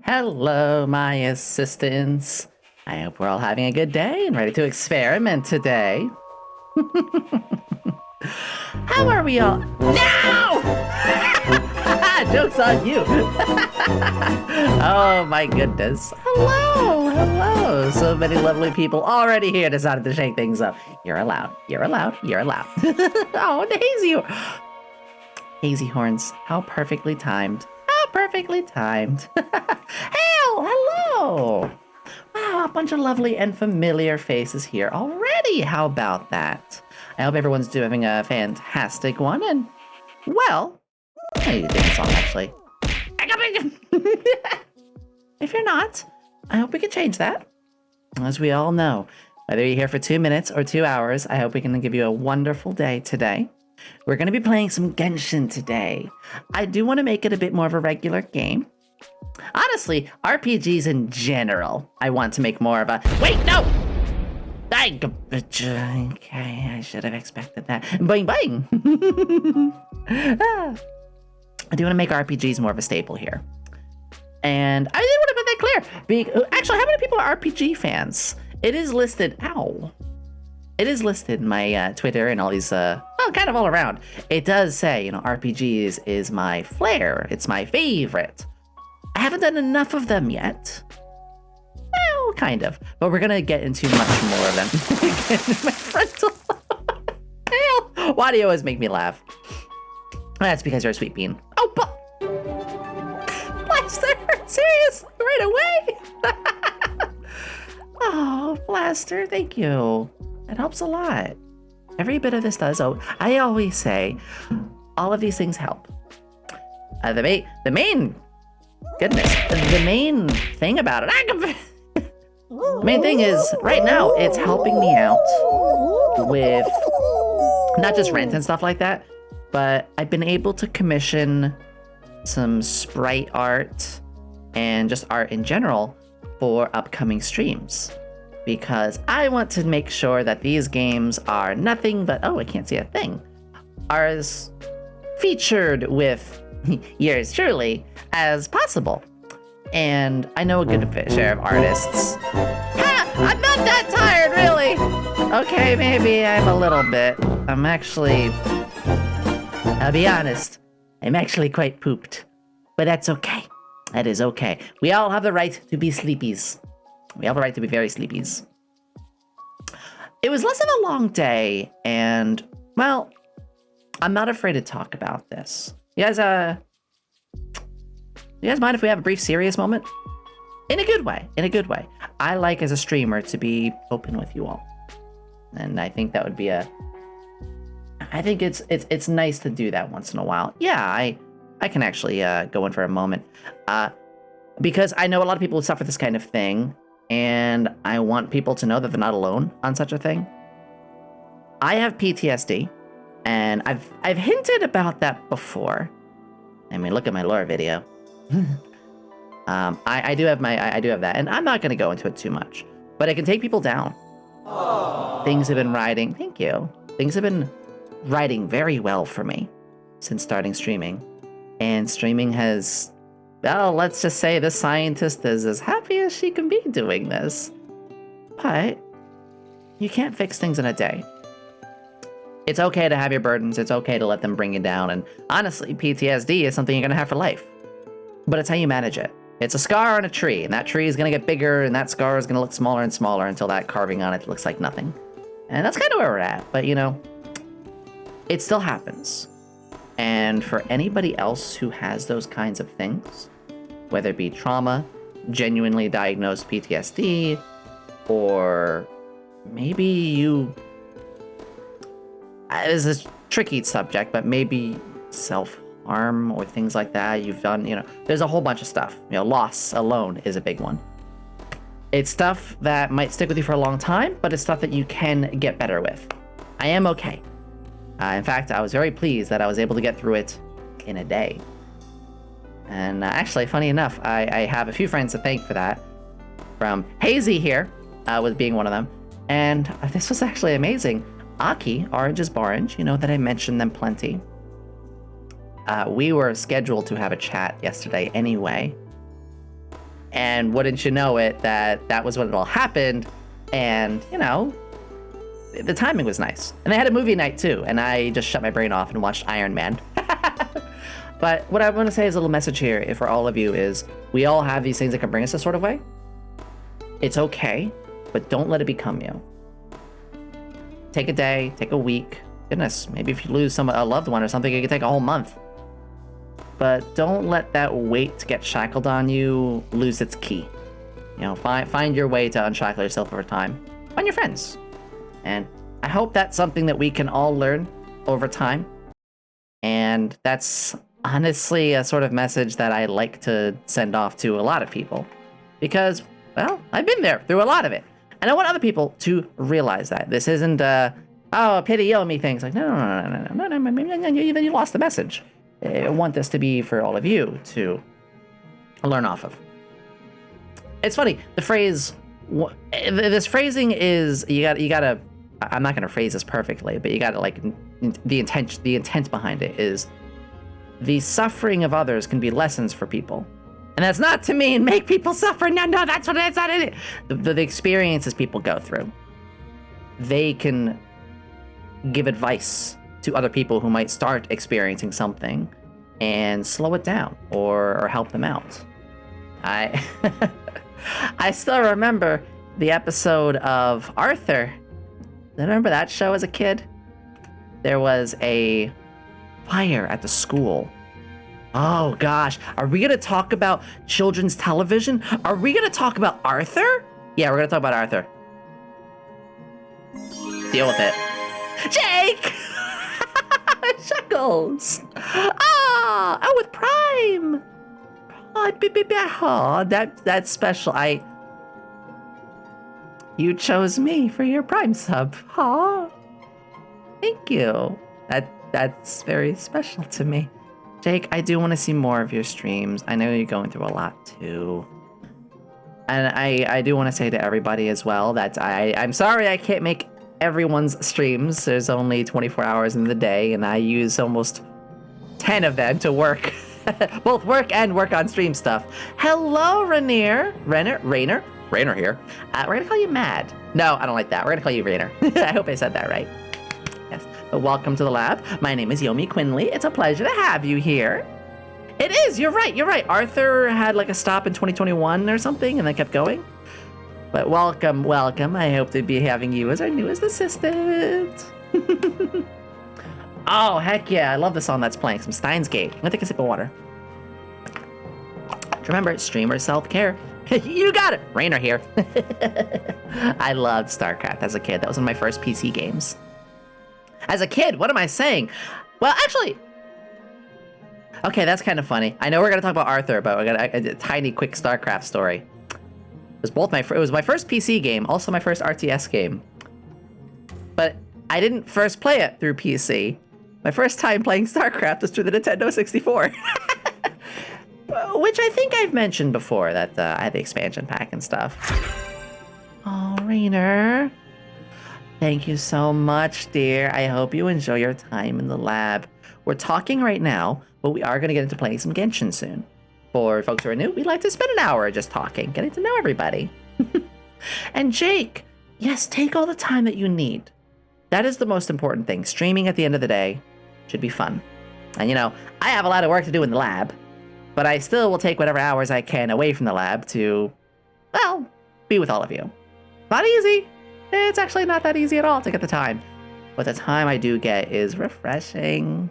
Hello, my assistants. I hope we're all having a good day and ready to experiment today. How are we all? No! Joke's on you. Oh my goodness. Hello. So many lovely people already here decided to shake things up. You're allowed. Oh, Daisy. Hazy horns. How perfectly timed. Hello. Wow, a bunch of lovely and familiar faces here already. How about that? I hope everyone's having a fantastic one. And, well, I need to sing a song, actually. If you're not, I hope we can change that. As we all know, whether you're here for 2 minutes or 2 hours, I hope we can give you a wonderful day today. We're going to be playing some Genshin today. I do want to make it a bit more of a regular game. Honestly, RPGs in general, I want to make more of a... Wait, no! Okay, I should have expected that. Boing, boing! I do want to make RPGs more of a staple here. And I did want to make that clear. Actually, how many people are RPG fans? It is listed... Ow. It is listed in my Twitter and all these, well, kind of all around. It does say, RPGs is my flair. It's my favorite. I haven't done enough of them yet. Well, kind of. But we're going to get into much more of them. My frontal lobe. Why do you always make me laugh? That's because you're a sweet bean. Oh, Blaster! Serious? Right away? Oh, Blaster, thank you. It helps a lot. Every bit of this does. Oh, I always say, all of these things help. The main thing about it, the main thing is, right now, it's helping me out with not just rent and stuff like that, but I've been able to commission some sprite art and just art in general for upcoming streams. Because I want to make sure that these games are nothing but, oh, I can't see a thing, are as featured with yours truly as possible. And I know a good share of artists. Ha! I'm not that tired, really! Okay, maybe I'm a little bit. I'll be honest, I'm actually quite pooped. But that's okay. That is okay. We all have the right to be sleepies. We have a right to be very sleepies. It was less of a long day, and, well, I'm not afraid to talk about this. You guys mind if we have a brief serious moment? In a good way. I like, as a streamer, to be open with you all. And I think that would be I think it's nice to do that once in a while. Yeah, I can actually go in for a moment. Because I know a lot of people suffer this kind of thing. And I want people to know that they're not alone on such a thing. I have PTSD, and I've hinted about that before. I mean, look at my lore video. I do have that, and I'm not going to go into it too much, but it can take people down. Aww. Things have been riding. Thank you. Things have been riding very well for me since starting streaming, and streaming has. Well, let's just say the scientist is as happy as she can be doing this. But you can't fix things in a day. It's okay to have your burdens. It's okay to let them bring you down. And honestly, PTSD is something you're going to have for life. But it's how you manage it. It's a scar on a tree, and that tree is going to get bigger, and that scar is going to look smaller and smaller until that carving on it looks like nothing. And that's kind of where we're at. But, it still happens. And for anybody else who has those kinds of things, whether it be trauma, genuinely diagnosed PTSD, or maybe you... This is a tricky subject, but maybe self-harm or things like that you've done, there's a whole bunch of stuff. Loss alone is a big one. It's stuff that might stick with you for a long time, but it's stuff that you can get better with. I am okay. In fact, I was very pleased that I was able to get through it in a day. And actually, funny enough, I have a few friends to thank for that. From Hazy here, with being one of them. And this was actually amazing. Aki, Orange is Borange, that I mentioned them plenty. We were scheduled to have a chat yesterday anyway. And wouldn't you know it, that was when it all happened. And, you know, the timing was nice. And they had a movie night too, and I just shut my brain off and watched Iron Man. But what I want to say as a little message here for all of you is we all have these things that can bring us a sort of way. It's okay, but don't let it become you. Take a day, take a week. Goodness, maybe if you lose a loved one or something, it could take a whole month. But don't let that weight to get shackled on you lose its key. You know, find your way to unshackle yourself over time. Find your friends. And I hope that's something that we can all learn over time. And that's honestly a sort of message that I like to send off to a lot of people. Because, well, I've been there through a lot of it. And I want other people to realize that. This isn't oh, pity Yomi things. Like, no, you lost the message. I want this to be for all of you to learn off of. It's funny, the phrase, this phrasing is, you gotta, I'm not gonna phrase this perfectly, but you gotta, like, the intent behind it is, the suffering of others can be lessons for people. And that's not to mean make people suffer. No, that's what it's not in it. The experiences people go through, they can give advice to other people who might start experiencing something and slow it down or help them out. I still remember the episode of Arthur. Remember that show as a kid? There was a fire at the school. Oh gosh, are we gonna talk about children's television? Are we gonna talk about Arthur? Yeah, we're gonna talk about Arthur. Deal with it. Jake! Shuckles! Oh, with Prime! Oh, that's special. You chose me for your Prime sub. Oh, thank you. That's very special to me. Jake, I do want to see more of your streams. I know you're going through a lot too. And I do want to say to everybody as well that I'm sorry I can't make everyone's streams. There's only 24 hours in the day, and I use almost 10 of them to work. Both work and work on stream stuff. Hello, Rainier here. We're gonna call you Mad. No, I don't like that. We're gonna call you Rainier. I hope I said that right. Yes. But welcome to the lab. My name is Yomi Quinnley. It's a pleasure to have you here. It is. You're right. Arthur had like a stop in 2021 or something, and then kept going. But welcome. I hope to be having you as our newest assistant. Oh, heck yeah. I love the song that's playing. Some Steins Gate. I'm gonna take a sip of water. Remember, streamer self-care. You got it. Rainer here. I loved StarCraft as a kid. That was one of my first PC games. As a kid, what am I saying? Well, actually... Okay, that's kind of funny. I know we're gonna talk about Arthur, but we got a tiny, quick StarCraft story. It was my first PC game, also my first RTS game. But I didn't first play it through PC. My first time playing StarCraft was through the Nintendo 64. Which I think I've mentioned before, that I had the expansion pack and stuff. Oh, Rainer. Thank you so much, dear. I hope you enjoy your time in the lab. We're talking right now, but we are going to get into playing some Genshin soon. For folks who are new, we'd like to spend an hour just talking, getting to know everybody. And Jake, yes, take all the time that you need. That is the most important thing. Streaming at the end of the day should be fun. And you know, I have a lot of work to do in the lab, but I still will take whatever hours I can away from the lab to, well, be with all of you. Not easy. It's actually not that easy at all to get the time. But the time I do get is refreshing.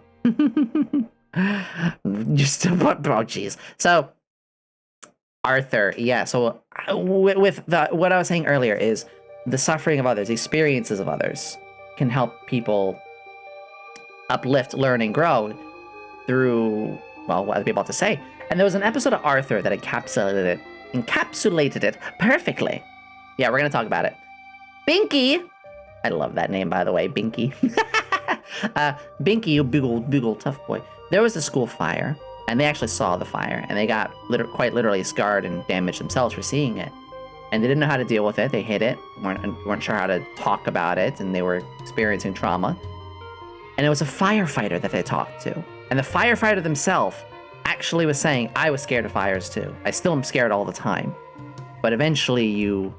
Just, oh jeez. So, Arthur, yeah, so with what I was saying earlier is the suffering of others, the experiences of others can help people uplift, learn, and grow through, well, what other people have to say. And there was an episode of Arthur that encapsulated it perfectly. Yeah, we're going to talk about it. Binky! I love that name, by the way, Binky. Binky, you big old tough boy. There was a school fire, and they actually saw the fire, and they got quite literally scarred and damaged themselves for seeing it. And they didn't know how to deal with it. They hid it, weren't sure how to talk about it, and they were experiencing trauma. And it was a firefighter that they talked to. And the firefighter themselves actually was saying I was scared of fires too. I still am scared all the time. But eventually you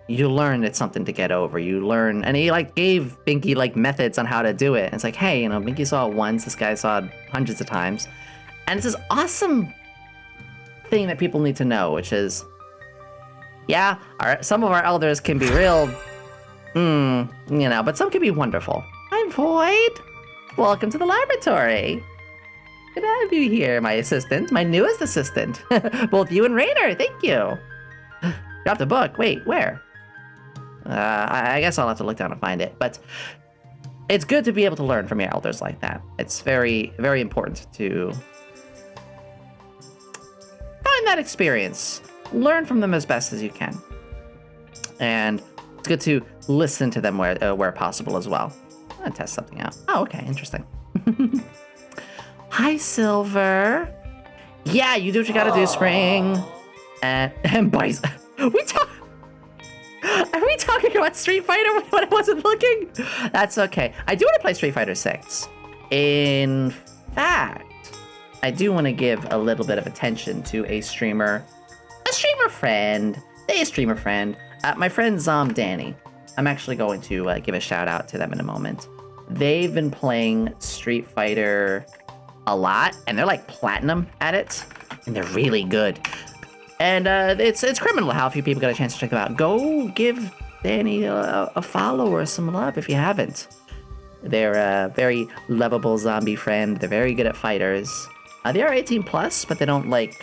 learn it's something to get over. You learn, and he like gave Binky like methods on how to do it. And it's like, hey, you know, Binky saw it once, this guy saw it hundreds of times. And it's this awesome thing that people need to know, which is, yeah, some of our elders can be real, you know, but some can be wonderful. Hi, Void. Welcome to the laboratory. Good to have you here, my assistant, my newest assistant. Both you and Rainer, thank you. Got the book. Wait, where? I guess I'll have to look down and find it. But it's good to be able to learn from your elders like that. It's very, very important to find that experience. Learn from them as best as you can. And it's good to listen to them where possible as well. I'm gonna test something out. Oh, okay, interesting. Hi, Silver. Yeah, you do what you gotta do, Spring. And Bison. Are we talking about Street Fighter when I wasn't looking? That's okay. I do want to play Street Fighter 6. In fact, I do want to give a little bit of attention to a streamer friend. My friend Danny. I'm actually going to give a shout out to them in a moment. They've been playing Street Fighter a lot, and they're like platinum at it, and they're really good. And it's criminal how few people got a chance to check them out. Go give Danny a follow or some love if you haven't. They're a very lovable zombie friend. They're very good at fighters. They are 18 plus, but they don't like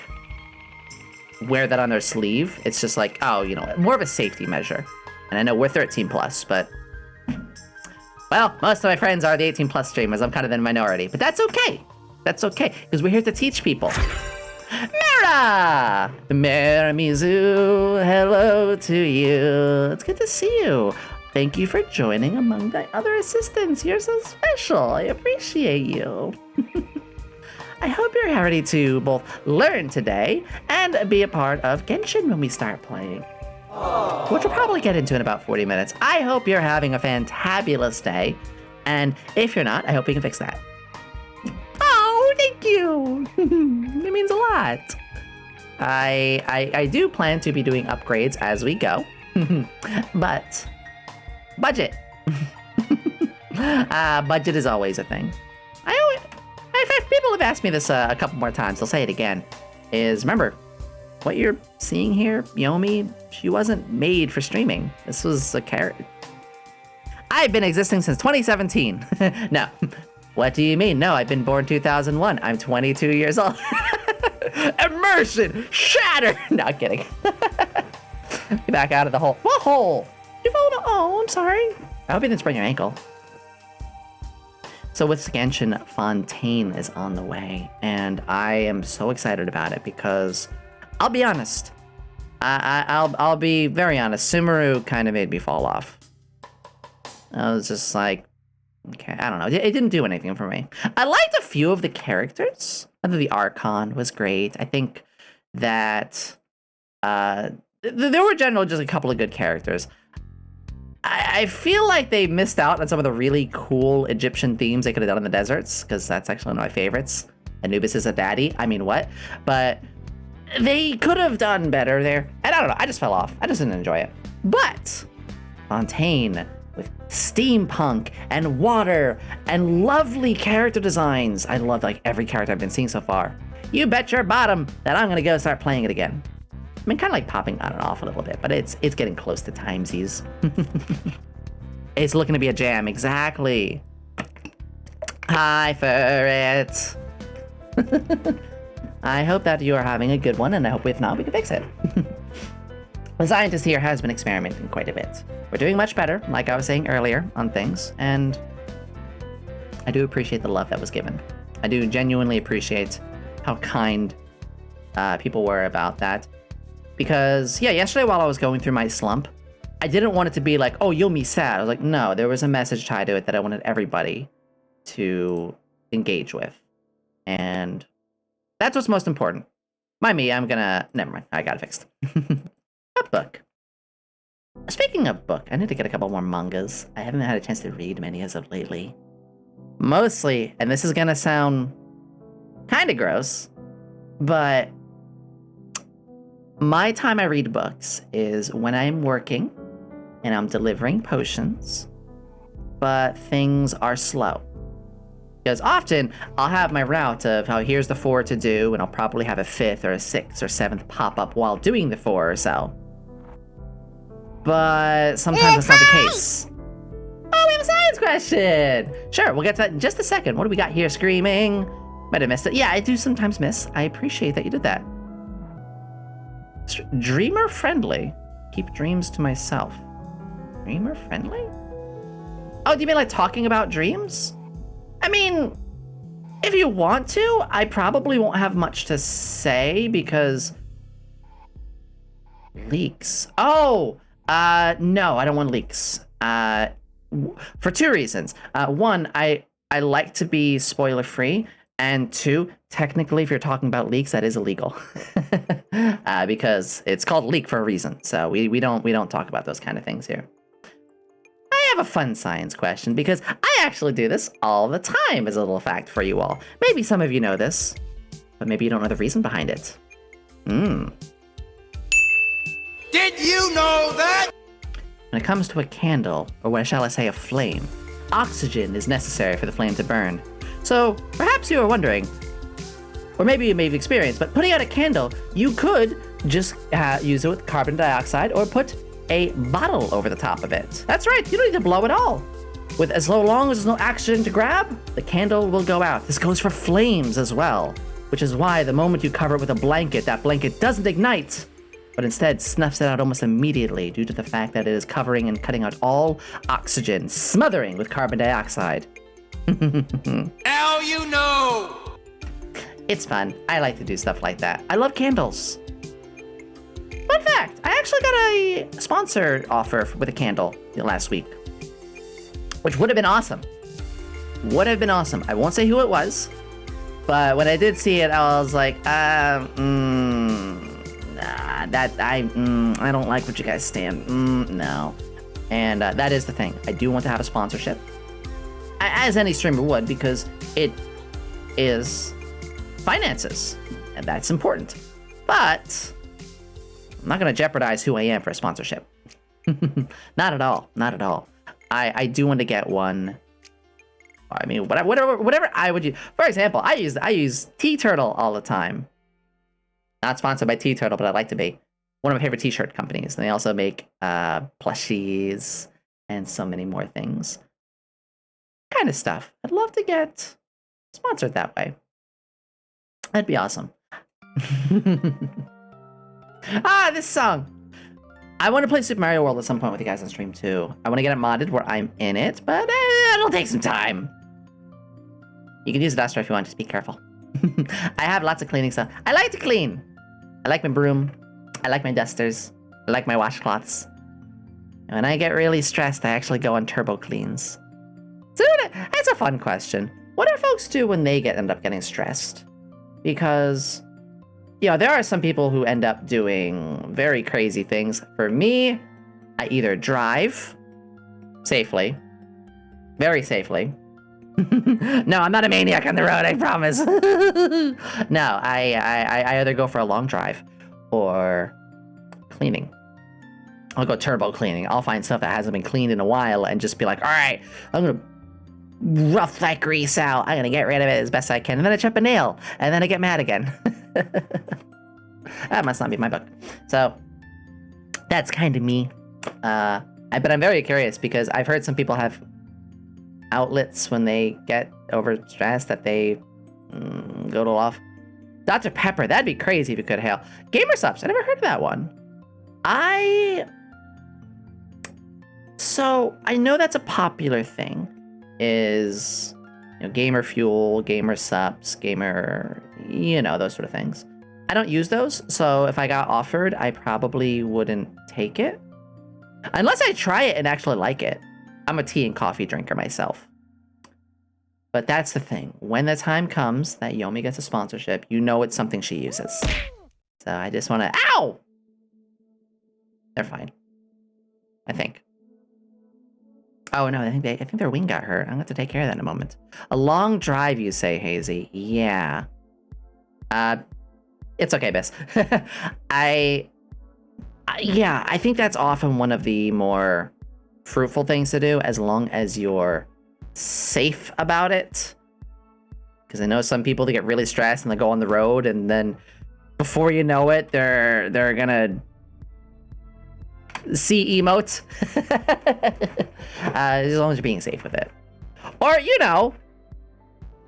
wear that on their sleeve. It's just like, oh, you know, more of a safety measure. And I know we're 13 plus, but well, most of my friends are the 18 plus streamers. I'm kind of in the minority, but that's okay. That's okay, because we're here to teach people. Mira! Miramizu, hello to you. It's good to see you. Thank you for joining among the other assistants. You're so special. I appreciate you. I hope you're ready to both learn today and be a part of Genshin when we start playing. Which we'll probably get into in about 40 minutes. I hope you're having a fantabulous day. And if you're not, I hope we can fix that. Oh, thank you. It means a lot. I do plan to be doing upgrades as we go. But budget. Budget is always a thing. People have asked me this a couple more times. I'll say it again. Remember, what you're seeing here, Yomi, she wasn't made for streaming. This was a character. I've been existing since 2017. No. What do you mean? No, I've been born 2001. I'm 22 years old. Immersion! Shatter! Not kidding. Get back out of the hole. What hole? You found a... Oh, I'm sorry. I hope you didn't sprain your ankle. So with Genshin, Fontaine is on the way, and I am so excited about it because I'll be honest. I'll be very honest. Sumeru kind of made me fall off. I was just like, okay, I don't know. It didn't do anything for me. I liked a few of the characters. I thought the Archon was great. I think that there were generally just a couple of good characters. I feel like they missed out on some of the really cool Egyptian themes they could have done in the deserts, because that's actually one of my favorites. Anubis is a daddy. I mean, what? But they could have done better there. And I don't know. I just fell off. I just didn't enjoy it. But Fontaine, with steampunk and water and lovely character designs. I love like every character I've been seeing so far. You bet your bottom that I'm gonna go start playing it again. I mean, kind of like popping on and off a little bit, but it's getting close to timesies. It's looking to be a jam, exactly. Hi, Ferret. I hope that you are having a good one, and I hope if not, we can fix it. The scientist here has been experimenting quite a bit. We're doing much better, like I was saying earlier, on things, and I do appreciate the love that was given. I do genuinely appreciate how kind people were about that. Because, yeah, yesterday while I was going through my slump, I didn't want it to be like, oh, Yomi's sad. I was like, no, there was a message tied to it that I wanted everybody to engage with. And that's what's most important. Mind me, never mind, I got it fixed. A book. Speaking of book, I need to get a couple more mangas. I haven't had a chance to read many as of lately. Mostly, and this is gonna sound kind of gross, But my time I read books is when I'm working and I'm delivering potions, but things are slow. Because often I'll have my route of how here's the 4 to do, and I'll probably have a 5th or a 6th or 7th pop up while doing the 4 or so. But sometimes that's not the case. Oh, we have a science question! Sure, we'll get to that in just a second. What do we got here? Screaming. Might have missed it. Yeah, I do sometimes miss. I appreciate that you did that. Dreamer friendly. Keep dreams to myself. Dreamer friendly? Oh, do you mean like talking about dreams? I mean, if you want to, I probably won't have much to say because leaks. Oh, no, I don't want leaks. For 2 reasons. One, I like to be spoiler free, and 2, technically, if you're talking about leaks, that is illegal, because it's called leak for a reason. So we don't talk about those kind of things here. I have a fun science question because I actually do this all the time as a little fact for you all. Maybe some of you know this, but maybe you don't know the reason behind it. Did you know that? When it comes to a candle, or what shall I say, a flame, oxygen is necessary for the flame to burn. So perhaps you are wondering, or maybe you may have experienced, but putting out a candle, you could just use it with carbon dioxide or put a bottle over the top of it. That's right, you don't need to blow it all. With as long as there's no oxygen to grab, the candle will go out. This goes for flames as well, which is why the moment you cover it with a blanket, that blanket doesn't ignite, but instead snuffs it out almost immediately due to the fact that it is covering and cutting out all oxygen, smothering with carbon dioxide. Now you know! It's fun. I like to do stuff like that. I love candles. Fun fact, I actually got a sponsor offer with a candle last week, which would have been awesome. Would have been awesome. I won't say who it was, but when I did see it, I was like, I don't like what you guys stand. No. And that is the thing. I do want to have a sponsorship, as any streamer would, because it is finances, and that's important. But I'm not going to jeopardize who I am for a sponsorship. Not at all. Not at all. I do want to get one. I mean, whatever I would use. For example, I use Tea Turtle all the time. Not sponsored by Tea Turtle, but I'd like to be. One of my favorite t-shirt companies. And they also make plushies and so many more things. Kind of stuff. I'd love to get sponsored that way. That'd be awesome. This song. I want to play Super Mario World at some point with you guys on stream too. I want to get it modded where I'm in it, but it'll take some time. You can use a duster if you want, just be careful. I have lots of cleaning stuff. I like to clean. I like my broom. I like my dusters. I like my washcloths. And when I get really stressed, I actually go on turbo cleans. So that's a fun question. What do folks do when they end up getting stressed? Because, you know, there are some people who end up doing very crazy things. For me, I either drive safely, very safely. No, I'm not a maniac on the road, I promise. No, I either go for a long drive or cleaning. I'll go turbo cleaning. I'll find stuff that hasn't been cleaned in a while and just be like, all right, I'm gonna rough that grease out. I'm gonna get rid of it as best I can. And then I chip a nail, and then I get mad again. That must not be my book. So that's kind of me. But I'm very curious because I've heard some people have outlets when they get overstressed that they go to off. Dr. Pepper, that'd be crazy if you could hail. Gamer Subs, I never heard of that one. So I know that's a popular thing. Is, you know, Gamer Fuel, Gamer Subs, Gamer, you know, those sort of things. I don't use those, so if I got offered, I probably wouldn't take it. Unless I try it and actually like it. I'm a tea and coffee drinker myself. But that's the thing. When the time comes that Yomi gets a sponsorship, you know it's something she uses. So I just want to... Ow! They're fine. I think. Oh, no, I think their wing got hurt. I'm going to have to take care of that in a moment. A long drive, you say, Hazy. Yeah. It's okay, Miss. Yeah, I think that's often one of the more fruitful things to do, as long as you're safe about it. Because I know some people, they get really stressed and they go on the road, and then before you know it, they're gonna see emotes. As long as you're being safe with it. Or,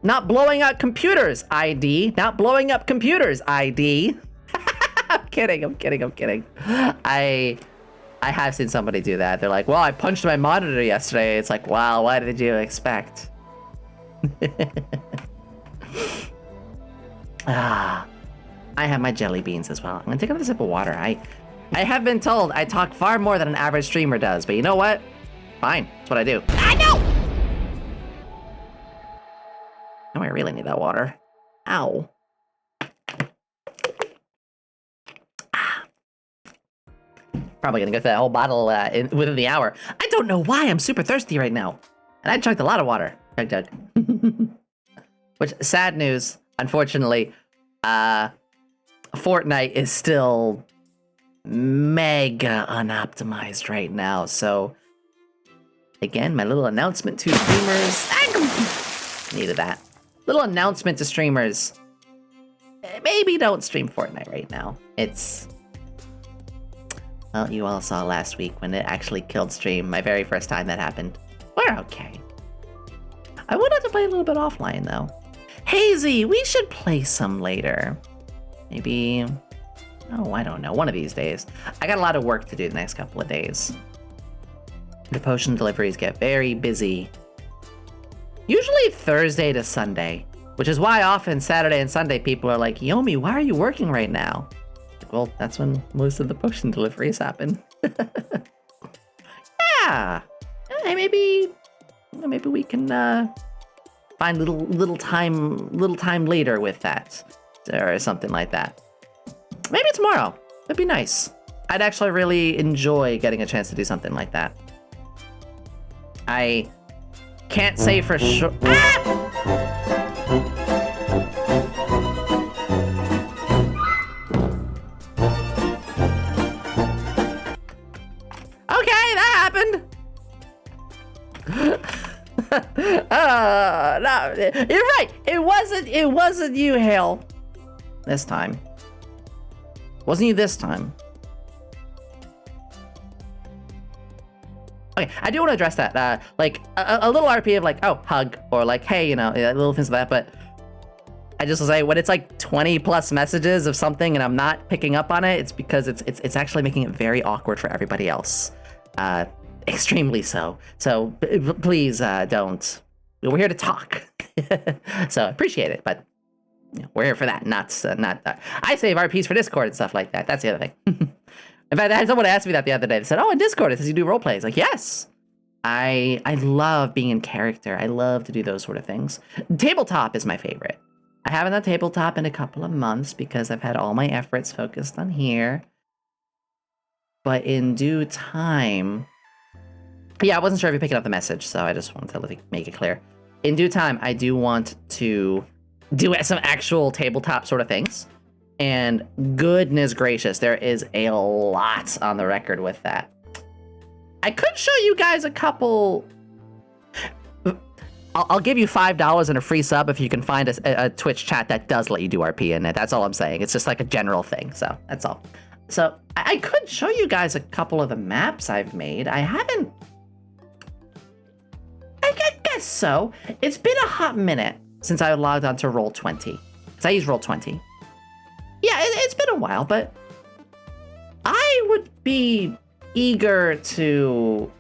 not blowing up computers, ID. Not blowing up computers, ID. I'm kidding. I have seen somebody do that. They're like, well, I punched my monitor yesterday. It's like, wow, what did you expect? I have my jelly beans as well. I'm gonna take another sip of water. I have been told I talk far more than an average streamer does, but you know what? Fine, that's what I do. I know! Now I really need that water. Ow. Probably gonna go through that whole bottle within the hour. I don't know why I'm super thirsty right now. And I chugged a lot of water. Chug. Which, sad news, unfortunately, Fortnite is still mega unoptimized right now. So, again, my little announcement to streamers. Needed that. Little announcement to streamers. Maybe don't stream Fortnite right now. Well, you all saw last week when it actually killed stream. My very first time that happened. We're okay. I would have to play a little bit offline, though. Hazy, we should play some later. Maybe... Oh, I don't know. One of these days. I got a lot of work to do the next couple of days. The potion deliveries get very busy. Usually Thursday to Sunday. Which is why often Saturday and Sunday people are like, Yomi, why are you working right now? Well, that's when most of the potion deliveries happen. Yeah! Hey, maybe we can find little time later with that. Or something like that. Maybe tomorrow. That'd be nice. I'd actually really enjoy getting a chance to do something like that. I can't say for sure. Okay, that happened. No, you're right. It wasn't you, Hale. This time. Wasn't you this time? Okay, I do want to address that. Like a little RP of like, oh, hug, or like, hey, little things like that. But I just will say, when it's like 20 plus messages of something and I'm not picking up on it, it's because it's actually making it very awkward for everybody else. Extremely so. So please don't. We're here to talk. So appreciate it, but we're here for that, not. I save RPs for Discord and stuff like that. That's the other thing. In fact, I had someone ask me that the other day. They said, "Oh, in Discord, it says you do role plays." Like, yes, I love being in character. I love to do those sort of things. Tabletop is my favorite. I haven't done tabletop in a couple of months because I've had all my efforts focused on here. But in due time, yeah, I wasn't sure if you're picking up the message, so I just wanted to make it clear. In due time, I do want to do some actual tabletop sort of things. And goodness gracious, there is a lot on the record with that. I could show you guys a couple. I'll give you $5 and a free sub if you can find a Twitch chat that does let you do RP in it. That's all I'm saying. It's just like a general thing, so that's all. So I could show you guys a couple of the maps I've made. I haven't. I guess so. It's been a hot minute since I logged on to Roll20. Because I use Roll20. Yeah, it's been a while, but I would be eager to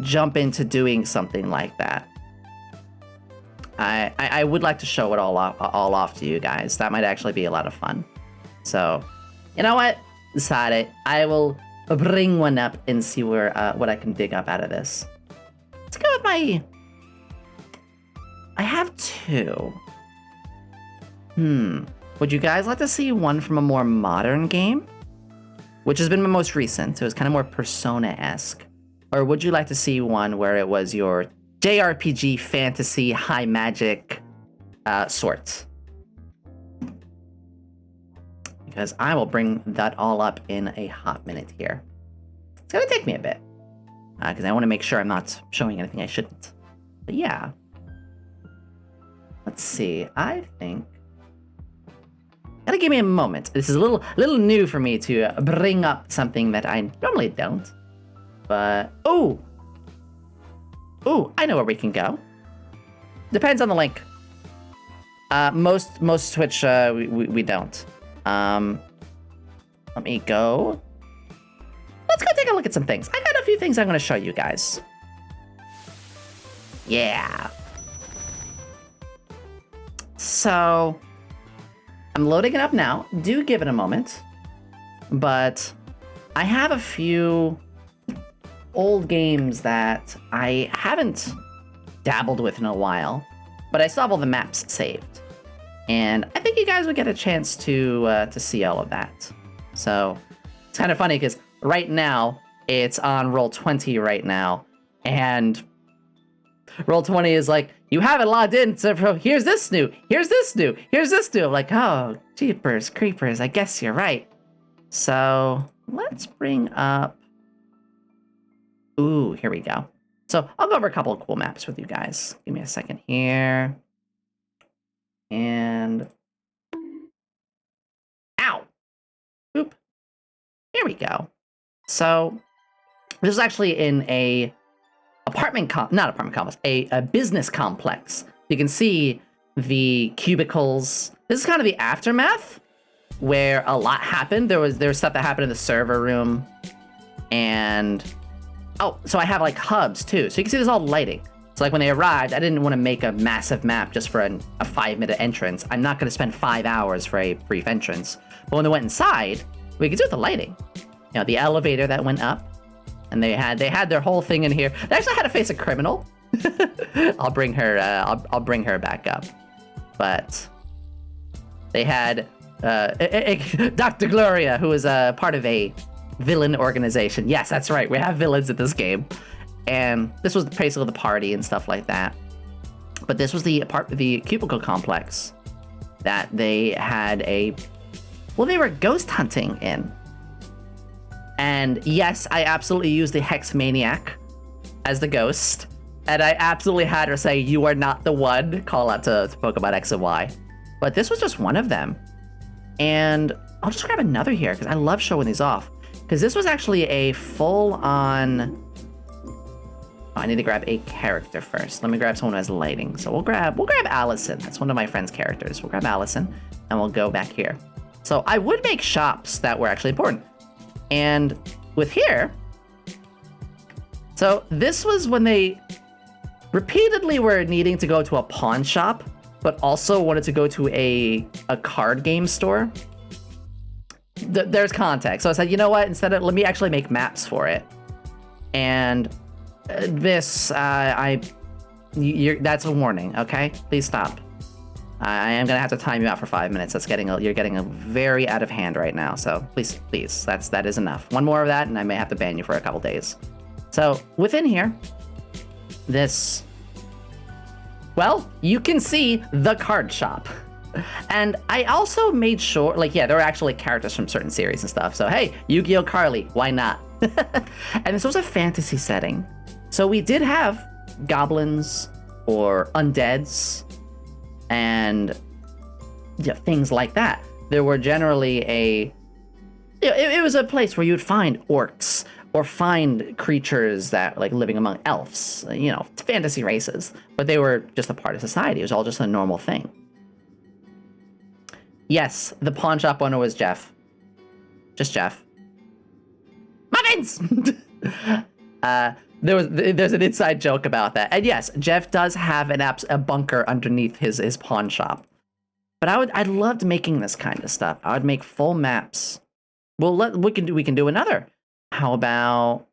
jump into doing something like that. I would like to show it all off to you guys. That might actually be a lot of fun. So, you know what? Decided I will bring one up and see where what I can dig up out of this. Let's go with my. I have two. Would you guys like to see one from a more modern game? Which has been my most recent, so it's kind of more Persona-esque. Or would you like to see one where it was your JRPG, fantasy, high magic sort? because I will bring that all up in a hot minute here. It's gonna take me a bit, because I want to make sure I'm not showing anything I shouldn't. But yeah. Let's see, I think... Gotta give me a moment. This is a little new for me to bring up something that I normally don't. But, oh, I know where we can go. Depends on the link. Most Twitch, we don't. Let me go. Let's go take a look at some things. I got a few things I'm gonna show you guys. Yeah. So, I'm loading it up now. Do give it a moment. But I have a few old games that I haven't dabbled with in a while, but I still have all the maps saved. And I think you guys would get a chance to see all of that. So, it's kind of funny because right now, it's on Roll20 right now, and Roll20 is like, you haven't logged in, so here's this new, here's this new, here's this new. I'm like, oh, jeepers creepers, I guess you're right. So, let's bring up... Ooh, here we go. So, I'll go over a couple of cool maps with you guys. Give me a second here. And... Ow! Oop. Here we go. So, this is actually in a a business complex. You can see the cubicles. This is kind of the aftermath where a lot happened. There was stuff that happened in the server room, and so I have like hubs too. So you can see there's all lighting. So like when they arrived, I didn't want to make a massive map just for a 5-minute entrance. I'm not going to spend 5 hours for a brief entrance. But when they went inside, we could do with the lighting. You know, the elevator that went up. And they had their whole thing in here. They actually had to face a criminal. I'll bring her back up. But they had Dr. Gloria, who is a part of a villain organization. Yes, that's right. We have villains in this game. And this was basically the party and stuff like that. But this was the part of the cubicle complex that they had they were ghost hunting in. And yes, I absolutely used the Hex Maniac as the ghost. And I absolutely had her say, you are not the one, call out to Pokemon X and Y. But this was just one of them. And I'll just grab another here, because I love showing these off. Because this was actually a full-on... Oh, I need to grab a character first. Let me grab someone who has lighting. So we'll grab Allison. That's one of my friend's characters. We'll grab Allison, and we'll go back here. So I would make shops that were actually important. And with here, so this was when they repeatedly were needing to go to a pawn shop, but also wanted to go to a card game store. There's context. So I said, you know what? Instead of, let me actually make maps for it. And this, that's a warning, okay? Please stop. I am gonna have to time you out for 5 minutes. You're getting a very out of hand right now. So please, that is enough. One more of that, and I may have to ban you for a couple days. So within here, you can see the card shop. And I also made sure, there are actually characters from certain series and stuff. So hey, Yu-Gi-Oh! Carly, why not? And this was a fantasy setting. So we did have goblins or undeads and things like that. There were generally it was a place where you'd find orcs or find creatures that living among elves, fantasy races, but they were just a part of society. It was all just a normal thing. Yes, the pawn shop owner was Jeff. Just Jeff. Muffins! There's an inside joke about that. And yes, Jeff does have a bunker underneath his pawn shop. But I loved making this kind of stuff. I would make full maps. Well, we can do another. How about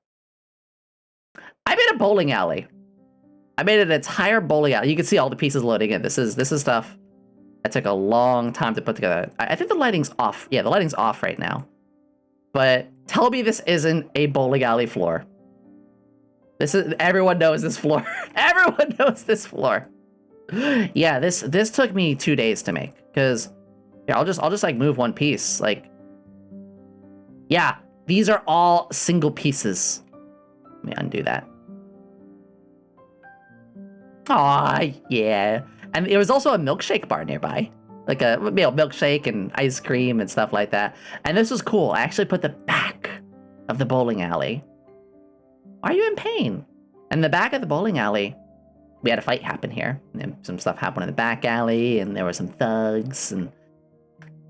I made a bowling alley. I made an entire bowling alley. You can see all the pieces loading in. This is stuff that took a long time to put together. I think the lighting's off. Yeah, the lighting's off right now. But tell me this isn't a bowling alley floor. Everyone knows this floor. Everyone knows this floor. Yeah, this took me 2 days to make, because I'll just move one piece. Yeah, these are all single pieces. Let me undo that. Aw, yeah. And there was also a milkshake bar nearby. Like a milkshake and ice cream and stuff like that. And this was cool. I actually put the back of the bowling alley. Are you in pain? And the back of the bowling alley, we had a fight happen here. And some stuff happened in the back alley, and there were some thugs and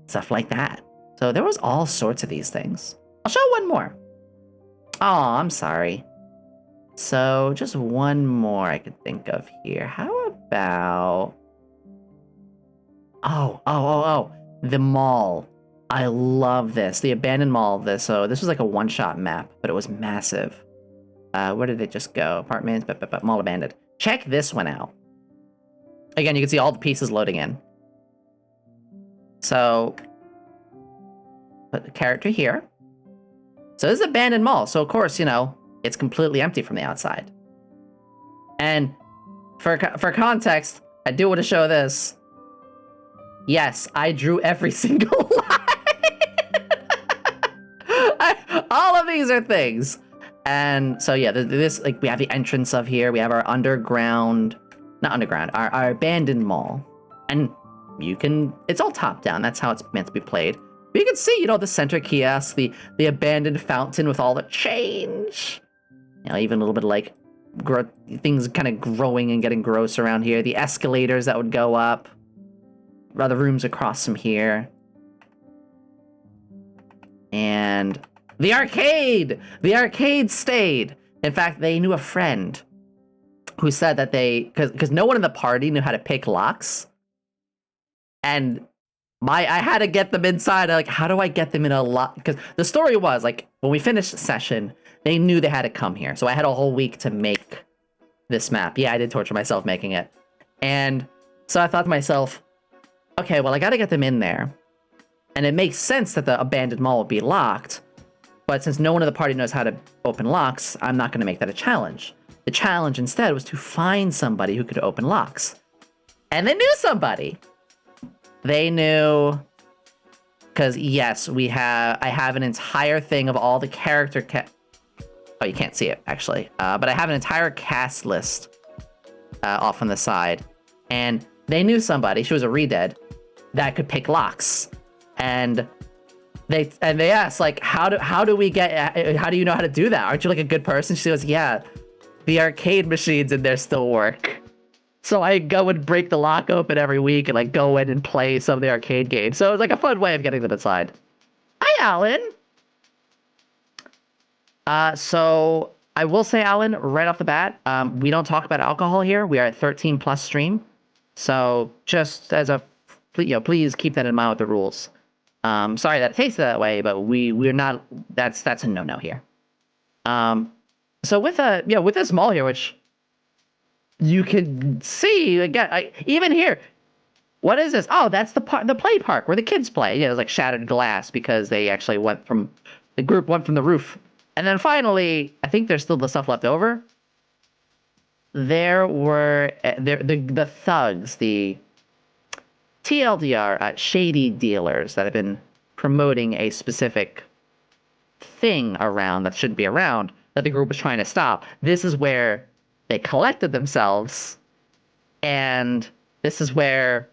stuff like that. So there was all sorts of these things. I'll show one more. Oh, I'm sorry. So just one more I could think of here. How about... Oh. The mall. I love this. The abandoned mall of this. So this was like a one-shot map, but it was massive. Where did it just go? Apartments, mall abandoned. Check this one out. Again, you can see all the pieces loading in. So, put the character here. So this is abandoned mall. So of course, you know, it's completely empty from the outside. And for context, I do want to show this. Yes, I drew every single line. All of these are things. And so yeah, this, like, we have the entrance of here. We have our underground, not underground, our abandoned mall. And you can, it's all top down. That's how it's meant to be played. But you can see, you know, the center kiosk, the abandoned fountain with all the change. You know, even a little bit of, like, things kind of growing and getting gross around here. The escalators that would go up. Other rooms across from here. And the arcade! The arcade stayed! In fact, they knew a friend who said that because no one in the party knew how to pick locks. And I had to get them inside. Like, how do I get them in a lock? Because the story was, like, when we finished the session, they knew they had to come here. So I had a whole week to make this map. Yeah, I did torture myself making it. And so I thought to myself, okay, well, I gotta get them in there. And it makes sense that the abandoned mall would be locked. But since no one in the party knows how to open locks, I'm not gonna make that a challenge. The challenge instead was to find somebody who could open locks. And they knew somebody. They knew, because yes, I have an entire thing of all the character oh, you can't see it, actually. But I have an entire cast list off on the side. And they knew somebody, she was a redead, that could pick locks. And they asked, like, how do you know how to do that? Aren't you like a good person? She goes, yeah, the arcade machines in there still work. So I go and break the lock open every week and, like, go in and play some of the arcade games. So it was like a fun way of getting them inside. Hi, Alan. So I will say, Alan, right off the bat, we don't talk about alcohol here. We are at 13 plus stream. So just as a, you know, please keep that in mind with the rules. Sorry that it tastes that way, but we're not, that's a no-no here. So with this mall here, which you can see again, even here, what is this? Oh, that's the play park where the kids play. Yeah, it was like shattered glass because they actually the group went from the roof. And then finally, I think there's still the stuff left over. There were the thugs, the TLDR, shady dealers that have been promoting a specific thing around that shouldn't be around, that the group was trying to stop. This is where they collected themselves, and this is where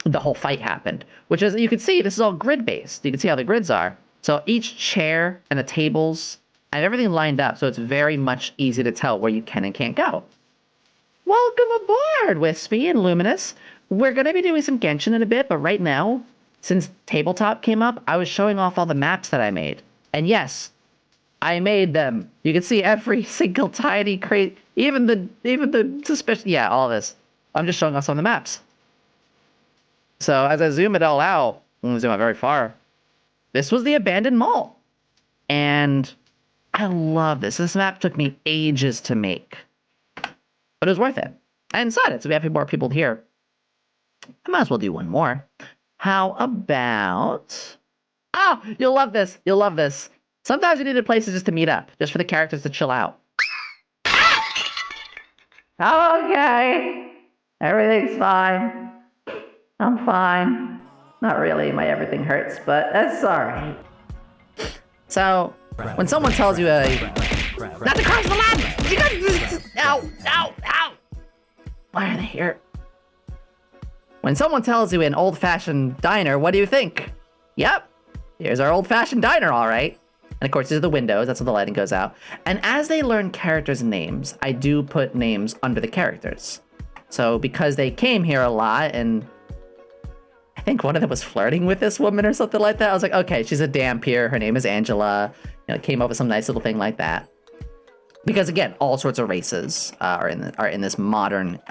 the whole fight happened. Which is, you can see, this is all grid-based. You can see how the grids are. So each chair and the tables, I have everything lined up, so it's very much easy to tell where you can and can't go. Welcome aboard, Wispy and Luminous. We're going to be doing some Genshin in a bit, but right now, since Tabletop came up, I was showing off all the maps that I made. And yes, I made them. You can see every single tiny crate, even the suspicious, yeah, all this. I'm just showing off some of the maps. So as I zoom it all out, I'm gonna zoom out very far. This was the abandoned mall. And I love this. This map took me ages to make. But it was worth it. I decided, so we have more people here. I might as well do one more. How about... Oh, you'll love this. You'll love this. Sometimes you need places just to meet up, just for the characters to chill out. Okay. Everything's fine. I'm fine. Not really, my everything hurts, but that's alright. So, when someone tells you not to cross the line! You got... Ow! Ow! Ow! Why are they here? When someone tells you an old-fashioned diner, what do you think? Yep, here's our old-fashioned diner, all right. And of course, these are the windows, that's where the lighting goes out. And as they learn characters' names, I do put names under the characters. So because they came here a lot, and I think one of them was flirting with this woman or something like that, I was like, okay, she's a Dampier, her name is Angela. You know, came up with some nice little thing like that. Because again, all sorts of races are in this modern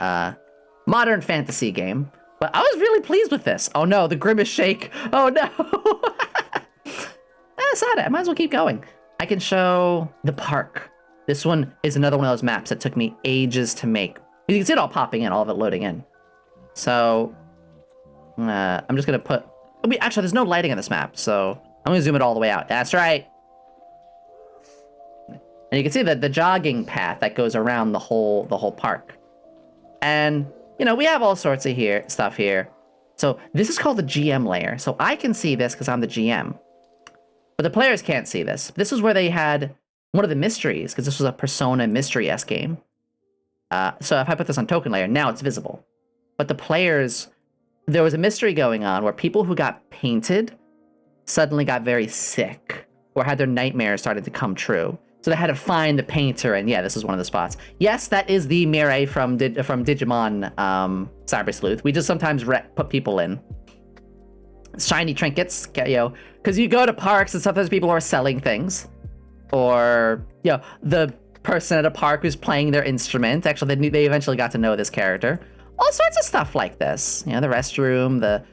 fantasy game. But I was really pleased with this. Oh no, the Grimace shake. Oh no. That's not it. I might as well keep going. I can show the park. This one is another one of those maps that took me ages to make. You can see it all popping in, all of it loading in. So I'm just gonna put. Actually, there's no lighting on this map, so I'm gonna zoom it all the way out. That's right. And you can see the jogging path that goes around the whole park. And you know, we have all sorts of stuff here. So this is called the GM layer. So I can see this because I'm the GM. But the players can't see this. This is where they had one of the mysteries, because this was a Persona mystery-esque game. So if I put this on token layer, now it's visible. But the players, there was a mystery going on where people who got painted suddenly got very sick or had their nightmares started to come true. So they had to find the painter, and yeah, this is one of the spots. Yes, that is the Mirai from Digimon Cyber Sleuth. We just sometimes put people in. Shiny trinkets, you know, because you go to parks and sometimes people are selling things. Or, you know, the person at a park who's playing their instrument. Actually, they eventually got to know this character. All sorts of stuff like this. You know, the restroom, the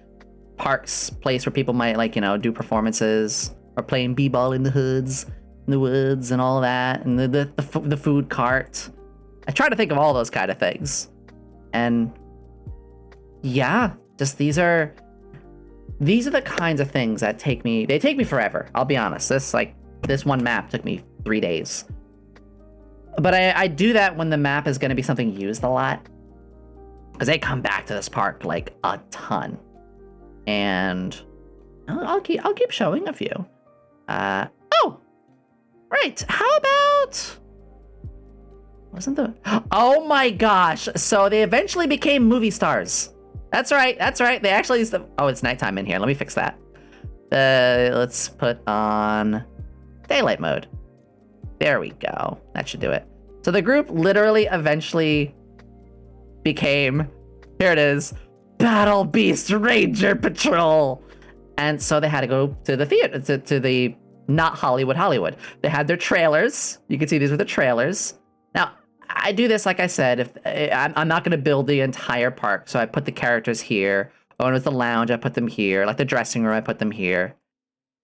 park's place where people might, like, you know, do performances. Or playing b-ball in the hoods. In the woods and all that, and the food cart. I try to think of all those kind of things, and yeah, just these are the kinds of things that take me forever. I'll be honest. This one map took me 3 days, but I do that when the map is going to be something used a lot, because they come back to this park like a ton, and I'll keep showing a few. Oh. Right, how about... Oh my gosh, so they eventually became movie stars. That's right, they actually used to... Oh, it's nighttime in here, let me fix that. Let's put on daylight mode. There we go, that should do it. So the group literally eventually became, here it is, Battle Beast Ranger Patrol. And so they had to go to the theater, to the... Not Hollywood. They had their trailers. You can see these are the trailers. Now, I do this, like I said, I'm not going to build the entire park, so I put the characters here. Oh, and it's the lounge, I put them here. Like the dressing room, I put them here.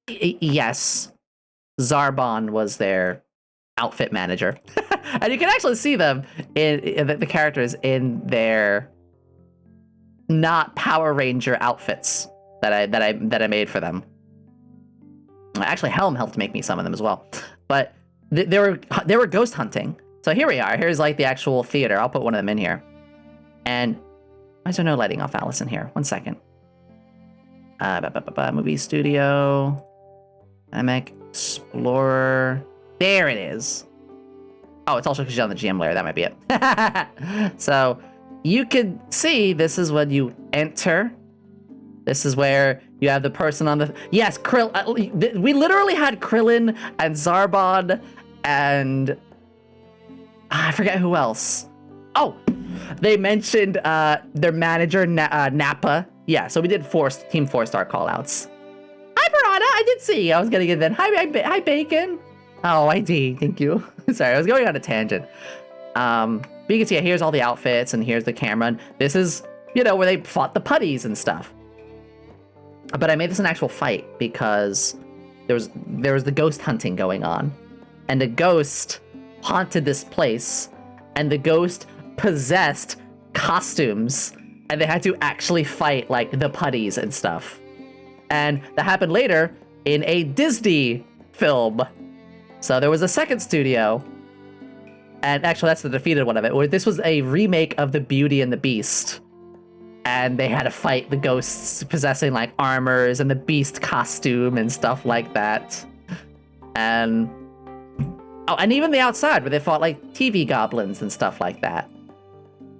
Yes, Zarbon was their outfit manager. And you can actually see them, in the characters, in their not Power Ranger outfits that I made for them. Actually, Helm helped make me some of them as well. But they were ghost hunting. So here we are. Here's like the actual theater. I'll put one of them in here. And why is there no lighting off Alice in here? 1 second. Movie studio. Dynamic Explorer. There it is. Oh, it's also because she's on the GM layer. That might be it. So you can see this is when you enter. This is where you have the person on the... Yes, we literally had Krillin and Zarbon and... I forget who else. Oh, they mentioned their manager, Nappa. Yeah, so we did Team 4-star callouts. Hi, Piranha. I did see. I was going to get in. Hi, Bacon. Oh, ID. Thank you. Sorry, I was going on a tangent. But you can see, here's all the outfits, and here's the camera. And this is, you know, where they fought the putties and stuff. But I made this an actual fight because there was the ghost hunting going on. And the ghost haunted this place. And the ghost possessed costumes. And they had to actually fight, like, the putties and stuff. And that happened later in a Disney film. So there was a second studio. And actually, that's the defeated one of it. Where this was a remake of The Beauty and the Beast. And they had to fight the ghosts possessing like armors and the beast costume and stuff like that. And oh, and even the outside where they fought like TV goblins and stuff like that.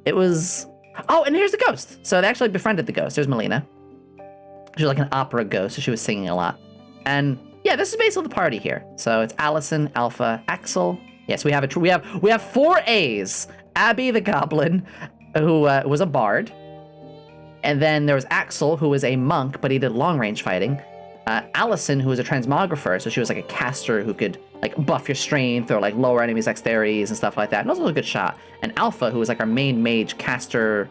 It was, oh, and here's the ghost. So they actually befriended the ghost. There's Melina. She was like an opera ghost, so she was singing a lot. And yeah, this is basically the party here. So it's Allison, Alpha, Axel. Yes, we have 4 A's. Abby the goblin, who was a bard. And then there was Axel, who was a monk, but he did long-range fighting. Allison, who was a transmographer, so she was like a caster who could like buff your strength or like lower enemies' dexterities and stuff like that. And also a good shot. And Alpha, who was like our main mage, caster,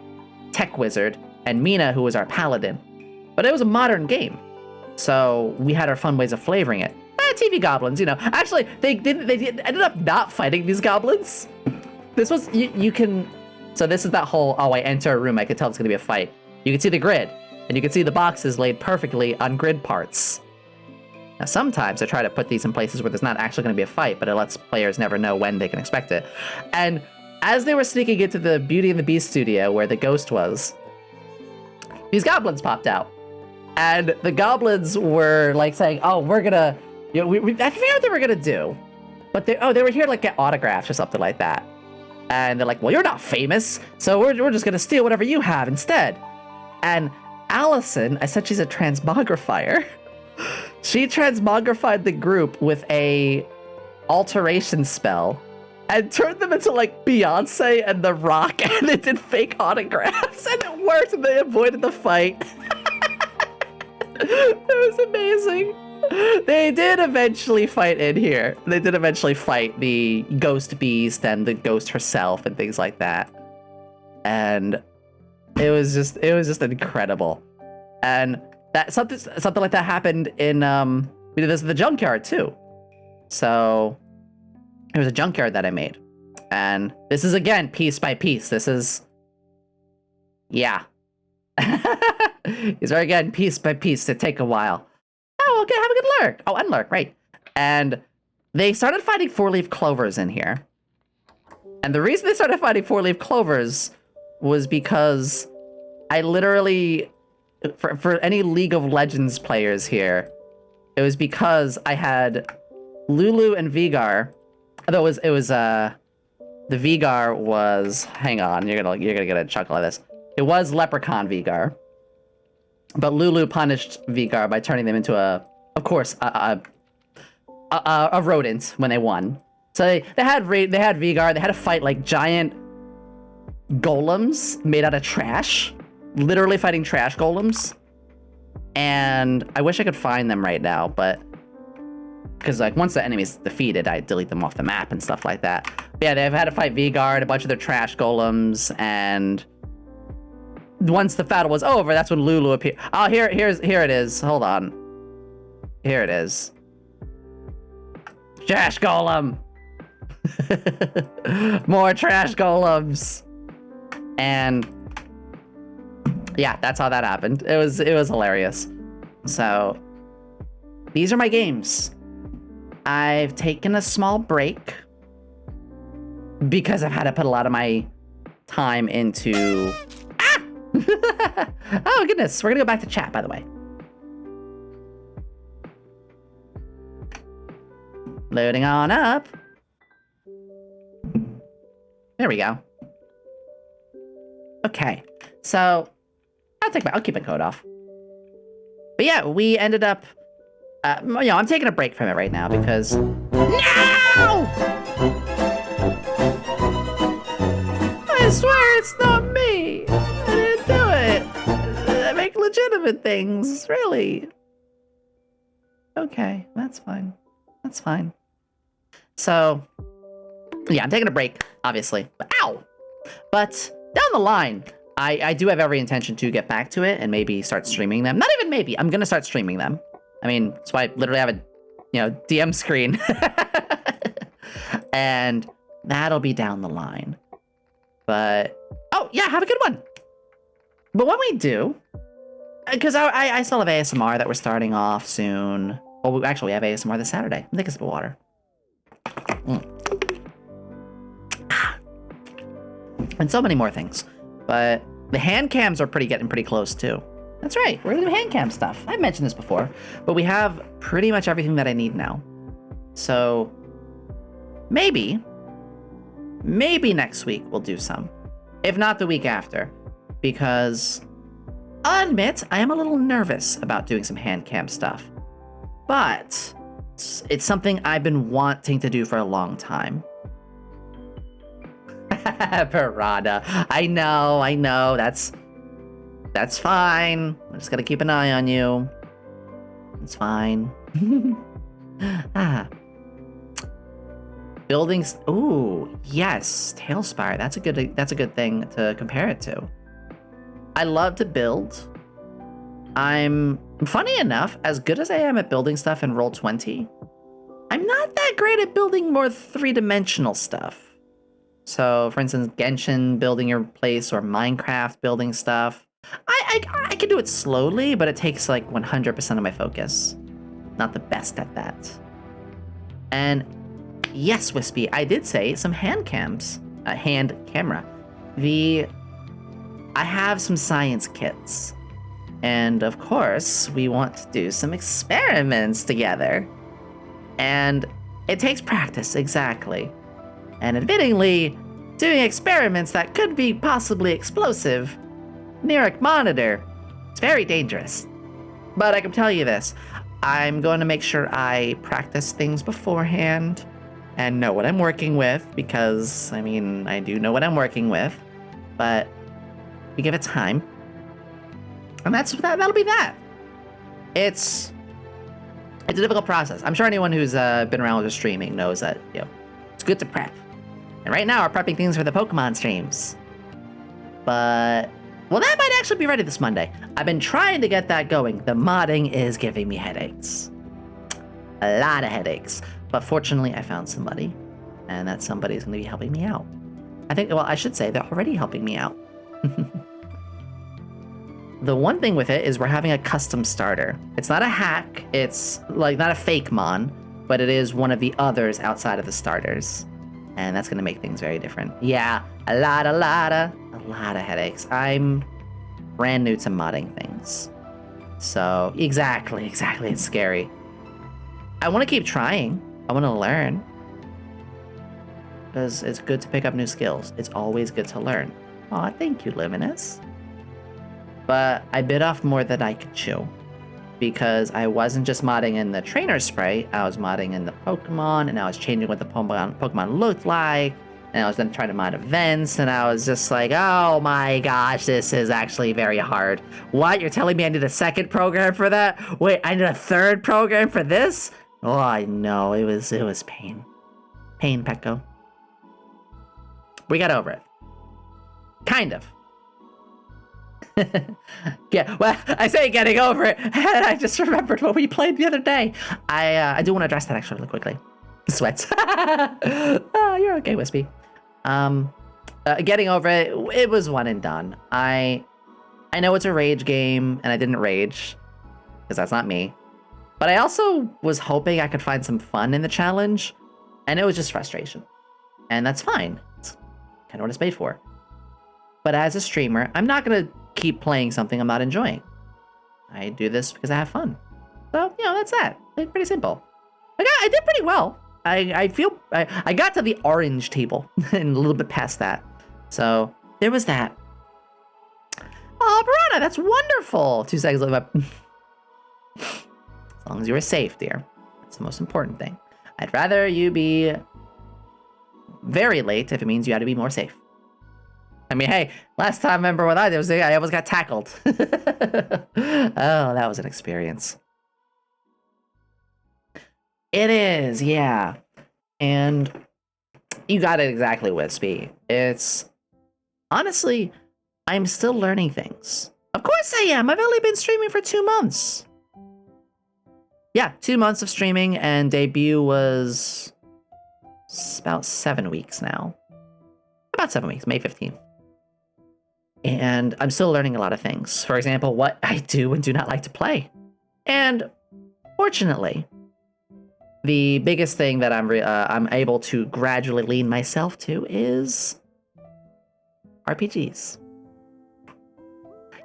tech wizard. And Mina, who was our paladin. But it was a modern game, so we had our fun ways of flavoring it. TV goblins, you know. Actually, they ended up not fighting these goblins. This was, you can, so this is that whole, oh, I enter a room, I can tell it's gonna be a fight. You can see the grid, and you can see the boxes laid perfectly on grid parts. Now, sometimes I try to put these in places where there's not actually gonna be a fight, but it lets players never know when they can expect it. And as they were sneaking into the Beauty and the Beast studio where the ghost was, these goblins popped out. And the goblins were like saying, oh, we're gonna, you know, I forget what they were gonna do. But they were here to like get autographs or something like that. And they're like, well, you're not famous, so we're just gonna steal whatever you have instead. And Allison, I said she's a transmogrifier. She transmogrified the group with a alteration spell and turned them into like Beyonce and The Rock, and they did fake autographs, and it worked, and they avoided the fight. It was amazing. They did eventually fight in here. They did eventually fight the ghost beast and the ghost herself and things like that. And it was just incredible. And that something like that happened in we did this at the junkyard too. So there was a junkyard that I made. And this is again piece by piece. This is, yeah. These are again piece by piece to take a while. Oh, okay, have a good lurk. Oh, unlurk, right. And they started finding 4-leaf clovers in here. And the reason they started finding 4-leaf clovers was because I literally, for any League of Legends players here, it was because I had Lulu and Vigar. Although it was the Vigar was, hang on, you're gonna get a chuckle at this. It was Leprechaun Vigar, but Lulu punished Vigar by turning them into a rodent when they won. So they had Vigar. They had to fight like giant golems made out of trash, literally fighting trash golems. And I wish I could find them right now, but because like once the enemy's defeated, I delete them off the map and stuff like that. But yeah, they've had to fight Vigar and a bunch of their trash golems, and once the battle was over, that's when Lulu appeared. Oh, here it is. Hold on. Here it is. Trash golem. More trash golems. And yeah, that's how that happened. It was hilarious. So these are my games. I've taken a small break because I've had to put a lot of my time into oh goodness, we're gonna go back to chat, by the way. Loading on up. There we go. Okay, so I'll keep my code off. But yeah, we ended up, I'm taking a break from it right now because no! I swear it's not me. I didn't do it. I make legitimate things, really. Okay, that's fine. That's fine. So, yeah, I'm taking a break, obviously. But, ow! But down the line, I do have every intention to get back to it and maybe start streaming them. Not even maybe. I'm gonna start streaming them. I mean, that's why I literally have a, DM screen. And that'll be down the line. But, oh, yeah, have a good one. But when we do, because I still have ASMR that we're starting off soon. Well, we have ASMR this Saturday. Take a sip of water. And so many more things. But the hand cams are getting pretty close, too. That's right, we're gonna do hand cam stuff. I've mentioned this before, but we have pretty much everything that I need now. So maybe next week we'll do some. If not the week after. Because I'll admit, I am a little nervous about doing some hand cam stuff. But it's something I've been wanting to do for a long time. Parada. I know. That's fine. I'm just gonna keep an eye on you. It's fine. Buildings. Ooh, yes, Tailspire. That's a good thing to compare it to. I love to build. I'm, funny enough, as good as I am at building stuff in Roll20, I'm not that great at building more three-dimensional stuff. So, for instance, Genshin building your place or Minecraft building stuff. I can do it slowly, but it takes like 100% of my focus. Not the best at that. And yes, Wispy, I did say some hand cams. Hand camera. I have some science kits. And of course, we want to do some experiments together. And it takes practice, exactly. And admittingly, doing experiments that could be possibly explosive near a monitor, it's very dangerous. But I can tell you this, I'm going to make sure I practice things beforehand and know what I'm working with, because, I mean, I do know what I'm working with, but we give it time. And that'll be that. It's a difficult process. I'm sure anyone who's been around with streaming knows that, it's good to prep. And right now, we're prepping things for the Pokemon streams. But, well, that might actually be ready this Monday. I've been trying to get that going. The modding is giving me headaches. A lot of headaches. But fortunately, I found somebody. And that somebody is going to be helping me out. I should say, they're already helping me out. The one thing with it is we're having a custom starter. It's not a hack. It's, like, not a fake mon. But it is one of the others outside of the starters. And that's going to make things very different. Yeah, a lot of headaches. I'm brand new to modding things. So, exactly, it's scary. I want to keep trying. I want to learn. Because it's good to pick up new skills. It's always good to learn. Aw, thank you, Luminous. But I bit off more than I could chew. Because I wasn't just modding in the trainer sprite, I was modding in the Pokemon, and I was changing what the Pokemon looked like, and I was then trying to mod events, and I was just like, oh my gosh, this is actually very hard. What? You're telling me I need a second program for that? Wait, I need a third program for this? Oh, I know, it was pain. Pain, Petco. We got over it. Kind of. Yeah, well, I say getting over it, and I just remembered what we played the other day. I do want to address that actually really quickly. Sweats. Oh, you're okay, Wispy. Getting over it, it was one and done. I know it's a rage game, and I didn't rage, because that's not me. But I also was hoping I could find some fun in the challenge, and it was just frustration. And that's fine. It's kind of what it's made for. But as a streamer, I'm not going to keep playing something I'm not enjoying. I do this because I have fun. So, that's that. It's pretty simple. I did pretty well. I feel I got to the orange table and a little bit past that. So, there was that. Oh, Piranha, that's wonderful. 2 seconds left. As long as you were safe, dear. That's the most important thing. I'd rather you be very late if it means you had to be more safe. I mean, hey, last time, remember what I did? I almost got tackled. Oh, that was an experience. It is, yeah. And you got it exactly, Wispy. It's, honestly, I'm still learning things. Of course I am. I've only been streaming for 2 months. Yeah, 2 months of streaming, and debut was about 7 weeks now. About 7 weeks, May 15th. And I'm still learning a lot of things. For example, what I do and do not like to play. And fortunately, the biggest thing that I'm able to gradually lean myself to is RPGs.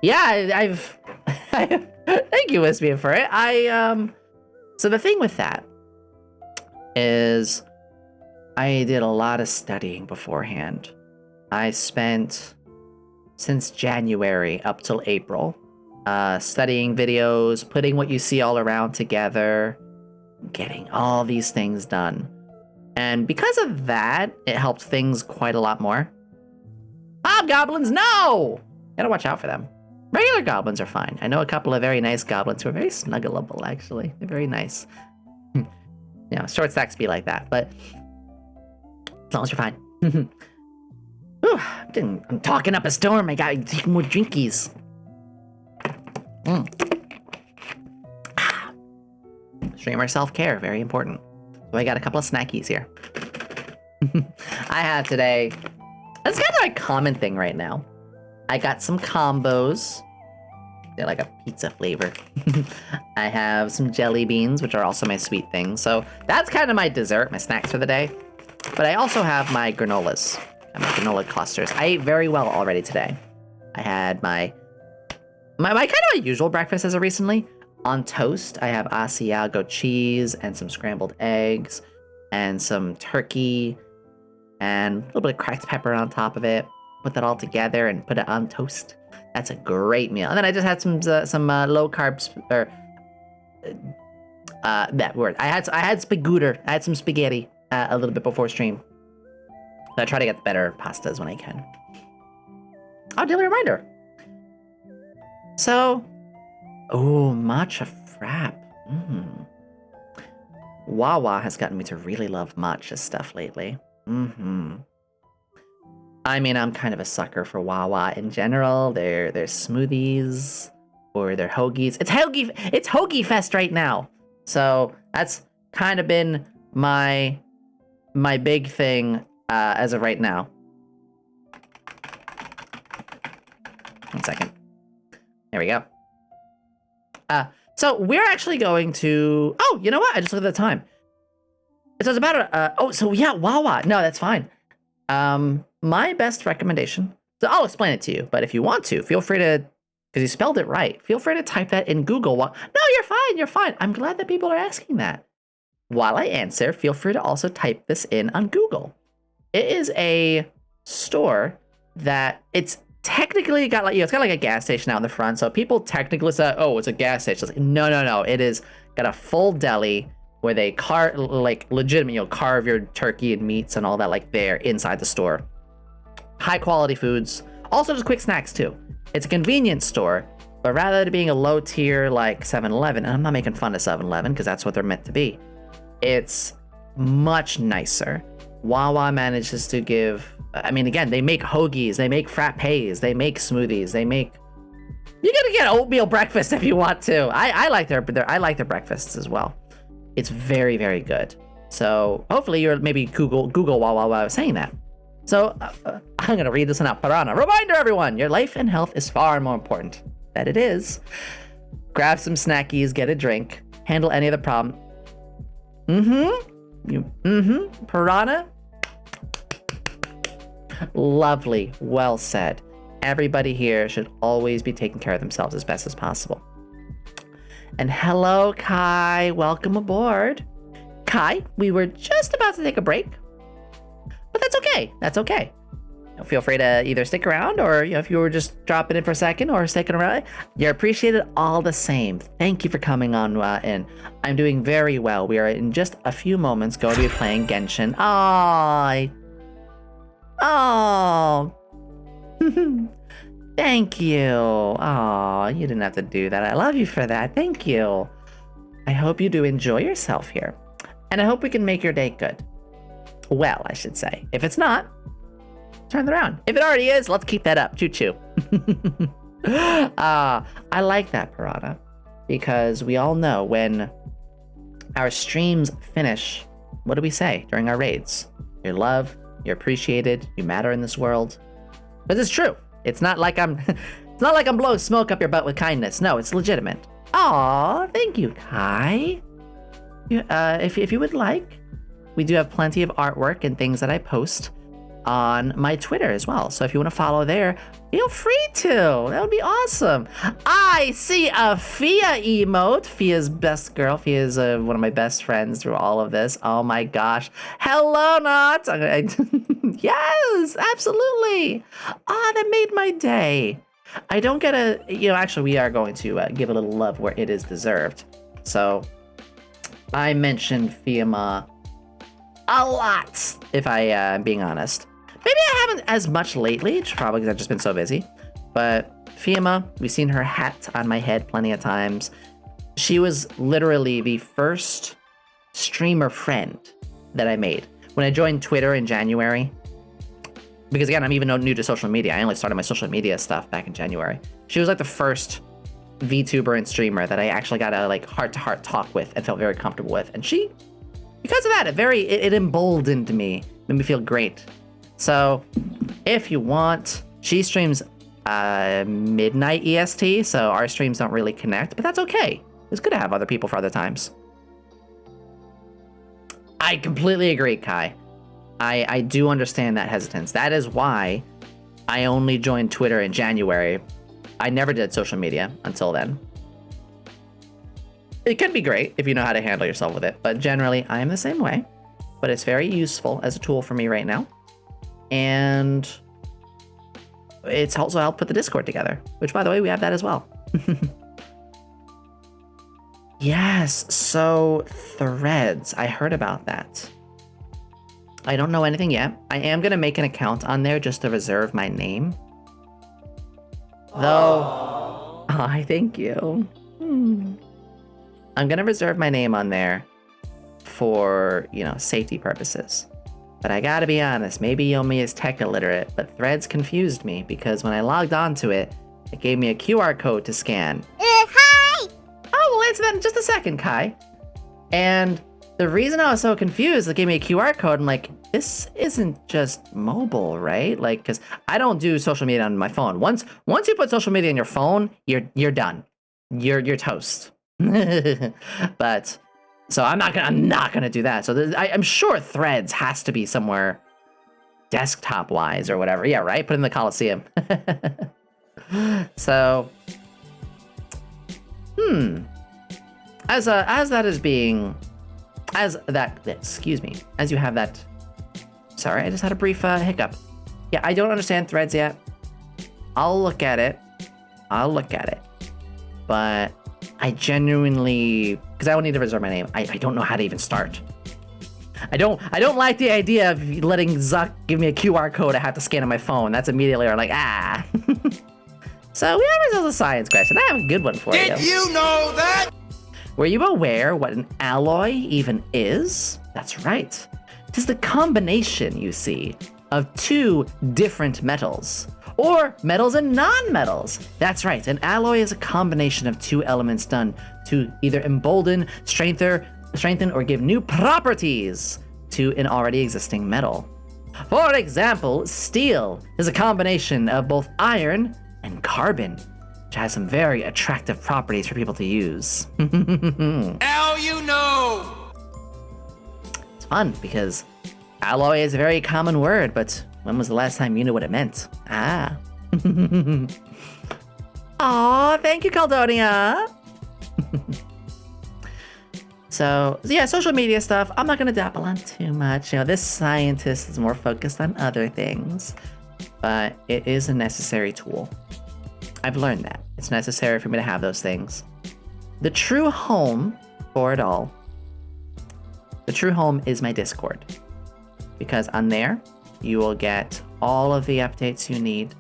Yeah, I've thank you, Wispy, for it. So the thing with that is I did a lot of studying beforehand. I spent since January up till April studying videos, putting what you see all around together, getting all these things done. And because of that, it helped things quite a lot more. Hobgoblins, no! Gotta watch out for them. Regular goblins are fine. I know a couple of very nice goblins who are very snuggleable, actually. They're very nice. Short stacks be like that, but as long as you're fine. Whew, I'm talking up a storm. I gotta take more drinkies. Streamer self-care, very important. So I got a couple of snackies here. I had today, that's kind of a common thing right now. I got some combos. They're like a pizza flavor. I have some jelly beans, which are also my sweet thing. So that's kind of my dessert, my snacks for the day. But I also have my granolas, my granola clusters. I ate very well already today. I had my kind of my usual breakfast as of recently. On toast, I have Asiago cheese and some scrambled eggs and some turkey and a little bit of cracked pepper on top of it. Put that all together and put it on toast. That's a great meal. And then I just had some low carbs or that word. I had spagooter. I had some spaghetti a little bit before stream. So I try to get better pastas when I can. Oh, daily reminder. So, matcha frap. Wawa has gotten me to really love matcha stuff lately. I mean, I'm kind of a sucker for Wawa in general. Their smoothies or their hoagies. It's hoagie fest right now. So that's kind of been my big thing as of right now. 1 second. There we go. So we're actually going to. Oh, you know what? I just looked at the time. So it's about Wawa. No, that's fine. My best recommendation, so I'll explain it to you, but if you want to, feel free to, because you spelled it right, feel free to type that in Google. No, you're fine. I'm glad that people are asking that. While I answer, feel free to also type this in on Google. It is a store that it's technically got it's got like a gas station out in the front, so people technically say, oh, it's a gas station. It's like, no, it is got a full deli where they legitimately, carve your turkey and meats and all that there inside the store. High quality foods, also just quick snacks too. It's a convenience store, but rather than being a low tier like 7-Eleven, and I'm not making fun of 7-Eleven because that's what they're meant to be, it's much nicer. Wawa manages to give, again, they make hoagies, they make frappes, they make smoothies, you gotta get oatmeal breakfast if you want to. I like their breakfasts as well. It's very, very good. So hopefully you're maybe Google Wawa while I was saying that. So I'm gonna read this one out. Piranha. Reminder, everyone, your life and health is far more important. That it is. Grab some snackies, get a drink, handle any other problem. Piranha. Lovely. Well said. Everybody here should always be taking care of themselves as best as possible. And hello, Kai. Welcome aboard. Kai, we were just about to take a break, but that's okay. That's okay. Feel free to either stick around or, if you were just dropping in for a second or sticking around, you're appreciated all the same. Thank you for coming on in. I'm doing very well. We are in just a few moments going to be playing Genshin. Oh. Thank you. Oh, you didn't have to do that. I love you for that. Thank you. I hope you do enjoy yourself here. And I hope we can make your day good. Well, I should say. If it's not, turn it around. If it already is, let's keep that up. Choo-choo. I like that, Piranha, because we all know when our streams finish, what do we say during our raids? You're loved, you're appreciated, you matter in this world. But it's true. It's not like I'm blowing smoke up your butt with kindness. No, it's legitimate. Aw, thank you, Kai. If you would like, we do have plenty of artwork and things that I post on my Twitter as well. So if you want to follow there, feel free to. That would be awesome. I see a Fia emote. Fia's best girl. Fia is one of my best friends through all of this. Oh my gosh. Hello, Not. Yes, absolutely. That made my day. I don't get actually, we are going to give a little love where it is deserved. So I mentioned Fiamma a lot, if I am being honest. Maybe I haven't as much lately, probably because I've just been so busy. But Fiamma, we've seen her hat on my head plenty of times. She was literally the first streamer friend that I made. When I joined Twitter in January, because again, I'm even new to social media. I only started my social media stuff back in January. She was like the first VTuber and streamer that I actually got a like heart-to-heart talk with and felt very comfortable with. And she, because of that, it emboldened me, made me feel great. So if you want, she streams midnight EST, so our streams don't really connect, but that's okay. It's good to have other people for other times. I completely agree, Kai. I do understand that hesitance. That is why I only joined Twitter in January. I never did social media until then. It can be great if you know how to handle yourself with it, but generally I am the same way. But it's very useful as a tool for me right now. And it's also helped put the Discord together, which, by the way, we have that as well. Yes, so Threads. I heard about that. I don't know anything yet. I am going to make an account on there just to reserve my name. Though, I thank you. I'm going to reserve my name on there for, safety purposes. But I gotta be honest, maybe Yomi is tech illiterate, but Threads confused me because when I logged onto it, it gave me a QR code to scan. Hi! Oh, we'll answer that in just a second, Kai. And the reason I was so confused, it gave me a QR code. I'm like, this isn't just mobile, right? Like, because I don't do social media on my phone. Once you put social media on your phone, you're done. You're toast. But so I'm not gonna do that. So I'm sure Threads has to be somewhere desktop wise or whatever. Yeah, right. Put it in the Coliseum. So, as you have that. Sorry, I just had a brief hiccup. Yeah, I don't understand Threads yet. I'll look at it. But I genuinely, because I would need to reserve my name. I don't know how to even start. I don't like the idea of letting Zuck give me a QR code I have to scan on my phone. That's immediately like, So we have ourselves a science question. I have a good one for you. Did you know that? Were you aware what an alloy even is? That's right. It is the combination, you see, of two different metals. Or metals and non-metals. That's right, an alloy is a combination of two elements done to either embolden, strengthen, or give new properties to an already existing metal. For example, steel is a combination of both iron and carbon, which has some very attractive properties for people to use. Now you know! It's fun because alloy is a very common word, but when was the last time you knew what it meant? Aw, thank you, Caldonia. So yeah, social media stuff, I'm not gonna dabble on too much. This scientist is more focused on other things, but it is a necessary tool. I've learned that. It's necessary for me to have those things. The true home for it all, the true home is my Discord. Because on there, you will get all of the updates you need.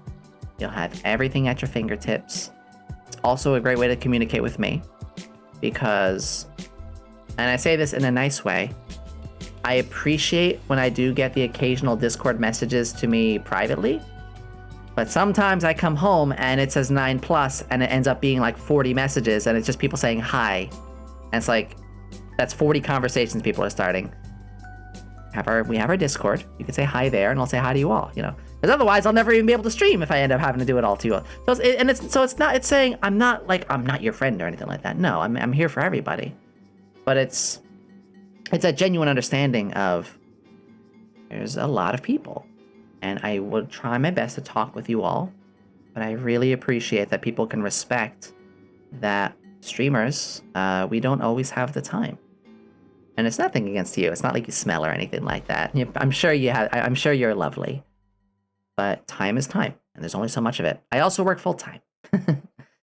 You'll have everything at your fingertips. It's also a great way to communicate with me because, and I say this in a nice way, I appreciate when I do get the occasional Discord messages to me privately, but sometimes I come home and it says 9+ and it ends up being like 40 messages and it's just people saying hi. And it's like, that's 40 conversations people are starting. We have our Discord. You can say hi there, and I'll say hi to you all. Because otherwise, I'll never even be able to stream if I end up having to do it all to you all. It's saying I'm not your friend or anything like that. No, I'm here for everybody. But it's a genuine understanding of there's a lot of people, and I will try my best to talk with you all. But I really appreciate that people can respect that streamers, we don't always have the time. And it's nothing against you. It's not like you smell or anything like that. I'm sure I'm sure you're lovely. But time is time, and there's only so much of it. I also work full time.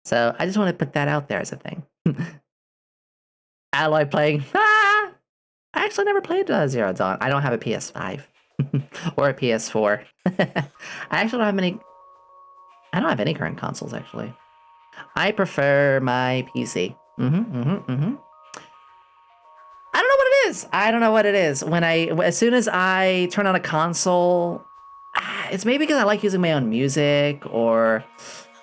So I just want to put that out there as a thing. Alloy playing. I actually never played Zero Dawn. I don't have a PS5 or a PS4. I actually don't have many. I don't have any current consoles, actually. I prefer my PC. I don't know what it is. I don't know what it is. As soon as I turn on a console, it's maybe because I like using my own music, or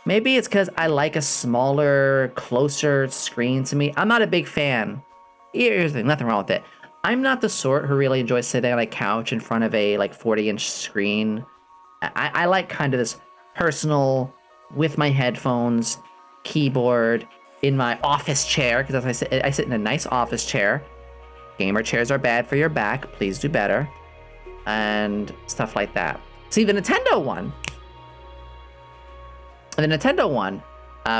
maybe it's because I like a smaller, closer screen to me. I'm not a big fan. Here's the thing, nothing wrong with it. I'm not the sort who really enjoys sitting on a couch in front of a 40-inch screen. I like kind of this personal, with my headphones, keyboard, in my office chair, because I sit in a nice office chair. Gamer chairs are bad for your back. Please do better. And stuff like that. See, the Nintendo one,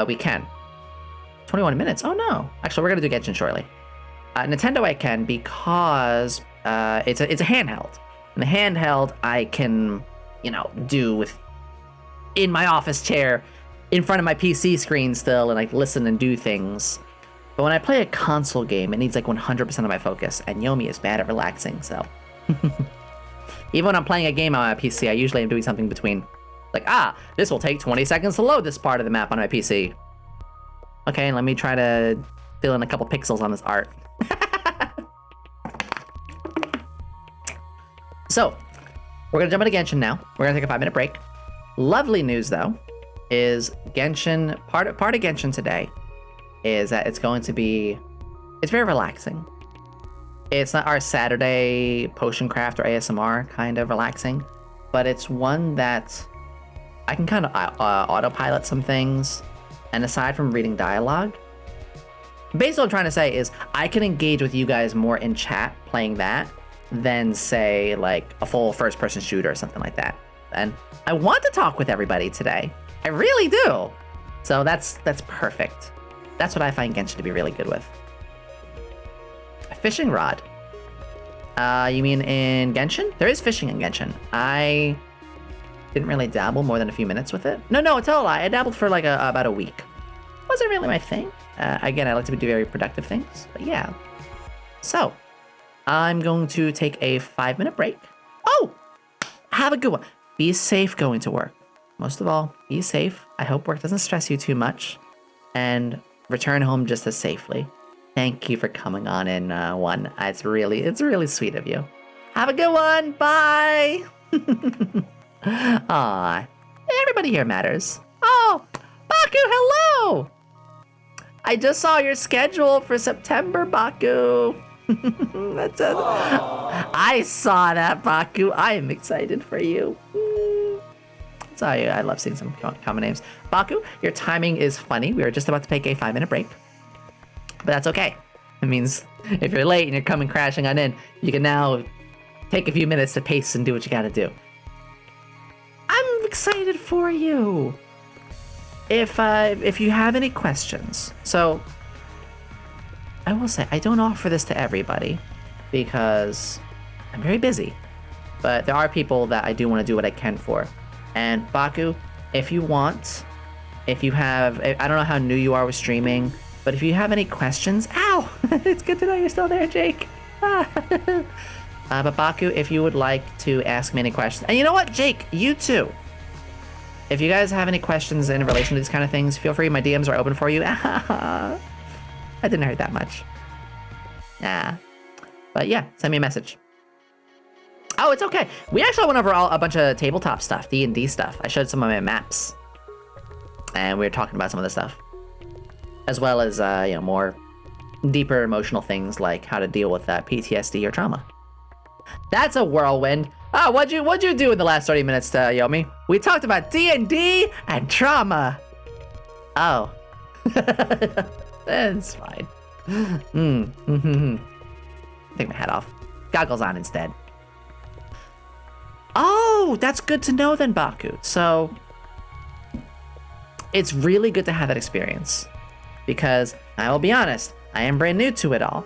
we can. 21 minutes. Oh no. Actually, we're gonna do Genshin shortly. Nintendo I can, because it's a handheld. And the handheld I can, do with in my office chair, in front of my PC screen still, and listen and do things. But when I play a console game, it needs 100% of my focus, and Yomi is bad at relaxing, so. Even when I'm playing a game on my PC, I usually am doing something between, this will take 20 seconds to load this part of the map on my PC. Okay, let me try to fill in a couple pixels on this art. So, we're gonna jump into Genshin now. We're gonna take a 5-minute break. Lovely news, though, is Genshin, part of Genshin today is that it's very relaxing. It's not our Saturday potion craft or ASMR kind of relaxing, but it's one that I can kind of autopilot some things. And aside from reading dialogue, basically what I'm trying to say is I can engage with you guys more in chat playing that than, say, a full first-person shooter or something like that. And I want to talk with everybody today. I really do. So that's perfect. That's what I find Genshin to be really good with. A fishing rod. You mean in Genshin? There is fishing in Genshin. I didn't really dabble more than a few minutes with it. No, it's a lie. I dabbled for about a week. Wasn't really my thing. Again, I like to do very productive things, but yeah. So, I'm going to take a 5-minute break. Oh, have a good one. Be safe going to work. Most of all, be safe. I hope work doesn't stress you too much. And return home just as safely. Thank you for coming on in, one. It's really sweet of you. Have a good one. Bye. Aw, everybody here matters. Oh, Baku, hello. I just saw your schedule for September, Baku. That's it. I saw that, Baku. I am excited for you. Sorry, I love seeing some common names. Baku, your timing is funny. We were just about to take a 5-minute break. But that's okay. It means if you're late and you're coming crashing on in, you can now take a few minutes to pace and do what you gotta do. I'm excited for you. If you have any questions, so I will say I don't offer this to everybody because I'm very busy, but there are people that I do want to do what I can for. And Baku, if you have, I don't know how new you are with streaming, but if you have any questions, ow, it's good to know you're still there, Jake. But Baku, if you would like to ask me any questions, and you know what, Jake, you too. If you guys have any questions in relation to these kind of things, feel free. My DMs are open for you. I didn't hurt that much. Nah. But yeah, send me a message. Oh, it's okay. We actually went over a bunch of tabletop stuff, D&D stuff. I showed some of my maps. And we were talking about some of this stuff. As well as, more deeper emotional things like how to deal with PTSD or trauma. That's a whirlwind. Oh, what'd you do in the last 30 minutes, Yomi? We talked about D&D and trauma. Oh. That's fine. Take my hat off. Goggles on instead. Oh, Oh, that's good to know then, Baku. So it's really good to have that experience, because I will be honest, I am brand new to it all.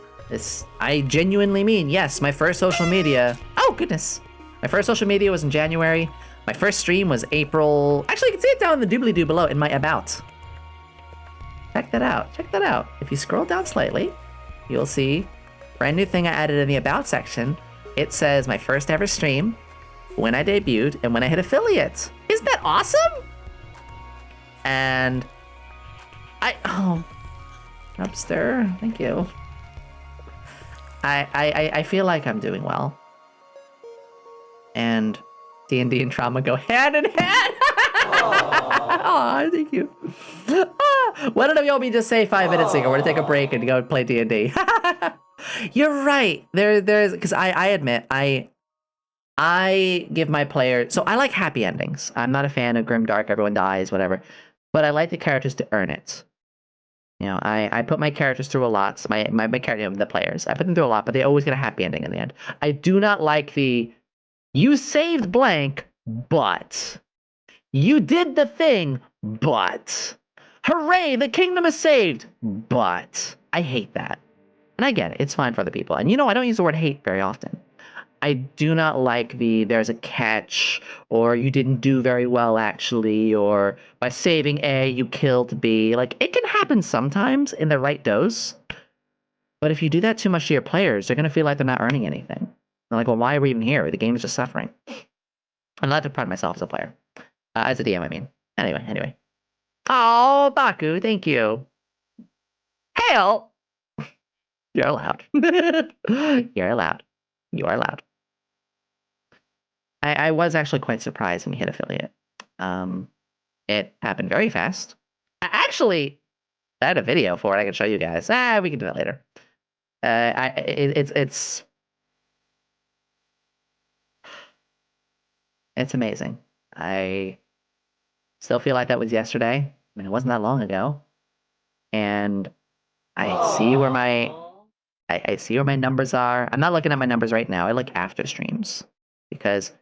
I genuinely mean, yes, my first social media, oh goodness. My first social media was in January. My first stream was April. Actually, you can see it down in the doobly-doo below in my about. Check that out, check that out. If you scroll down slightly, you'll see brand new thing I added in the about section. It says my first ever stream, when I debuted, and when I hit affiliate. Isn't that awesome? And Upster, thank you. I feel like I'm doing well. And D&D and trauma go hand in hand. Aw, thank you. Why don't Yomi just say 5 minutes ago? We're gonna take a break and go play D&D. You're right. There's because I admit I give my players, so I like happy endings. I'm not a fan of grimdark, everyone dies, whatever. But I like the characters to earn it. You know, I put my characters through a lot. So my character, the players, I put them through a lot, but they always get a happy ending in the end. I do not like the you saved blank, but you did the thing, but hooray, the kingdom is saved, but I hate that. And I get it. It's fine for other people. And I don't use the word hate very often. I do not like there's a catch, or you didn't do very well actually, or by saving A, you killed B. Like, it can happen sometimes in the right dose. But if you do that too much to your players, they're going to feel like they're not earning anything. They're like, well, why are we even here? The game is just suffering. I'm allowed to pride myself as a player. As a DM, I mean. Anyway. Oh, Baku, thank you. Hail! You're allowed. You're allowed. You are allowed. I was actually quite surprised when you hit affiliate. It happened very fast. I had a video for it. I can show you guys. We can do that later. It's amazing. I still feel like that was yesterday. I mean, it wasn't that long ago. And I see where my numbers are. I'm not looking at my numbers right now. I look after streams, because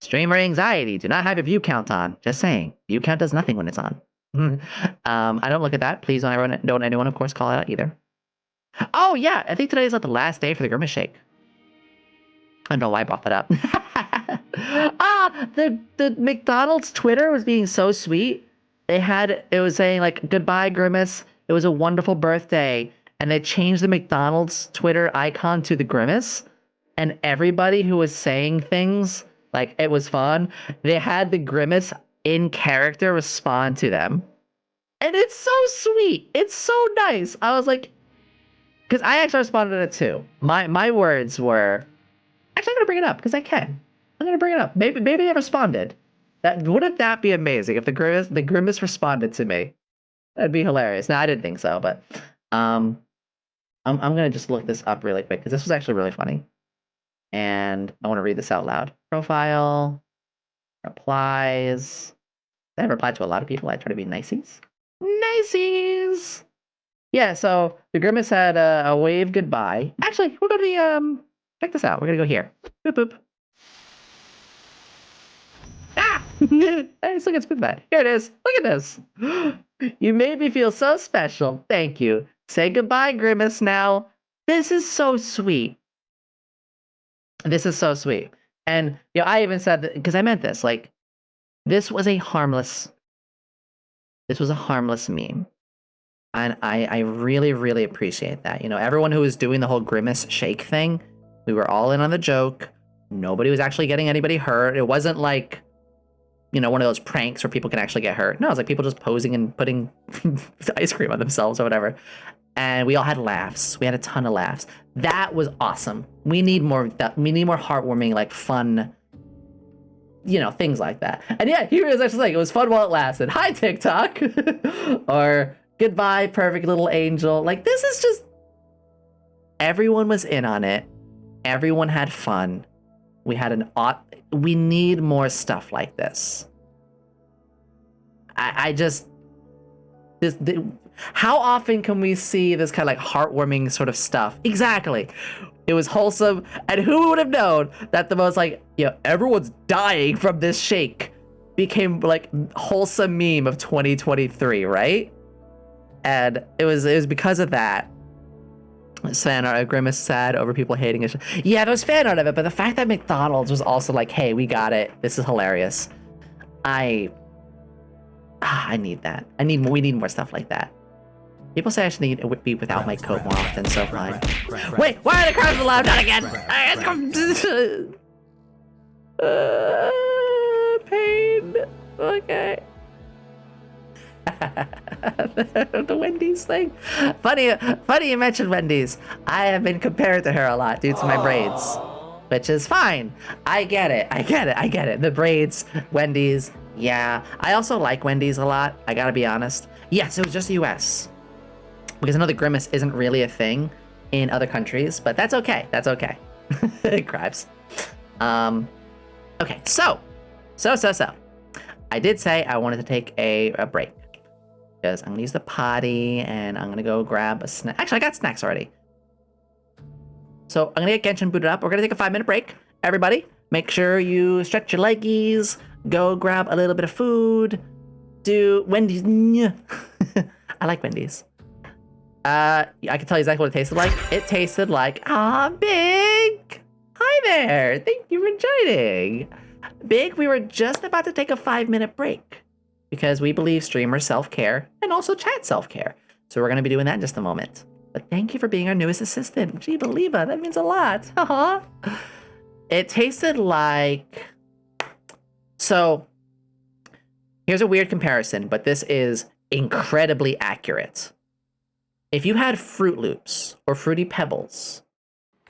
streamer anxiety. Do not have your view count on. Just saying. View count does nothing when it's on. I don't look at that. Please don't anyone, of course, call it out either. Oh, yeah. I think today is like the last day for the Grimace Shake. I don't know why I brought that up. The McDonald's Twitter was being so sweet. It was saying, like, goodbye, Grimace. It was a wonderful birthday. And they changed the McDonald's Twitter icon to the Grimace. And everybody who was saying things, like, it was fun, they had the Grimace in character respond to them. And it's so sweet. It's so nice. I was like, because I actually responded to it too. My words were, actually, I'm going to bring it up because I can. I'm going to bring it up. Maybe I responded. Wouldn't that be amazing if the Grimace responded to me? That'd be hilarious. Now, I didn't think so, but I'm going to just look this up really quick because this was actually really funny. And I want to read this out loud. Profile, replies. I replied to a lot of people. I try to be niceys. Niceys! Yeah, so the Grimace had a wave goodbye. Actually, we're going to be, check this out. We're going to go here. Boop, boop. Ah! Hey, look at that. Here it is. Look at this. You made me feel so special. Thank you. Say goodbye, Grimace, now. This is so sweet. This is so sweet. And, I even said that, because I meant this, like, this was a harmless meme. And I really, really appreciate that. Everyone who was doing the whole Grimace Shake thing, we were all in on the joke. Nobody was actually getting anybody hurt. It wasn't like, one of those pranks where people can actually get hurt. No, it was like people just posing and putting ice cream on themselves or whatever. And we all had laughs. We had a ton of laughs. That was awesome. We need more heartwarming, like, fun, things like that. And yeah, he was actually like, it was fun while it lasted. Hi, TikTok. Or goodbye, perfect little angel. Like, this is just, everyone was in on it. Everyone had fun. We had we need more stuff like this. How often can we see this kind of like heartwarming sort of stuff? Exactly. It was wholesome, and who would have known that the most like, everyone's dying from this shake became like wholesome meme of 2023, right? And it was because of that. Fan art, Grimace sad over people hating it. Yeah, there was fan art of it, but the fact that McDonald's was also like, hey, we got it. This is hilarious. I need that. We need more stuff like that. People say I should be without my coat more often, so fine. Wait, why are the crowds allowed? Not again! Pain. Okay. The Wendy's thing. Funny you mentioned Wendy's. I have been compared to her a lot due to my braids, which is fine. I get it. The braids, Wendy's. Yeah, I also like Wendy's a lot. I gotta be honest. Yes, it was just the US. Because I know the Grimace isn't really a thing in other countries, but that's okay. Cribes. Okay, so. I did say I wanted to take a break. Because I'm gonna use the potty and I'm gonna go grab a snack. Actually, I got snacks already. So I'm gonna get Genshin booted up. We're gonna take a 5-minute break. Everybody, make sure you stretch your leggies, go grab a little bit of food, do Wendy's. I like Wendy's. I can tell you exactly what it tasted like. It tasted like, Big! Hi there! Thank you for joining! Big, we were just about to take a 5-minute break because we believe streamer self-care and also chat self-care. So we're going to be doing that in just a moment. But thank you for being our newest assistant. Gee, Believa, that means a lot. It tasted like... So, here's a weird comparison, but this is incredibly accurate. If you had Fruit Loops or Fruity Pebbles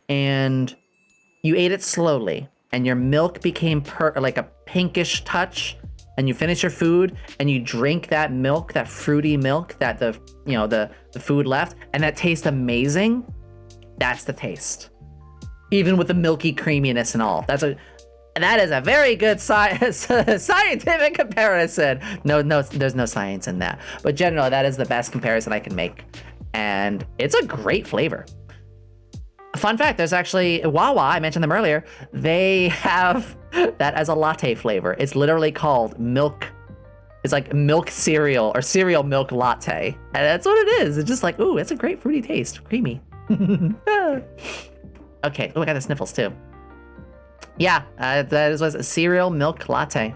and you ate it slowly and your milk became like a pinkish touch and you finish your food and you drink that milk, that fruity milk that the food left, and that tastes amazing, that's the taste. Even with the milky creaminess and all. That is a very good scientific comparison. No, there's no science in that. But generally, that is the best comparison I can make. And it's a great flavor. Fun fact, there's actually Wawa, I mentioned them earlier, they have that as a latte flavor. It's literally called milk. It's like milk cereal or cereal milk latte. And that's what it is. It's just like, ooh, it's a great fruity taste. Creamy. Okay, oh, I got the sniffles too. Yeah, that was a cereal milk latte.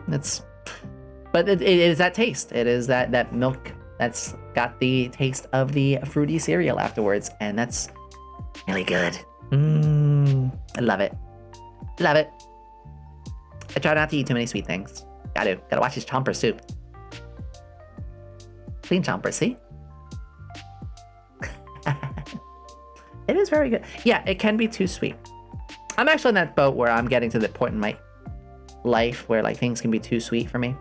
But it is that taste. It is that milk that's got the taste of the fruity cereal afterwards. And that's really good. I love it. Love it. I try not to eat too many sweet things. Gotta watch these chompers too. Clean chompers, see? It is very good. Yeah, it can be too sweet. I'm actually in that boat where I'm getting to the point in my life where like things can be too sweet for me.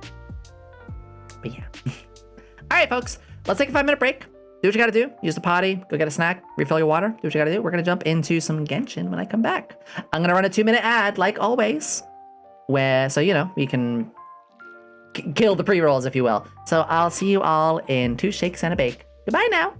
But yeah. All right, folks, let's take a 5-minute break. Do what you gotta do. Use the potty, go get a snack, refill your water, do what you gotta do. We're gonna jump into some Genshin when I come back. I'm gonna run a 2-minute ad, like always, so we can kill the pre-rolls, if you will. So I'll see you all in 2 shakes and a bake. Goodbye now.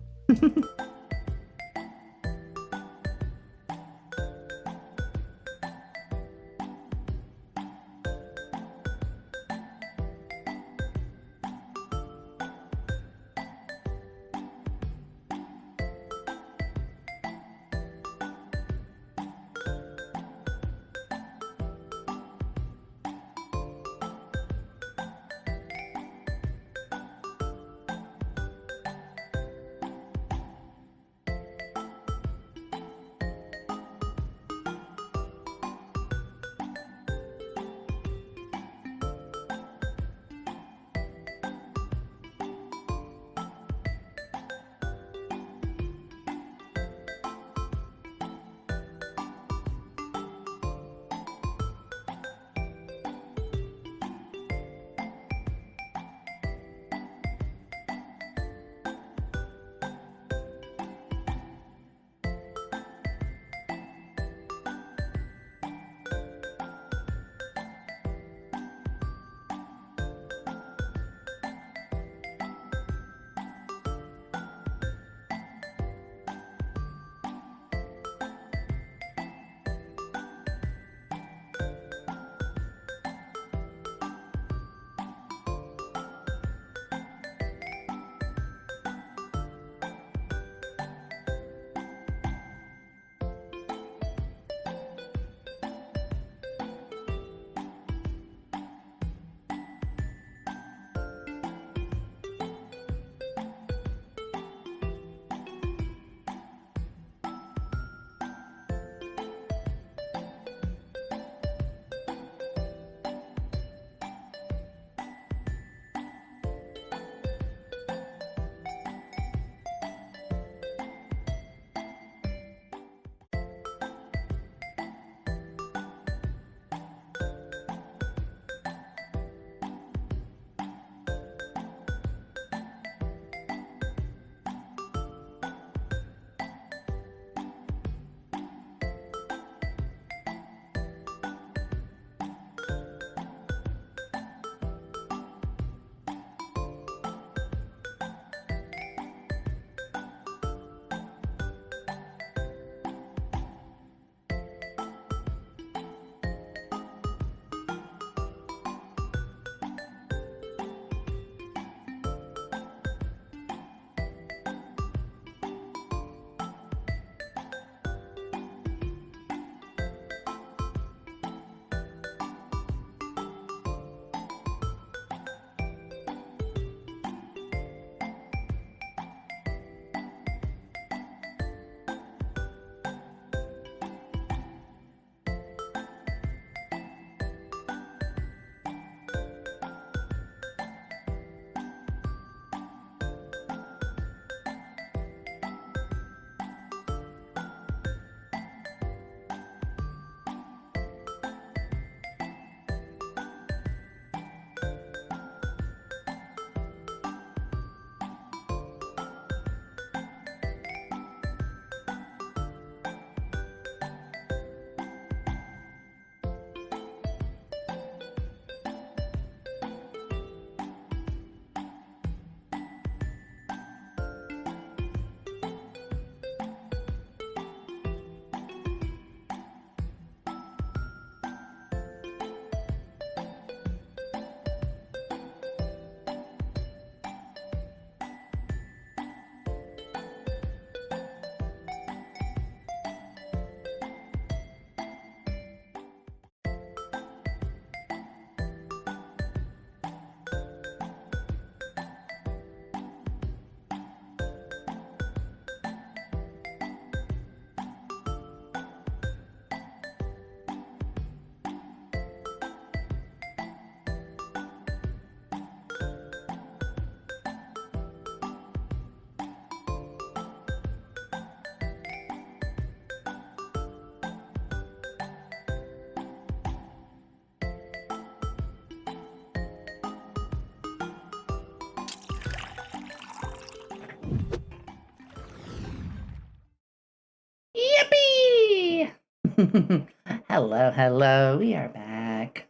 Hello, hello, we are back.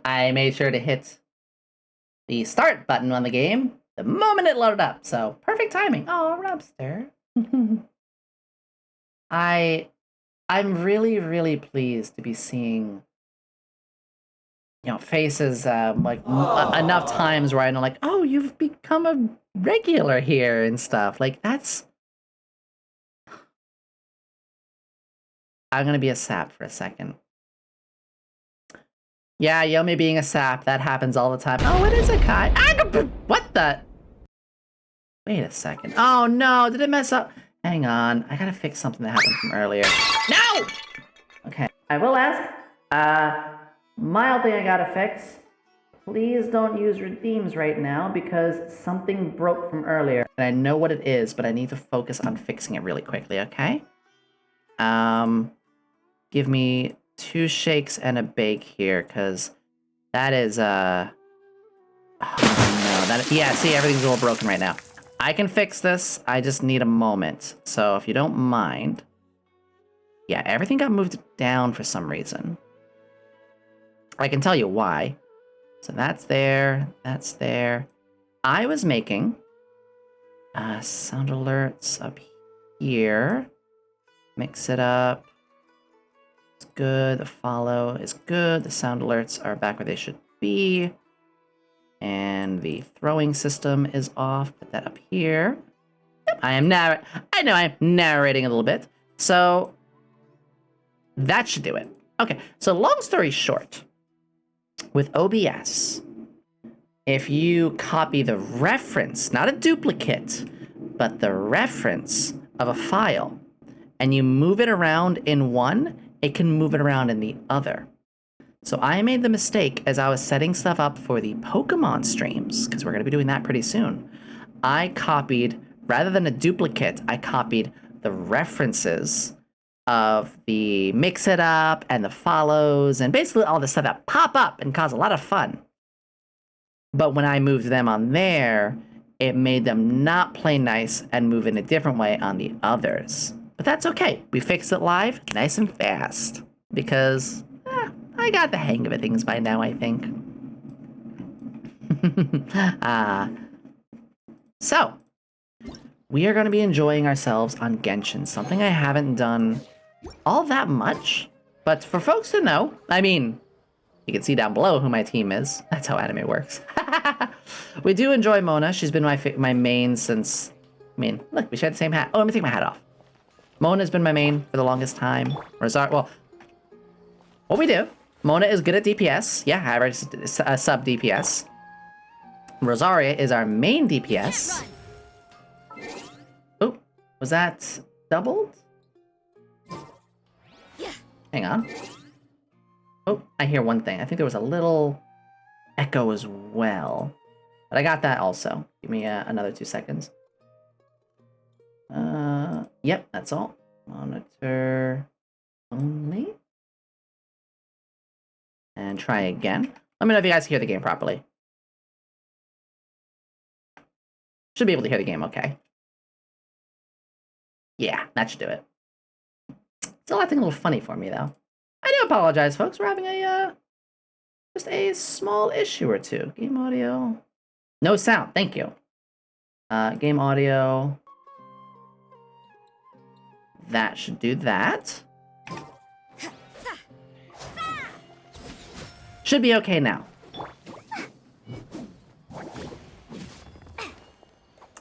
I made sure to hit the start button on the game the moment it loaded up, so perfect timing. Oh, Robster. I'm really, really pleased to be seeing, faces enough times where I know, like, oh, you've become a regular here and stuff. Like, I'm gonna be a sap for a second. Yeah, Yomi being a sap, that happens all the time. Oh, it is a Kai. What the? Wait a second. Oh no, did it mess up? Hang on, I gotta fix something that happened from earlier. No! Okay, I will ask, mild thing I gotta fix. Please don't use redeems right now because something broke from earlier. And I know what it is, but I need to focus on fixing it really quickly, okay? Give me 2 shakes and a bake here, because that is, oh no, yeah, see, everything's a little broken right now. I can fix this, I just need a moment. So if you don't mind. Yeah, everything got moved down for some reason. I can tell you why. So that's there, that's there. I was making sound alerts up here. Mix it up. It's good, the follow is good, the sound alerts are back where they should be. And the throwing system is off, put that up here. Yep, I know I'm narrating a little bit. So, that should do it. Okay, so long story short, with OBS, if you copy the reference, not a duplicate, but the reference of a file, and you move it around in one, it can move it around in the other. So I made the mistake as I was setting stuff up for the Pokemon streams, because we're going to be doing that pretty soon. I copied, rather than a duplicate, I copied the references of the mix it up and the follows and basically all the stuff that pop up and cause a lot of fun. But when I moved them on there, it made them not play nice and move in a different way on the others. But that's okay. We fixed it live, nice and fast, because I got the hang of it things by now, I think. So, we are going to be enjoying ourselves on Genshin, something I haven't done all that much. But for folks to know, I mean, you can see down below who my team is. That's how anime works. We do enjoy Mona. She's been my main since, I mean, look, we share the same hat. Oh, let me take my hat off. Mona's been my main for the longest time. Rosario, well, what we do, Mona is good at DPS. Yeah, I already sub DPS. Rosaria is our main DPS. Oh, was that doubled? Hang on. Oh, I hear one thing. I think there was a little echo as well. But I got that also. Give me another 2 seconds. Yep, that's all. Monitor only. And try again. Let me know if you guys can hear the game properly. Should be able to hear the game okay. Yeah, that should do it. Still acting a little funny for me, though. I do apologize, folks. We're having just a small issue or two. Game audio. No sound. Thank you. Game audio. That should do that. Should be okay now.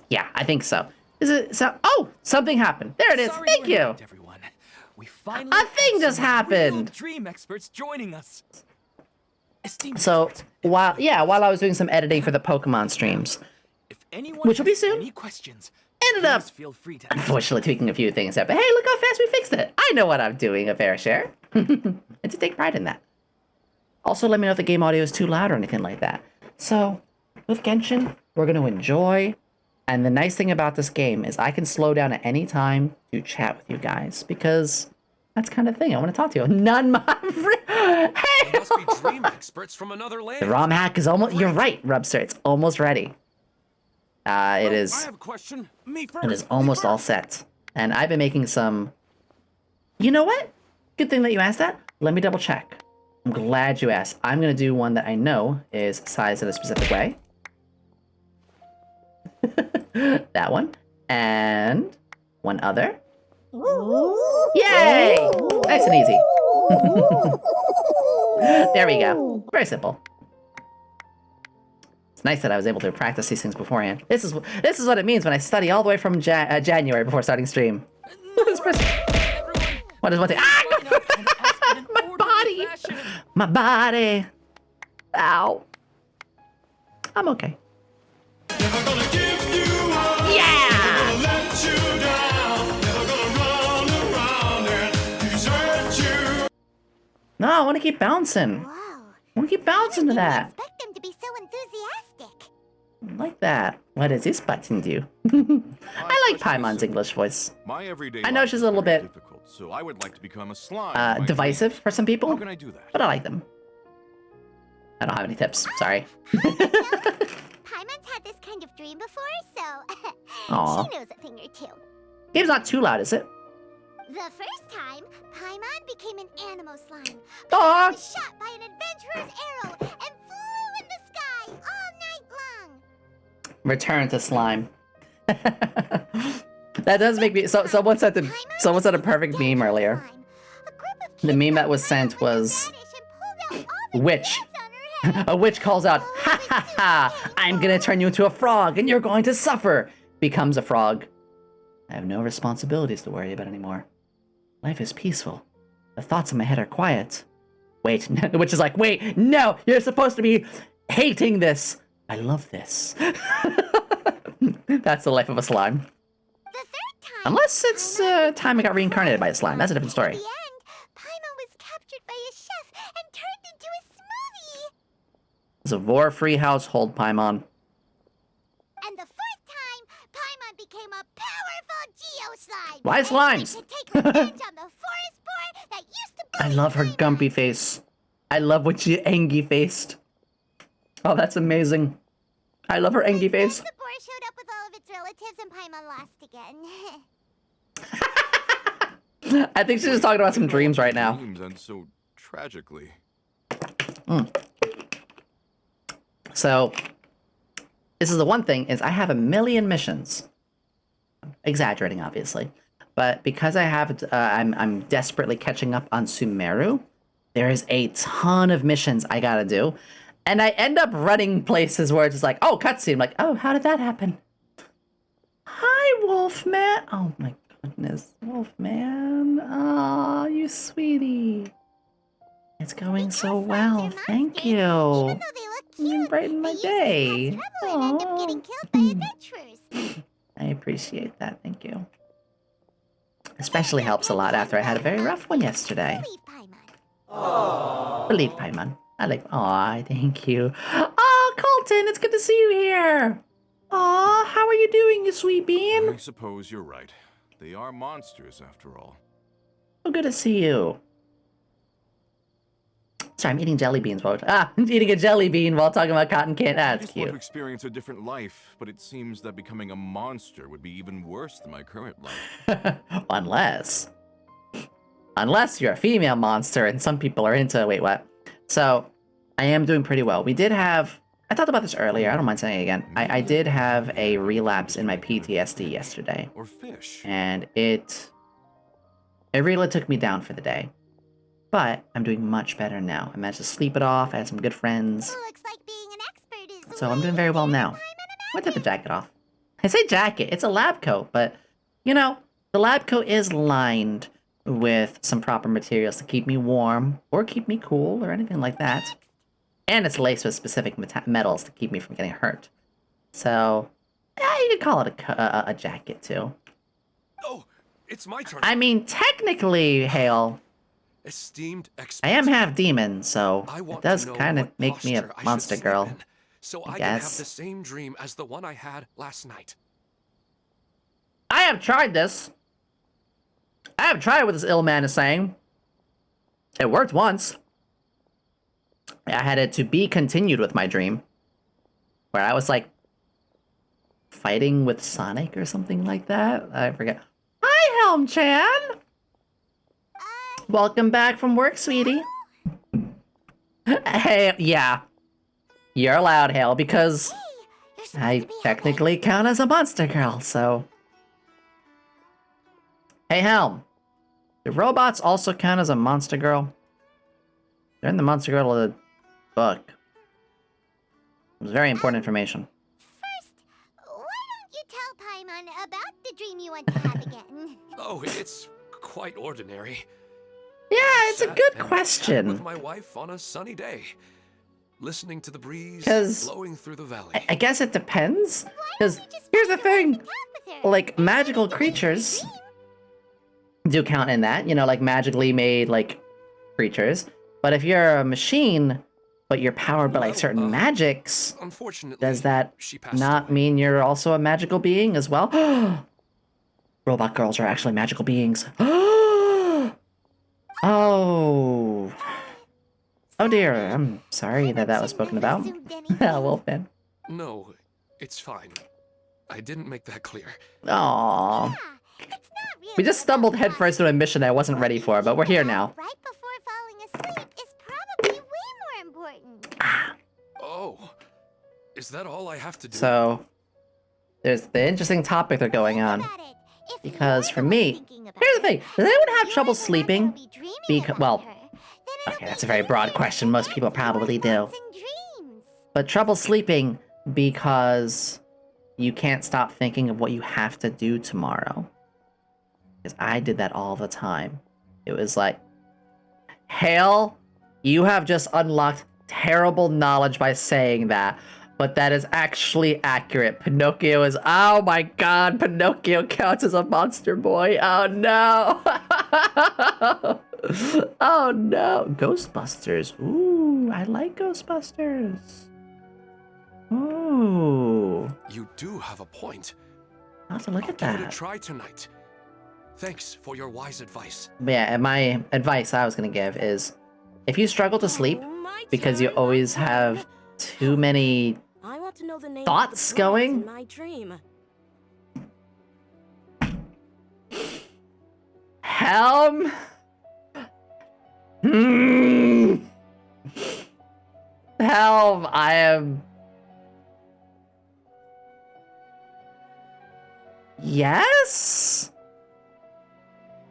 Yeah, I think so. Is it so? Oh, something happened. There it is. Thank you. Everyone. We finally A thing just happened. Dream experts joining us. So while I was doing some editing for the Pokemon streams, which will be soon, any questions, ended up feel free to unfortunately tweaking a few things there. But hey, look how fast we fixed it. I know what I'm doing, a fair share. And to take pride in that. Also, let me know if the game audio is too loud or anything like that. So, with Genshin, we're going to enjoy. And the nice thing about this game is I can slow down at any time to chat with you guys. Because that's the kind of thing I want to talk to you. None my... Hey! There must be dream experts from another land. The ROM hack is almost... You're right, Rubster. It's almost ready. It is... I have a question. Me first. It is almost all set. And I've been making some... You know what? Good thing that you asked that. Let me double check. I'm glad you asked. I'm gonna do one that I know is sized in a specific way. That one. And one other. Yay! Nice and easy. There we go. Very simple. It's nice that I was able to practice these things beforehand. This is what it means when I study all the way from January before starting stream. What is one thing? Ah! My body! My body! Ow. I'm okay. Yeah! No, I want to keep bouncing. Whoa. I want to keep bouncing to I that. didn't expect them to be so enthusiastic. Like that. What does this button do? I like Paimon's English voice. My everyday I know life she's is a little very bit difficult, so I would like to become a slime. divisive for some people, How can I do that? but I like them. I don't have any tips. Sorry. Paimon's had this kind of dream before, so Aw. she knows a thing or two. Game's not too loud, is it? The first time, Paimon became an animal slime. Aw. Paimon was shot by an adventurer's arrow and flew in the sky all night long. Return to slime. That does make me. So someone said a perfect meme earlier. The meme that was sent was witch. A witch calls out, "Ha ha ha! I'm gonna turn you into a frog, and you're going to suffer." Becomes a frog. I have no responsibilities to worry about anymore. Life is peaceful. The thoughts in my head are quiet. Wait, the witch is like, wait, no, you're supposed to be hating this. I love this. That's the life of a slime. The third time, Unless it's time I got reincarnated by a slime. That's a different story. At the end, Paimon was captured by a chef and turned into a smoothie. It's a vor-free household, Paimon. And the fourth time, Paimon became a powerful geo-slime. Why and slimes? he could take revenge on the forest boar that used to I bully love her Paimon. gumpy face. I love when she angy faced. Oh, that's amazing. I love her angy face. The boar showed up with all of its relatives and Paimon lost again. I think she's just talking about some dreams right now. Dreams end so tragically. So, this is the one thing, is I have a million missions. Exaggerating, obviously. But because I have, I'm desperately catching up on Sumeru, there is a ton of missions I gotta do. And I end up running places where it's just like, oh, cutscene. Like, oh, how did that happen? Hi, Wolfman. Oh my goodness, Wolfman. Oh, you sweetie. It's going so well. Thank you. Even though they look You cute, brighten my they usually day. cause trouble and end up getting killed by adventurers. I appreciate that. Thank you. Especially helps a lot after I had a very rough one yesterday. Leave Paimon. Believe Paimon. I like. Aw, thank you. Oh, Colton, it's good to see you here. Aw, how are you doing, you sweet bean? I suppose you're right. They are monsters, after all. So good to see you. Sorry, I'm eating jelly beans while I'm eating a jelly bean while talking about cotton candy. I That's just want to cute. experience a different life, but it seems that becoming a monster would be even worse than my current life. Unless you're a female monster, and some people are into. Wait, what? So, I am doing pretty well. We did have. I talked about this earlier. I don't mind saying it again. I did have a relapse in my PTSD yesterday, Or fish. and it really took me down for the day. But I'm doing much better now. I managed to sleep it off. I had some good friends. So looks like being an expert is So I'm doing very well now. I'm gonna take the jacket off. I say jacket, it's a lab coat, but you know, the lab coat is lined with some proper materials to keep me warm or keep me cool or anything like that. And it's laced with specific metals to keep me from getting hurt. So, yeah, you could call it a jacket too. Oh, it's my turn. I mean, technically, Hale, Esteemed expert. I am half demon, so I it want does to know kind of what make me a posture I should monster sleep girl. in, so I can have guess. the same dream as the one I had last night. I have tried this. I have tried what this ill man is saying. It worked once. I had it to be continued with my dream, where I was like fighting with Sonic or something like that. I forget. Hi, Helm-chan. Welcome back from work, sweetie. Hey, yeah. You're allowed, Hale, because You're supposed I to be technically count as a monster girl, so... Hey, Helm. Do robots also count as a monster girl? They're in the monster girl of the book. It was very important information. First, why don't you tell Paimon about the dream you want to have again? Oh, it's quite ordinary. Yeah, it's a Sat good and chatted question. with my wife on a sunny day, listening to the breeze 'Cause blowing through the valley. I guess it depends. Because You just here's the find your wife thing. and talk with her. Like, And magical maybe get into a creatures dream. do count in that. You know, like magically made, like, creatures. But if you're a machine, but you're powered by, like, Well, certain magics, Unfortunately, does that she passed not away. mean you're also a magical being as well? Robot girls are actually magical beings. Oh. Oh dear, I'm sorry that was spoken about. Assumed anything. Wolfman. No, it's fine. I didn't make that clear. Aww. Yeah, it's not really We just about stumbled us. headfirst into a mission I wasn't ready for, but we're here now. Right before falling asleep is probably way more important. Oh, is that all I have to do? So, there's the interesting topic they're going Think on. about it. If Because you're for the one me, thinking about here's the thing. it, Does anyone have you're trouble the one sleeping? that'll be dreaming about Well, her. Then okay, it'll that's be a very broad easier question. to Most get people into your probably do. thoughts and dreams. But trouble sleeping because you can't stop thinking of what you have to do tomorrow. Because I did that all the time. It was like, Hale, you have just unlocked terrible knowledge by saying that. But that is actually accurate. Pinocchio is... Oh my god, Pinocchio counts as a monster boy. Oh no. Oh no. Ghostbusters. Ooh, I like Ghostbusters. Ooh. You do have a point. I'll have to look I'll at give it a that. try tonight. Thanks for your wise advice. But yeah, and my advice I was gonna give is, if you struggle to sleep because you always have too many I want to know the name thoughts of the plants going? in my dream. Helm. Hmm. Helm, I am. Yes?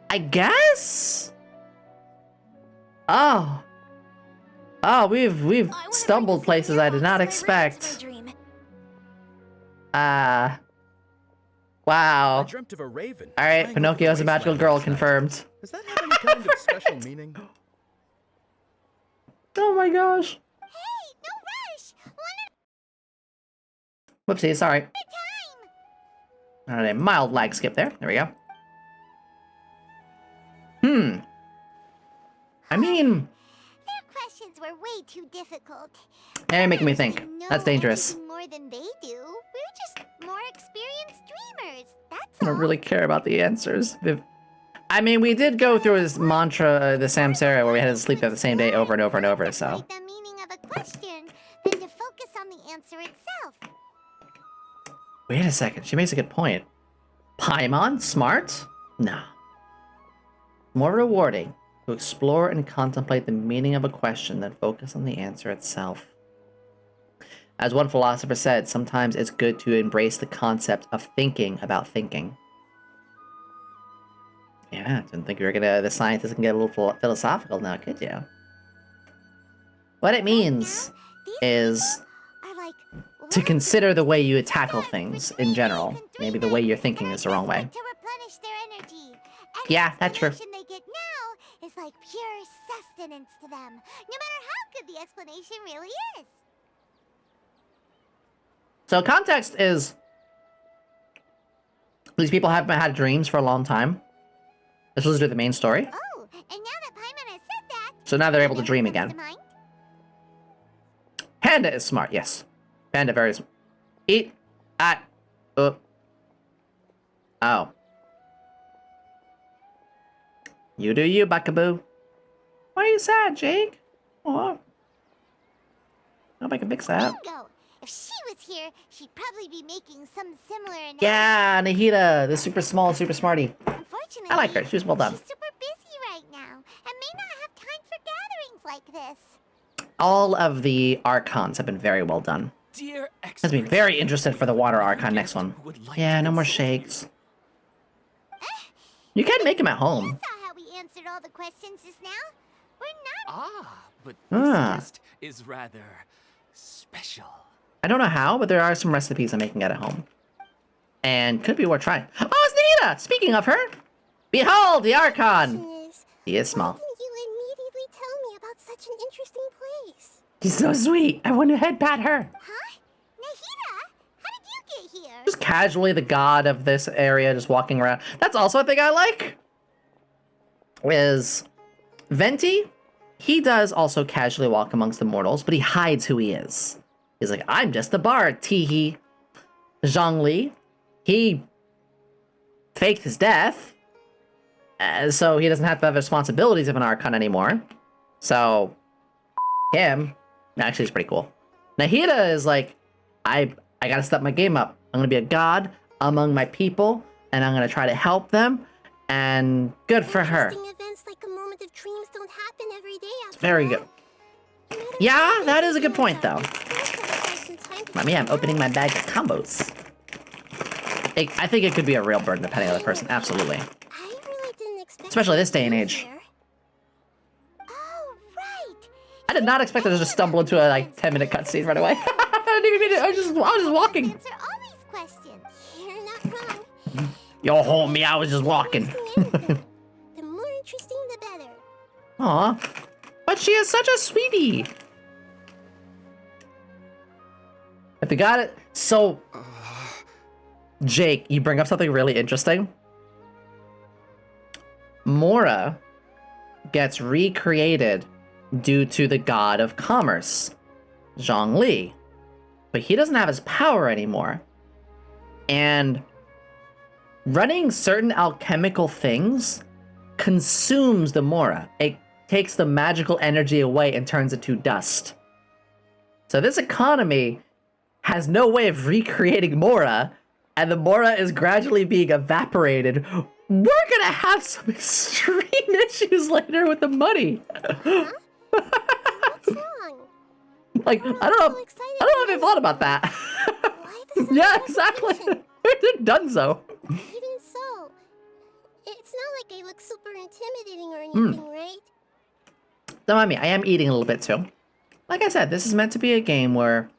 I guess? Oh. Oh, we've I wanna stumbled bring this places I did not mailbox that I ran into expect. my dream. Ah. I Wow. dreamt of a raven. Alright, flying over Pinocchio's the a magical wasteland girl last night. confirmed. Does that have any kind of special meaning? Oh my gosh. Hey, no rush. One Whoopsie, sorry. at a time. Alright, mild lag skip there. There we go. Hmm. I mean, Their questions were way too difficult. they're making me We think. know That's dangerous. everything more than they do. We're just more experienced dreamers. That's I don't all. really care about the answers. I mean, we did go through his mantra, the Samsara, where we had to sleep there the same day over and over and over, so. The meaning of a question than to focus on the answer itself. Wait a second, she makes a good point. Paimon? Smart? No. More rewarding to explore and contemplate the meaning of a question than focus on the answer itself. As one philosopher said, sometimes it's good to embrace the concept of thinking about thinking. Yeah, didn't think we were gonna, the scientists can get a little philosophical now, could you? What it means These is are like to what consider the way you tackle for things in dreaming general. and Maybe the way you're dreaming, thinking and is the wrong way. to replenish their energy. Any Yeah, that's true. explanation they get now is like pure sustenance to them, no matter how good the explanation really is. So context is, these people haven't had dreams for a long time. This was the main story. Oh, and now that Paimon has said that, So now they're able to Panda dream comes to again. mind. Panda is smart, yes. Panda very smart. Oh. You do you, Buckaboo. Why are you sad, Jake? Oh. Hope I can fix that. Bingo! If she was here, she'd probably be making some similar announcement. Yeah, Nahida, the super small, super smarty. Unfortunately, I like her. She was well done. She's super busy right now, and this. All of the Archons have been very well done. Dear Has experts, been very interested for the Water Archon next guest one. would like Yeah, to no more consult you. shakes. You can make him at home. Saw how we answered all the questions just now. We're not. But Ah. this guest is rather special. I don't know how, but there are some recipes I'm making at home. And could be worth trying. Oh, it's Nita! Speaking of her, behold the Archon! He is small. Why didn't you immediately tell me about such an interesting place? She's so sweet. I want to head pat her. Huh? Nahida, how did you get here? Just casually the god of this area, just walking around. That's also a thing I like. Is Venti? He does also casually walk amongst the mortals, but he hides who he is. He's like, I'm just the bard, teehee. Zhongli, he faked his death, so he doesn't have to have the responsibilities of an Archon anymore. So, him, actually, is pretty cool. Nahida is like, I gotta step my game up. I'm gonna be a god among my people, and I'm gonna try to help them, and good for her. Interesting events like a moment of dreams don't happen every day. It's very good. Yeah, that is a good point, though. Mommy, I'm opening my bag of combos. I think it could be a real burden depending on the person, absolutely. I really didn't expect. Especially this day and age. Oh, right. I did not expect to just stumble into a like 10-minute cutscene right away. I didn't even mean it. I was just walking. Answer all these questions. You're not wrong. Yo, homie, I was just walking. The more interesting, the better. Aw, but she is such a sweetie. If you got it, so Jake, you bring up something really interesting. Mora gets recreated due to the god of commerce, Zhongli, but he doesn't have his power anymore. And running certain alchemical things consumes the Mora. It takes the magical energy away and turns it to dust. So this economy has no way of recreating Mora, and the Mora is gradually being evaporated. We're gonna have some extreme issues later with the money. What's wrong? Like, I don't know if I thought about that. Why the Yeah, exactly. They've done so. Even so, it's not like I look super intimidating or anything, right? Don't mind me, I am eating a little bit too. Like I said, this is meant to be a game where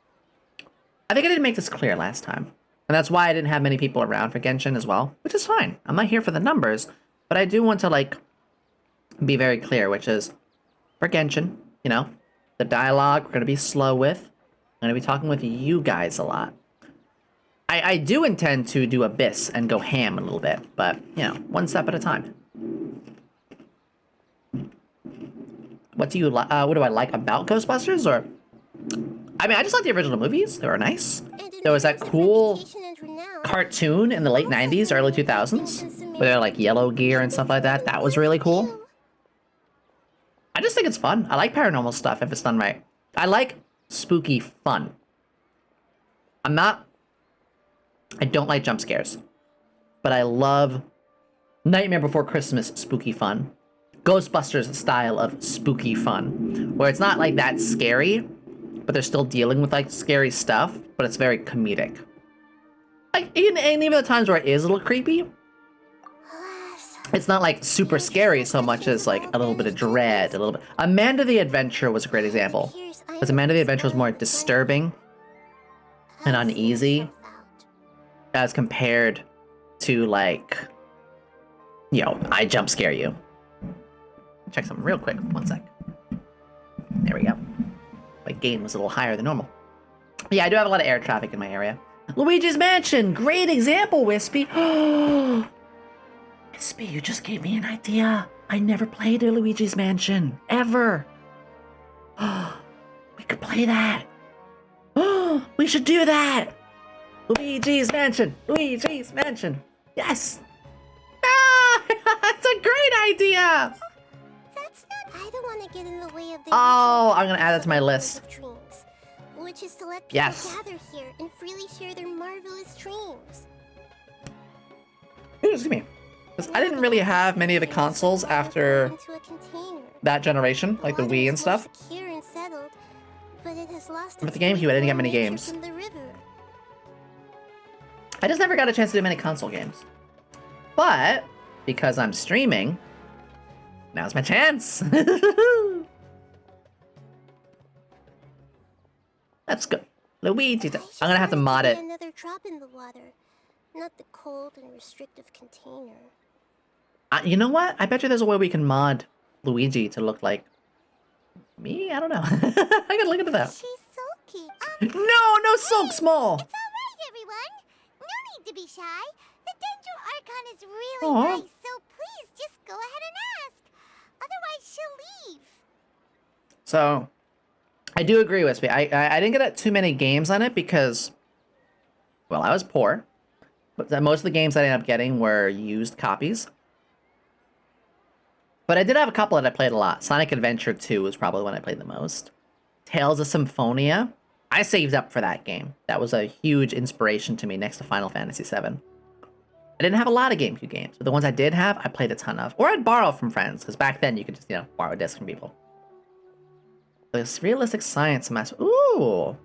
I think I didn't make this clear last time. And that's why I didn't have many people around for Genshin as well, which is fine. I'm not here for the numbers, but I do want to, like, be very clear, which is, for Genshin, you know, the dialogue we're going to be slow with. I'm going to be talking with you guys a lot. I do intend to do Abyss and go ham a little bit, but, you know, one step at a time. What do you like? What do I like about Ghostbusters? Or, I mean, I just like the original movies. They were nice. There was that cool cartoon in the late 90s, early 2000s, where they're like yellow gear and stuff like that. That was really cool. I just think it's fun. I like paranormal stuff if it's done right. I like spooky fun. I don't like jump scares, but I love Nightmare Before Christmas spooky fun. Ghostbusters style of spooky fun, where it's not like that scary, but they're still dealing with like scary stuff, but it's very comedic. Like, even the times where it is a little creepy, it's not like super scary so much as like a little bit of dread, a little bit. Amanda the Adventure was a great example, because Amanda the Adventure was more disturbing and uneasy as compared to like, you know, I jump scare you. Check something real quick, one sec. There we go. My gain was a little higher than normal. Yeah, I do have a lot of air traffic in my area. Luigi's Mansion, great example, Wispy. Wispy, you just gave me an idea. I never played a Luigi's Mansion, ever. We could play that. We should do that. Luigi's Mansion, Luigi's Mansion. Yes. Ah, that's a great idea. That's not. I don't want to get in the way of the. Oh, I'm gonna add that to my list. of dreams, which is to let people Yes. gather here and freely share their marvelous dreams. Excuse me. 'Cause I didn't really have many of the consoles after that generation, like the Wii and stuff. With the GameCube, I didn't get many games. I just never got a chance to do many console games. But, because I'm streaming, now's my chance! That's good. Luigi, I'm gonna have to mod it. Another drop in the water, not the cold and restrictive container. You know what? I bet you there's a way we can mod Luigi to look like me? I don't know. I gotta look into that. She's sulky. No sulk small! It's alright, everyone. No need to be shy. The Dendro Archon is really Aw. nice, so please just go ahead and ask. Otherwise, she'll leave. So, I do agree with me. I didn't get too many games on it because, well, I was poor. But most of the games I ended up getting were used copies. But I did have a couple that I played a lot. Sonic Adventure 2 was probably one I played the most. Tales of Symphonia. I saved up for that game. That was a huge inspiration to me next to Final Fantasy VII. I didn't have a lot of GameCube games, but the ones I did have, I played a ton of. Or I'd borrow from friends, because back then you could just, borrow discs from people. This realistic science semester. Ooh!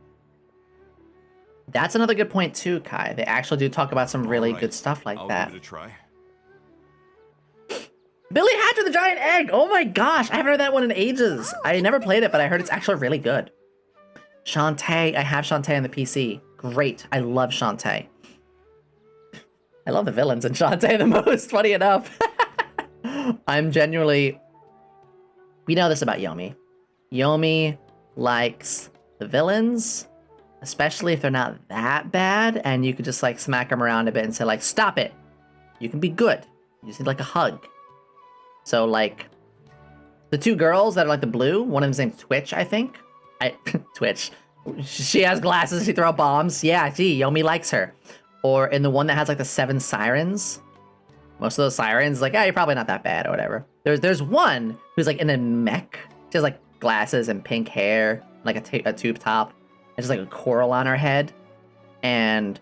That's another good point too, Kai. They actually do talk about some really good stuff like that. I'll give it a try. Billy Hatcher the Giant Egg! Oh my gosh, I haven't heard that one in ages. I never played it, but I heard it's actually really good. Shantae, I have Shantae on the PC. Great, I love Shantae. I love the villains in Shantae the most, funny enough. I'm genuinely... We know this about Yomi. Yomi likes the villains, especially if they're not that bad, and you could just, like, smack them around a bit and say, like, stop it! You can be good. You just need, like, a hug. So, like, the two girls that are, like, the blue, one of them's named Twitch, I think. Twitch. She has glasses, she throws bombs. Yeah, gee, Yomi likes her. Or in the one that has, like, the 7 sirens. Most of those sirens, like, you're probably not that bad or whatever. There's one who's, like, in a mech. She has, like, glasses and pink hair, like a tube top, and just, like, a coral on her head. And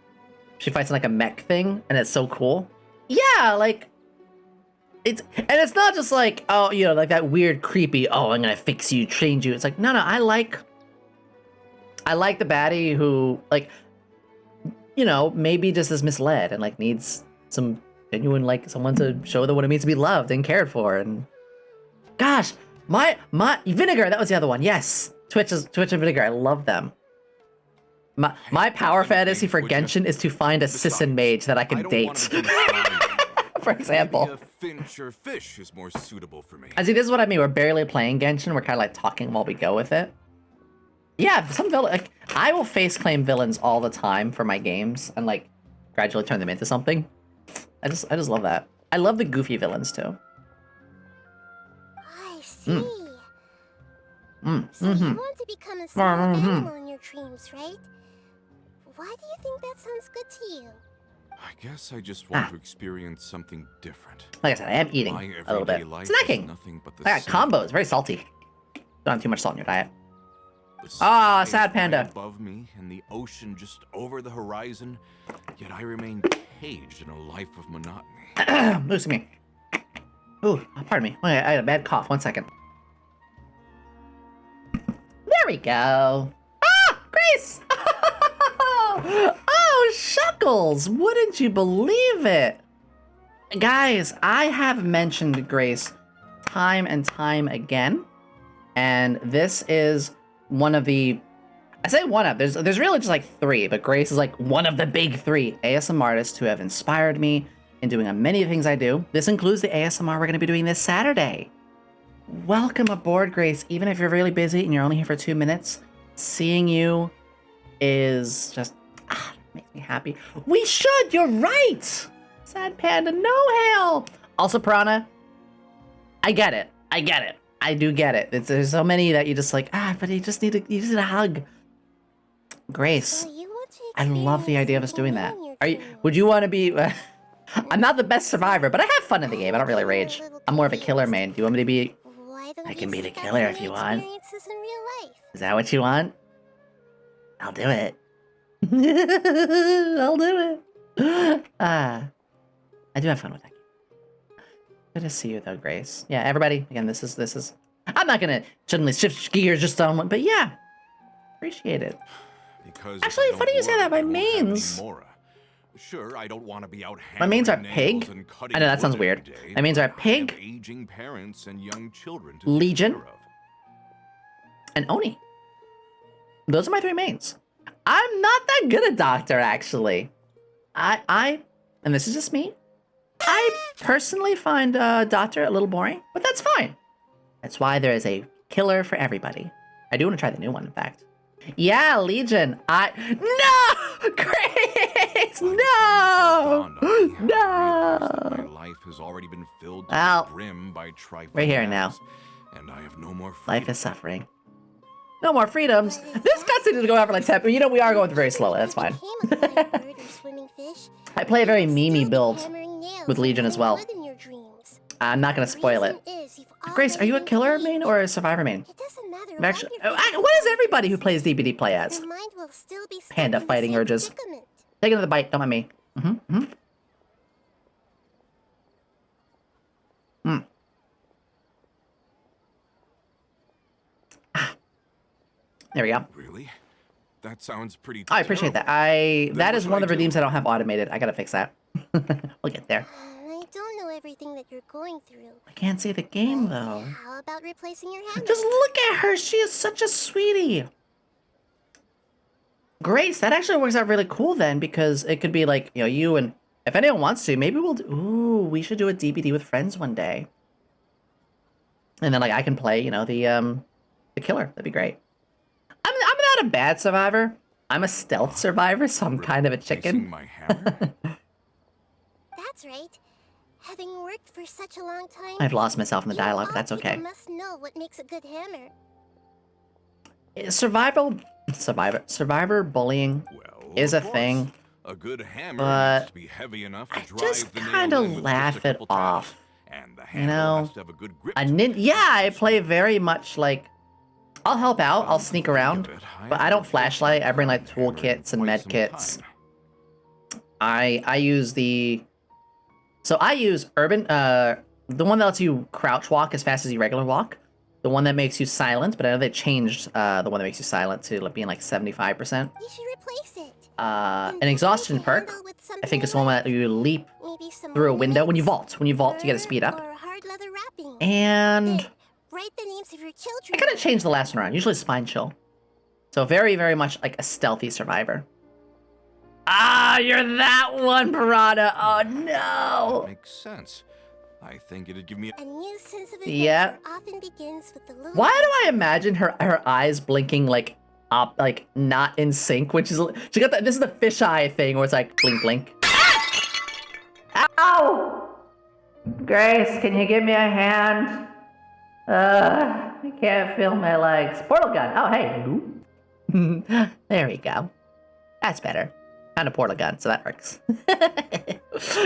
she fights in, like, a mech thing, and it's so cool. Yeah, like... It's not just like, oh, like that weird, creepy, oh, I'm gonna fix you, change you. It's like, no, I like the baddie who, like, maybe just is misled and, like, needs some genuine, like, someone to show them what it means to be loved and cared for. And gosh, my Vinegar, that was the other one. Yes, Twitch and Vinegar, I love them. My power fantasy for Genshin is to find a Sisson mage that I can date. For example. Maybe a finch or fish is more suitable for me. I see, this is what I mean. We're barely playing Genshin. We're kind of like talking while we go with it. Yeah, some villain, like, I will face claim villains all the time for my games and, like, gradually turn them into something. I just love that. I love the goofy villains too. I see. So you want to become a small animal in your dreams, right? Why do you think that sounds good to you? I guess I just want to experience something different. Like I said, I am eating My a little bit. everyday life is Snacking. nothing but the I got same. combos, very salty. Don't have too much salt in your diet. The Ah, sky sad is panda. high above me and the ocean just over the horizon, yet I remain caged in a life of monotony. Lose me. Ooh, pardon me. Wait, I had a bad cough. 1 second. There we go. Ah, Grace! Oh, Shuckles! Wouldn't you believe it? Guys, I have mentioned Grace time and time again, and this is one of the... I say one of, there's really just like 3, but Grace is like one of the big 3 ASMR artists who have inspired me in doing many of the things I do. This includes the ASMR we're going to be doing this Saturday. Welcome aboard, Grace. Even if you're really busy and you're only here for 2 minutes, seeing you is just, makes me happy. We should, you're right! Sad Panda, no hail! Also, Piranha, I get it. I do get it. There's so many that you just like, but you just need a hug. Grace, So you want to I love the idea of us doing that. experience Are you? something Would you want to be? I'm not the best survivor, but I have fun in the game. I don't really rage. I'm more of a killer main. Do you want me to be? Why don't I can you be the seek out killer some if you want. experiences in real life? Is that what you want? I'll do it. I'll do it. I do have fun with that game. Good to see you though, Grace. Yeah, everybody. Again, this is. I'm not gonna suddenly shift gears just on one, but yeah, appreciate it. Because if Actually, I don't funny you say work, that. My I won't have any mains. Mora. Sure, I don't want to be out My mains are hammering Pig. nails and cutting I know that wood sounds every weird. day, My mains are but I Pig, have aging parents and young children to take Legion, care of. and Oni. Those are my 3 mains. I'm not that good at Doctor, actually. I, and this is just me. I personally find Doctor a little boring, but that's fine. That's why there is a killer for everybody. I do want to try the new one, in fact. Yeah, Legion. No! Grace! No! My No! life has already been filled to Well, the brim by trifling we're here now. matters, and I have no more freedom. Life is suffering. No more freedoms. This cutscene is going on for like 10, but you know, we are going very slowly. That's fine. I play a very memey build with Legion as well. I'm not going to spoil it. Grace, are you a killer main or a survivor main? Actually, what does everybody who plays DBD play as? Panda fighting urges. Take another bite, don't mind me. There we go. Really? That sounds pretty I appreciate that. That is one of the redeems I don't have automated. I gotta fix that. We'll get there. I don't know everything that you're going through. I can't see the game though. How about replacing your hammer? Just look at her. She is such a sweetie. Grace, that actually works out really cool then, because it could be like, you know, you and if anyone wants to, maybe we'll do, ooh, we should do a DBD with friends one day. And then like I can play, you know, the killer. That'd be great. I'm not a bad survivor. I'm a stealth survivor, so I'm kind of a chicken. My hammer? That's right. Having worked for such a long time, I've lost myself in the dialogue, but that's okay. You must know what makes a good hammer. Survivor bullying Well, is a of course. thing, A good hammer but needs to be heavy enough to I drive just the nail kind in of with laugh just a it couple taps. off. And the You handle know, has to have a good grip to it. yeah, I play very much like, I'll help out, I'll sneak around, but I don't flashlight. I bring like toolkits and med kits. I use I use urban, the one that lets you crouch walk as fast as you regular walk. The one that makes you silent, but I know they changed the one that makes you silent to being like 75%. You should replace it. An exhaustion perk, I think, is the one that you leap through a window. When you vault, you get a speed up. And Write the names of your children. I kind of changed the last one around, usually spine chill. So very, very much like a stealthy survivor. Ah, you're that one, Piranha. Oh no. Makes sense. I think it'd give me A new sense of Yeah. adventure often begins with the little. Why do I imagine her eyes blinking like up, like not in sync? Which is she got that. This is the fisheye thing where it's like blink, blink. Ow! Grace, can you give me a hand? I can't feel my legs. Portal gun. Oh, hey. There we go. That's better. Kind of portal gun, so that works.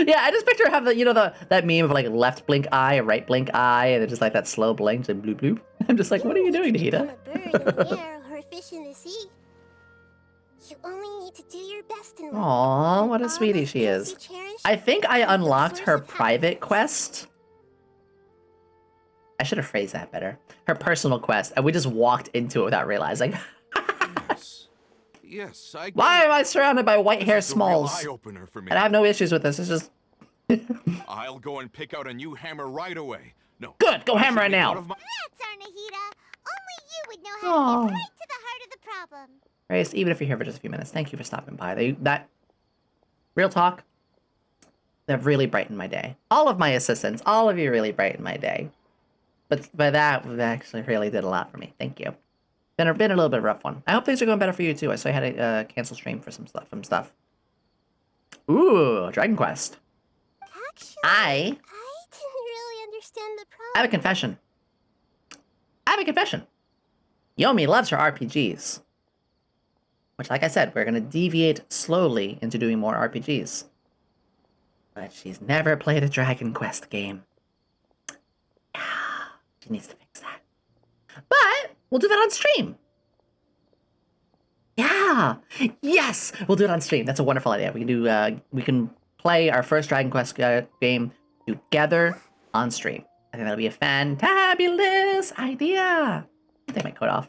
Yeah, I just picture have that meme of like left blink eye, right blink eye, and it's just like that slow blink, and bloop bloop. I'm just like, what are you doing, Nahida? A bird in the air or a fish in the sea. You only need to do your best in life. Aw, what a All sweetie those she things is. you cherish I think I are the unlocked source her of private happiness. quest. I should have phrased that better. Her personal quest, and we just walked into it without realizing. Yes, I Why am I surrounded by white hair This is a real smalls? eye-opener for me. And I have no issues with this. It's just I'll go and pick out a new hammer right away. No. good. Go I hammer should it be out now. of my- That's our Nahida. Only you would know how Aw. to get right to the heart of the problem. Grace, even if you're here for just a few minutes, thank you for stopping by. That real talk, that really brightened my day. All of my assistants, all of you really brightened my day. But that actually really did a lot for me. Thank you. Been a little bit of a rough one. I hope things are going better for you too. I saw you had to cancel stream for some stuff. Ooh, Dragon Quest. Actually, I didn't really understand the problem. have a confession. Yomi loves her RPGs. Which, like I said, we're going to deviate slowly into doing more RPGs. But she's never played a Dragon Quest game. She needs to fix that. But we'll do that on stream. Yeah. Yes, we'll do it on stream. That's a wonderful idea. We can play our first Dragon Quest game together on stream. I think that'll be a fantabulous idea. Take my coat off.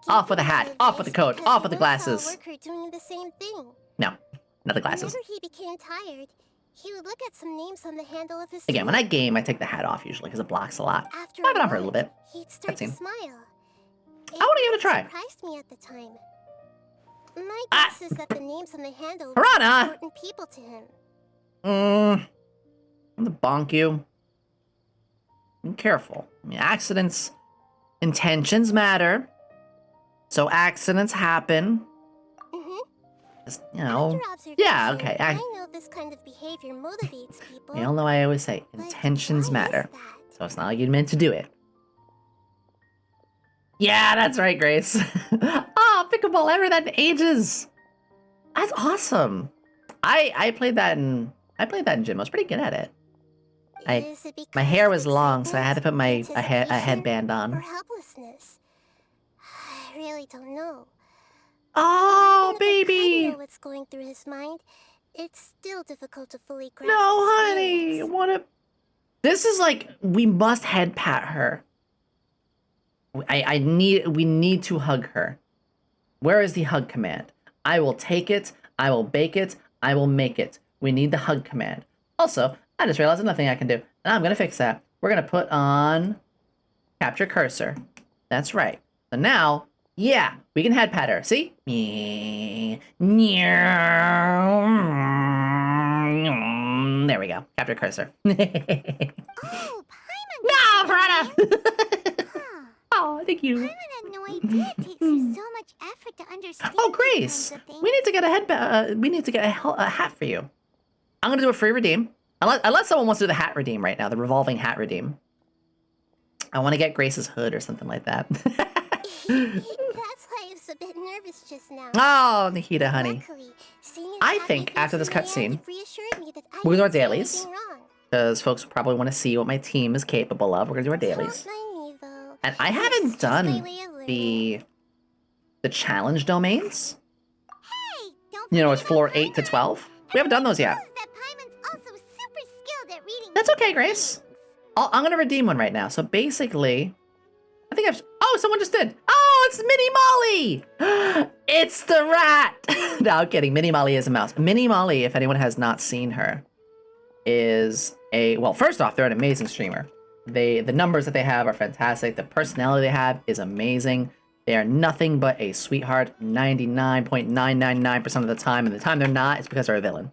Off with the hat, off with the coat, off with the glasses. Doing the same thing. No, not the glasses. Whenever he became tired, he would look at some names on the handle of his Again, when sword. I game, I take the hat off usually because it blocks a lot. After I have it on for a little bit. He'd start to Cutscene. smile. I want to give it a try. Surprised me at the time. My guess is that the names on the handle were Piranha! important people to him. I'm gonna bonk you. Be careful. I mean, accidents, intentions matter. So accidents happen. Just, you know. After Yeah, observation, okay. I know this kind of behavior motivates people. You all know I always say but intentions why matter. is that? So it's not like you meant to do it. Yeah, that's right, Grace. Oh, pickleball ever that in ages. That's awesome. I played that in gym. I was pretty good at it. Is it My because hair of was long, so I had to put my a anticipation headband or on. helplessness? I really don't know. Oh, Even if I kinda baby. know what's going through his mind, it's still difficult to fully grasp. No, his honey. feelings. What a... This is like, we must head pat her. We need to hug her. Where is the hug command? I will take it. I will bake it. I will make it. We need the hug command. Also, I just realized there's nothing I can do. And I'm going to fix that. We're going to put on capture cursor. That's right. So now, yeah, we can head pat her. See? There we go. Capture cursor. Oh, No, Piranha! Huh. Oh, thank you. Paimon had no idea it takes you so much effort to understand. Oh, these Grace, kinds of things. we need to get a hat for you. I'm gonna do a free redeem. Unless someone wants to do the hat redeem right now, the revolving hat redeem. I want to get Grace's hood or something like that. That's why I was a bit nervous just now. Oh, Nikita, honey. Luckily, seeing it I happen think after this face to my eyes cutscene, reassured me that I we'll do our didn't do dailies. anything wrong. Because folks probably want to see what my team is capable of. We're gonna do our dailies. Don't mind me, though. And I It's haven't just my done way of living. the challenge domains. Hey, don't You know, it's forget floor about 8 to Paimon. 12. We haven't done those yet. Knows that Paimon's also super skilled at reading That's okay, people's Grace. feelings. I'm gonna redeem one right now. So basically, I think I've... Oh, someone just did. Oh, it's Minnie Molly. It's the rat. No, I'm kidding. Minnie Molly is a mouse. Minnie Molly, if anyone has not seen her, is a... Well, first off, they're an amazing streamer. The numbers that they have are fantastic. The personality they have is amazing. They are nothing but a sweetheart 99.999% of the time. And the time they're not, it's because they're a villain.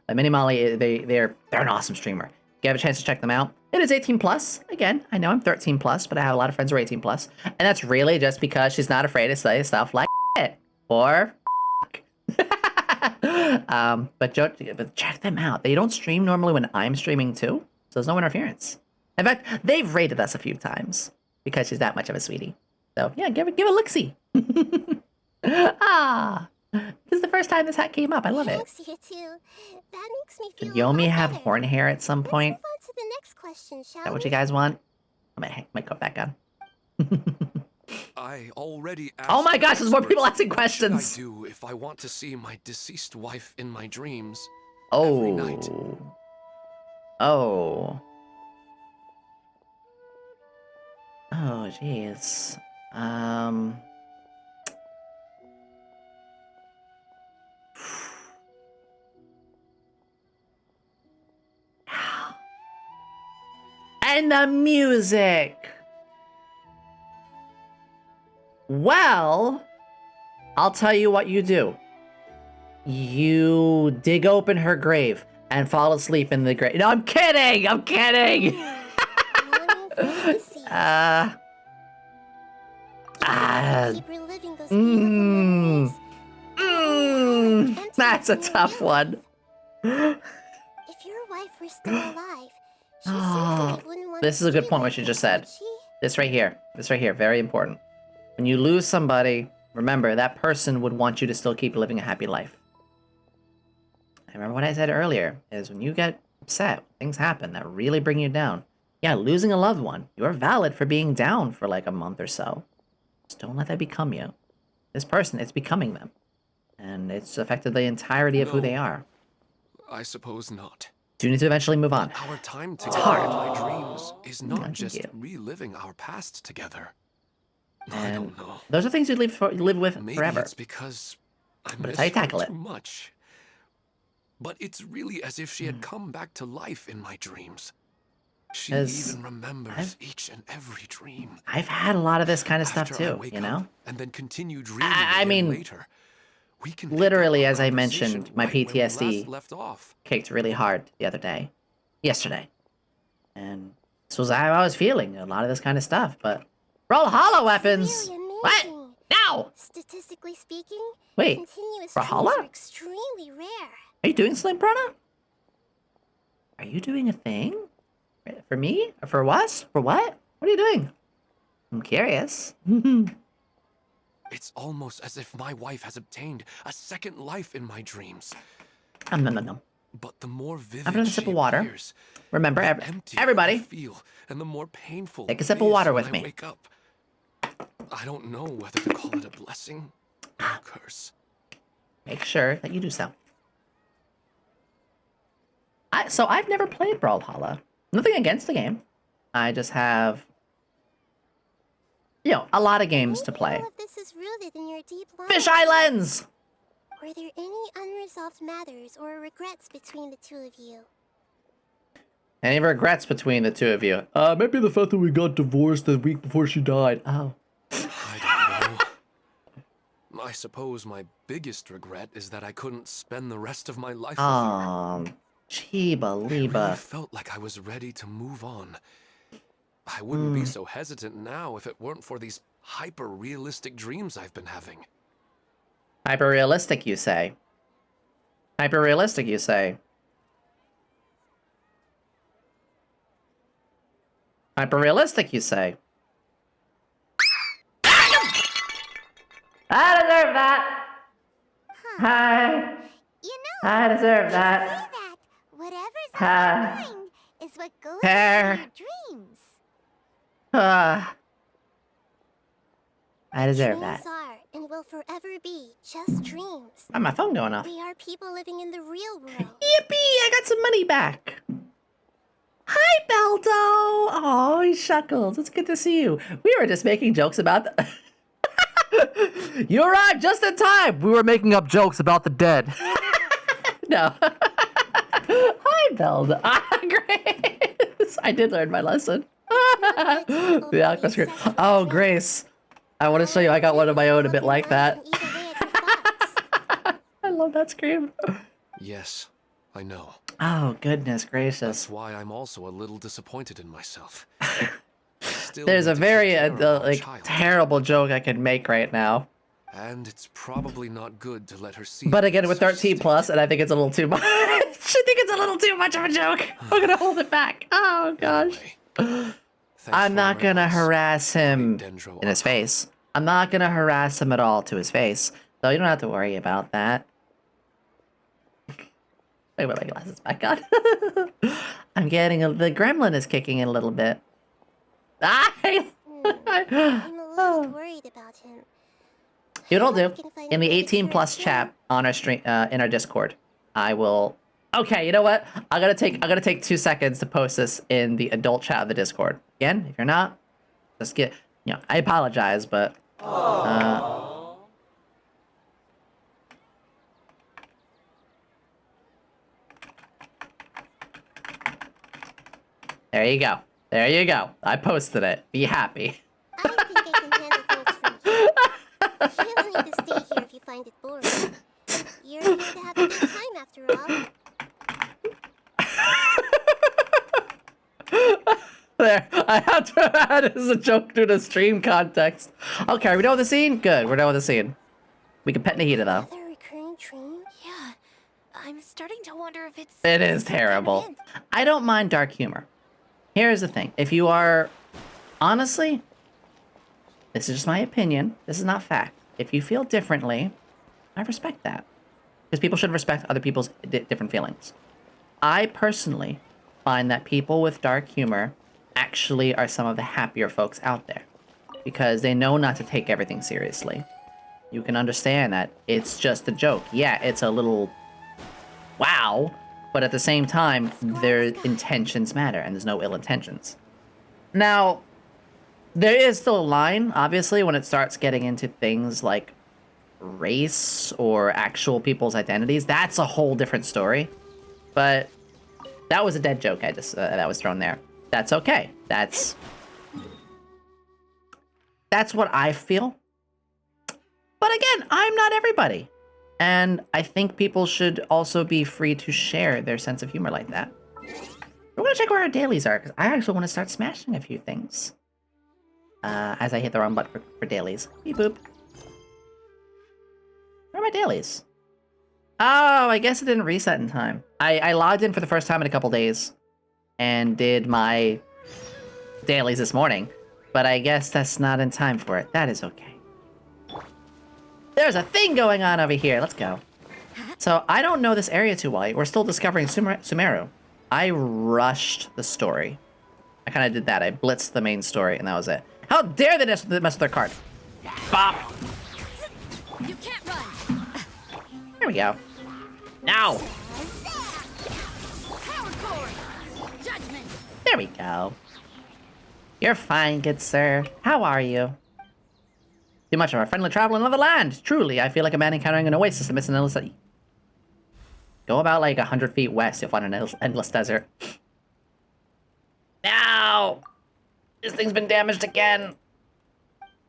Like Minnie Molly, they're an awesome streamer. If you have a chance to check them out, it is 18 plus. Again, I know I'm 13 plus, but I have a lot of friends who are 18 plus, and that's really just because she's not afraid to say stuff like it or. But check them out. They don't stream normally when I'm streaming too, so there's no interference. In fact, they've rated us a few times because she's that much of a sweetie. So yeah, give it a look-see. This is the first time this hat came up. I love it. Thanks, you two. That makes me feel Should a lot Yomi have better. horn hair at some Let's point? move on to the next question, shall Is that what we? you guys want? I might go back on. I already asked. Oh my gosh, there's more first, people asking what should questions. I do if I want to see my deceased wife in my dreams every night? Oh. Oh, jeez. And the music. Well, I'll tell you what you do. You dig open her grave and fall asleep in the grave. No, I'm kidding. I'm kidding. Mourning for the deceased. Keep reliving those beautiful memories. That's a tough one. If your wife were still alive, she certainly wouldn't want This to is a good see point that, what you just said. would she? This right here, very important. When you lose somebody, remember that person would want you to still keep living a happy life. I remember what I said earlier, is when you get upset, things happen that really bring you down. Yeah, losing a loved one, you're valid for being down for like a month or so. Just don't let that become you. This person, it's becoming them. And it's affected the entirety of who No. they are. I suppose not. Do need to eventually move on. Our time together hard. in my dreams is not thank just you. reliving our past together. I And don't know. those are things you live with Maybe forever. it's because I But it's miss how you her tackle it. too much. But it's really as if she had come back to life in my dreams. She 'Cause even remembers each and every dream. I've had a lot of this kind of stuff After I too, wake you up know? and then continue dreaming I again mean, later. We can pick literally, up our as I conversation mentioned, my right where we PTSD last left off. kicked really hard yesterday. And this was how I was feeling, a lot of this kind of stuff, but roll hollow weapons! Really What? amazing. Now! Statistically speaking, Wait, continuous Brawlhalla? dreams are extremely rare. Are you doing Slim Prana? Are you doing a thing? For me? Or for us? For what? What are you doing? I'm curious. It's almost as if my wife has obtained a second life in my dreams. No. But the more vivid Having a she sip of water. appears, Remember, the emptier I everybody, feel, and the more painful take a it sip of is water when with I me. wake up. I don't know whether to call it a blessing or a curse. Make sure that you do so. So I've never played Brawlhalla. Nothing against the game. I just have, a lot of games to Maybe play. all of this is rooted in your deep life. Fish Islands! Were there any unresolved matters or regrets between the two of you? Any regrets between the two of you? Maybe the fact that we got divorced the week before she died. Oh. I don't know. I suppose my biggest regret is that I couldn't spend the rest of my life with her. Chiba I really Liba. felt like I was ready to move on. I wouldn't be so hesitant now if it weren't for these hyper-realistic dreams I've been having. Hyper-realistic, you say? Hyper-realistic, you say? Hyper-realistic, you say? I deserve that! Hi. You know, I deserve they that. say that whatever's on Ah. your mind is what goes Hair. into your dreams. I deserve Dreams that. are and will forever be just dreams. Why my phone going off? We are people living in the real world. Yippee! I got some money back. Hi, Beldo. Oh, he chuckles. It's good to see you. We were just making jokes about the... You arrived just in time. We were making up jokes about the dead. No. Hi, Beldo. Grace. I did learn my lesson. The aqua screen. Oh, Grace. I want to show you. I got one of my own a bit like that. I love that scream. Yes, I know. Oh, goodness gracious. That's why I'm also a little disappointed in myself. There's a very terrible joke I could make right now. And it's probably not good to let her see. But again, with such 13 plus, and I think it's a little too much. I think it's a little too much of a joke. I'm gonna hold it back. Oh gosh. Anyway, I'm not gonna harass him Dendro in his face. I'm not gonna harass him at all to his face. So you don't have to worry about that. Wait, put my glasses back on. I'm getting the gremlin is kicking in a little bit. I'm a little worried about him. You know what I'll I do? can find In the a way to 18 cure plus him. chat on our stream, in our Discord, I will. Okay, you know what? I'm gonna take 2 seconds to post this in the adult chat of the Discord. Again, if you're not, just get. I apologize, but. There you go. There you go. I posted it. Be happy. I think I can handle things from here. You don't need to stay here if you find it boring. You're here to have a good time after all. There, I have to add it as a joke due to stream context. Okay, are we done with the scene? Good, we're done with the scene. We can pet Nahida though. Another recurring dream? Yeah, I'm starting to wonder if it's... It is some kind of terrible. hint. I don't mind dark humor. Here's the thing. If you are... Honestly, this is just my opinion. This is not fact. If you feel differently, I respect that. Because people should respect other people's different feelings. I personally find that people with dark humor actually are some of the happier folks out there. Because they know not to take everything seriously. You can understand that it's just a joke. Yeah, it's a little... wow. but at the same time, their intentions matter, and there's no ill intentions. Now, there is still a line, obviously, when it starts getting into things like race or actual people's identities. That's a whole different story. But that was a dead joke I just that was thrown there. That's okay. That's what I feel. But again, I'm not everybody. And I think people should also be free to share their sense of humor like that. We're gonna check where our dailies are, because I actually want to start smashing a few things. As I hit the wrong button for dailies. Beep boop. Where are my dailies? Oh, I guess it didn't reset in time. I logged in for the first time in a couple days and did my dailies this morning, but I guess that's not in time for it. That is okay. There's a thing going on over here. Let's go. So I don't know this area too well. We're still discovering Sumeru. I rushed the story. I kind of did that. I blitzed the main story, and that was it. How dare they mess with their card? Bop. You can't run. There we go. Now. Power cord. Judgment. There we go. You're fine, good sir. How are you? Too much of a friendly travel in another land. Truly, I feel like a man encountering an oasis amidst an endless city. Go about like 100 feet west, you'll find an endless desert. Now! This thing's been damaged again.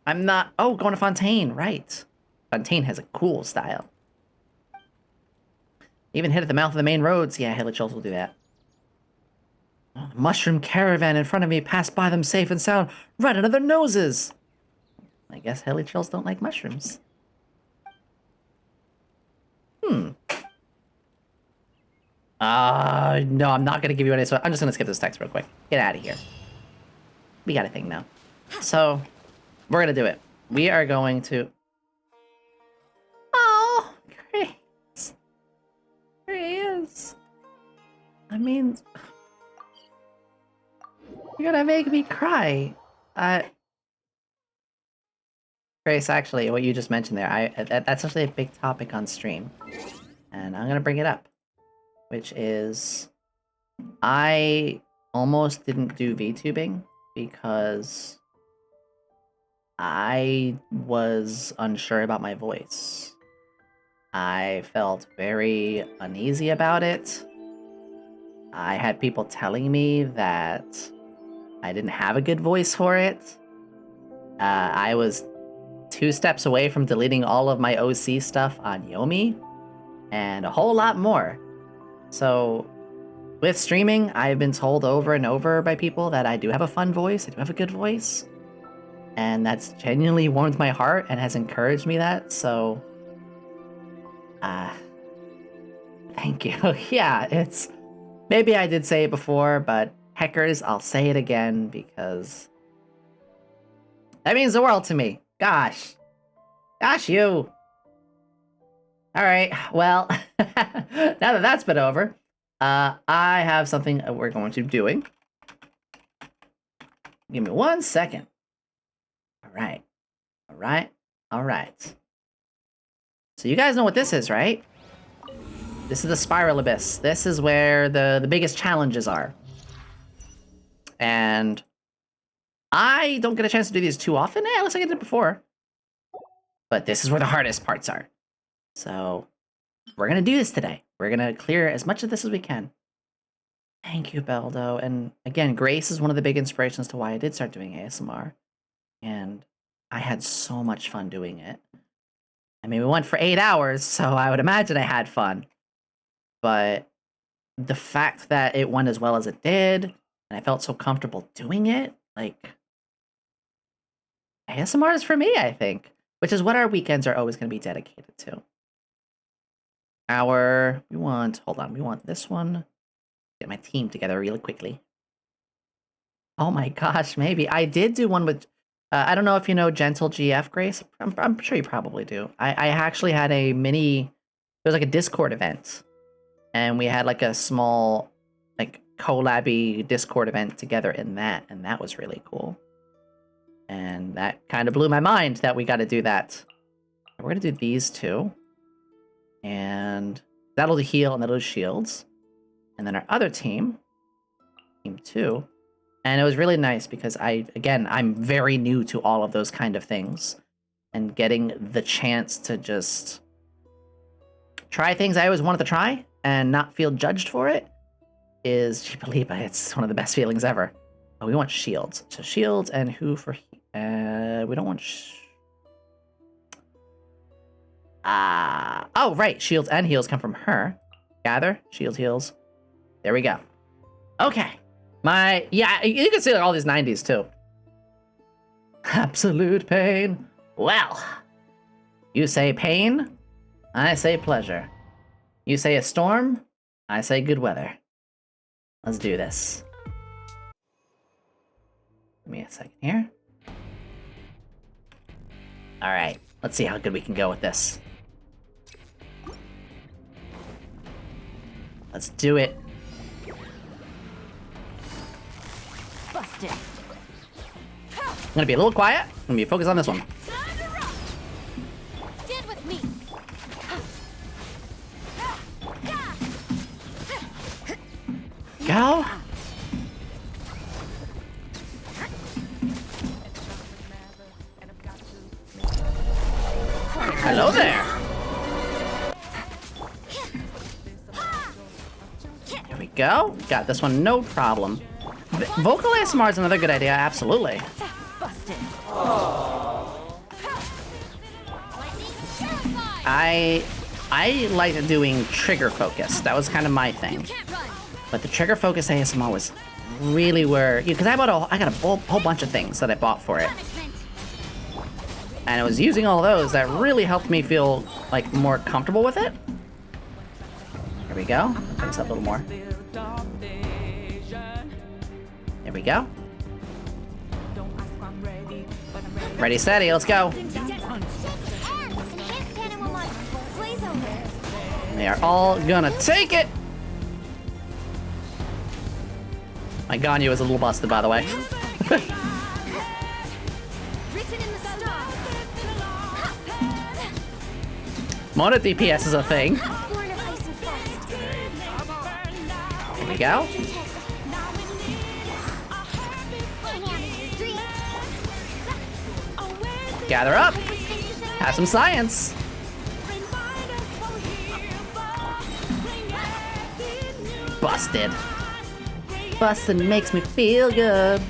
I'm not... Oh, going to Fontaine, right. Fontaine has a cool style. Even hit at the mouth of the main roads. Yeah, Hilly Chills will do that. Oh, the mushroom caravan in front of me passed by them safe and sound, right under their noses. I guess Hilly Chills don't like mushrooms. No, I'm not going to give you any, so I'm just going to skip this text real quick. Get out of here. We got a thing now. So, we're going to do it. We are going to... Oh, Grace. There he is. I mean... You're going to make me cry. Grace, actually, what you just mentioned there, that's actually a big topic on stream. And I'm going to bring it up. Which is, I almost didn't do VTubing because I was unsure about my voice. I felt very uneasy about it. I had people telling me that I didn't have a good voice for it. I was 2 steps away from deleting all of my OC stuff on Yomi, and a whole lot more. So, with streaming, I've been told over and over by people that I do have a fun voice, I do have a good voice, and that's genuinely warmed my heart and has encouraged me that, so... thank you. Yeah, it's... Maybe I did say it before, but heckers, I'll say it again, because... that means the world to me. Gosh. Gosh, you. Alright, well, now that that's been over, I have something we're going to be doing. Give me 1 second. Alright. Alright. Alright. So you guys know what this is, right? This is the Spiral Abyss. This is where the biggest challenges are. And I don't get a chance to do these too often, unless I did it before. But this is where the hardest parts are. So, we're gonna do this today. We're gonna clear as much of this as we can. Thank you, Beldo. And again, Grace is one of the big inspirations to why I did start doing ASMR. And I had so much fun doing it. I mean, we went for 8 hours, so I would imagine I had fun. But the fact that it went as well as it did, and I felt so comfortable doing it, like... ASMR is for me, I think. Which is what our weekends are always going to be dedicated to. We want this one. Get my team together really quickly. Oh my gosh, maybe. I did do one with, I don't know if you know Gentle GF, Grace. I'm sure you probably do. I actually had a mini, it was like a Discord event. And we had like a small, like collab-y Discord event together in that. And that was really cool. And that kind of blew my mind that we got to do that. We're going to do these two. And that'll do heal and that'll do shields. And then our other team, team 2. And it was really nice because I'm very new to all of those kind of things. And getting the chance to just try things I always wanted to try and not feel judged for it is, Jeepaliba, it's one of the best feelings ever. Oh, we want shields. So shields and who for... we don't want... oh, right. Shields and heals come from her. Gather, shields, heals. There we go. Okay. Yeah, you can see like all these 90s too. Absolute pain. Well, you say pain, I say pleasure. You say a storm, I say good weather. Let's do this. Give me a second here. Alright, let's see how good we can go with this. Let's do it. Busted. I'm gonna be a little quiet. I'm gonna be focused on this one. Stand with me. Go. Hello there. There we go. Got this one, no problem. Vocal ASMR is another good idea, absolutely. Busted. I like doing trigger focus. That was kind of my thing. Can't run. But the trigger focus ASMR was really where, because I got a whole bunch of things that I bought for it. Punishment. And it was using all those that really helped me feel like more comfortable with it. Here we go. Bring this up a little more. There we go. Ready, steady, let's go. They are all gonna take it. My Ganyu is a little busted, by the way. Mono DPS is a thing. Here we go. Gather up. Have some science. Busted. Busted makes me feel good.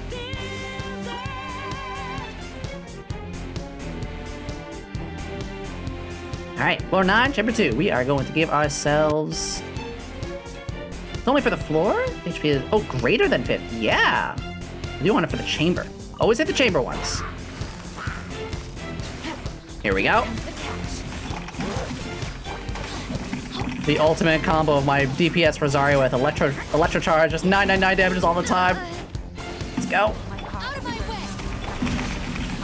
Alright, floor 9, chamber 2. We are going to give ourselves... It's only for the floor? HP is... Oh, greater than 50. Yeah. I do want it for the chamber. Always hit the chamber once. Here we go. The ultimate combo of my DPS Rosario with Electro Charge, just 999 damages all the time. Let's go.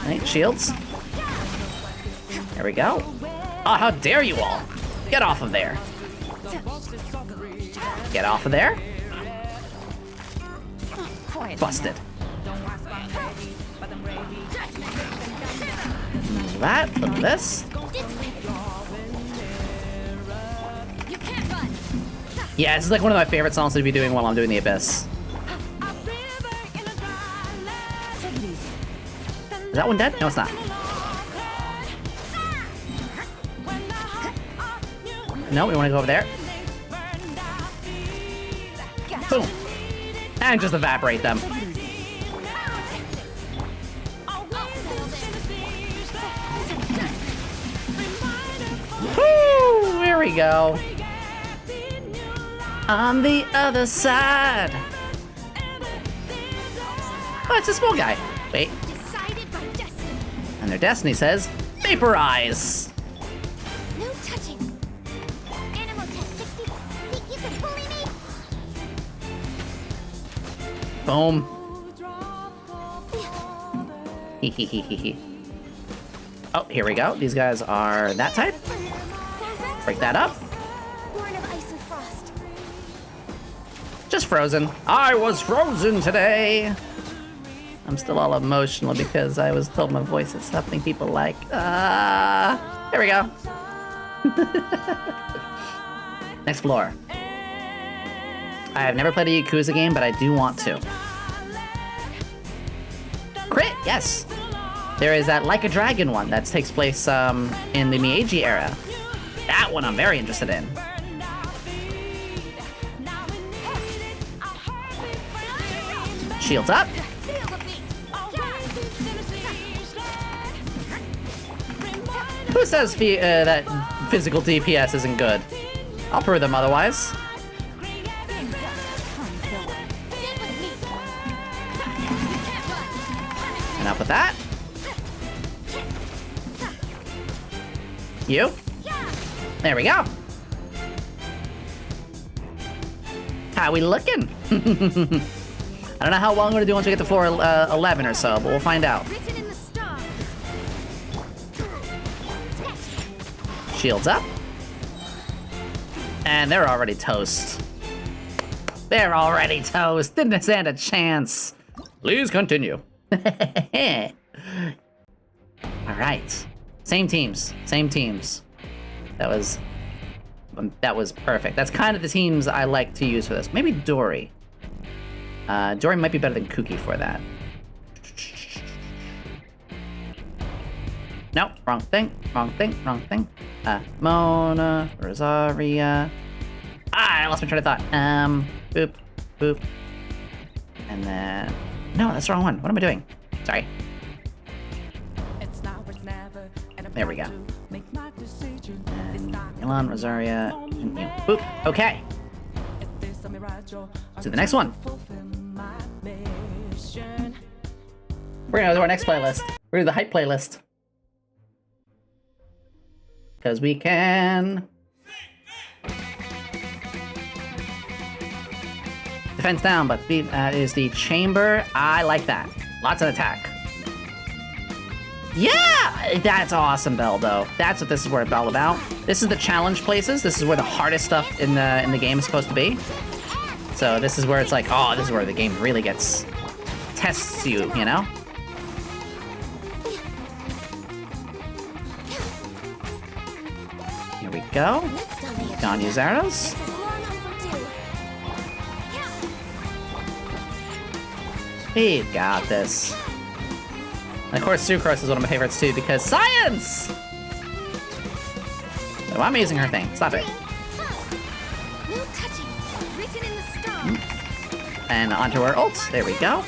Alright, shields. There we go. Oh, how dare you all! Get off of there. Get off of there. Busted. That, look at this. Yeah, this is like one of my favorite songs to be doing while I'm doing the Abyss. Is that one dead? No, it's not. No, we want to go over there. Boom. And just evaporate them. Woo! Here we go. On the other side. Oh, it's a small guy. Wait. And their destiny says, vaporize. No touching. Animal test 60. Think you can bully me? Boom. Hehehehe. Oh, here we go. These guys are that type. Break that up. Born of ice and frost. Just frozen. I was frozen today. I'm still all emotional because I was told my voice is something people like. There we go. Next floor. I have never played a Yakuza game, but I do want to. Crit, yes. There is that Like a Dragon one that takes place in the Meiji era. That one I'm very interested in. Shields up. Who says that physical DPS isn't good? I'll prove them otherwise. Enough with that. You. There we go. How we looking? I don't know how well I'm gonna do once we get to floor 11 or so, but we'll find out. Shields up. And they're already toast. They're already toast. Didn't stand a chance. Please continue. Alright. Same teams. Same teams. That was perfect. That's kind of the teams I like to use for this. Maybe Dory. Dory might be better than Kuki for that. Nope, wrong thing, wrong thing, wrong thing. Mona, Rosaria. I lost my train of thought. Boop, boop. And then, no, that's the wrong one. What am I doing? Sorry. There we go. And Milan, Rosaria, and you. Boop, okay. To the next one. We're gonna go to our next playlist. We're gonna do the hype playlist. Because we can. Defense down, but that is the chamber. I like that. Lots of attack. Yeah! That's awesome, Beldo. That's what this is where it's all about. This is the challenge places. This is where the hardest stuff in the game is supposed to be. So this is where it's like, oh, this is where the game really tests you, you know? Here we go. Don't use arrows. We've got this. And of course, Sucrose is one of my favorites too, because science! Oh, I'm using her thing. Stop it. And onto our ult. There we go.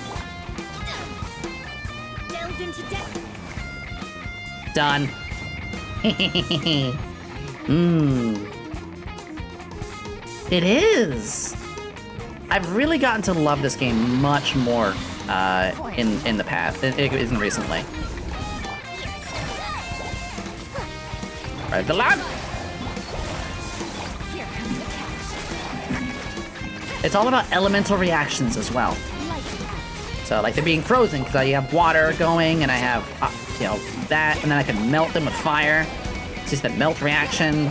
Done. It is. I've really gotten to love this game much more in the past. It isn't recently. Right, the lab. It's all about elemental reactions as well. So like they're being frozen because you have water going, and I have that, and then I can melt them with fire. It's just that melt reaction.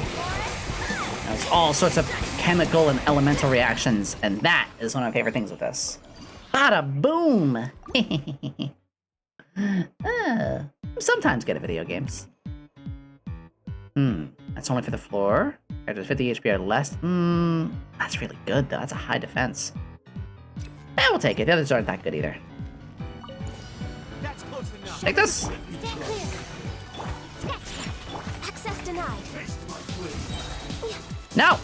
There's all sorts of chemical and elemental reactions, and that is one of my favorite things with this. Bada boom! Sometimes good at video games. That's only for the floor. Characters 50 HP or less. That's really good though. That's a high defense. We'll take it. The others aren't that good either. That's close enough. Take this! Stand clear. Access denied. No!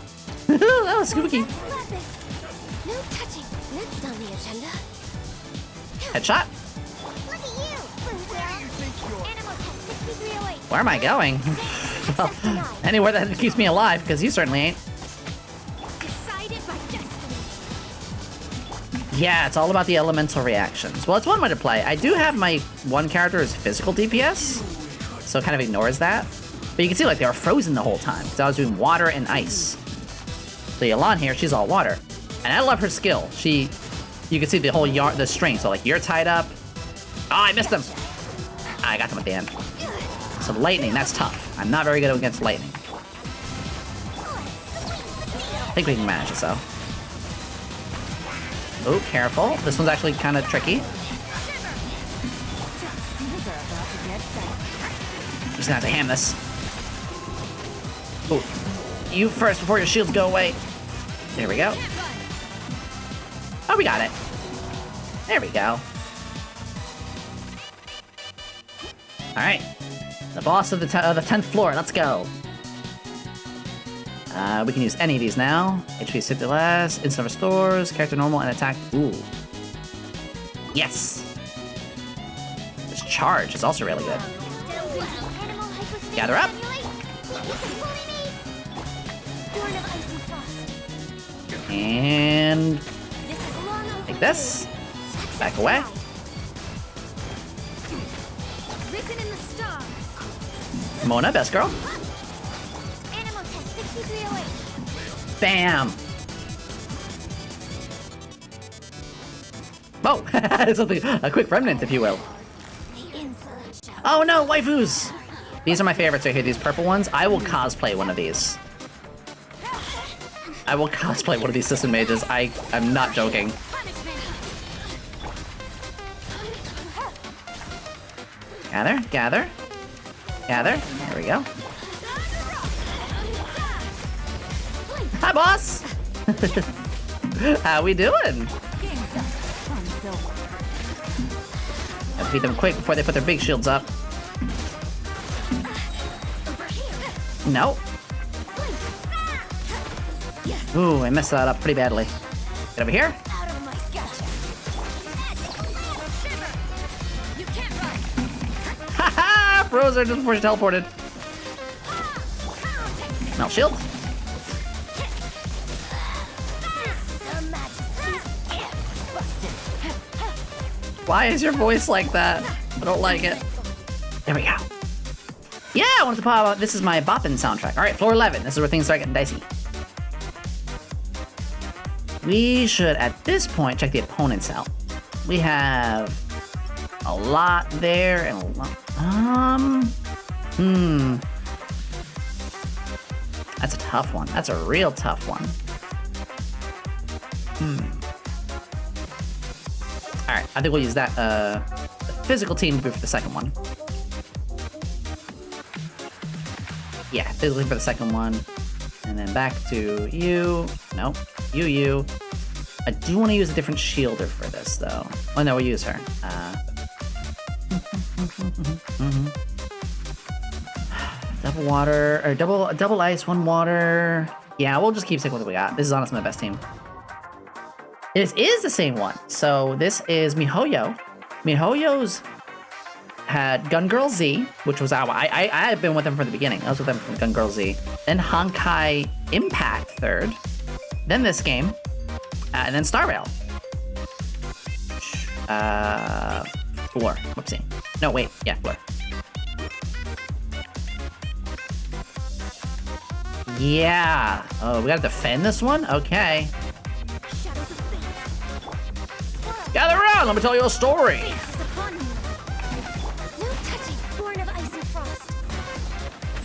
That was spooky. No touching. Next on the agenda. Headshot. Look at you, Boomsarrow. Animal test 6308. Where am I going? Well, anywhere that keeps me alive, because you certainly ain't. Decided by destiny. Yeah, it's all about the elemental reactions. Well, it's one way to play. I do have my one character as physical DPS, so it kind of ignores that. But you can see, like, they were frozen the whole time, because I was doing water and ice. So Yelan here, she's all water. And I love her skill. You can see the whole the string. So, like, you're tied up. Oh, I missed them. I got them at the end. So lightning, that's tough. I'm not very good against lightning. I think we can manage this, though. Oh, careful. This one's actually kind of tricky. Just gonna have to ham this. Oh, you first before your shields go away. There we go. Oh, we got it. There we go. Alright. The boss of the 10th floor. Let's go. We can use any of these now. HP 60 less, instant restores, character normal, and attack. Ooh. Yes! This charge is also really good. Gather up! And... take this. Back away. Mona, best girl. Bam! Oh! Something, a quick remnant, if you will. Oh no, waifus! These are my favorites right here, these purple ones. I will cosplay one of these. I will cosplay one of these system mages. I'm not joking. Gather, gather, gather. There we go. Hi, boss! How we doing? Gotta beat them quick before they put their big shields up. No. Ooh, I messed that up pretty badly. Get over here. Haha! Froze her just before she teleported. Melt shield. Why is your voice like that? I don't like it. There we go. Yeah, I wanted to pop out. This is my boppin' soundtrack. All right, floor 11. This is where things start getting dicey. We should, at this point, check the opponents out. We have a lot there and a lot. That's a tough one. That's a real tough one. All right, I think we'll use that the physical team to be for the second one. Yeah, physically for the second one, and then back to you. Nope, you. I do want to use a different shielder for this, though. Oh no, we'll use her. Double water or double ice, one water. Yeah, we'll just keep sticking with what we got. This is honestly my best team. This is the same one. So this is MiHoYo. MiHoYo's had Gun Girl Z, which was our. I had been with them from the beginning. I was with them from Gun Girl Z. Then Honkai Impact 3rd. Then this game. And then Star Rail. 4. Whoopsie. No, wait. Yeah, 4. Yeah. Oh, we gotta defend this one? Okay. Gather around, let me tell you a story.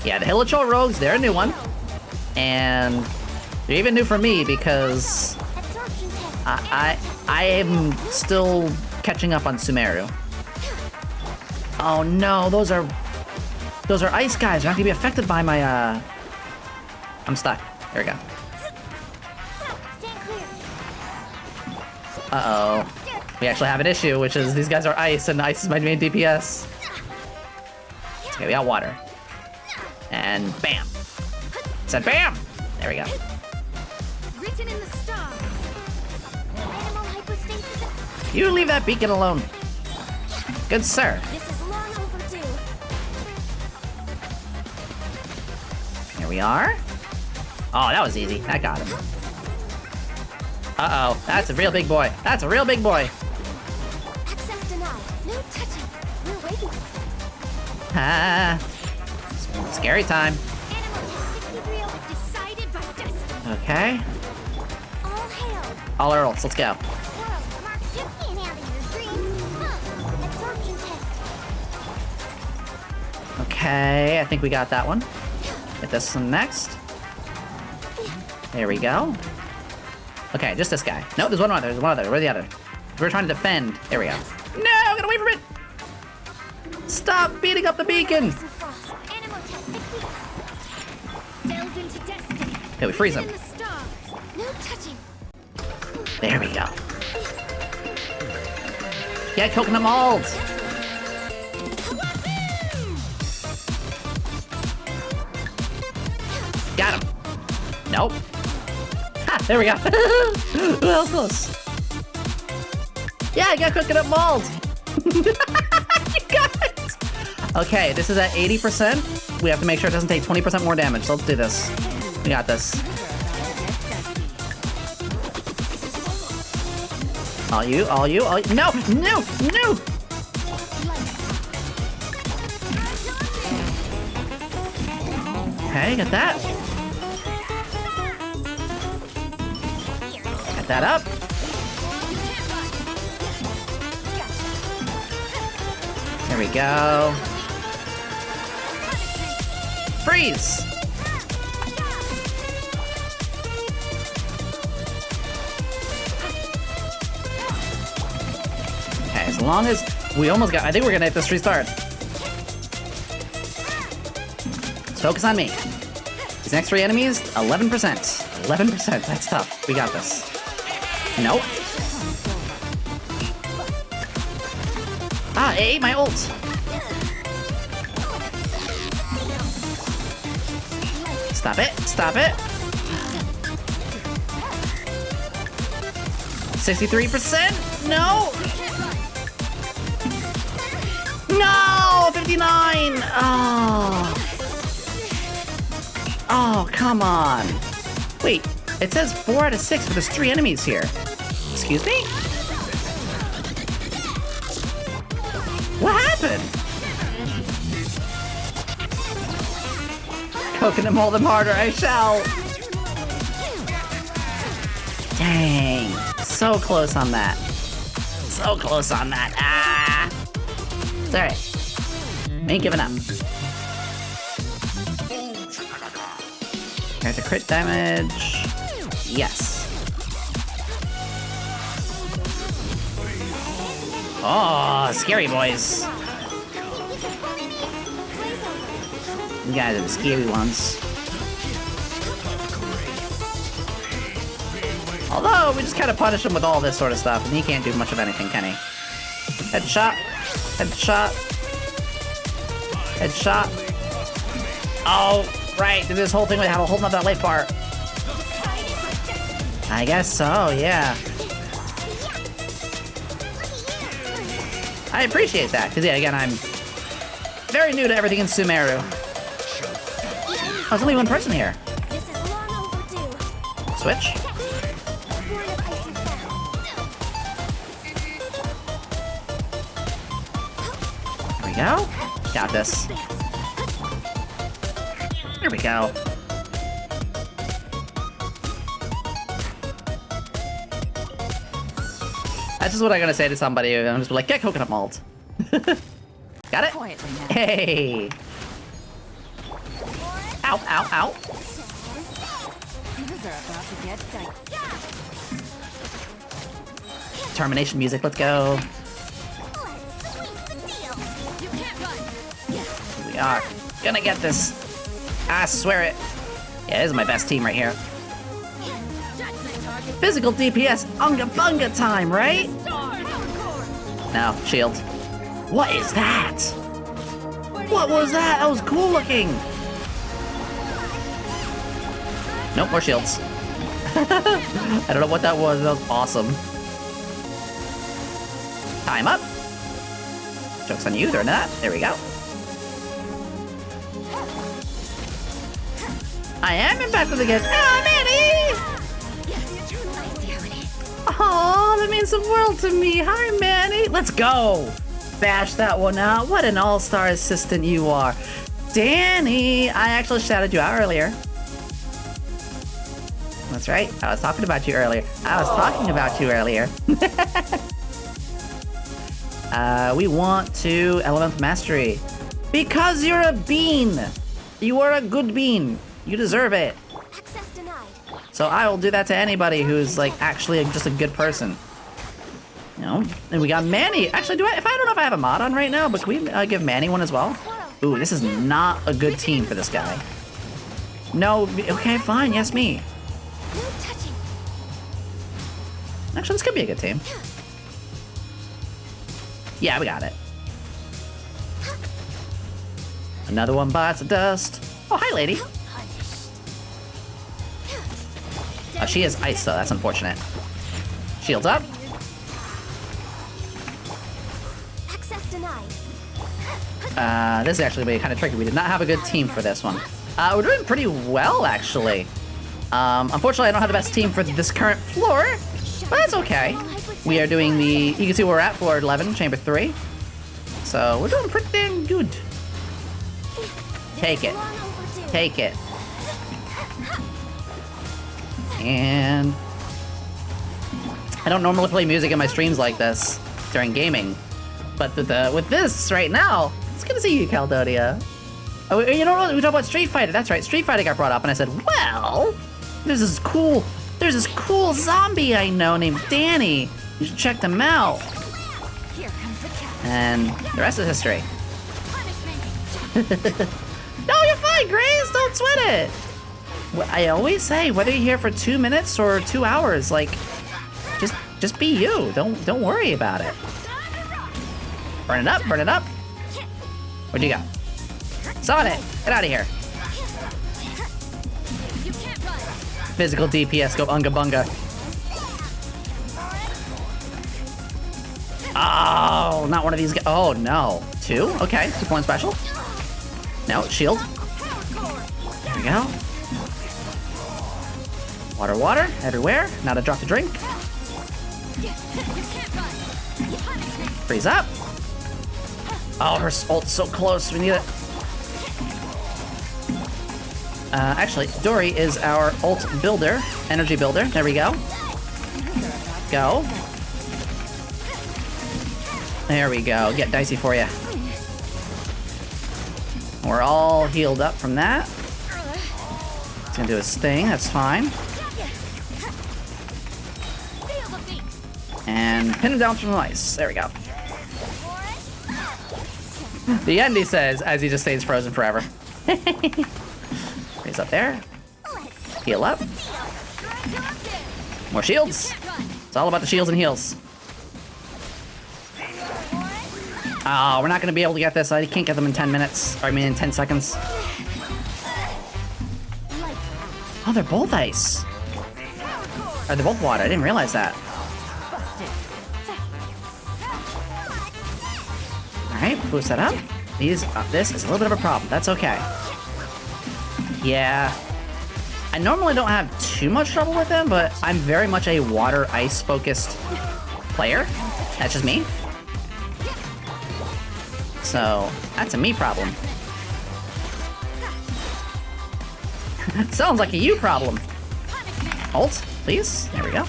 Yeah, the Hilichurl Rogues, they're a new one. And they're even new for me because I am still catching up on Sumeru. Oh no, those are ice guys. They're not gonna be affected by my I'm stuck. There we go. Uh-oh. We actually have an issue, which is these guys are ice, and ice is my main DPS. Okay, we got water. And bam. Said bam! There we go. Written in the stars. Animal hypostasis. You leave that beacon alone. Good sir. This is long overdue. Here we are. Oh, that was easy. That got him. Uh-oh. That's a real big boy. That's a real big boy. Access denied. No touching. We're waiting. Ah. Scary time. Animal test 63 decided by destiny. Okay. All hail. All Earls, let's go. World, Mark Tiffany out of your dream. Absorption test. Okay, I think we got that one. Get this one next. There we go. Okay, just this guy. No, there's one other. There's one other. Where's the other? We're trying to defend. There we go. No, get away from it! Stop beating up the beacon! Animal test 60. Delve into destiny. Okay, we freeze him. In the stars. No touching. There we go. Get coconut mold! Got him. Nope. Ha! There we go. That was close. Yeah, I got coconut mold! You got it! Okay, this is at 80%. We have to make sure it doesn't take 20% more damage. So let's do this. We got this. All you. No! Okay, get that. Get that up. There we go. Freeze! Okay, as long as we almost got, I think we're gonna hit this restart. Let's focus on me. These next 3 enemies, 11%. 11%, that's tough. We got this. Nope. Ah, it ate my ult. Stop it, stop it. 63%? No! No! 59! Oh. Oh, come on. Wait, it says 4 out of 6, but there's 3 enemies here. Excuse me? What happened? Coconut mold them harder, I shall. Dang. So close on that. So close on that. Ah! It's alright. Ain't giving up. There's the crit damage. Yes. Oh, scary boys. You guys are the scary ones. Although, we just kind of punish him with all this sort of stuff, and he can't do much of anything, can he? Headshot. Headshot. Headshot. Oh, right. Did this whole thing without holding up that life bar. I guess so, yeah. I appreciate that, because yeah, again, I'm very new to everything in Sumeru. Oh, there's only one person here. This is long overdue. Switch. There we go. Got this. There we go. That's just what I'm gonna say to somebody. I'm just like, get coconut mold. Got it? Quietly now. Hey. Ow, ow, ow. Things are about to get tight. Termination music, let's go. We are gonna get this. I swear it. Yeah, this is my best team right here. Physical DPS, unga bunga time, right? No, shield. What is that? What was that? That was cool looking. Nope, more shields. I don't know what that was. That was awesome. Time up. Joke's on you, during that. There we go. I am impacted again. Oh, Manny! Oh, that means the world to me. Hi, Manny. Let's go. Bash that one out. What an all-star assistant you are. Danny, I actually shouted you out earlier. That's right. I was talking about you earlier. We want to Elemental Mastery. Because you're a bean. You are a good bean. You deserve it. Access denied. So I will do that to anybody who's like actually just a good person. You know? And we got Manny. Actually, I don't know if I have a mod on right now, but can we give Manny one as well? Ooh, this is not a good team for this guy. No, okay, fine, yes, me. No touching. Actually, this could be a good team. Yeah, we got it. Another one bites the dust. Oh, hi, lady. Oh, she is ice, though. That's unfortunate. Shields up. Access denied. This is actually going to be kind of tricky. We did not have a good team for this one. We're doing pretty well, actually. Unfortunately, I don't have the best team for this current floor, but that's okay. We are doing the... You can see where we're at, floor 11, chamber 3. So we're doing pretty damn good. Take it. Take it. And... I don't normally play music in my streams like this during gaming. But with this right now, it's good to see you, Caldonia. Oh, you know what? We talked about Street Fighter. That's right. Street Fighter got brought up, and I said, well, there's this cool zombie I know named Danny. You should check them out. Here comes the cat. And the rest is history. Punishment. No, you're fine, Grace. Don't sweat it. I always say, whether you're here for 2 minutes or 2 hours, like, just be you. Don't worry about it. Burn it up. Burn it up. Where'd you go? Sonic, get out of here. You can't run. Physical DPS, go unga bunga. Oh, not one of these guys. Oh, no. 2? Okay, 2-point special. No, shield. There we go. Water, water, everywhere. Not a drop to drink. Freeze up. Oh, her ult's so close. We need it. Actually, Dory is our ult builder, energy builder. There we go. Go. There we go. Get dicey for you. We're all healed up from that. He's gonna do his thing. That's fine. And pin him down from the ice. There we go. The end, he says, as he just stays frozen forever. He's up there. Heal up. More shields. It's all about the shields and heals. Oh, we're not going to be able to get this. I can't get them in 10 minutes. Or I mean in 10 seconds. Oh, they're both ice. Or they're both water. I didn't realize that. Alright, boost that up. This is a little bit of a problem. That's okay. Yeah. I normally don't have too much trouble with them, but I'm very much a water-ice focused player. That's just me. So, that's a me problem. Sounds like a you problem. Ult, please. There we go.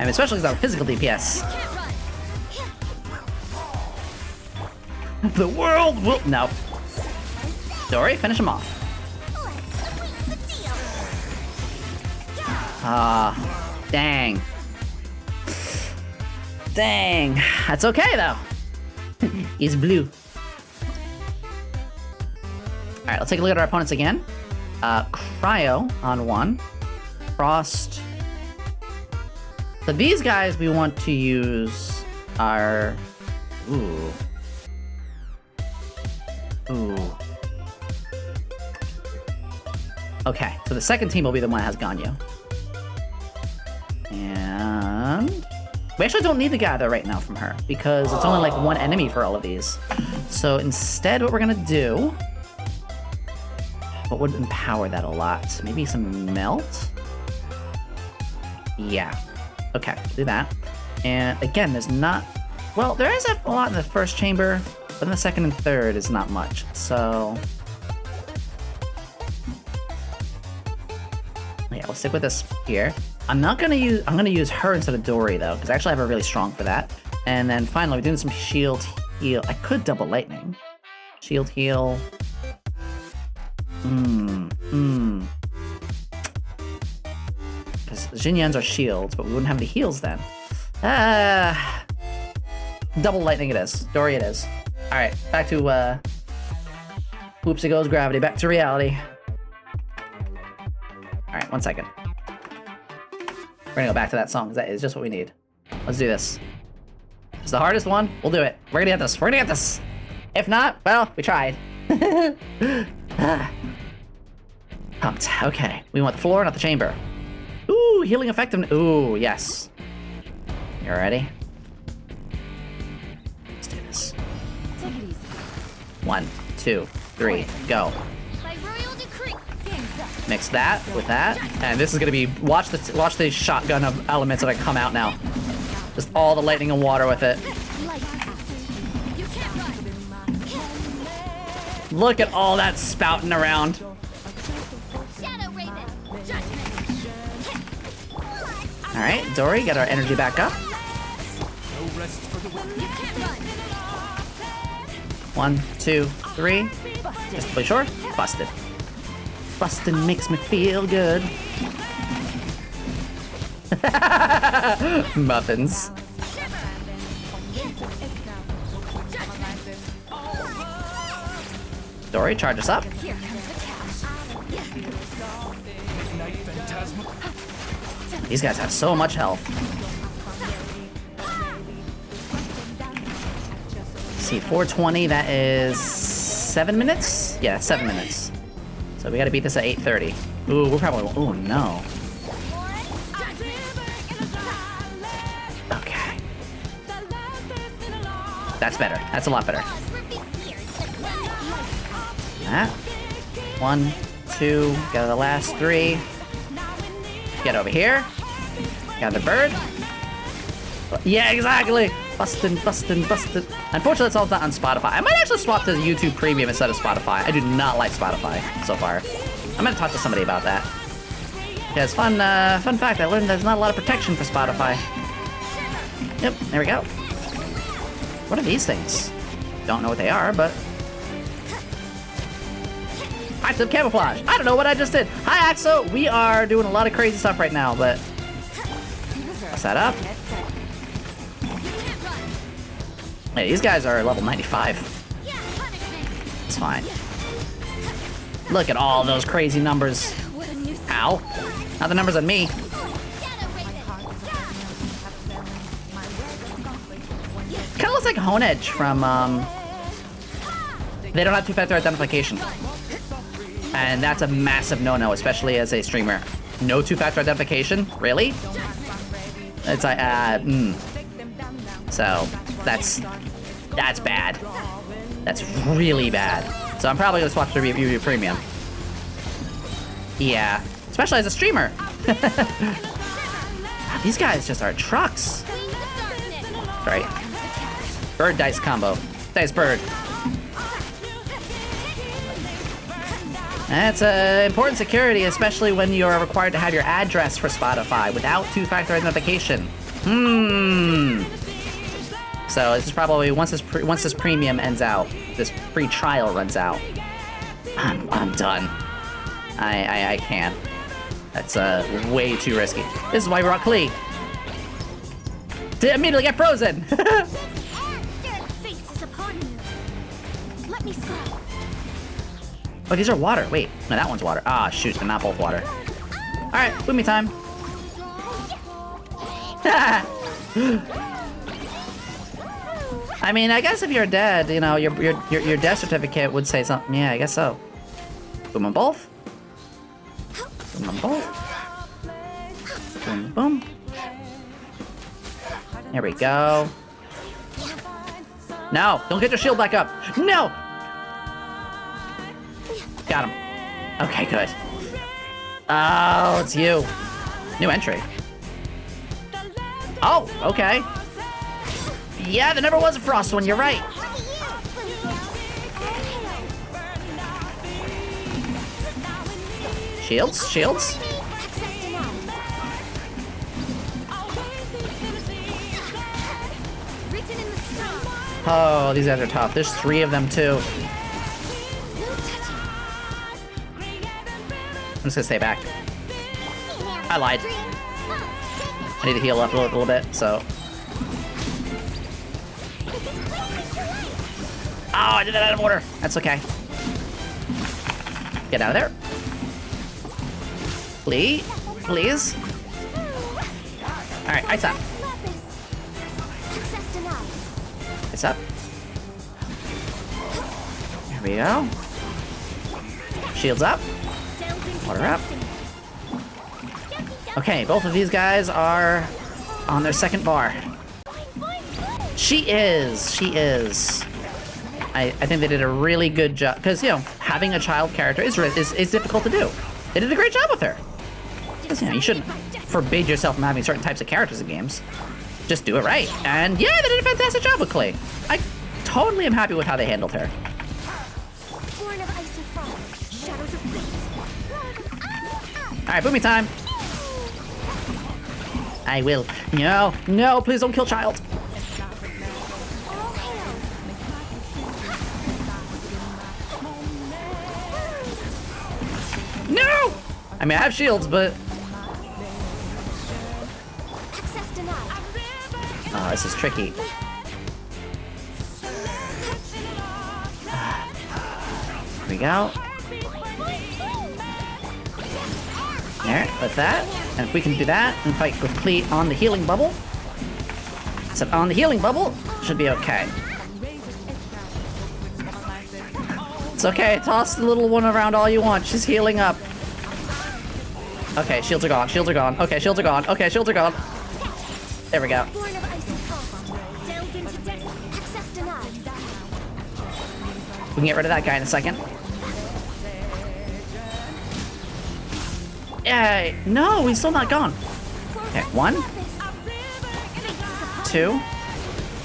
And especially because I'm physical DPS. The world will... No. Dory, finish him off. Ah, dang. Dang. That's okay, though. He's blue. Alright, let's take a look at our opponents again. Cryo on 1. Frost. So these guys we want to use our... Ooh. Ooh. Okay, so the second team will be the one that has Ganyu. And... we actually don't need to gather right now from her, because it's only like one enemy for all of these. So instead, what we're gonna do... what would empower that a lot? Maybe some melt? Yeah. Okay, do that. And again, there's not... well, there is a lot in the first chamber, but in the second and third is not much. So... yeah, we'll stick with this here. I'm gonna use her instead of Dory though, because I actually have her really strong for that. And then finally, we're doing some shield heal. I could double lightning. Shield heal. Because Xinyan's are shields, but we wouldn't have any heals then. Double lightning it is. Dory it is. Alright, back to, whoopsie goes gravity. Back to reality. Alright, 1 second. We're gonna go back to that song, 'cause that is just what we need. Let's do this. It's the hardest one. We'll do it. We're gonna get this. We're gonna get this. If not, well, we tried. Pumped. Okay. We want the floor, not the chamber. Ooh, healing effectiveness. Ooh, yes. You ready? Let's do this. Take it easy. 1, 2, 3, go. By royal decree. Game's up. Mix that with that, and this is gonna be watch the shotgun of elements that come out now. Just all the lightning and water with it. Light. You can't run. Look at all that spouting around. Shadow Raven. Judgment. All right, Dory, get our energy back up. No rest for the wicked. You can't run. 1, 2, 3. Just to be sure. Busted. Bustin' makes me feel good. Muffins. Dory, charge us up. Here comes the cash. Night Phantasma. These guys have so much health. Let's see, 420, that is 7 minutes? Yeah, 7 minutes. So we gotta beat this at 8:30. Ooh, we're probably, oh no. Okay. That's better. That's a lot better. That. 1, 2, got the last 3. Get over here. Got the bird. Yeah, exactly. Bustin'. Unfortunately, it's all not on Spotify. I might actually swap to YouTube Premium instead of Spotify. I do not like Spotify so far. I'm gonna talk to somebody about that. Because fun fact, I learned there's not a lot of protection for Spotify. Yep, there we go. What are these things? Don't know what they are, but... Active camouflage. I don't know what I just did. Hi, Axo. We are doing a lot of crazy stuff right now, but... What's that up? Hey, these guys are level 95. It's fine. Look at all those crazy numbers. Ow. Not the numbers on me. Kind of looks like Hone Edge from, They don't have two-factor identification. And that's a massive no-no, especially as a streamer. No two-factor identification? Really? It's like, So, that's bad. That's really bad. So I'm probably gonna swap to review Premium. Yeah, especially as a streamer. These guys just are trucks. Right. Bird dice combo. Dice bird. That's important security, especially when you're required to have your address for Spotify without two-factor authentication. So this is probably once this premium ends out, this free trial runs out. I'm done. I can't. That's way too risky. This is why we're on Klee. To immediately get frozen. Oh, these are water. Wait, no, that one's water. Ah, shoot, they're not both water. All right, movie time. I mean, I guess if you're dead, you know, your death certificate would say something. Yeah, I guess so. Boom on both. Boom on both. Boom, boom. There we go. No, don't get your shield back up. No. Got him. Okay, good. Oh, it's you. New entry. Oh, okay. Yeah, there never was a frost one, you're right. Shields? Shields? Oh, these guys are tough. There's 3 of them, too. I'm just gonna stay back. I lied. I need to heal up a little bit, so... Oh, I did that out of order. That's okay. Get out of there. Please. Please. Alright, ice up. Access denied. Ice up. There we go. Shields up. Water up. Okay, both of these guys are on their second bar. She is. I think they did a really good job, because, you know, having a child character is difficult to do. They did a great job with her. Because, you know, you shouldn't forbid yourself from having certain types of characters in games. Just do it right. And yeah, they did a fantastic job with Clay. I totally am happy with how they handled her. Born of ice and frost, shadows of fate. Alright, boomy time. I will. No, please don't kill child. No! I mean, I have shields, but... Access denied. Oh, this is tricky. Here we go. There, with that. And if we can do that and fight quickly on the healing bubble. So on the healing bubble, should be okay. It's okay, toss the little one around all you want. She's healing up. Okay, shields are gone, shields are gone. Okay, shields are gone. Okay, shields are gone. There we go. Born of ice and frost, delved into death. Access denied. We can get rid of that guy in a second. Yay! No, he's still not gone. Okay, 1, 2.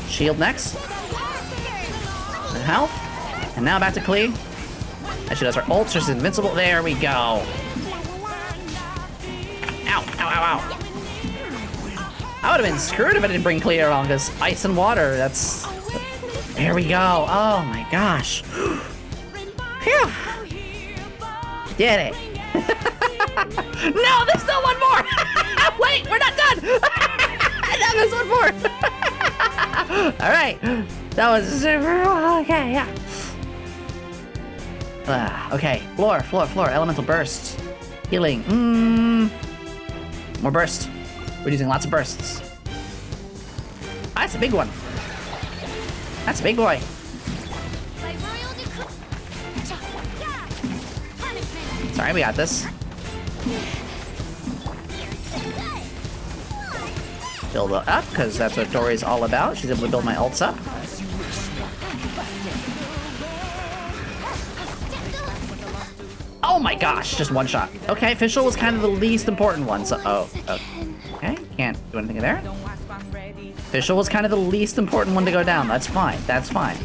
Shield next. And health. And now back to Klee. And she does her ult, she's invincible. There we go. Ow, ow, ow, ow. I would have been screwed if I didn't bring Klee along, because ice and water, that's... There we go. Oh my gosh. Phew. Did it. No, there's still one more! Wait, we're not done! No, there's one more! Alright. That was super... Okay, yeah. Okay, floor, elemental burst. Healing. More burst. We're using lots of bursts. Ah, that's a big one. That's a big boy. By royal decree. Punishment. Sorry, we got this. Build it up, because that's what Dory's all about. She's able to build my ults up. Oh my gosh, just one shot. Okay, official was kind of the least important one, so... Oh, okay, can't do anything there. Official was kind of the least important one to go down. That's fine, that's fine.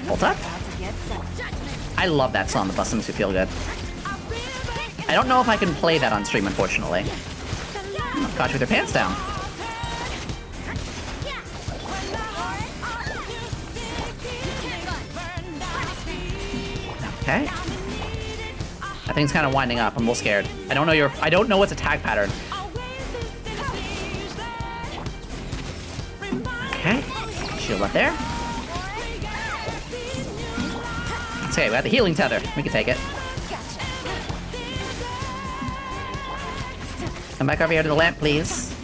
Ult up. I love that song, the bus makes me feel good. I don't know if I can play that on stream, unfortunately. Caught you with your pants down. Okay. That thing's kind of winding up. I'm a little scared. I don't know its attack pattern. Okay. Shield up there. It's okay, we got the healing tether. We can take it. Come back over here to the lamp, please.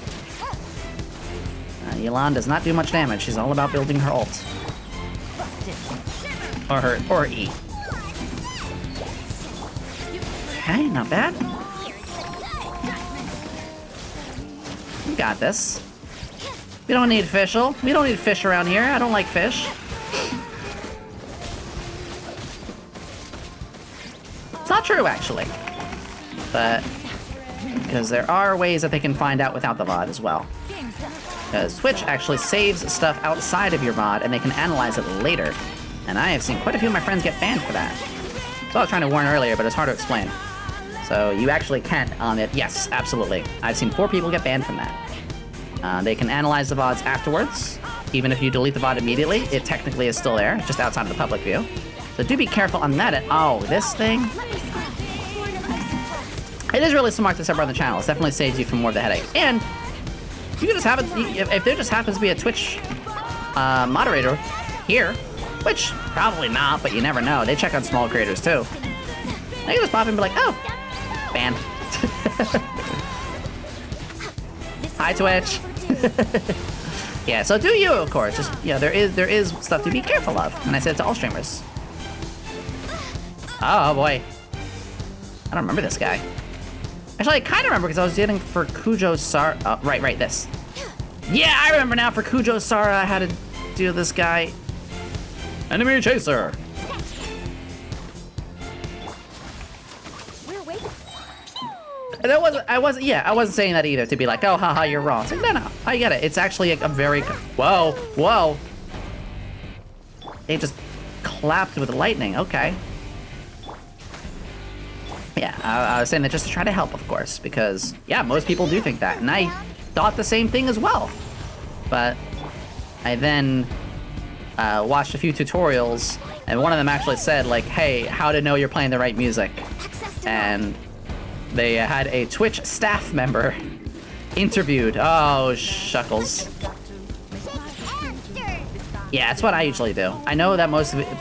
Yelan does not do much damage. She's all about building her ult. Or her E. Okay, not bad. We got this. We don't need official. We don't need fish around here. I don't like fish. It's not true, actually. But... because there are ways that they can find out without the VOD as well. Because Twitch actually saves stuff outside of your VOD, and they can analyze it later. And I have seen quite a few of my friends get banned for that. So I was trying to warn earlier, but it's hard to explain. So you actually can on it. Yes, absolutely. I've seen 4 people get banned from that. They can analyze the VODs afterwards. Even if you delete the VOD immediately, it technically is still there, just outside of the public view. So do be careful on that. Oh, this thing? It is really smart to separate the channel. It definitely saves you from more of the headache. And you can just have it, if there just happens to be a Twitch moderator here, which probably not, but you never know. They check on small creators too. They can just pop in and be like, oh, Ban. Hi, Twitch. Yeah, so do you, of course. Just, you know, there is stuff to be careful of. And I said it to all streamers. Oh, boy. I don't remember this guy. Actually, I kind of remember because I was dealing for Kujo Sara. Oh, right, this. Yeah, I remember now for Kujo Sara, I had to do this guy. Enemy chaser. We're waiting. And I wasn't saying that either to be like, oh, haha, you're wrong. It's like, no, I get it. It's actually a very, whoa. They just clapped with lightning, okay. Yeah, I was saying that just to try to help, of course, because, yeah, most people do think that, and I thought the same thing as well. But I then watched a few tutorials, and one of them actually said, like, hey, how to know you're playing the right music. And they had a Twitch staff member interviewed. Oh, shuckles. Yeah, that's what I usually do. I know that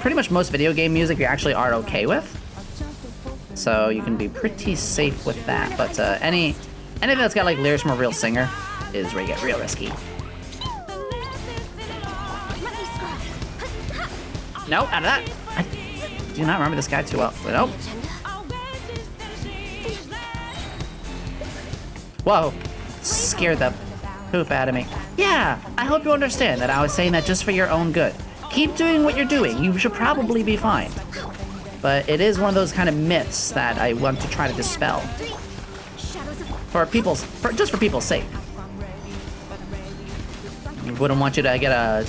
pretty much most video game music you actually are okay with. So you can be pretty safe with that. But anything that's got like lyrics from a real singer is where you get real risky. No, out of that. I do not remember this guy too well. Nope. Whoa. Scared the poop out of me. Yeah, I hope you understand that I was saying that just for your own good. Keep doing what you're doing. You should probably be fine. But it is one of those kind of myths that I want to try to dispel. Just for people's sake. I wouldn't want you to get a,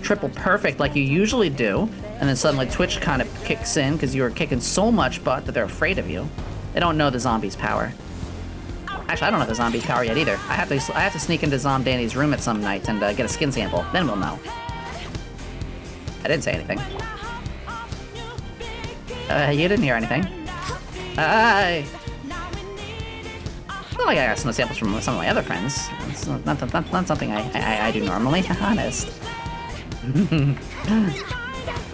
triple perfect like you usually do, and then suddenly Twitch kind of kicks in because you were kicking so much butt that they're afraid of you. They don't know the zombie's power. Actually, I don't know the zombie's power yet either. I have to sneak into Danny's room at some night and get a skin sample. Then we'll know. I didn't say anything. You didn't hear anything. Hi. Not like I got some samples from some of my other friends. It's not something I do normally. Honest.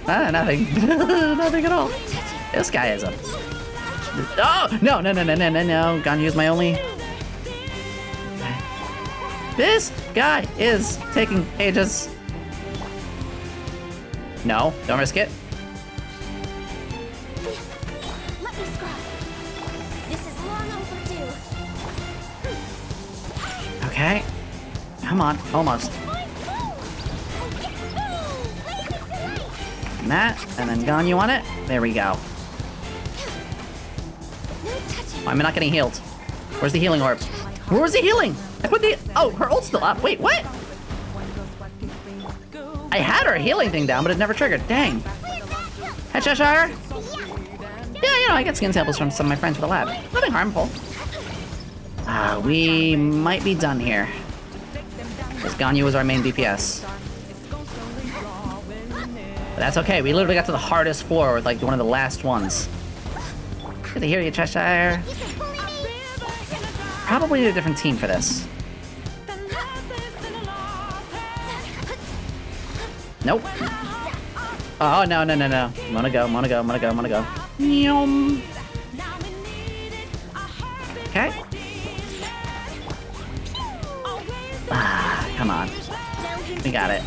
Nothing. Nothing at all. This guy is a. Oh no! Gonna my only. This guy is taking ages. No, don't risk it. Okay. Come on, almost. And that, and then gone, you want it? There we go. Why am I not getting healed? Where's the healing orb? Where was the healing? I put the... Oh, her ult's still up. Wait, what? I had her healing thing down, but it never triggered. Dang. Hi, Cheshire. Yeah, I get skin samples from some of my friends for the lab. Nothing harmful. We might be done here. Because Ganyu was our main DPS. But that's okay, we literally got to the hardest floor with like one of the last ones. Good to hear you, Cheshire. Probably need a different team for this. Nope. Oh, no. Wanna go. Yum. Okay. Come on. We got it.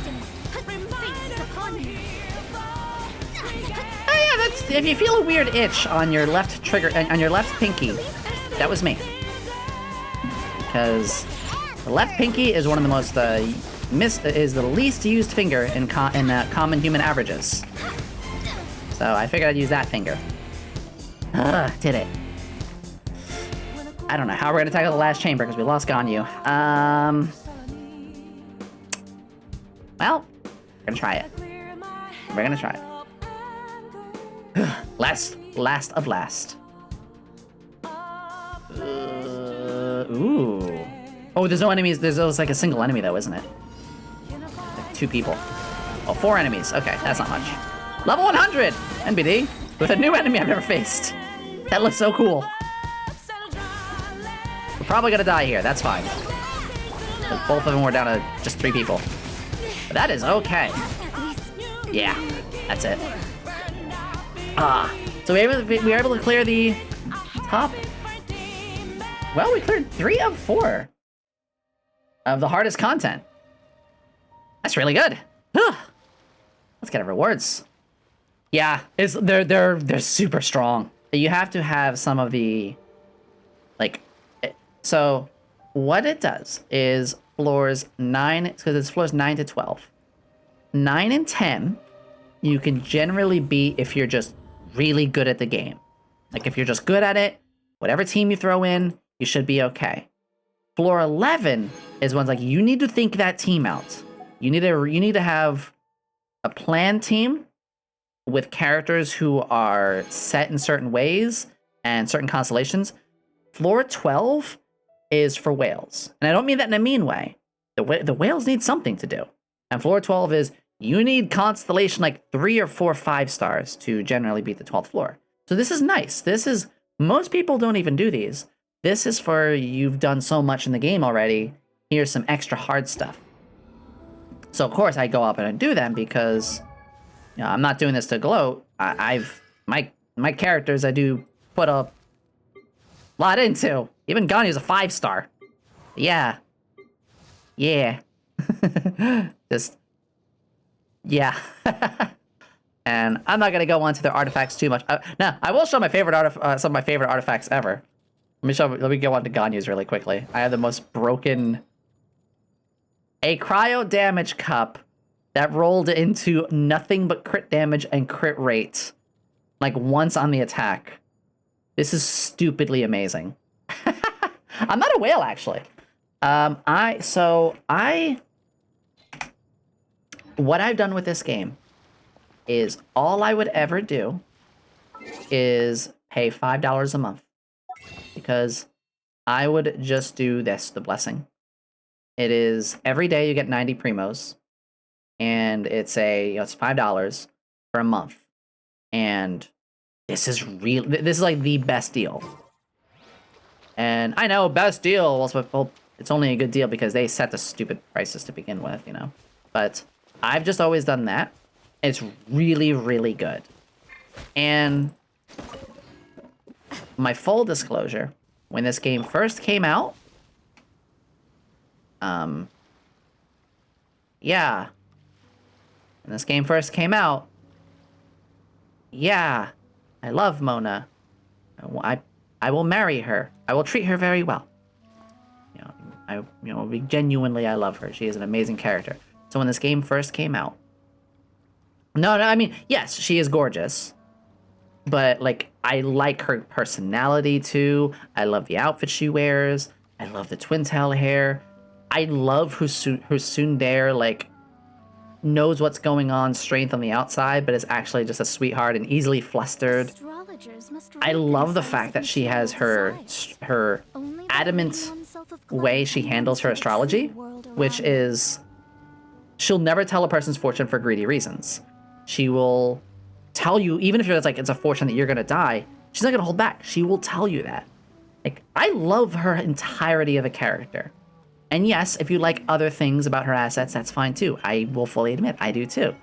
Oh yeah, that's if you feel a weird itch on your left trigger, on your left pinky, that was me. Because the left pinky is one of the most is the least used finger in common human averages. So I figured I'd use that finger. Did it. I don't know how we're gonna tackle the last chamber because we lost Ganyu. Well, we're gonna try it. Last of last. Ooh. Oh, there's no enemies. There's like a single enemy though, isn't it? Like 2 people. Oh, 4 enemies. Okay, that's not much. Level 100! NBD. With a new enemy I've never faced. That looks so cool. We're probably gonna die here. That's fine. Both of them were down to just 3 people. But that is okay. Yeah, that's it. So we were able to clear the top Well, we cleared 3 of 4 of the hardest content. That's really good. Whew. Let's get our rewards. Yeah, they're super strong. You have to have some of the, like, so what it does is floors 9, because it's floors 9 to 12. 9 and 10, you can generally beat if you're just really good at the game. Like, if you're just good at it, whatever team you throw in, you should be okay. Floor 11 is one's like, you need to think that team out. You need to have a planned team with characters who are set in certain ways and certain constellations. Floor 12 is for whales. And I don't mean that in a mean way. The whales need something to do. And floor 12 is, you need constellation like 3 or 4 5 stars to generally beat the 12th floor. So this is nice. This is, most people don't even do these. This is for, you've done so much in the game already, here's some extra hard stuff. So of course I go up and I do them because, you know, I'm not doing this to gloat. My characters I do put a lot into. Even Ganyu's a 5-star. Yeah. Yeah. Just, yeah. And I'm not gonna go on to their artifacts too much. Now, I will show my favorite some of my favorite artifacts ever. Let me go on to Ganyu's really quickly. I have the most broken, a cryo damage cup that rolled into nothing but crit damage and crit rate, like once on the attack. This is stupidly amazing. I'm not a whale, actually. What I've done with this game is all I would ever do is pay $5 a month, because I would just do this, the blessing. It is every day you get 90 primos, and it's it's $5 for a month. And this is like the best deal. And I know best deal, well, it's only a good deal because they set the stupid prices to begin with, you know. But I've just always done that. It's really, really good. And my full disclosure, when this game first came out, yeah. When this game first came out, yeah, I love Mona. I will marry her. I will treat her very well. Genuinely, I love her. She is an amazing character. So when this game first came out, no, I mean, yes, she is gorgeous, but like, I like her personality too. I love the outfit she wears. I love the twin tail hair. I love who Tsundere, like, knows what's going on, strength on the outside, but is actually just a sweetheart and easily flustered. I love the fact that she has her adamant way she handles her astrology, which is, she'll never tell a person's fortune for greedy reasons. She will tell you, even if it's like it's a fortune that you're gonna die, she's not gonna hold back. She will tell you that. Like, I love her entirety of a character. And yes, if you like other things about her assets, that's fine too. I will fully admit, I do too.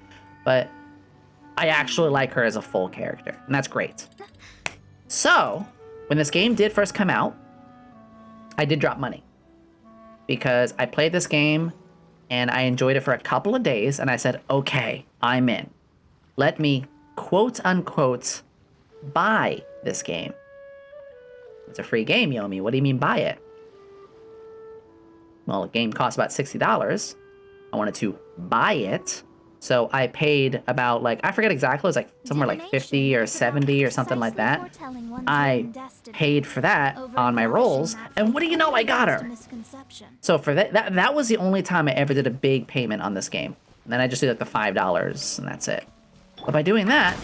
But I actually like her as a full character, and that's great. So, when this game did first come out, I did drop money. Because I played this game, and I enjoyed it for a couple of days, and I said, okay, I'm in. Let me, quote-unquote, buy this game. It's a free game, Yomi. What do you mean buy it? Well, the game costs about $60. I wanted to buy it. So I paid about, like, I forget exactly, it was like somewhere like 50 or 70 or something like that. I paid for that on my rolls, and what do you know, I got her. So for that was the only time I ever did a big payment on this game. And then I just did like the $5, and that's it. But by doing that,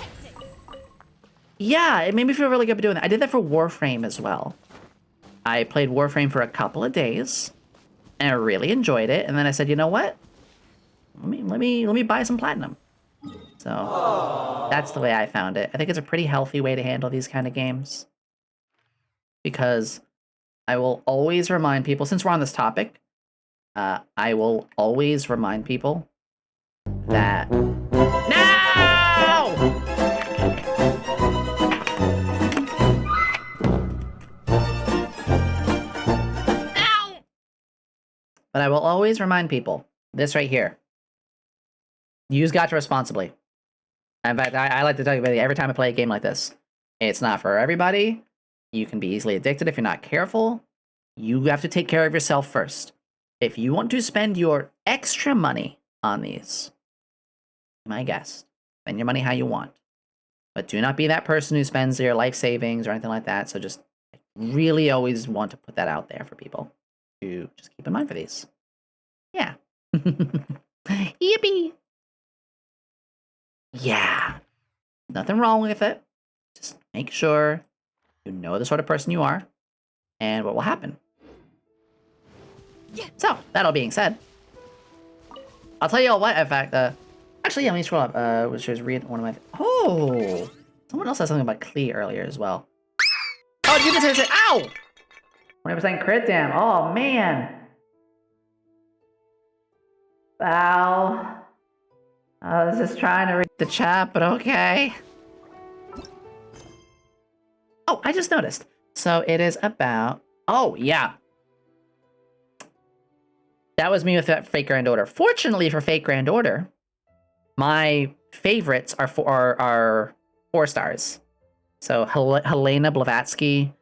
yeah, it made me feel really good doing that. I did that for Warframe as well. I played Warframe for a couple of days, and I really enjoyed it. And then I said, you know what? Let me buy some platinum. So that's the way I found it. I think it's a pretty healthy way to handle these kind of games, because I will always remind people, since we're on this topic, I will always remind people that But I will always remind people, this right here. Use gacha responsibly. In fact, I like to tell you every time I play a game like this, it's not for everybody. You can be easily addicted if you're not careful. You have to take care of yourself first. If you want to spend your extra money on these, be my guest, spend your money how you want. But do not be that person who spends your life savings or anything like that. So just really always want to put that out there for people to just keep in mind for these. Yeah. Yippee! Yeah. Nothing wrong with it. Just make sure you know the sort of person you are and what will happen. So, that all being said, I'll tell you all what, in fact, actually, yeah, let me scroll up, which is read one of my, oh! Someone else said something about Klee earlier as well. Oh, you just said, ow! 20% crit damn, oh man! Wow. I was just trying to read the chat, but okay. Oh, I just noticed. So it is about, oh yeah. That was me with that Fake Grand Order. Fortunately for Fake Grand Order, my favorites are 4 stars. So Helena Blavatsky,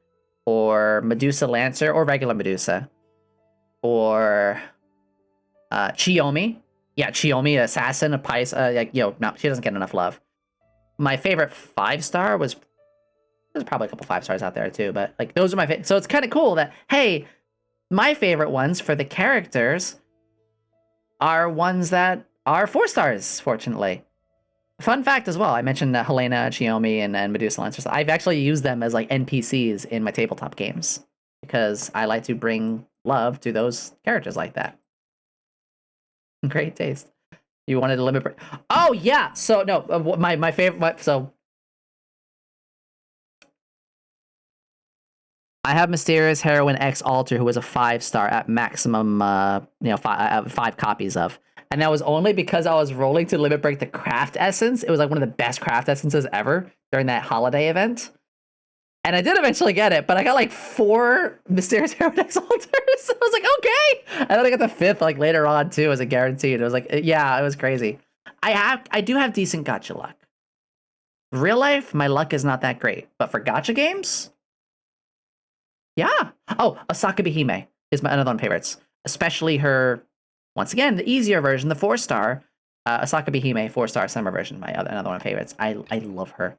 or Medusa Lancer, or regular Medusa, or Chiyomi. Yeah, Chiyomi, Assassin, a Pice. Like, no, she doesn't get enough love. My favorite 5-star was, there's probably a couple 5 stars out there too, but like those are my favorite. So it's kind of cool that, hey, my favorite ones for the characters are ones that are 4 stars, fortunately. Fun fact as well, I mentioned Helena, Chiyomi, and Medusa Lancer. I've actually used them as like NPCs in my tabletop games because I like to bring love to those characters like that. Great taste. You wanted to limit... Oh, yeah! So, no, my favorite... So... I have Mysterious Heroine X Alter, who was a 5-star at maximum, 5 copies of. And that was only because I was rolling to limit break the craft essence. It was like one of the best craft essences ever during that holiday event. And I did eventually get it, but I got like 4 Mysterious Heroine X Alters. I was like, okay! And then I got the 5th like later on too as a guaranteed. It was like, yeah, it was crazy. I do have decent gacha luck. Real life, my luck is not that great. But for gacha games... Yeah. Oh, Asaka Bihime is another one of my favorites. Especially her, once again, the easier version, the 4-star. Asaka Bihime, 4-star summer version, another one of my favorites. I love her.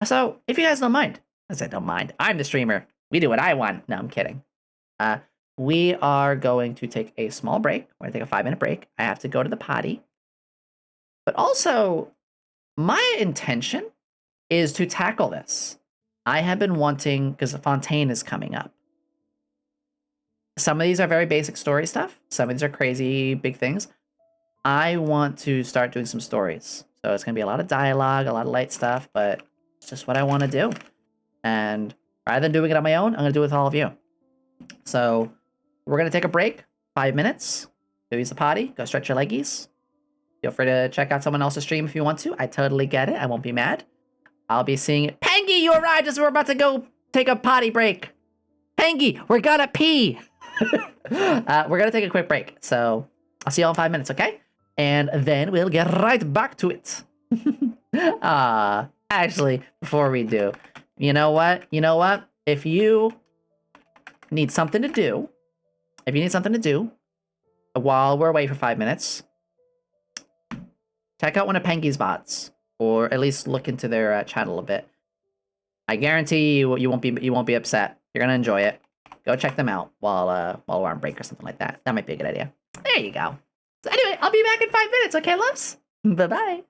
So, if you guys don't mind, I said don't mind. I'm the streamer. We do what I want. No, I'm kidding. We are going to take a small break. We're going to take a 5-minute break. I have to go to the potty. But also, my intention is to tackle this. I have been wanting, because Fontaine is coming up. Some of these are very basic story stuff. Some of these are crazy big things. I want to start doing some stories. So it's going to be a lot of dialogue, a lot of light stuff, but it's just what I want to do. And rather than doing it on my own, I'm going to do it with all of you. So we're going to take a break, 5 minutes. Go use the potty, go stretch your leggies. Feel free to check out someone else's stream if you want to. I totally get it. I won't be mad. I'll be seeing it. Pengy, you arrived as we're about to go take a potty break. Pengy, we're gonna pee. We're gonna take a quick break. So I'll see you all in 5 minutes, okay? And then we'll get right back to it. Actually, before we do, you know what? If you need something to do, while we're away for 5 minutes, check out one of Pengy's bots. Or at least look into their channel a bit. I guarantee you won't be upset. You're gonna enjoy it. Go check them out while we're on break or something like that. That might be a good idea. There you go. So anyway, I'll be back in 5 minutes. Okay, loves. Bye bye.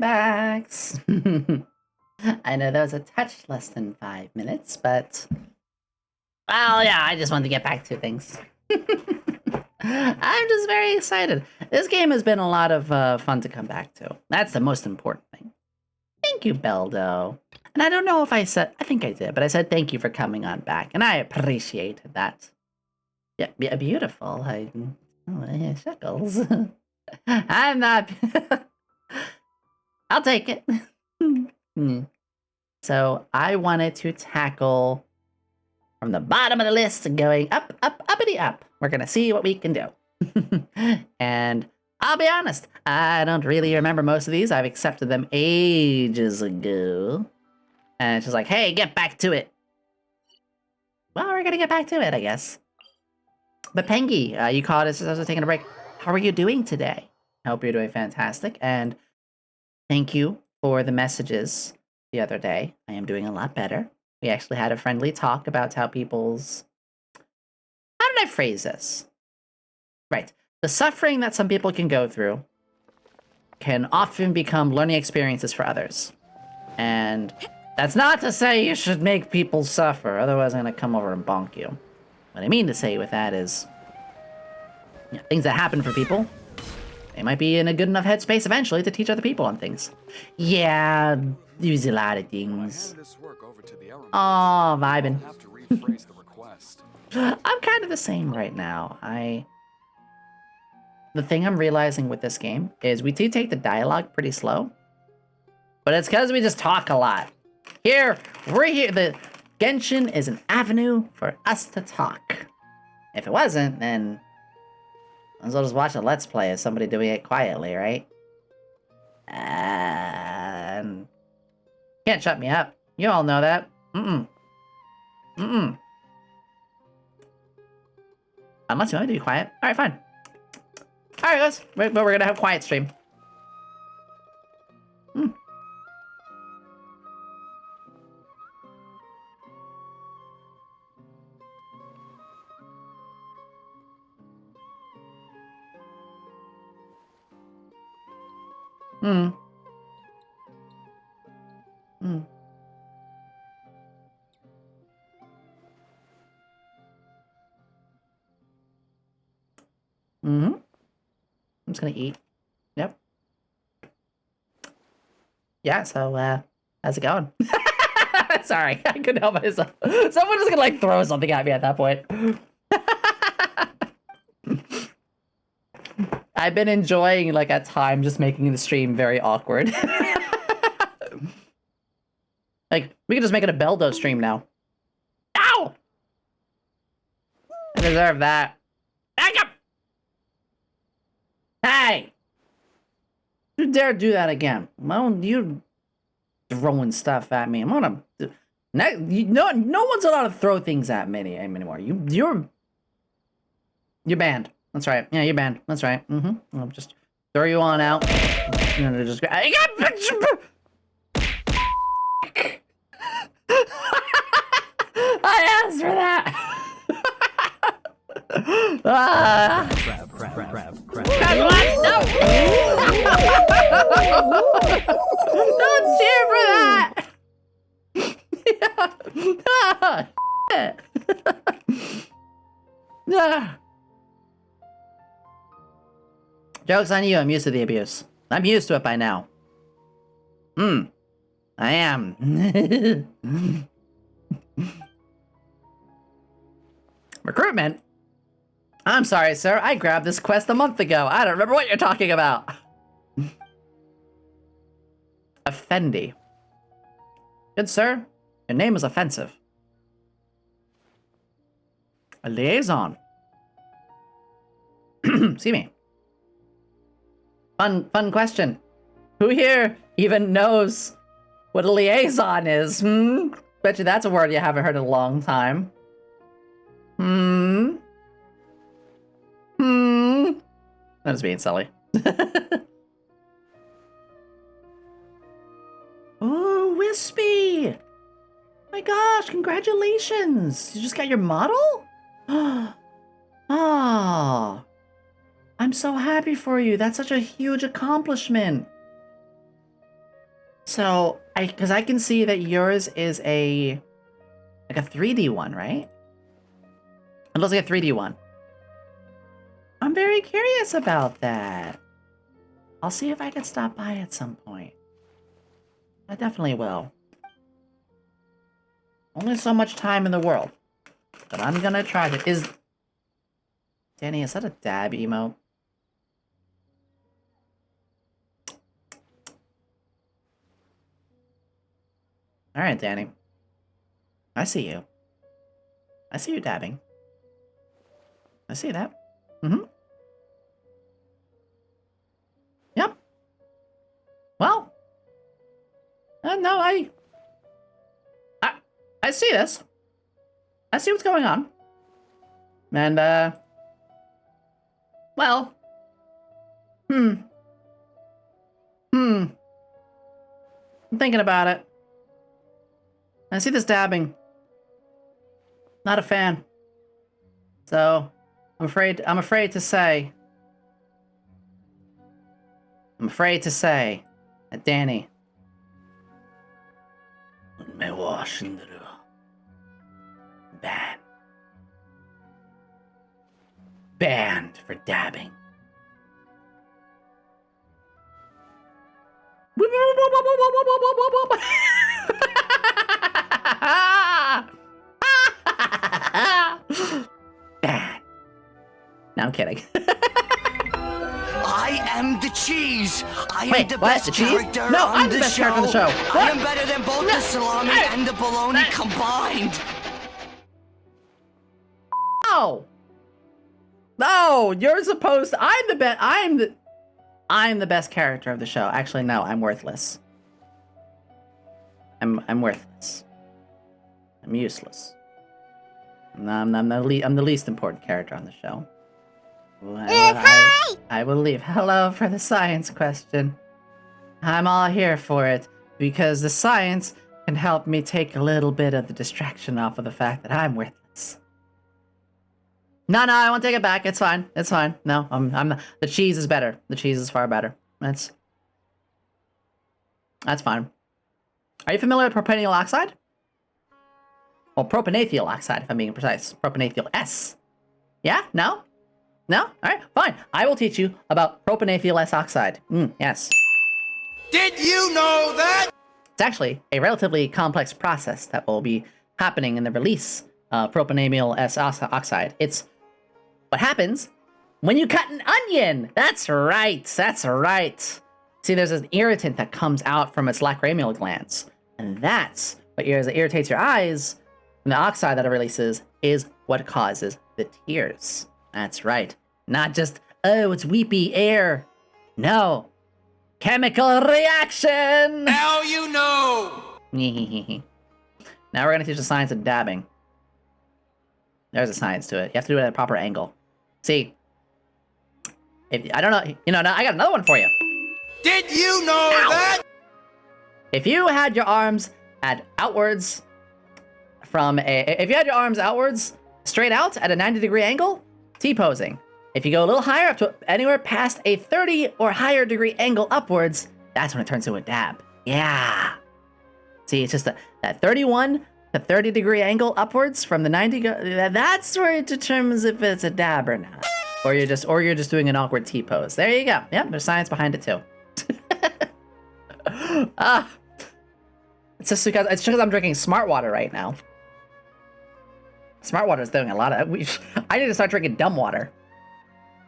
backs. I know that was a touch less than 5 minutes, but... Well, yeah, I just wanted to get back to things. I'm just very excited. This game has been a lot of fun to come back to. That's the most important thing. Thank you, Beldo. And I don't know if I think I did, but I said thank you for coming on back, and I appreciated that. Yeah, beautiful. Shekels. I'm not... I'll take it. So I wanted to tackle from the bottom of the list and going up, uppity up. We're gonna see what we can do. And I'll be honest, I don't really remember most of these. I've accepted them ages ago. And it's just like, hey, get back to it. Well, we're gonna get back to it, I guess. But Pengy, you called us as I was taking a break. How are you doing today? I hope you're doing fantastic. And thank you for the messages the other day. I am doing a lot better. We actually had a friendly talk about how people's... How did I phrase this? Right. The suffering that some people can go through can often become learning experiences for others. And that's not to say you should make people suffer, otherwise I'm going to come over and bonk you. What I mean to say with that is, you know, things that happen for people, they might be in a good enough headspace eventually to teach other people on things. Yeah, there's a lot of things. Oh, vibing. I'm kind of the same right now. The thing I'm realizing with this game is we do take the dialogue pretty slow, but it's because we just talk a lot. We're here. The Genshin is an avenue for us to talk. If it wasn't, then might as well just watch a Let's Play of somebody doing it quietly, right? And can't shut me up. You all know that. Unless you want me to be quiet. All right, fine. All right, guys. But we're gonna have a quiet stream. I'm just gonna eat. Yep. Yeah, so, how's it going? Sorry, I couldn't help myself. Someone just gonna, like, throw something at me at that point. I've been enjoying, like, at time just making the stream very awkward. Like, we can just make it a Beldo stream now. Ow! I deserve that. Back up! Hey! You dare do that again. Well, you throwing stuff at me. I'm gonna... No one's allowed to throw things at me anymore. You're banned. That's right. Yeah, you're banned. That's right. I'll just throw you on out. Just... I asked for that! Crap. Guys, what? No! Don't cheer for that! Joke's on you, I'm used to the abuse. I'm used to it by now. I am. Recruitment? I'm sorry, sir. I grabbed this quest a month ago. I don't remember what you're talking about. Offendi. Good sir, your name is offensive. A liaison. See me. Fun question. Who here even knows what a liaison is? Bet you that's a word you haven't heard in a long time. That is being silly. Oh, Wispy! My gosh, congratulations! You just got your model? Ah, I'm so happy for you. That's such a huge accomplishment. So, because I can see that yours is like a 3D one, right? It looks like a 3D one. I'm very curious about that. I'll see if I can stop by at some point. I definitely will. Only so much time in the world. But I'm gonna try to. Danny, is that a dab emote? Alright, Danny. I see you. I see you dabbing. I see that. Mm-hmm. Yep. Well. No, I see this. I see what's going on. And, well. I'm thinking about it. I see this dabbing. Not a fan. So, I'm afraid to say. That Danny. May wash in the banned for dabbing. Bad. No, I'm kidding. I am the cheese. I Wait, am the what? best The cheese? character No, on I'm the best character on the show. I What? am better than both the salami and the bologna combined. No, you're supposed to, I'm the best character of the show. Actually, no, I'm worthless. I'm worthless. I'm useless. No, I'm the least important character on the show. I will leave. Hello for the science question. I'm all here for it because the science can help me take a little bit of the distraction off of the fact that I'm worthless. No, I won't take it back. It's fine. It's fine. No, the cheese is better. The cheese is far better. That's fine. Are you familiar with propanethyl oxide? Well, propanethyl oxide, if I'm being precise. Propanethyl S. Yeah? No? No? All right, fine. I will teach you about propanethyl S oxide. Yes. Did you know that? It's actually a relatively complex process that will be happening in the release of propanethyl S oxide. It's what happens when you cut an onion. That's right. That's right. See, there's an irritant that comes out from its lacrimal glands, and that's what irritates your eyes. And the oxide that it releases is what causes the tears. That's right. Not just, oh, it's weepy air. No. Chemical reaction! Now you know! Now we're going to teach the science of dabbing. There's a science to it. You have to do it at a proper angle. See, I don't know, I got another one for you. Did you know that? If you had your arms outwards straight out at a 90-degree angle, T-posing. If you go a little higher, up to anywhere past a 30 or higher degree angle upwards, that's when it turns into a dab. Yeah. See, it's just that 31 to 30 degree angle upwards from the 90. That's where it determines if it's a dab or not, or you're just doing an awkward T pose. There you go. Yep, there's science behind it too. It's just because I'm drinking smart water right now. Smart water is doing a lot of. I need to start drinking dumb water.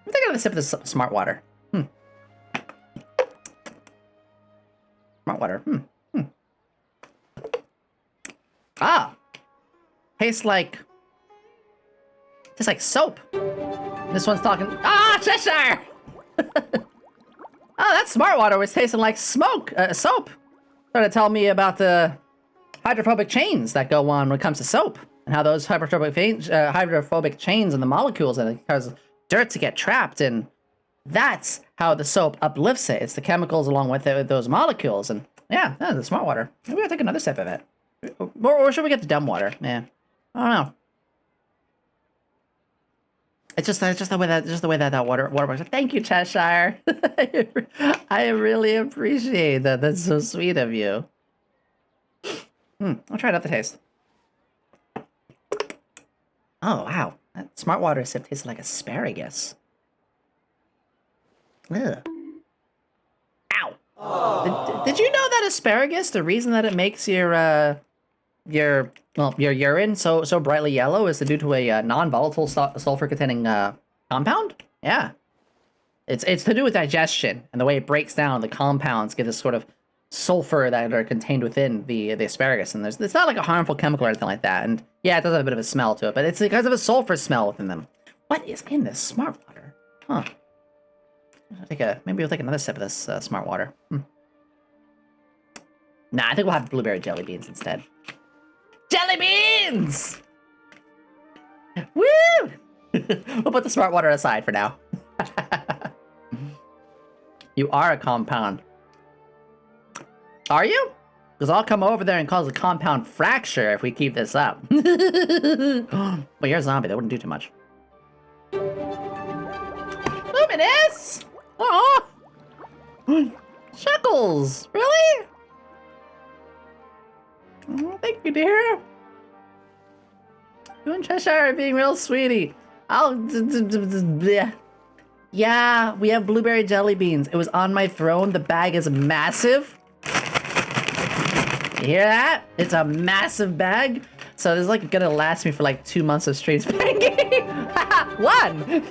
I'm taking a sip of this smart water. Smart water. Ah, tastes like soap. This one's talking. Ah, Cheshire. Oh, that smart water was tasting like soap. Trying to tell me about the hydrophobic chains that go on when it comes to soap, and how those hydrophobic chains and the molecules and it cause dirt to get trapped, and that's how the soap uplifts it. It's the chemicals along with it, with those molecules, and yeah, that's the smart water. Maybe I'll take another sip of it. Or should we get the dumb water? Yeah, I don't know. It's just the way that water works. Thank you, Cheshire. I really appreciate that. That's so sweet of you. I'll try another taste. Oh wow, that smart water sip tastes like asparagus. Ugh. Ow. Did you know that asparagus, the reason that it makes your urine so brightly yellow is due to a non-volatile sulfur-containing compound? Yeah. It's to do with digestion and the way it breaks down the compounds give this sort of sulfur that are contained within the asparagus, and it's not like a harmful chemical or anything like that. And yeah, it does have a bit of a smell to it, but it's because of a sulfur smell within them. What is in this smart water? Huh. Maybe we'll take another sip of this smart water. Nah, I think we'll have blueberry jelly beans instead. Jelly beans! Woo! We'll put the smart water aside for now. You are a compound. Are you? Because I'll come over there and cause a compound fracture if we keep this up. Well, you're a zombie. That wouldn't do too much. Luminous! Oh! Chuckles! Really? Oh, thank you, dear. You and Cheshire are being real sweetie. Yeah, we have blueberry jelly beans. It was on my throne. The bag is massive. You hear that? It's a massive bag. So this is like gonna last me for like 2 months of streams playing game. One!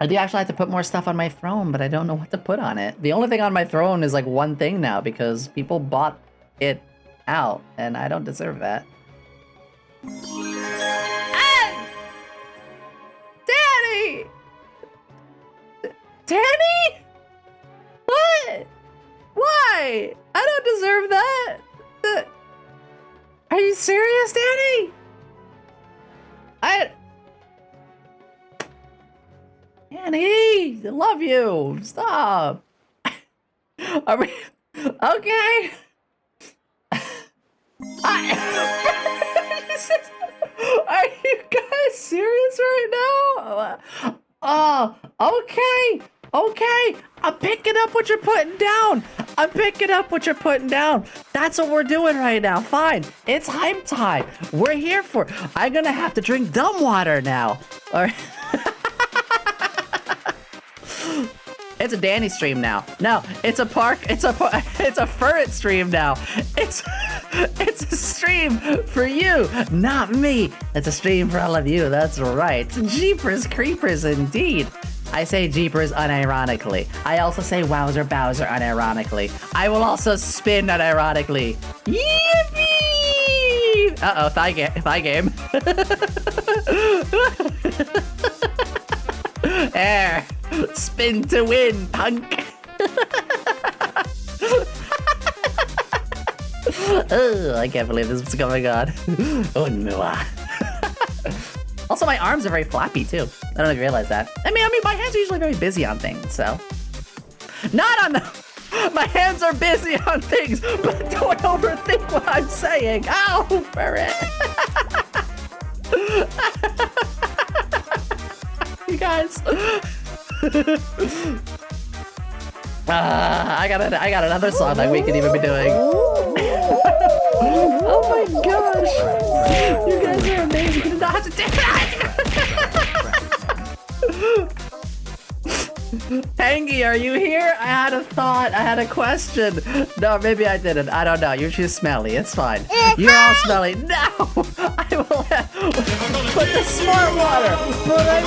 I do actually have to put more stuff on my throne, but I don't know what to put on it. The only thing on my throne is like one thing now because people bought it out and I don't deserve that. Ah! Danny! Danny? What? Why? I don't deserve that. Are you serious, Danny? Danny, I love you. Stop. Are we okay? Are you guys serious right now? Oh, okay. Okay, I'm picking up what you're putting down. I'm picking up what you're putting down. That's what we're doing right now. Fine, it's hype time. We're here for it. I'm gonna have to drink dumb water now. All right. It's a Danny stream now. No, it's a Furret stream now. It's a stream for you, not me. It's a stream for all of you. That's right. Jeepers creepers indeed. I say Jeepers unironically. I also say Wowzer Bowser unironically. I will also spin unironically. Yippee! Uh-oh, thigh game. Air. Spin to win, punk. Oh, I can't believe this is going on. Oh no. Also, my arms are very flappy too. I don't know if you realize that. I mean, my hands are usually very busy on things, so. Not on the. My hands are busy on things, but don't overthink what I'm saying. Ow, for it. You guys. I got another song that we could even be doing. Oh my gosh. You guys are amazing. You did not have to do that. Tangy, are you here? I had a thought. I had a question. No, maybe I didn't. I don't know. You're just smelly. It's fine. You're all smelly. No! I will put the smart water. But I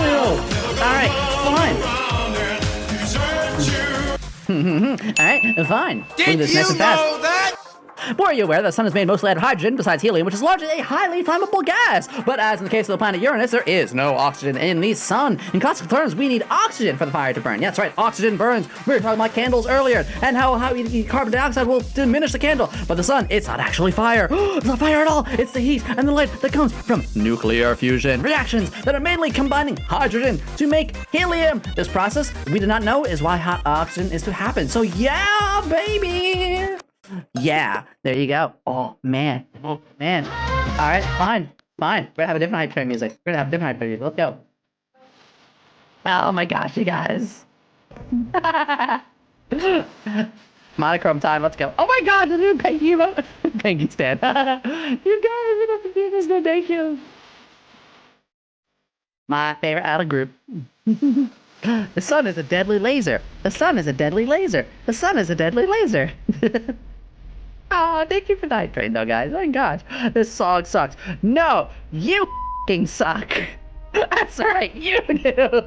will. Alright, fine. Alright, fine. Did this nice and fast. That? Were you aware that the sun is made mostly out of hydrogen besides helium, which is largely a highly flammable gas? But as in the case of the planet Uranus, there is no oxygen in the sun. In classical terms, we need oxygen for the fire to burn. Yeah, that's right, oxygen burns. We were talking about candles earlier, and how carbon dioxide will diminish the candle. But the sun, it's not actually fire. It's not fire at all. It's the heat and the light that comes from nuclear fusion reactions that are mainly combining hydrogen to make helium. This process we did not know is why hot oxygen is to happen. So yeah, baby. Yeah, there you go. Oh man. All right, fine. fine. We're gonna have a different hype train music. We're gonna have different hype train music. Let's go. Oh my gosh, you guys. Monochrome time, let's go. Oh my god, the new Peggy emote. Peggy stand. You guys, you don't have to do this, no thank you. My favorite idol group. The sun is a deadly laser. The sun is a deadly laser. The sun is a deadly laser. Oh, thank you for the hype train though, guys. Oh my gosh, this song sucks. No, you f***ing suck. That's right, you do.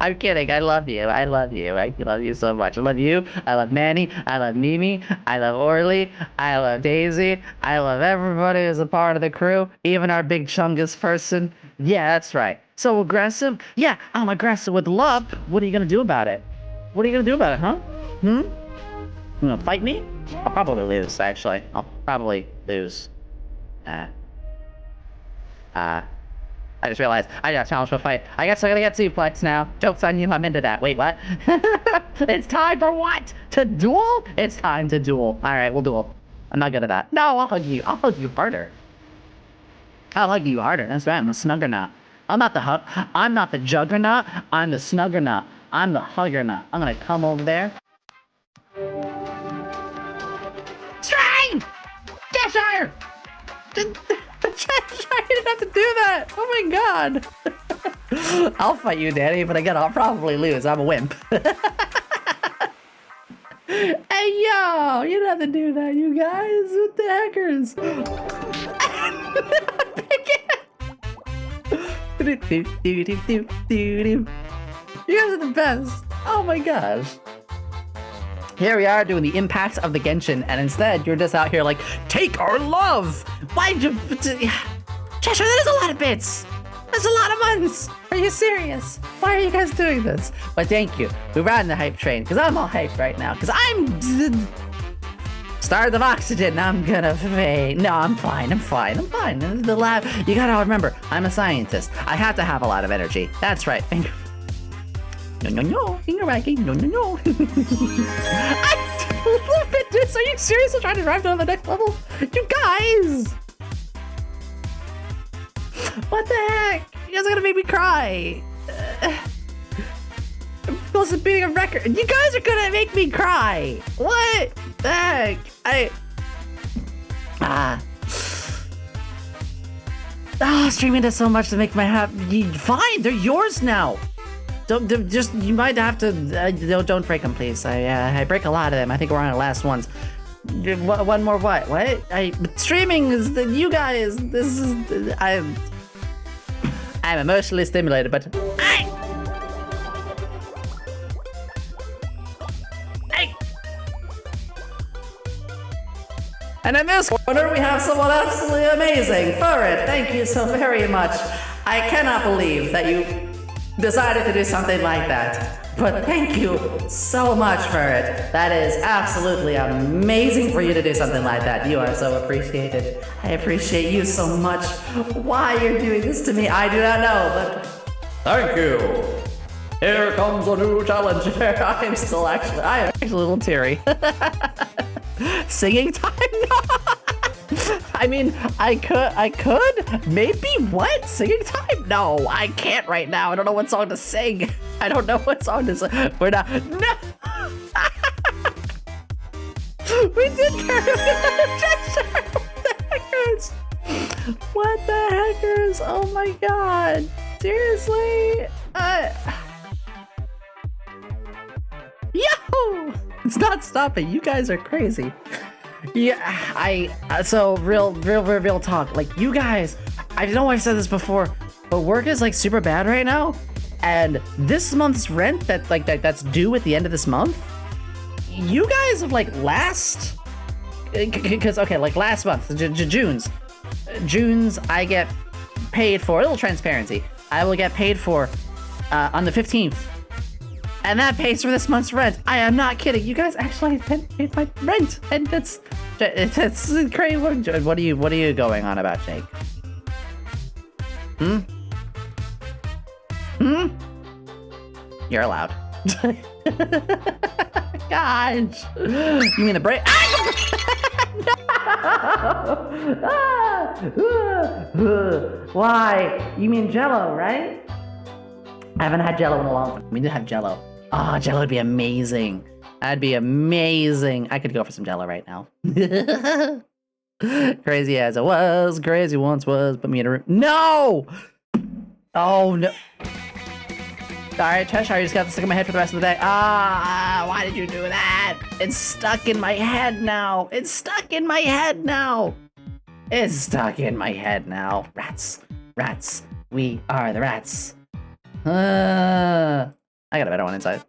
I'm kidding. I love you. I love you. I love you so much. I love you. I love Manny. I love Mimi. I love Orly. I love Daisy. I love everybody who's a part of the crew, even our big chungus person. Yeah, that's right. So aggressive? Yeah, I'm aggressive with love. What are you gonna do about it? What are you gonna do about it, huh? You gonna fight me? I'll probably lose, actually. I'll probably lose. I just realized I got challenged for a fight. I guess I'm gonna get suplex now. Joke's on you, I'm into that. Wait, what? It's time for what? To duel? It's time to duel. Alright, we'll duel. I'm not good at that. No, I'll hug you. I'll hug you harder. I'll hug you harder. That's right, I'm the snuggernaut. I'm not the juggernaut. I'm the snuggernaut. I'm the huggernaut. I'm gonna come over there. Strain! Cheshire! Cheshire, you didn't have to do that! Oh my god! I'll fight you, Danny, but again, I'll probably lose. I'm a wimp. Hey, yo! You didn't have to do that, you guys! What the heckers? You guys are the best! Oh my gosh. Here we are doing the impacts of the Genshin, and instead you're just out here like, take our love! Why'd you... Cheshire, that is a lot of bits! That's a lot of months! Are you serious? Why are you guys doing this? But thank you. We're riding the hype train, because I'm all hyped right now, because I'm... Stars of oxygen, I'm gonna faint. No, I'm fine. The lab... You gotta remember, I'm a scientist. I have to have a lot of energy. That's right. No, finger wagging, no. I love it, dude. Are you serious? I'm trying to drive down the next level? You guys! What the heck? You guys are gonna make me cry. I'm supposed to be a record. You guys are gonna make me cry. What the heck? Streaming does so much to make my fine, they're yours now. You might have to, don't break them, please. I break a lot of them. I think we're on the last ones. One more what? What? Streaming is, you guys, this is, I'm emotionally stimulated, but And in this corner, we have someone absolutely amazing. Furret, thank you so very much. I cannot believe that you decided to do something like that. But thank you so much for it. That is absolutely amazing for you to do something like that. You are so appreciated. I appreciate you so much. Why you're doing this to me, I do not know, but thank you. Here comes a new challenge. I am actually a little teary. Singing time? I mean, I could, maybe. What? Singing time? No, I can't right now. I don't know what song to sing. I don't know what song to sing. We're not, no. We did karaoke. What the heckers? Oh my god. Seriously? Yo! It's not stopping. You guys are crazy. Yeah, so real talk. Like, you guys, I know I've said this before, but work is like super bad right now. And this month's rent that's due at the end of this month, you guys have like last month, June's, I get paid for, a little transparency. I will get paid for on the 15th. And that pays for this month's rent. I am not kidding. You guys actually paid my rent, and it's crazy. What are you going on about, Jake? You're allowed. Gosh. You mean the break? No! Why? You mean Jello, right? I haven't had Jello in a long time. We need to have Jello. Oh, Jello would be amazing. That'd be amazing. I could go for some Jello right now. Crazy as I was, crazy once was, put me in a room. No! Oh, no. Alright, Cheshire, I just got this stuck in my head for the rest of the day. Why did you do that? It's stuck in my head now. It's stuck in my head now. It's stuck in my head now. Rats. Rats. We are the rats. I got a better one inside.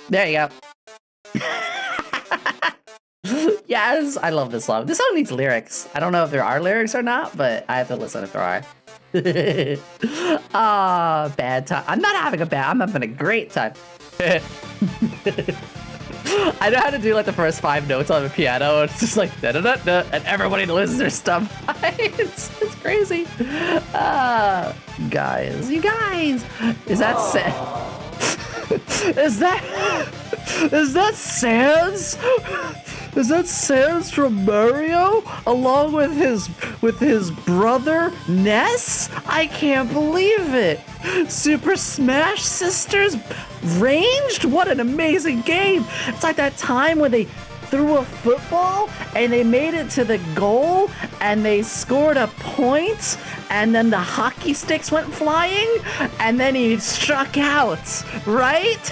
There you go. Yes, I love this song. This song needs lyrics. I don't know if there are lyrics or not, but I have to listen if there are. Bad time. I'm having a great time. I know how to do like the first 5 notes on the piano. It's just like da da da da, and everybody loses their stuff. it's crazy. Guys, you guys, is that is that Sans? Is that Sans from Mario along with his brother Ness? I can't believe it. Super Smash Sisters ranged? What an amazing game. It's like that time when they threw a football and they made it to the goal and they scored a point and then the hockey sticks went flying and then he struck out, right?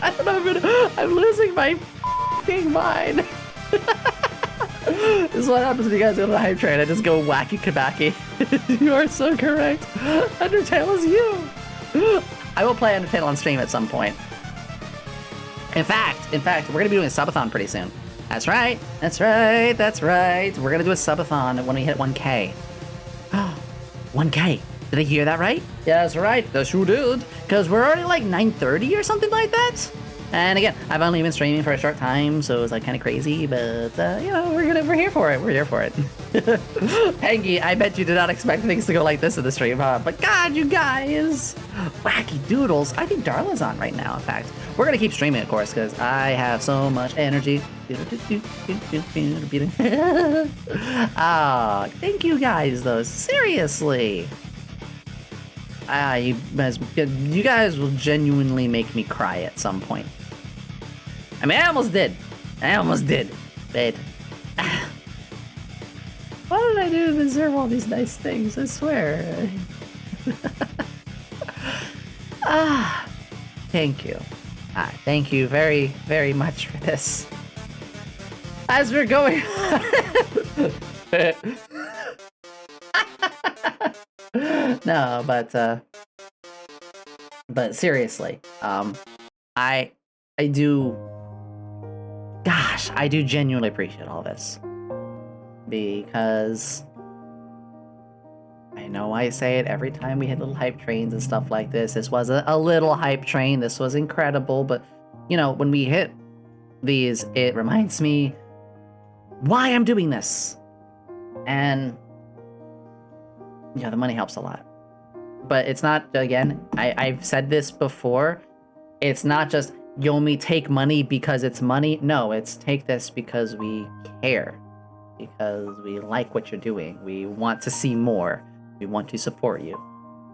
I don't know, I'm losing my f***ing mind. This is what happens when you guys go to the hype train. I just go wacky kabaki. You are so correct. Undertale is you. I will play Undertale on stream at some point. In fact, we're gonna be doing a subathon pretty soon. That's right. We're gonna do a subathon when we hit 1K. 1K. Did I hear that right? Yeah, that's right. That's who did. Because we're already like 9:30 or something like that. And again, I've only been streaming for a short time, so it's like kind of crazy, but you know, we're here for it. We're here for it. Pengy, I bet you did not expect things to go like this in the stream, huh? But God, you guys, wacky doodles. I think Darla's on right now. In fact, we're gonna keep streaming, of course, because I have so much energy. Thank you guys, though. Seriously. You guys will genuinely make me cry at some point. I mean, I almost did, but what did I do to deserve all these nice things? I swear. Thank you. Thank you very, very much for this. As we're going... No, but seriously, I do, gosh, I do genuinely appreciate all this, because I know I say it every time we hit little hype trains and stuff like this. This was a little hype train. This was incredible, but you know, when we hit these, it reminds me why I'm doing this, and yeah, the money helps a lot. But it's not, again, I've said this before, it's not just, Yomi, take money because it's money. No, it's take this because we care. Because we like what you're doing. We want to see more. We want to support you.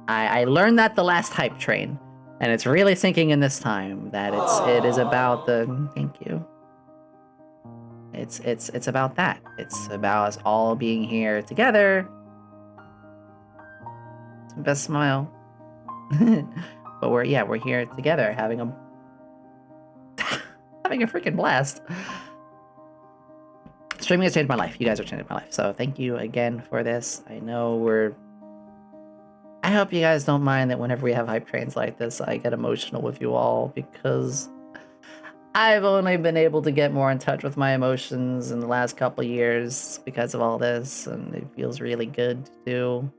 I learned that the last hype train. And it's really sinking in this time that it is about the, thank you. It's about that. It's about us all being here together. Best smile. But we're here together having a freaking blast. Streaming has changed my life. You guys are changing my life. So thank you again for this. I know I hope you guys don't mind that whenever we have hype trains like this, I get emotional with you all, because I've only been able to get more in touch with my emotions in the last couple years because of all this, and it feels really good to do.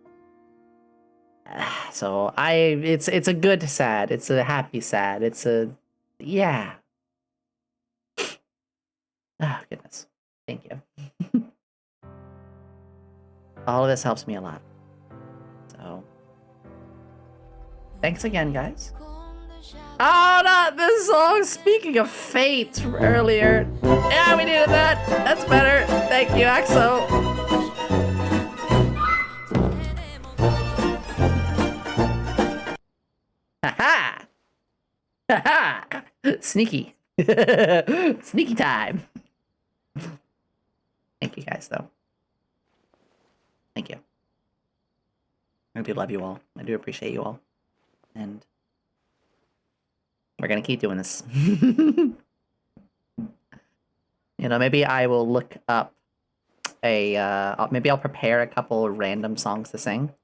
So it's a good sad, it's a happy sad, it's a, yeah. Oh, goodness. Thank you. All of this helps me a lot. So, thanks again, guys. Oh, not this song. Speaking of fate from earlier. Yeah, we needed that. That's better. Thank you, Axo. Ha-ha! Ha-ha! Sneaky. Sneaky time. Thank you guys, though. Thank you. I do love you all. I do appreciate you all. And we're gonna keep doing this. You know, maybe I will look up maybe I'll prepare a couple random songs to sing.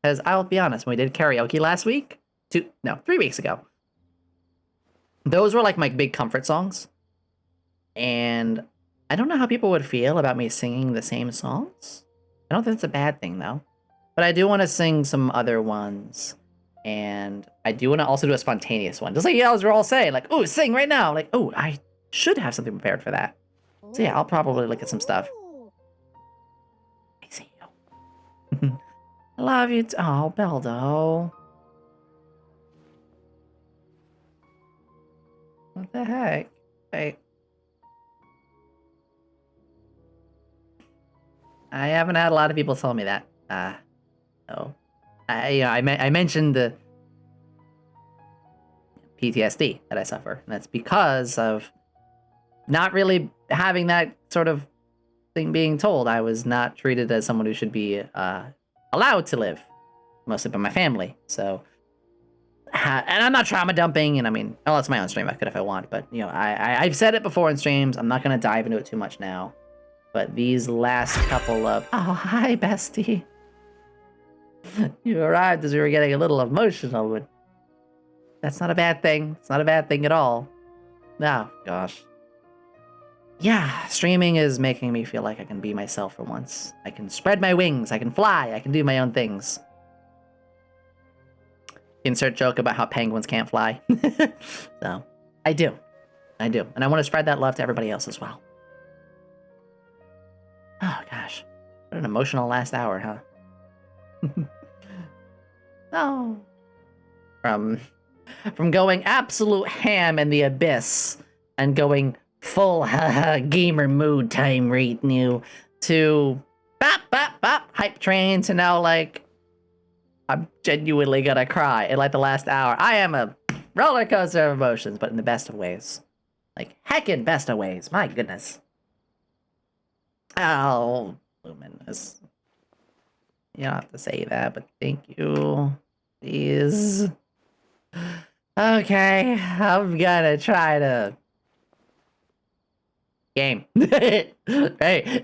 Because I'll be honest, when we did karaoke last week, 3 weeks ago, those were like my big comfort songs. And I don't know how people would feel about me singing the same songs. I don't think it's a bad thing, though. But I do want to sing some other ones. And I do want to also do a spontaneous one. Just like you guys were all saying, like, ooh, sing right now. Like, oh, I should have something prepared for that. So yeah, I'll probably look at some stuff. I see you. I love you. Oh, Beldo. What the heck? Wait. I haven't had a lot of people tell me that. No. I mentioned the PTSD that I suffer, and that's because of not really having that sort of thing being told. I was not treated as someone who should be allowed to live, mostly by my family. So, and I'm not trauma dumping, and I mean, oh, that's my own stream. I could if I want, but you know, I've said it before in streams. I'm not gonna dive into it too much now. But these last couple of hi, bestie. You arrived as we were getting a little emotional, but that's not a bad thing. It's not a bad thing at all. No, gosh. Yeah, streaming is making me feel like I can be myself for once. I can spread my wings, I can fly, I can do my own things. Insert joke about how penguins can't fly. So, I do. And I want to spread that love to everybody else as well. Oh, gosh. What an emotional last hour, huh? Oh. From going absolute ham in the abyss and going full gamer mood time right now to bop bop bop hype train to now like I'm genuinely gonna cry in like the last hour. I am a roller coaster of emotions, but in the best of ways. Like heckin' best of ways. My goodness. Oh, Luminous. You don't have to say that, but thank you. Please. Okay, I'm gonna try to... Game. Hey,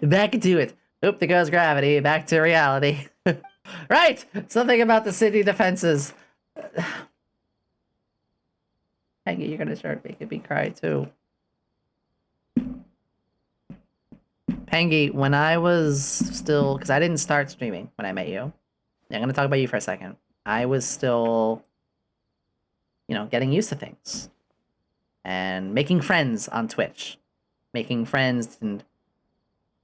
back to it. Oop, there goes gravity. Back to reality. Right! Something about the city defenses. Peggy, you're gonna start making me cry too. Pengy, when I was still, because I didn't start streaming when I met you. I'm going to talk about you for a second. I was still, you know, getting used to things. And making friends on Twitch. Making friends and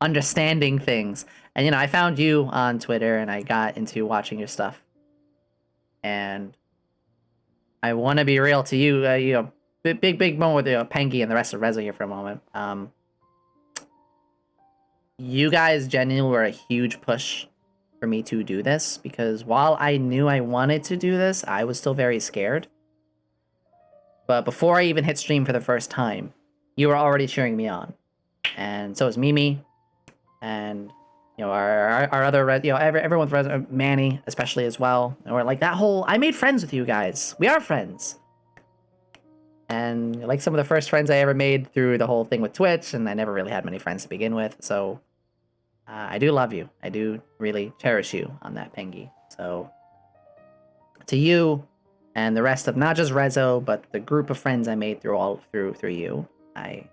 understanding things. And, you know, I found you on Twitter and I got into watching your stuff. And I want to be real to you, you know, big moment with Pengy and the rest of Rezo here for a moment. You guys genuinely were a huge push for me to do this, because while I knew I wanted to do this, I was still very scared. But before I even hit stream for the first time, you were already cheering me on. And so was Mimi, and you know, our other, you know, everyone with Manny especially as well. Or like that whole, I made friends with you guys. We are friends. And like some of the first friends I ever made through the whole thing with Twitch, and I never really had many friends to begin with, so I do love you. I do really cherish you on that, Pengy. So to you and the rest of not just Rezo, but the group of friends I made through you, I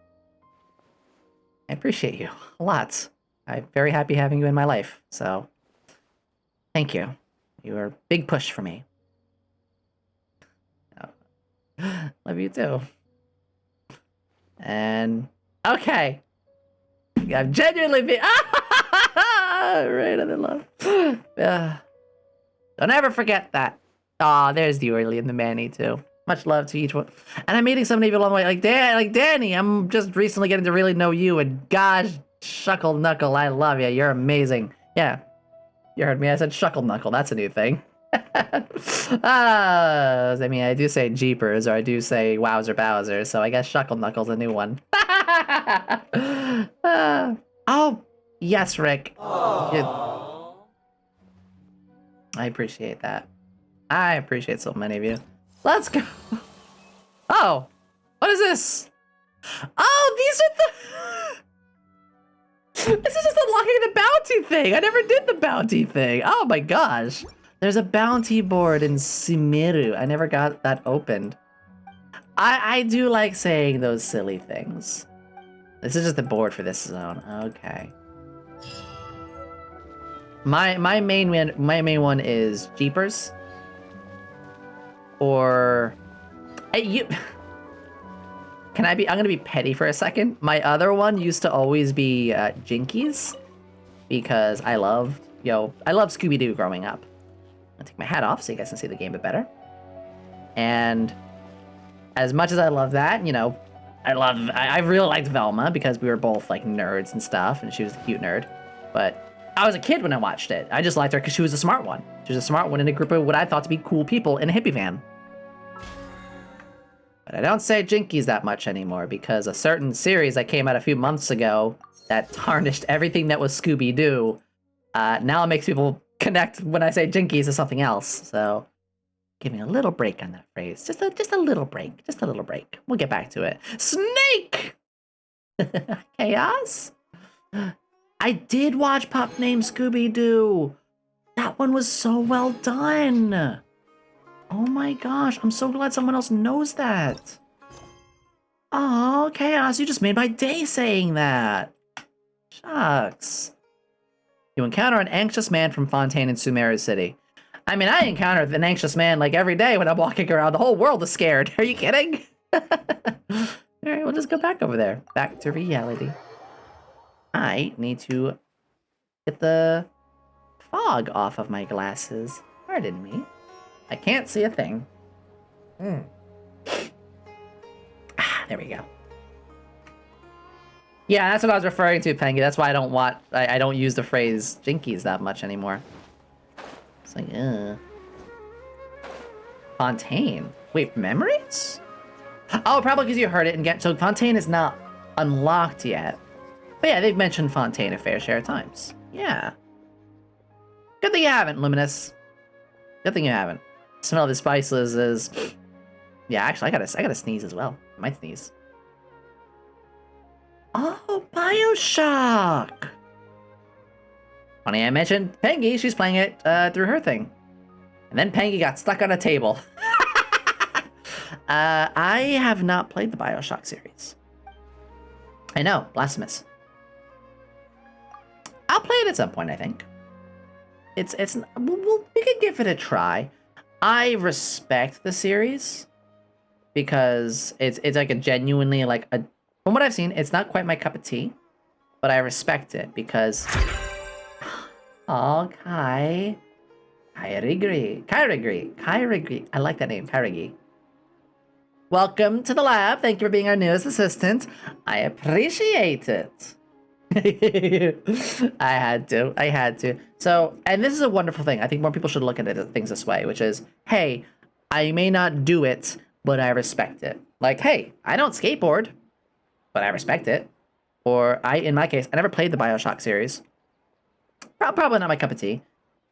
appreciate you a lot. I'm very happy having you in my life. So thank you. You were a big push for me. Love you too. And okay, I've genuinely been right on the love. Don't ever forget that. Aw, there's the Early and the Manny too. Much love to each one. And I'm meeting so many people along the way. Like, Danny, I'm just recently getting to really know you. And gosh, Shuckle Knuckle, I love you. You're amazing. Yeah, you heard me. I said Shuckle Knuckle. That's a new thing. I mean, I do say Jeepers, or I do say Wowzer Bowser, so I guess Shuckle Knuckle's a new one. Oh, yes, Rick. I appreciate that. I appreciate so many of you. Let's go. Oh, what is this? Oh, these are the... This is just unlocking the bounty thing. I never did the bounty thing. Oh my gosh. There's a bounty board in Sumeru. I never got that opened. I do like saying those silly things. This is just the board for this zone. Okay. My main one is Jeepers. Or I'm gonna be petty for a second. My other one used to always be Jinkies, because I loved Scooby-Doo growing up. I'll take my hat off so you guys can see the game a bit better. And as much as I love that, you know, I really liked Velma because we were both like nerds and stuff, and she was a cute nerd. But I was a kid when I watched it. I just liked her because she was a smart one. She was a smart one in a group of what I thought to be cool people in a hippie van. But I don't say Jinkies that much anymore because a certain series that came out a few months ago that tarnished everything that was Scooby-Doo, now it makes people connect when I say Jinkies to something else. So give me a little break on that phrase. Just a little break. Just a little break. We'll get back to it. Snake! Chaos? I did watch Pup Named Scooby-Doo. That one was so well done. Oh my gosh, I'm so glad someone else knows that. Oh, Chaos, you just made my day saying that. Shucks. You encounter an anxious man from Fontaine in Sumeru City. I mean, I encounter an anxious man like every day when I'm walking around. The whole world is scared. Are you kidding? Alright, we'll just go back over there. Back to reality. I need to get the fog off of my glasses. Pardon me. I can't see a thing. There we go. Yeah, that's what I was referring to, Pengy. That's why I don't use the phrase Jinkies that much anymore. It's like, Fontaine. Wait, memories? Oh, probably because you heard it and so Fontaine is not unlocked yet. But yeah, they've mentioned Fontaine a fair share of times. Yeah. Good thing you haven't, Luminous. Good thing you haven't. Smell of the spices is... Yeah, actually, I gotta sneeze as well. I might sneeze. Oh, Bioshock! Funny I mentioned Pengy, she's playing it through her thing. And then Pengy got stuck on a table. I have not played the Bioshock series. I know, blasphemous. I'll play it at some point, I think. We can give it a try. I respect the series because it's like a genuinely from what I've seen, it's not quite my cup of tea, but I respect it because oh, Kairigri. I like that name, Kairigi. Welcome to the lab. Thank you for being our newest assistant. I appreciate it. I had to. So, and this is a wonderful thing. I think more people should look at things this way, which is, hey, I may not do it, but I respect it. Like, hey, I don't skateboard, but I respect it. Or in my case, I never played the Bioshock series. Probably not my cup of tea,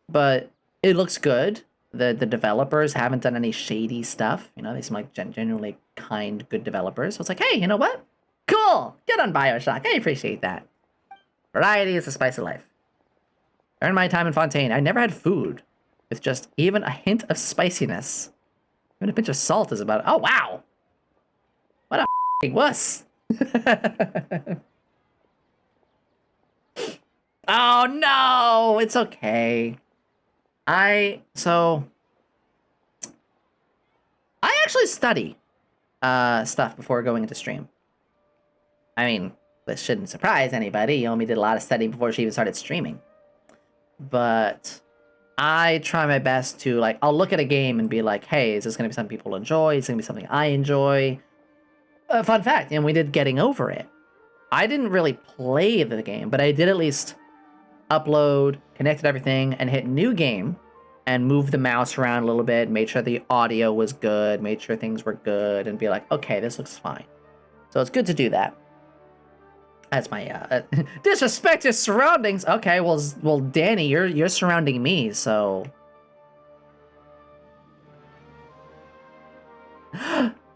but it looks good. The developers haven't done any shady stuff. You know, they seem like genuinely kind, good developers. So it's like, hey, you know what? Cool. Good on Bioshock. I appreciate that. Variety is the spice of life. During my time in Fontaine, I never had food with just even a hint of spiciness. Even a pinch of salt is about... Oh, wow! What a f***ing wuss! Oh, no! It's okay. I actually study stuff before going into stream. I mean, this shouldn't surprise anybody. Yomi did a lot of studying before she even started streaming. But I try my best to, like, I'll look at a game and be like, hey, is this going to be something people enjoy? Is it going to be something I enjoy? Fun fact, and we did Getting Over It. I didn't really play the game, but I did at least upload, connected everything, and hit new game, and move the mouse around a little bit, made sure the audio was good, made sure things were good, and be like, okay, this looks fine. So it's good to do that. That's my disrespect your surroundings. Okay, well, Danny, you're surrounding me, so.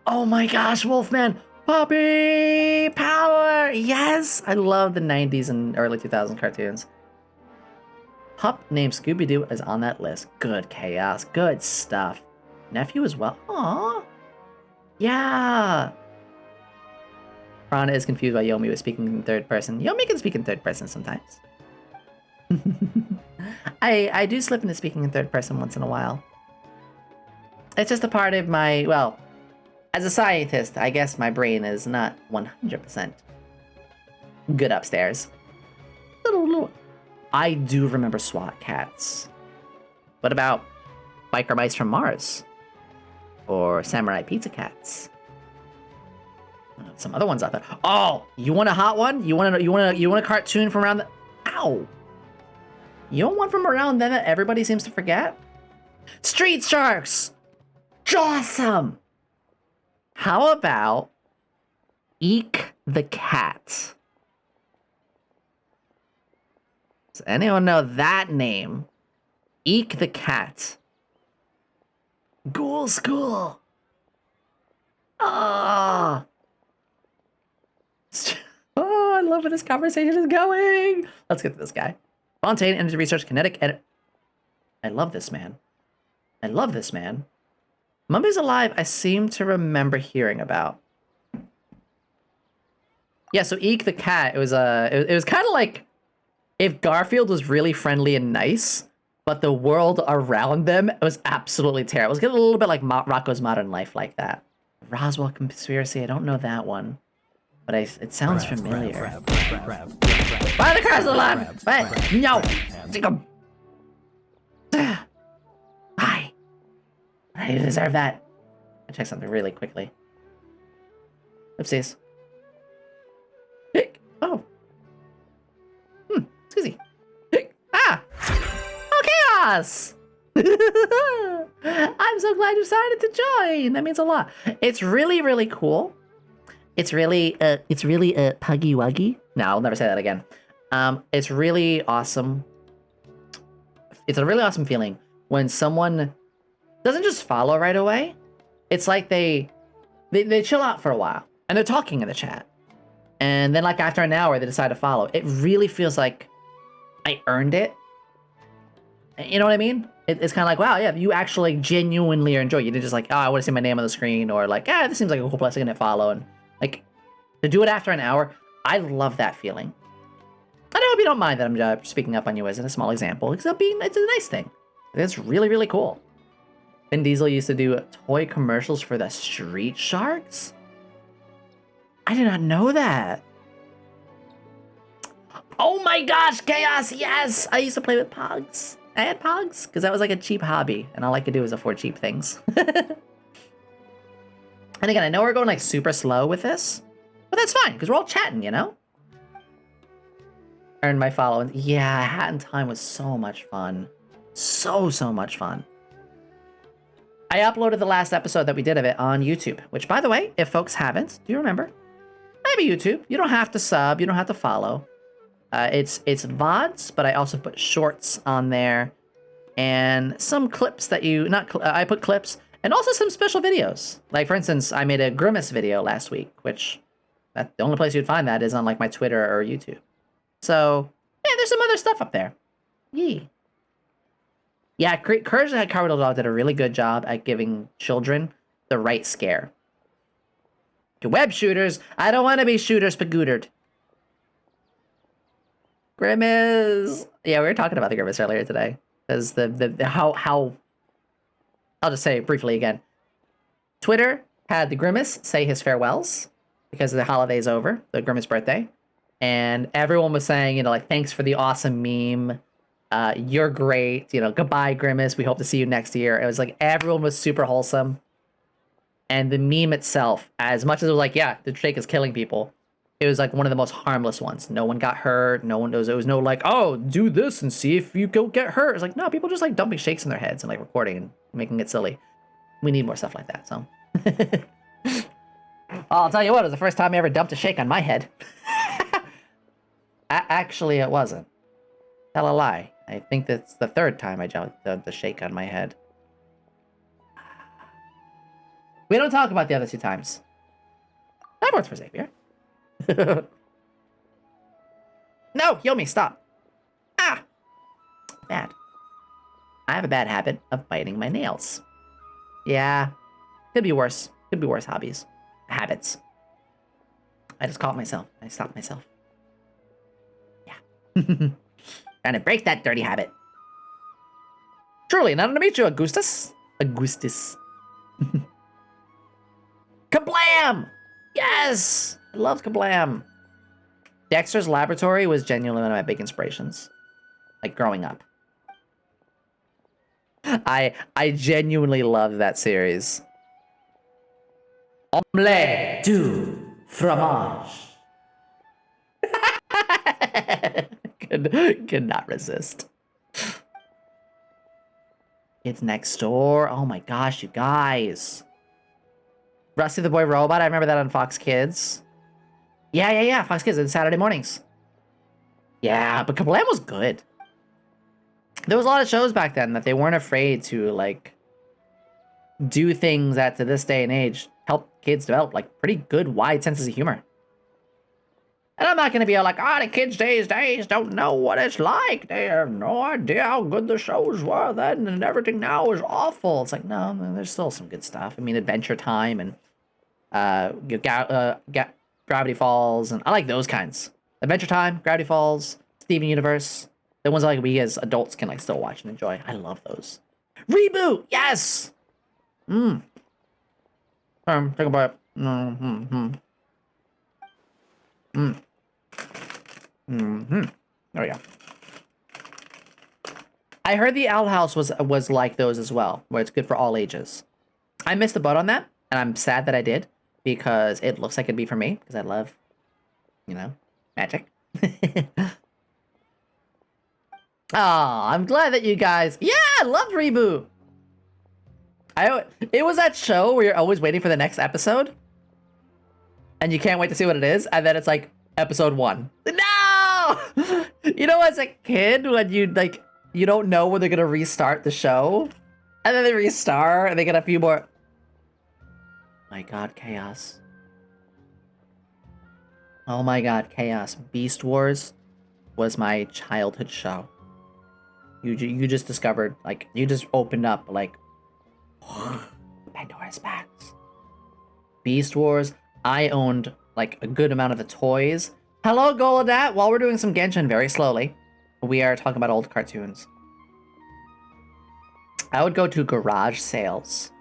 Oh my gosh, Wolfman, puppy power! Yes, I love the '90s and early 2000s cartoons. Pup named Scooby-Doo is on that list. Good chaos, good stuff. Nephew as well. Aww. Yeah. Rana is confused by Yomi was speaking in third person. Yomi can speak in third person sometimes. I do slip into speaking in third person once in a while. It's just a part of my, well, as a scientist, I guess my brain is not 100% good upstairs. I do remember SWAT cats. What about Biker Mice from Mars? Or Samurai Pizza Cats? Some other ones out there. Oh, you want a hot one? You want a cartoon from around the... Ow! You want one from around then that everybody seems to forget? Street Sharks! Awesome! How about Eek the Cat? Does anyone know that name? Eek the Cat. Ghoul School. Ah. Oh, I love where this conversation is going. Let's get to this guy. Fontaine Energy Research Kinetic Edit. I love this man. I love this man. Mummy's Alive, I seem to remember hearing about. Yeah, so Eek the Cat, it was kind of like if Garfield was really friendly and nice, but the world around them was absolutely terrible. It was getting a little bit like Rocco's Modern Life like that. Roswell Conspiracy, I don't know that one. But it sounds familiar. Why the cars alarm? No! Take 'em. Hi. I deserve that. I'll check something really quickly. Oopsies. Oh. Excuse me. Ah! Oh, chaos! I'm so glad you decided to join. That means a lot. It's really, really cool. It's really puggy wuggy. No, I'll never say that again. It's really awesome. It's a really awesome feeling when someone doesn't just follow right away. It's like they chill out for a while and they're talking in the chat. And then like after an hour, they decide to follow. It really feels like I earned it. You know what I mean? It's kind of like, wow, yeah, you actually genuinely enjoy it. You didn't just like, oh, I want to see my name on the screen, or like, this seems like a cool place I'm gonna follow. And like, to do it after an hour, I love that feeling. I hope you don't mind that I'm speaking up on you as a small example, because it's a nice thing. It's really, really cool. Vin Diesel used to do toy commercials for the Street Sharks? I did not know that. Oh my gosh, Chaos, yes! I used to play with Pogs. I had Pogs, because that was like a cheap hobby, and all I could do was afford cheap things. And again, I know we're going like super slow with this, but that's fine, because we're all chatting, you know? Earned my following. Yeah, Hat in Time was so much fun. So much fun. I uploaded the last episode that we did of it on YouTube, which, by the way, if folks haven't, do you remember? I have a YouTube. You don't have to sub. You don't have to follow. It's VODs, but I also put shorts on there and some clips that I put clips and also some special videos. Like, for instance, I made a Grimace video last week, which the only place you'd find that is on like my Twitter or YouTube. So, yeah, there's some other stuff up there. Yee. Yeah, Courage the Cowardly Dog did a really good job at giving children the right scare. Web shooters, I don't want to be shooter-spagootered. Grimace. Yeah, we were talking about the Grimace earlier today. Because how I'll just say it briefly again. Twitter had the Grimace say his farewells because the holiday's over, the Grimace birthday. And everyone was saying, like, thanks for the awesome meme. You're great. You know, goodbye, Grimace. We hope to see you next year. It was like everyone was super wholesome. And the meme itself, as much as it was like, yeah, the shake is killing people, it was like one of the most harmless ones. No one got hurt. No one knows. It was no like, oh, do this and see if you go get hurt. It's like, no, people just like dumping shakes in their heads and like recording and making it silly. We need more stuff like that. So, I'll tell you what, it was the first time I ever dumped a shake on my head. Actually, it wasn't. Tell a lie. I think that's the third time I dumped the shake on my head. We don't talk about the other 2 times. That works for Xavier. No, Yomi, stop. Ah! Bad. I have a bad habit of biting my nails. Yeah. Could be worse. Could be worse hobbies. Habits. I just caught myself. I stopped myself. Yeah. Trying to break that dirty habit. Truly, nice to meet you, Augustus. Augustus. Kablam! Yes! I love Kablam. Dexter's Laboratory was genuinely one of my big inspirations. Like, growing up. I genuinely love that series. Omelette du fromage. Could not resist. It's next door. Oh my gosh, you guys. Rusty the Boy Robot, I remember that on Fox Kids. Yeah, Fox Kids on Saturday mornings. Yeah, but Kablam was good. There was a lot of shows back then that they weren't afraid to, like, do things that, to this day and age, help kids develop, like, pretty good, wide senses of humor. And I'm not going to be all like, the kids these days don't know what it's like. They have no idea how good the shows were then, and everything now is awful. It's like, no, there's still some good stuff. I mean, Adventure Time and Gravity Falls, and I like those kinds. Adventure Time, Gravity Falls, Steven Universe. The ones like we as adults can like still watch and enjoy. I love those. Reboot, yes. Take a bite. There we go. I heard the Owl House was like those as well, where it's good for all ages. I missed the boat on that, and I'm sad that I did because it looks like it'd be for me because I love, you know, magic. Oh, I'm glad that you guys... Yeah, I loved Reboot. It was that show where you're always waiting for the next episode. And you can't wait to see what it is. And then it's like, episode 1. No! You know, as a kid, when you don't know when they're going to restart the show. And then they restart, and they get a few more... My god, chaos. Oh my god, chaos. Beast Wars was my childhood show. You just discovered, like, you just opened up, like, Pandora's box. Beast Wars. I owned, like, a good amount of the toys. Hello, Goladat. While we're doing some Genshin very slowly, we are talking about old cartoons. I would go to garage sales.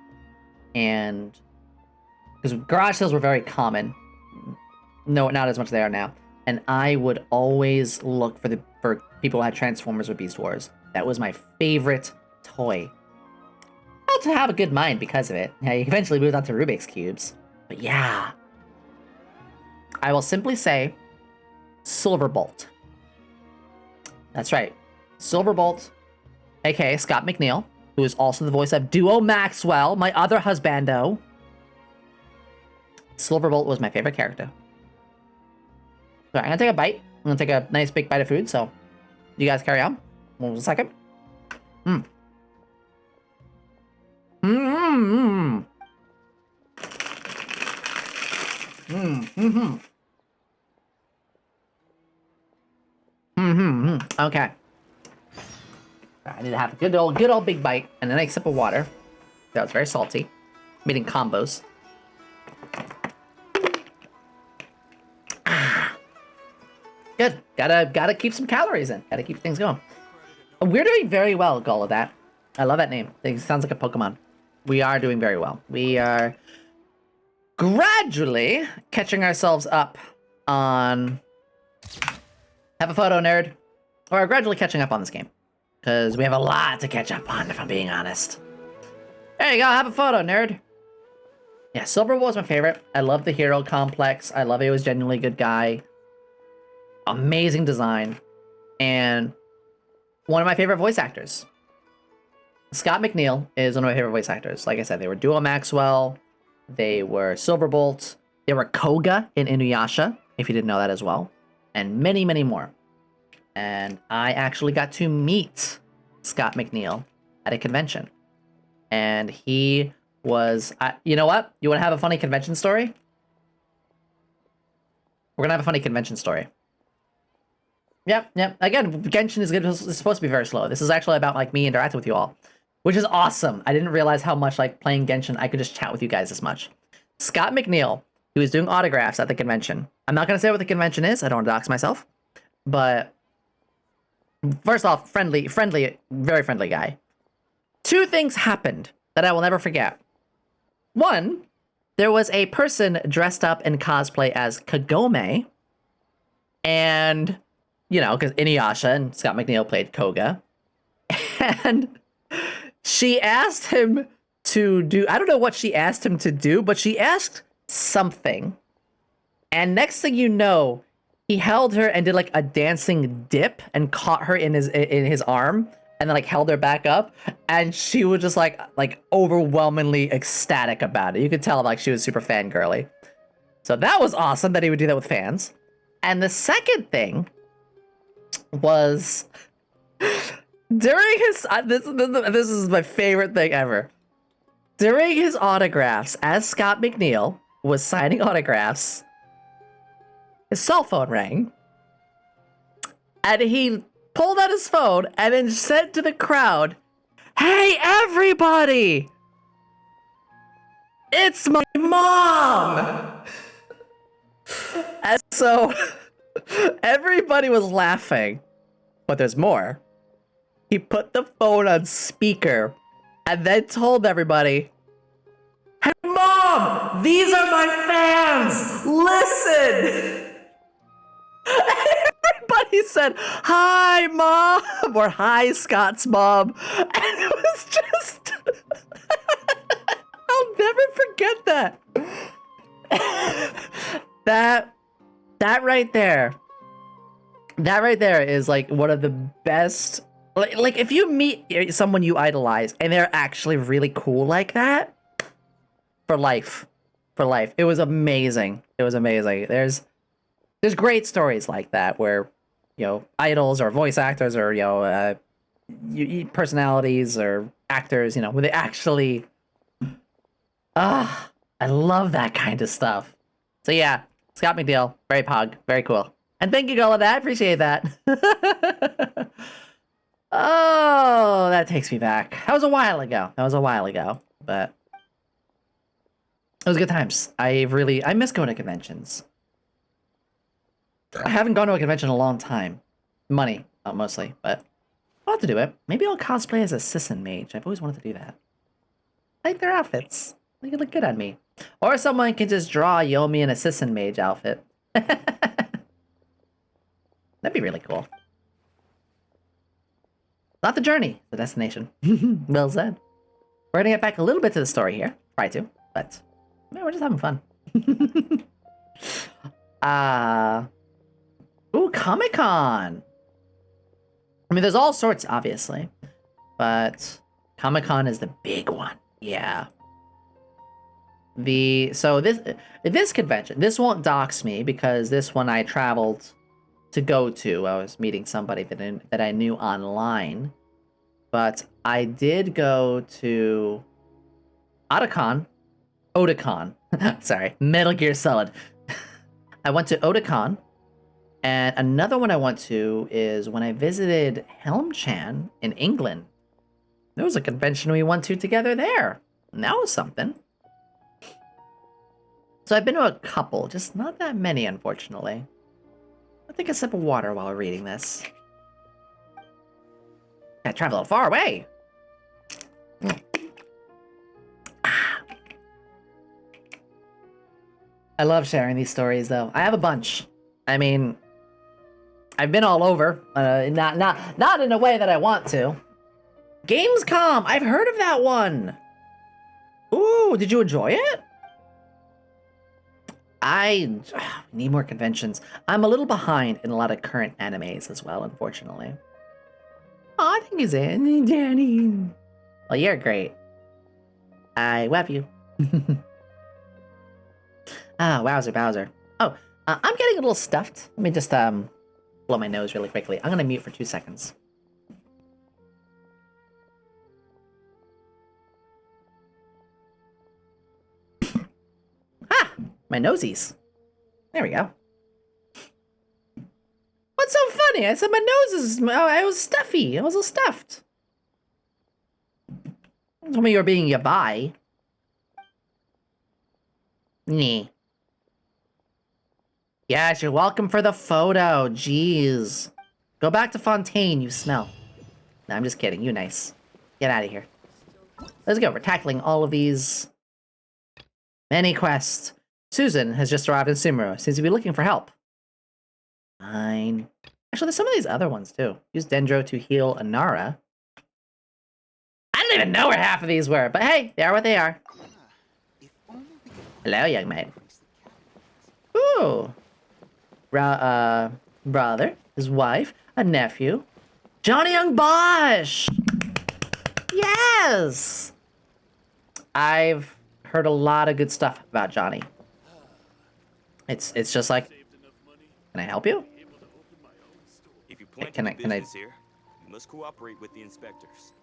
And... because garage sales were very common. No, not as much as they are now. And I would always look for people who had Transformers or Beast Wars. That was my favorite toy. Not to have a good mind because of it. I eventually moved on to Rubik's Cubes. But yeah. I will simply say Silverbolt. That's right. Silverbolt, aka Scott McNeil, who is also the voice of Duo Maxwell, my other husbando. Silverbolt was my favorite character. So I'm gonna take a bite. I'm gonna take a nice big bite of food, so you guys carry on. One second. Mm. Mm-hmm. Mm-hmm. Mm-hmm. Okay. I need to have a good old big bite and a nice sip of water. That was very salty. Made in combos. Good. Gotta keep some calories in. Gotta keep things going. We're doing very well, Goladat. I love that name. It sounds like a Pokemon. We are doing very well. We are gradually catching ourselves up on... Have a photo, nerd. We're gradually catching up on this game. because we have a lot to catch up on, if I'm being honest. There you go, have a photo, nerd. Yeah, Silverbolt was my favorite. I love the hero complex. I love he was genuinely a good guy. Amazing design. And one of my favorite voice actors. Scott McNeil is one of my favorite voice actors. Like I said, they were Duo Maxwell. They were Silverbolt. They were Koga in Inuyasha, if you didn't know that as well. And many, many more. And I actually got to meet Scott McNeil at a convention. And he was... you know what? You want to have a funny convention story? We're going to have a funny convention story. Yep. Again, Genshin is supposed to be very slow. This is actually about like me interacting with you all, which is awesome. I didn't realize how much like playing Genshin, I could just chat with you guys this much. Scott McNeil, who was doing autographs at the convention. I'm not going to say what the convention is. I don't want to dox myself. But first off, friendly, very friendly guy. Two things happened that I will never forget. One, there was a person dressed up in cosplay as Kagome. And, you know, because Inuyasha and Scott McNeil played Koga. And she asked him to do, I don't know what she asked him to do, but she asked something. And next thing you know, he held her and did like a dancing dip and caught her in his arm and then like held her back up. And she was just like overwhelmingly ecstatic about it. You could tell like she was super fangirly. So that was awesome that he would do that with fans. And the second thing was during his, this is my favorite thing ever. During his autographs, as Scott McNeil was signing autographs, his cell phone rang, and he pulled out his phone and then said to the crowd, "Hey, everybody! It's my mom!" And so everybody was laughing, but there's more. He put the phone on speaker and then told everybody, "Hey, Mom! These are my fans! Listen!" Everybody said, "Hi, Mom!" or "Hi, Scott's mom." And it was just... I'll never forget that. That right there. That right there is like one of the best... Like if you meet someone you idolize and they're actually really cool like that, for life. It was amazing. There's great stories like that where, you know, idols or voice actors or, you know, personalities or actors, you know, where they actually... I love that kind of stuff. So yeah, Scott McNeil, very pog, very cool. And thank you, all of that. Appreciate that. Oh, that takes me back. That was a while ago. But it was good times. I miss going to conventions. I haven't gone to a convention in a long time. Money, mostly, but I'll have to do it. Maybe I'll cosplay as a Sisson mage. I've always wanted to do that. I like their outfits. They look good on me. Or someone can just draw Yomi in a Sisson mage outfit. That'd be really cool. Not the journey, the destination. Well said. We're gonna get back a little bit to the story here. Try to, but man, we're just having fun. Ooh, Comic-Con. I mean, there's all sorts, obviously, but Comic-Con is the big one. Yeah. So this convention, this won't dox me because this one I traveled to go to. I was meeting somebody that I knew online, but I did go to Otakon. Sorry, Metal Gear Solid. I went to Otakon, and another one I went to is when I visited Helmchan in England. There was a convention we went to together there, and that was something. So I've been to a couple, just not that many, unfortunately. I'll take a sip of water while reading this. I traveled far away. I love sharing these stories, though. I have a bunch. I mean, I've been all over. Not in a way that I want to. Gamescom! I've heard of that one! Ooh, did you enjoy it? I need more conventions. I'm a little behind in a lot of current animes as well, unfortunately. Oh, I think he's in. Danny. Well, you're great. I love you. Ah, wowzer, Bowser. Oh, I'm getting a little stuffed. Let me just blow my nose really quickly. I'm gonna mute for 2 seconds. Ah, my nosies. There we go. What's so funny? I said my nose is. I was stuffy. I was all stuffed. Told me you were being yabai. Nee. Yes, you're welcome for the photo. Jeez. Go back to Fontaine, you smell. No, I'm just kidding. You nice. Get out of here. Let's go. We're tackling all of these many quests. Susan has just arrived in Sumeru. Seems to be looking for help. Fine. Actually, there's some of these other ones, too. Use Dendro to heal Anara. I don't even know where half of these were, but hey, they are what they are. Hello, young man. Ooh. Brother, his wife, a nephew. Johnny Young Bosch! Yes! I've heard a lot of good stuff about Johnny. It's just like, can I help you? If you plan Can to I- do can I- business here, you must cooperate with the inspectors.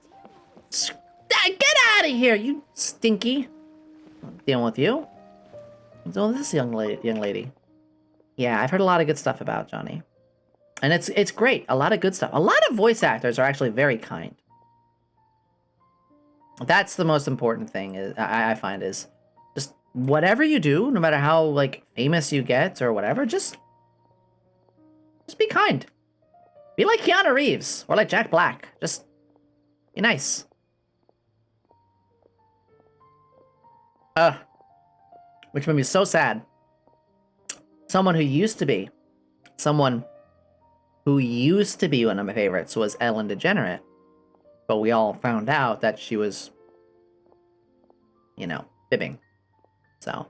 Get out of here, you stinky! I'm dealing with you. I'm dealing with this young lady. Yeah, I've heard a lot of good stuff about Johnny. And it's great. A lot of good stuff. A lot of voice actors are actually very kind. That's the most important thing is I find is just whatever you do, no matter how like famous you get or whatever, just be kind. Be like Keanu Reeves or like Jack Black. Just be nice. Which made me so sad. Someone who used to be one of my favorites was Ellen DeGeneres. But we all found out that she was, you know, fibbing. So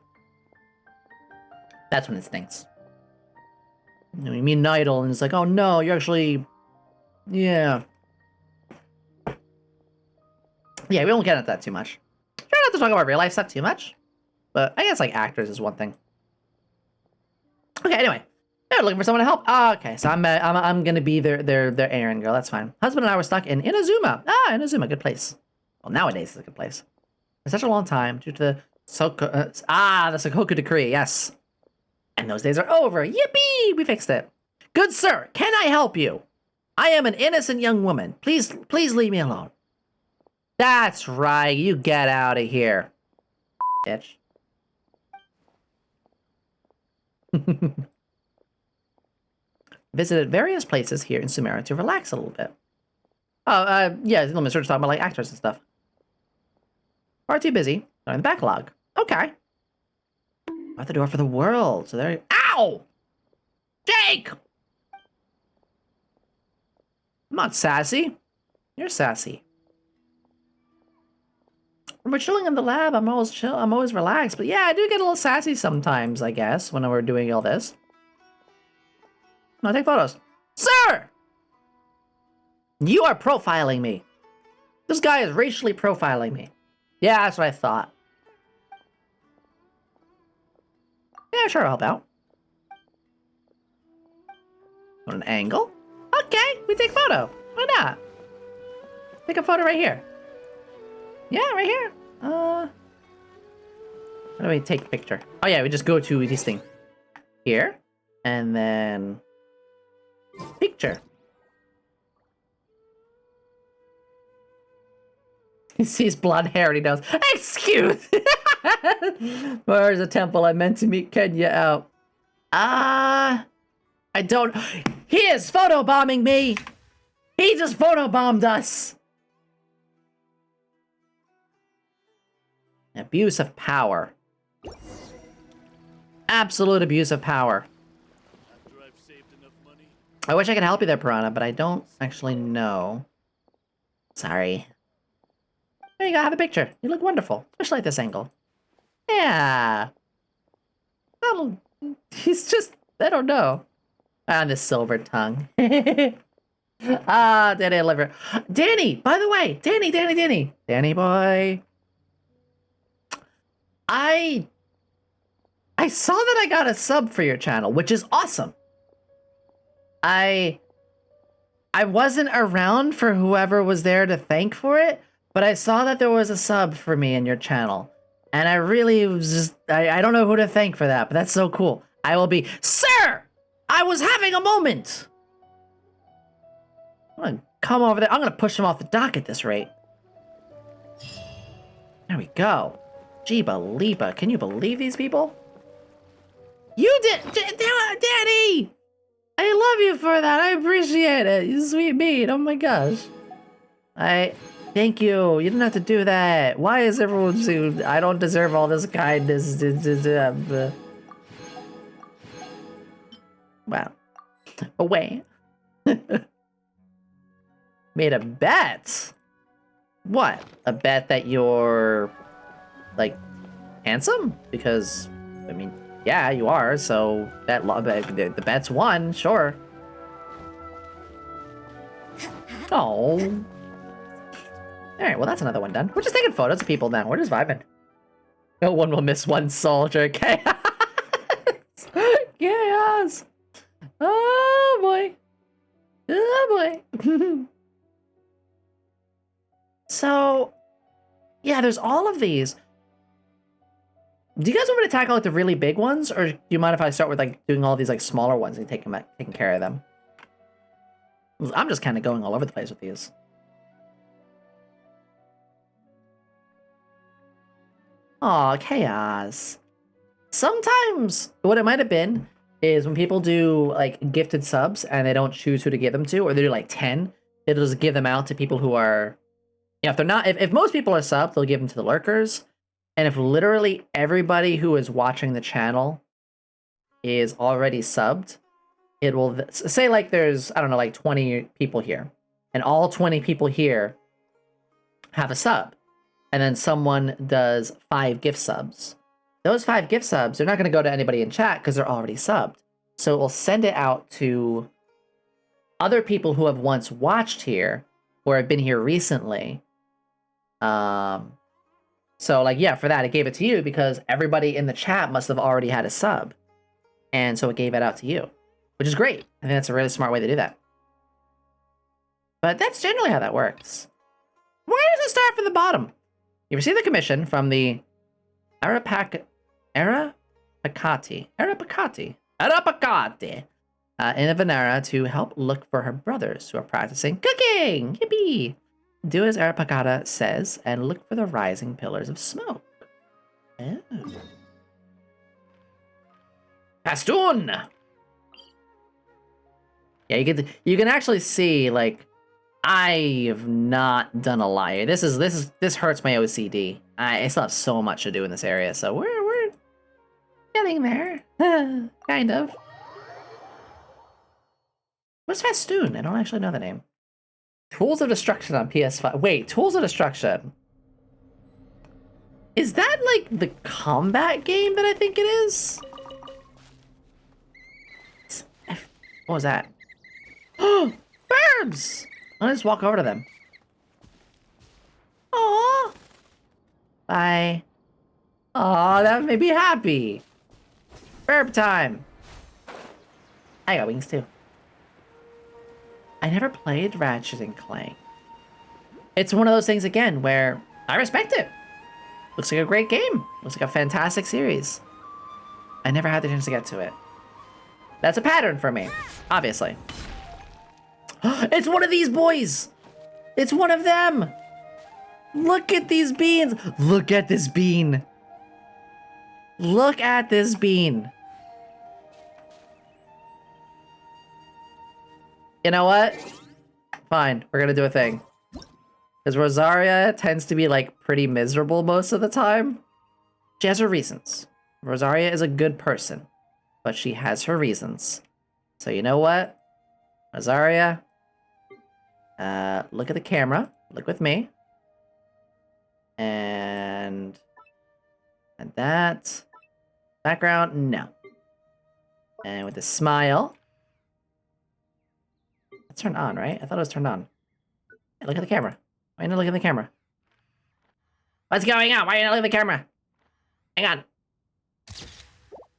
that's when it stinks. You know, you meet an idol and it's like, oh no, you're actually, yeah. Yeah, we won't get into that too much. Try not to talk about real life stuff too much. But I guess like actors is one thing. Okay, anyway. They're looking for someone to help. Ah, okay, so I'm gonna be their errand girl. That's fine. Husband and I were stuck in Inazuma. Ah, Inazuma, good place. Well, nowadays it's a good place. For such a long time, due to the the Sokoku Decree. Yes, and those days are over. Yippee! We fixed it. Good sir, can I help you? I am an innocent young woman. Please leave me alone. That's right. You get out of here, bitch. Visited various places here in Sumeru to relax a little bit. Oh, yeah, let me sort of talk about like actors and stuff. Far too busy. Not in the backlog. Okay. At the door for the world. So there. Ow! Jake! I'm not sassy. You're sassy. When we're chilling in the lab, I'm always chill. I'm always relaxed. But yeah, I do get a little sassy sometimes, I guess, when we're doing all this. No, take photos. Sir! You are profiling me. This guy is racially profiling me. Yeah, that's what I thought. Yeah, sure, I'll help out. Want an angle? Okay, we take photo. Why not? Take a photo right here. Yeah, right here. How do we take a picture? Oh yeah, we just go to this thing. Here. And then... picture. He sees blonde hair and he knows. Excuse! Where's the temple? I meant to meet Kenya out. I don't... He is photobombing me! He just photobombed us! Abuse of power. Absolute abuse of power. After I've saved enough money, I wish I could help you there, Piranha, but I don't actually know. Sorry. There you go, have a picture. You look wonderful, especially at this angle. Yeah. Oh, he's just, I don't know. Ah, this silver tongue. Ah, Danny, I love her. Danny, by the way, Danny boy. I saw that I got a sub for your channel, which is awesome. I wasn't around for whoever was there to thank for it, but I saw that there was a sub for me in your channel. And I really was just, I don't know who to thank for that, but that's so cool. I will be, sir, I was having a moment. I'm gonna come over there. I'm gonna push him off the dock at this rate. There we go. Jeeba Leeba. Can you believe these people? You did, Daddy! I love you for that. I appreciate it. You sweet meat. Oh my gosh. Thank you. You didn't have to do that. Why is everyone so... I don't deserve all this kindness. Wow. Away. Made a bet? What? A bet that you're... like... handsome? Because... I mean... yeah, you are, so... the bet's won, sure. Oh. Alright, well that's another one done. We're just taking photos of people now. We're just vibing. No one will miss one soldier. Chaos! Chaos! Oh boy. Oh boy. So, yeah, there's all of these. Do you guys want me to tackle like the really big ones, or do you mind if I start with like doing all these like smaller ones and taking care of them? I'm just kind of going all over the place with these. Aw, chaos. Sometimes what it might have been is when people do like gifted subs and they don't choose who to give them to, or they do like 10, it'll just give them out to people who are, you know, if they're not, if most people are subbed, they'll give them to the lurkers. And if literally everybody who is watching the channel is already subbed, it will say like there's, I don't know, like 20 people here, and all 20 people here have a sub. And then someone does 5 gift subs. Those 5 gift subs, they're not going to go to anybody in chat because they're already subbed. So it will send it out to other people who have once watched here or have been here recently. So like, yeah, for that, it gave it to you because everybody in the chat must have already had a sub. And so it gave it out to you, which is great. I think that's a really smart way to do that. But that's generally how that works. Why does it start from the bottom? You receive the commission from the Arapakati in Venera to help look for her brothers who are practicing cooking. Yippee! Do as Arapakata says and look for the rising pillars of smoke. Oh. Pastoon! Yeah, you can actually see like I have not done a lot. This hurts my OCD. I still have so much to do in this area, so we're getting there. Kind of. What's Festoon? I don't actually know the name. Tools of Destruction on PS5. Wait, Tools of Destruction. Is that like the combat game that I think it is? What was that? Oh, birds! I'll just walk over to them. Aww. Bye. Aw, that made me happy. Burp time. I got wings too. I never played Ratchet and Clank. It's one of those things again where I respect it. Looks like a great game. Looks like a fantastic series. I never had the chance to get to it. That's a pattern for me, obviously. It's one of these boys! It's one of them! Look at these beans! Look at this bean! Look at this bean! You know what? Fine, we're gonna do a thing. Because Rosaria tends to be like pretty miserable most of the time. She has her reasons. Rosaria is a good person, but she has her reasons. So you know what? Azaria, look at the camera. Look with me. And that. Background, no. And with a smile. It's turned on, right? I thought it was turned on. Hey, look at the camera. Why are you not looking at the camera? What's going on? Why are you not looking at the camera? Hang on.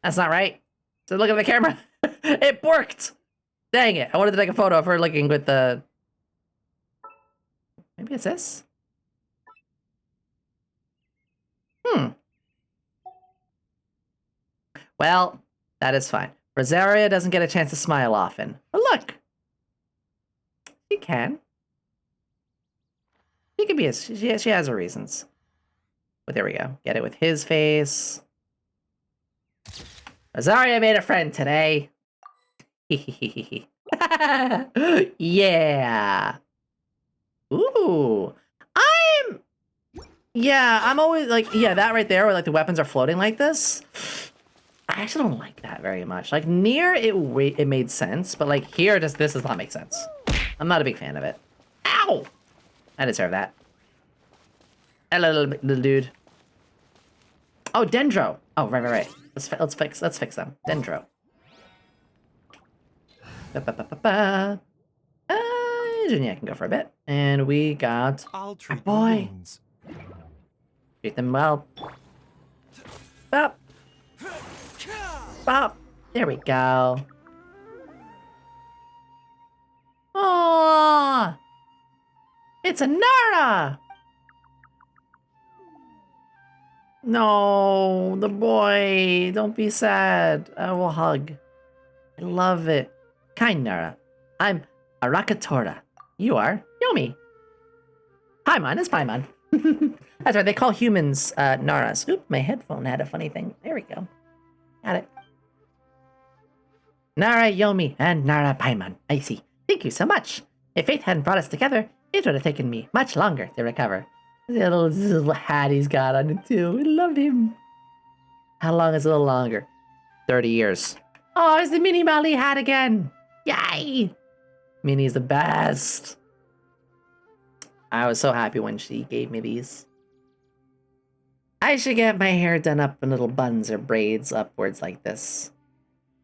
That's not right. So look at the camera. It worked! Dang it. I wanted to take a photo of her looking with the... Maybe it's this? Well, that is fine. Rosaria doesn't get a chance to smile often. But look! She can. She can be... She has her reasons. But there we go. Get it with his face. Rosaria made a friend today. Yeah. Ooh. I'm always like, yeah, that right there where like the weapons are floating like this. I actually don't like that very much. Like near it made sense, but like here this does not make sense. I'm not a big fan of it. Ow! I deserve that. Hello, little dude. Oh, Dendro. Oh, right. Let's fix them. Dendro. Junior can go for a bit. And we got I'll our treat boy. wounds. Treat them well. Bop. Bop. There we go. Aww. It's a Nara. No, the boy. Don't be sad. I will hug. I love it. Kind Nara. I'm Arakatora. You are Yomi. Paimon is Paimon. That's right, they call humans Naras. Oop, my headphone had a funny thing. There we go. Got it. Nara, Yomi, and Nara Paimon. I see. Thank you so much. If fate hadn't brought us together, it would have taken me much longer to recover. The little hat he's got on it too. I love him. How long is a little longer? 30 years. Oh, it's the Mini Molly hat again. Yay! Minnie's the best. I was so happy when she gave me these. I should get my hair done up in little buns or braids upwards like this.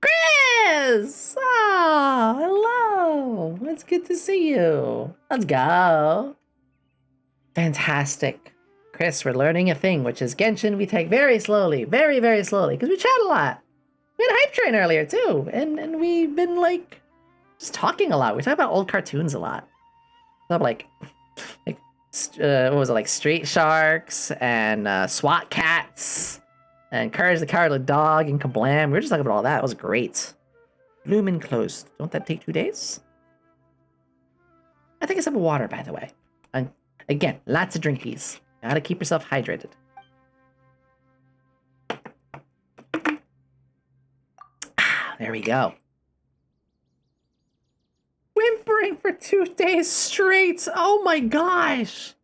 Chris! Oh, hello. It's good to see you. Let's go. Fantastic. Chris, we're learning a thing, which is Genshin we take very slowly. Very, very slowly. Because we chat a lot. We had a hype train earlier, too. And we've been, like, just talking a lot. We talk about old cartoons a lot. About, like what was it, like Street Sharks and SWAT Cats and Courage the Cowardly Dog and Kablam. We were just talking about all that. It was great. Lumen closed. Don't that take 2 days? I think it's some water, by the way. And again, lots of drinkies. Gotta keep yourself hydrated. There we go. Whimpering for 2 days straight. Oh my gosh.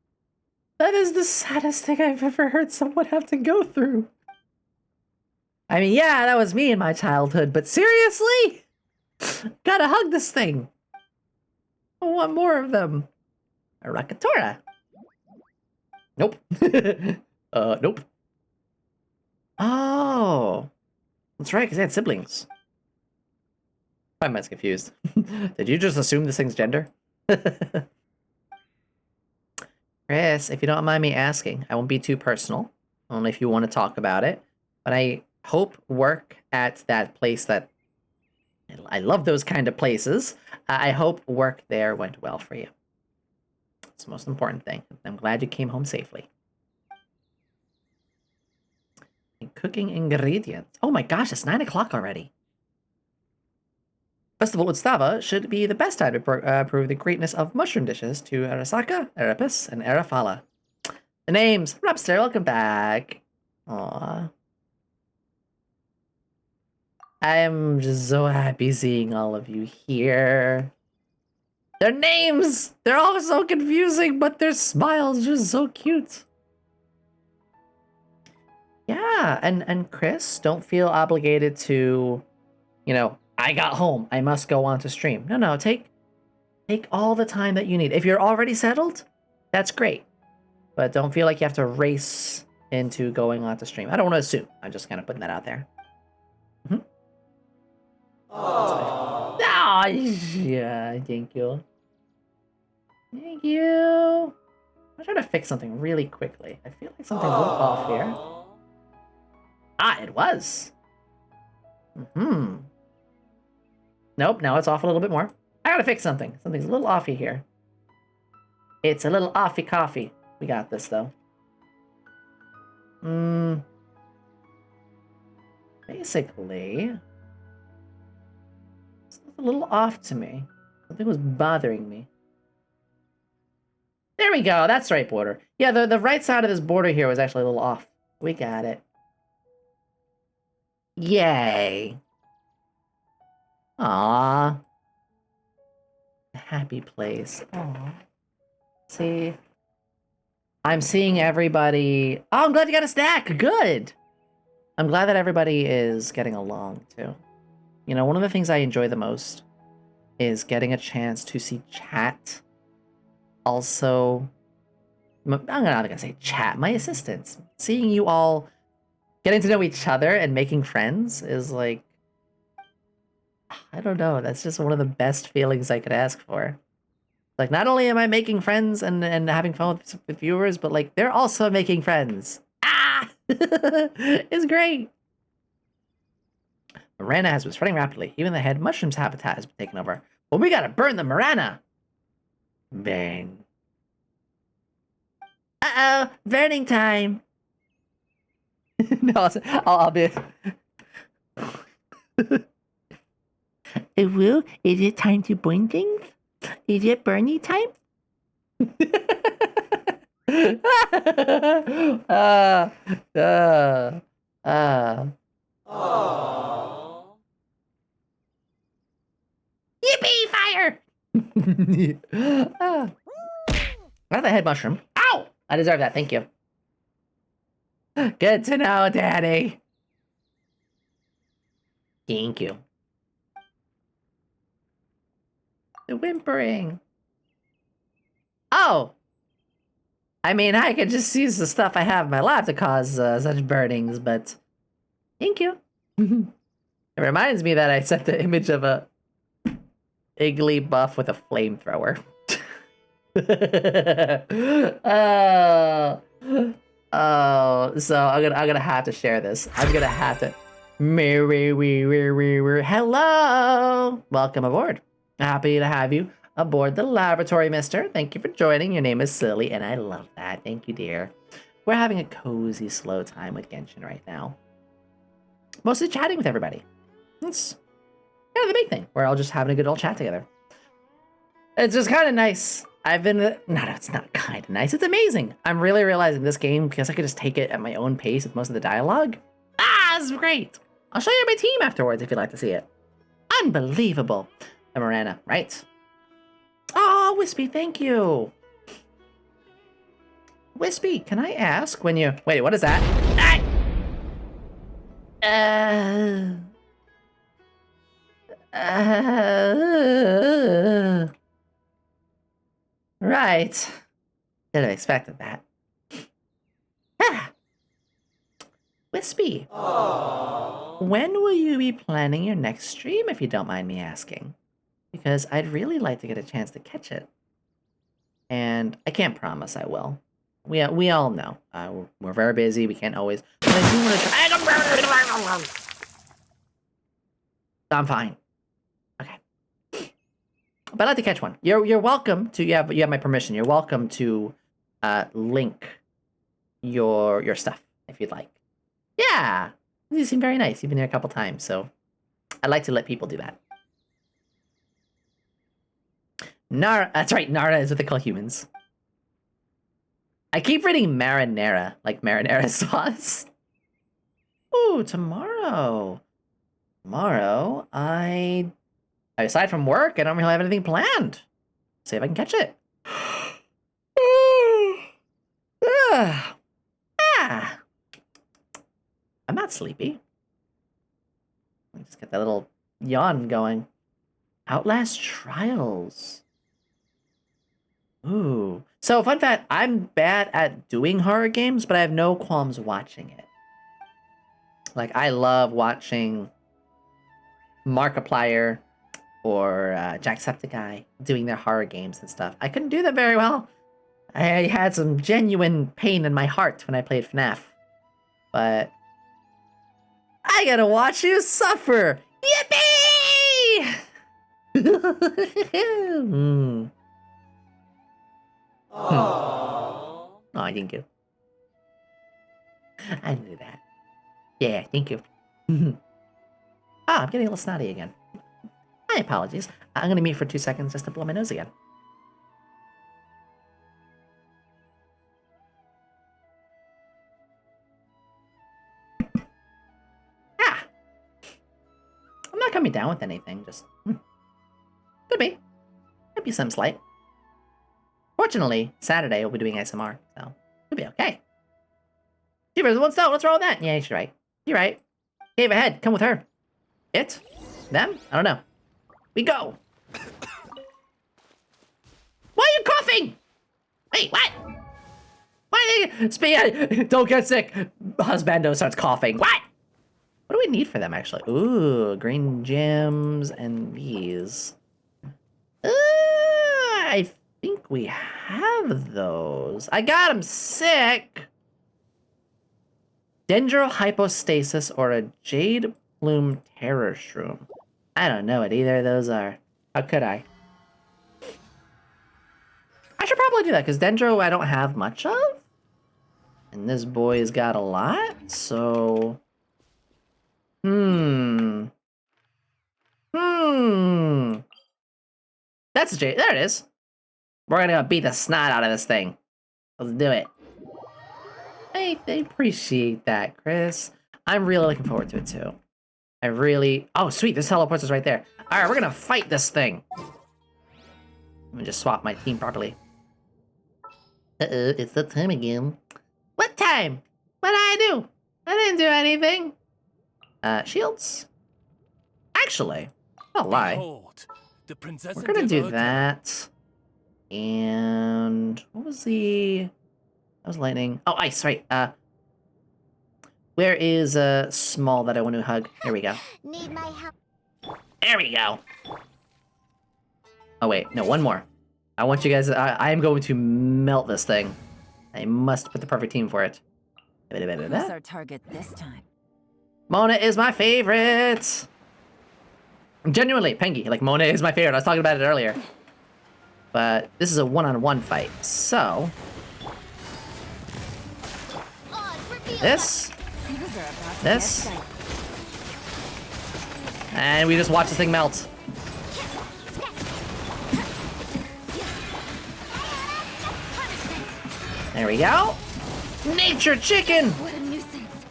That is the saddest thing I've ever heard someone have to go through. I mean, yeah, that was me in my childhood, but seriously? Gotta hug this thing. I want more of them. A Rakatora. Nope. Nope. Oh. That's right, because they had siblings. I'm as confused. Did you just assume this thing's gender? Chris, if you don't mind me asking, I won't be too personal, only if you want to talk about it, but I hope work at that place that... I love those kind of places. I hope work there went well for you. It's the most important thing. I'm glad you came home safely. And cooking ingredients. Oh my gosh, it's 9 o'clock already. Festival with Stava should be the best time to prove the greatness of mushroom dishes to Arasaka, Erebus, and Arafala. The names! Rapster, welcome back! Aww. I am just so happy seeing all of you here. Their names! They're all so confusing, but their smiles are just so cute. Yeah, and Chris, don't feel obligated to, you know, I got home, I must go on to stream. No, take Take all the time that you need. If you're already settled, that's great. But don't feel like you have to race into going on to stream. I don't want to assume. I'm just kind of putting that out there. Mm-hmm. Oh, yeah, thank you. Thank you. I'm trying to fix something really quickly. I feel like something's a little off here. Ah, it was. Mm-hmm. Nope, now it's off a little bit more. I gotta fix something. Something's a little offy here. It's a little offy coffee. We got this, though. Basically, it's a little off to me. Something was bothering me. There we go. That's the right border. Yeah, the right side of this border here was actually a little off. We got it. Yay. Aww. Happy place. Aww. See? I'm seeing everybody... Oh, I'm glad you got a snack! Good! I'm glad that everybody is getting along, too. You know, one of the things I enjoy the most is getting a chance to see chat. Also... I'm not gonna say chat, my assistants. Seeing you all getting to know each other and making friends is like... I don't know, that's just one of the best feelings I could ask for. Like, not only am I making friends and having fun with viewers, but, like, they're also making friends. Ah! It's great! Marana has been spreading rapidly. Even the head mushroom's habitat has been taken over. Well, we gotta burn the Marana! Bang. Uh-oh! Burning time! No, I'll be... Woo, is it time to burn things? Is it burning time? Yippee, fire! Not the head mushroom. Ow! I deserve that, thank you. Good to know, Daddy. Thank you. The whimpering. Oh! I mean, I could just use the stuff I have in my lab to cause such burnings, but... Thank you. It reminds me that I sent the image of a... Iggly buff with a flamethrower. So I'm gonna have to share this. I'm gonna have to... Hello! Welcome aboard. Happy to have you aboard the laboratory, mister. Thank you for joining. Your name is Silly, and I love that. Thank you, dear. We're having a cozy, slow time with Genshin right now. Mostly chatting with everybody. It's kind of the big thing. We're all just having a good old chat together. It's just kind of nice. I've been... No, it's not kind of nice. It's amazing. I'm really realizing this game, because I could just take it at my own pace with most of the dialogue. Ah, this is great. I'll show you my team afterwards if you'd like to see it. Unbelievable. The Marana, right? Oh, Wispy, thank you. Wispy, can I ask when you... Wait, what is that? Right. Didn't have expected that. Ah. Wispy. Aww. When will you be planning your next stream, if you don't mind me asking? Because I'd really like to get a chance to catch it. And I can't promise I will. We all know. We're very busy. We can't always... But I do want to try... I'm fine. Okay. But I'd like to catch one. You're welcome to... You have my permission. You're welcome to link your stuff, if you'd like. Yeah! You seem very nice. You've been here a couple times, so... I'd like to let people do that. Nara, that's right, Nara is what they call humans. I keep reading marinara, like marinara sauce. Ooh, tomorrow. Tomorrow, aside from work, I don't really have anything planned. See if I can catch it. I'm not sleepy. Let me just get that little yawn going. Outlast Trials. Ooh. So, fun fact, I'm bad at doing horror games, but I have no qualms watching it. Like, I love watching Markiplier or Jacksepticeye doing their horror games and stuff. I couldn't do that very well. I had some genuine pain in my heart when I played FNAF. But I gotta watch you suffer! Yippee! Oh, thank you. I knew that. Yeah, thank you. I'm getting a little snotty again. My apologies. I'm gonna mute for 2 seconds just to blow my nose again. I'm not coming down with anything, just... Could be. Could be some slight. Fortunately, Saturday we'll be doing ASMR, so it'll be okay. Jeepers, what's up? What's wrong with that? Yeah, you're right. You're right. Cave ahead, come with her. It? Them? I don't know. We go! Why are you coughing? Wait, what? Why are they... Don't get sick! Husbando starts coughing. What? What do we need for them, actually? Ooh, green gems and these. I think we have those. I got them sick! Dendrohypostasis or a jade plume terror shroom. I don't know what either of those are. How could I? I should probably do that, because Dendro I don't have much of. And this boy's got a lot, so... That's a jade. There it is. We're gonna beat the snot out of this thing. Let's do it. I appreciate that, Chris. I'm really looking forward to it, too. I really... Oh, sweet. This teleports us right there. All right, we're gonna fight this thing. Let me just swap my team properly. Uh-oh, it's the time again. What time? What did I do? I didn't do anything. Shields? Actually, I'll lie. Behold, the princess We're gonna do endeavored- that. And what was the... That was lightning. Oh, ice, right. Where is small that I want to hug? Here we go. Need my help. There we go. Oh wait, no, one more. I want you guys. I am going to melt this thing. I must put the perfect team for it. Who's our target this time? Mona is my favorite. Genuinely, Pengy, like Mona is my favorite. I was talking about it earlier. But this is a one-on-one fight, so this, and we just watch this thing melt. There we go. Nature chicken. What a nuisance.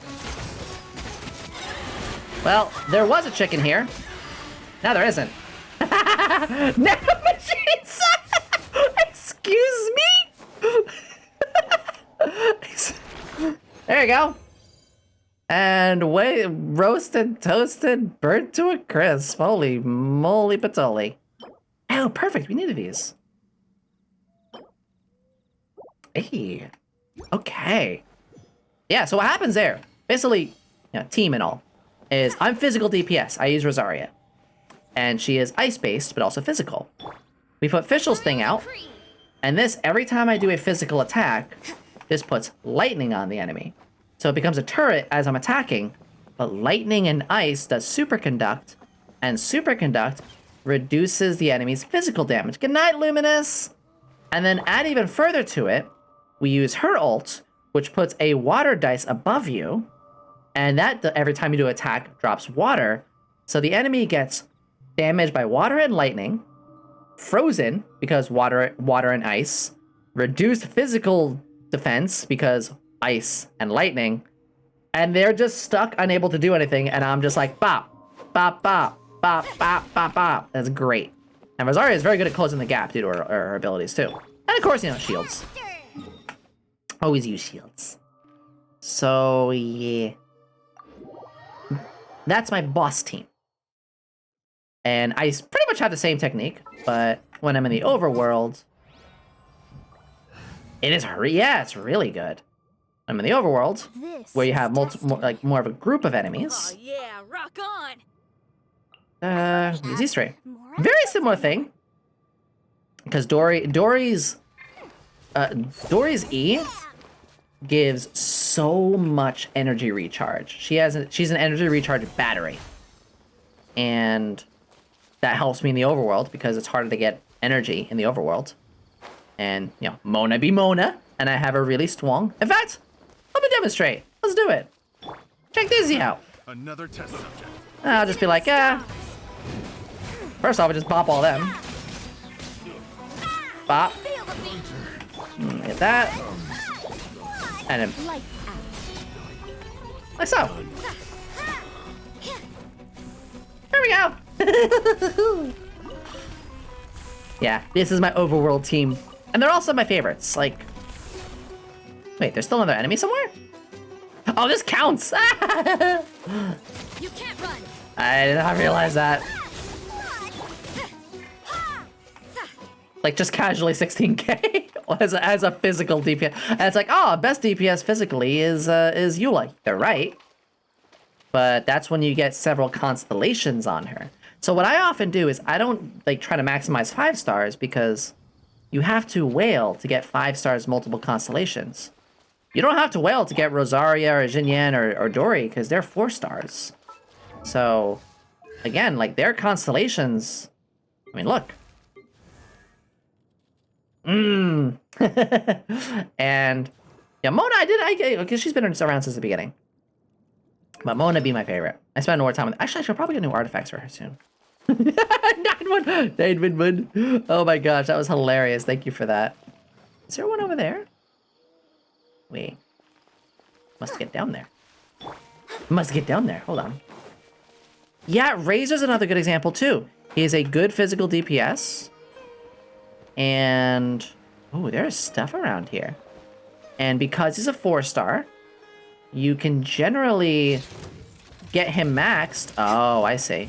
Well, there was a chicken here. Now there isn't. Never machines. Excuse me. There you go. And wait, roasted, toasted, burnt to a crisp. Holy moly patoli. Oh, perfect. We needed these. Hey. Okay. Yeah, so what happens there, basically, you know, team and all, is I'm physical DPS. I use Rosaria. And she is ice-based, but also physical. We put Fischl's thing out, and this, every time I do a physical attack, this puts lightning on the enemy. So it becomes a turret as I'm attacking, but lightning and ice does superconduct, and superconduct reduces the enemy's physical damage. Good night, Luminous! And then add even further to it, we use her ult, which puts a water dice above you, and that, every time you do attack, drops water, so the enemy gets damaged by water and lightning, frozen, because water and ice, reduced physical defense, because ice and lightning, and they're just stuck, unable to do anything, and I'm just like, bop, bop, bop, bop, bop, bop, bop. That's great. And Rosaria is very good at closing the gap due to her abilities, too. And of course, you know, shields. Always use shields. So, yeah. That's my boss team. And I pretty much have the same technique, but when I'm in the overworld, It is yeah, it's really good. I'm in the overworld, This where you have is multiple, destiny. like more of a group of Oh enemies. yeah, rock on. These Easter egg. More Very similar thing. Because Dory's E gives so much energy recharge. She's an energy recharge battery. And that helps me in the overworld because it's harder to get energy in the overworld. And, you know, Mona be Mona, and I have her really strong. In fact, let me demonstrate. Let's do it. Check this out. Another test subject. I'll just be like, first off, I just pop all them. Pop. Get that. And then, Lights out. like so. There we go. Yeah, this is my overworld team. And they're also my favorites. Like, wait, there's still another enemy somewhere? Oh, this counts. You can't run. I did not realize that. Like, just casually 16k as a physical DPS. And it's like, oh, best DPS physically is Eula. They're right. But that's when you get several constellations on her. So what I often do is I don't like try to maximize 5 stars because you have to whale to get 5 stars multiple constellations. You don't have to whale to get Rosaria or Jinyan or Dory because they're 4 stars. So again, like their constellations, I mean, look. And yeah, Mona, because she's been around since the beginning. But Mona be my favorite. I spend more time with. Actually, I should probably get new artifacts for her soon. 911. Oh my gosh, that was hilarious. Thank you for that. Is there one over there? Wait. Must get down there. Must get down there. Hold on. Yeah, Razor's another good example too. He is a good physical DPS. And oh, there's stuff around here. And because he's a 4-star, you can generally get him maxed. Oh, I see.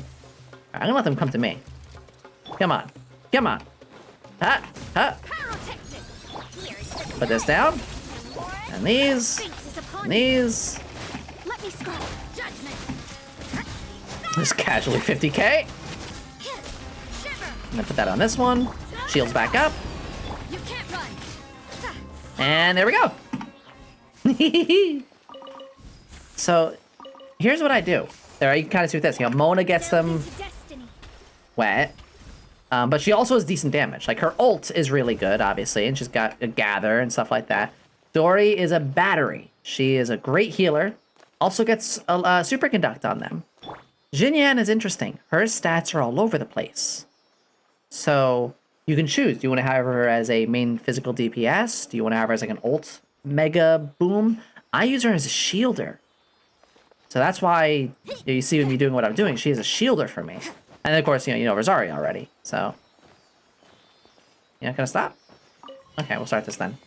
I'm gonna let them come to me. Come on. Come on. Ha! Ha! Put this down. And these. And these. Let me scroll. Judgment. Just casually 50k. I'm gonna put that on this one. Shields back up. You can't run. And there we go. So, here's what I do. There, you can kind of see with this. You know, Mona gets them wet. But she also has decent damage. Like, her ult is really good, obviously, and she's got a gather and stuff like that. Dory is a battery. She is a great healer. Also gets a superconduct on them. Jinyan is interesting. Her stats are all over the place. So, you can choose. Do you want to have her as a main physical DPS? Do you want to have her as like an ult mega boom? I use her as a shielder. So that's why you see me doing what I'm doing. She is a shielder for me. And of course, you know Rosaria already. So, you're not gonna stop? Okay, we'll start this then.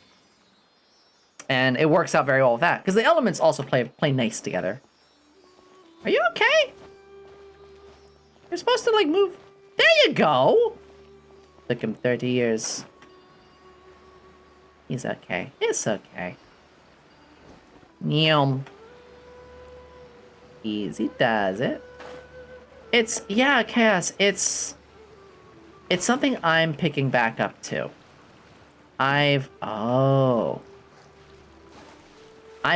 And it works out very well with that because the elements also play nice together. Are you okay? You're supposed to like move. There you go. Took him 30 years. He's okay. It's okay. Yum. Easy does it. Yeah, Chaos, it's something I'm picking back up to. I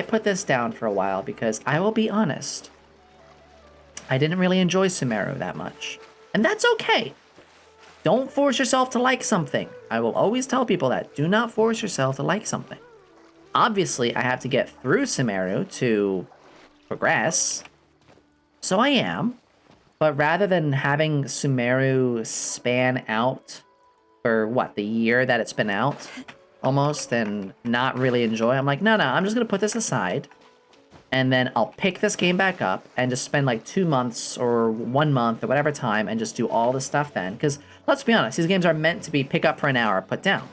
put this down for a while because I will be honest. I didn't really enjoy Sumeru that much. And that's okay. Don't force yourself to like something. I will always tell people that. Do not force yourself to like something. Obviously, I have to get through Sumeru to progress. So I am. But rather than having Sumeru span out for, what, the year that it's been out? Almost, and not really enjoy, I'm like, no, I'm just going to put this aside. And then I'll pick this game back up and just spend like 2 months or 1 month or whatever time and just do all the stuff then. Because, let's be honest, these games are meant to be pick up for an hour, put down.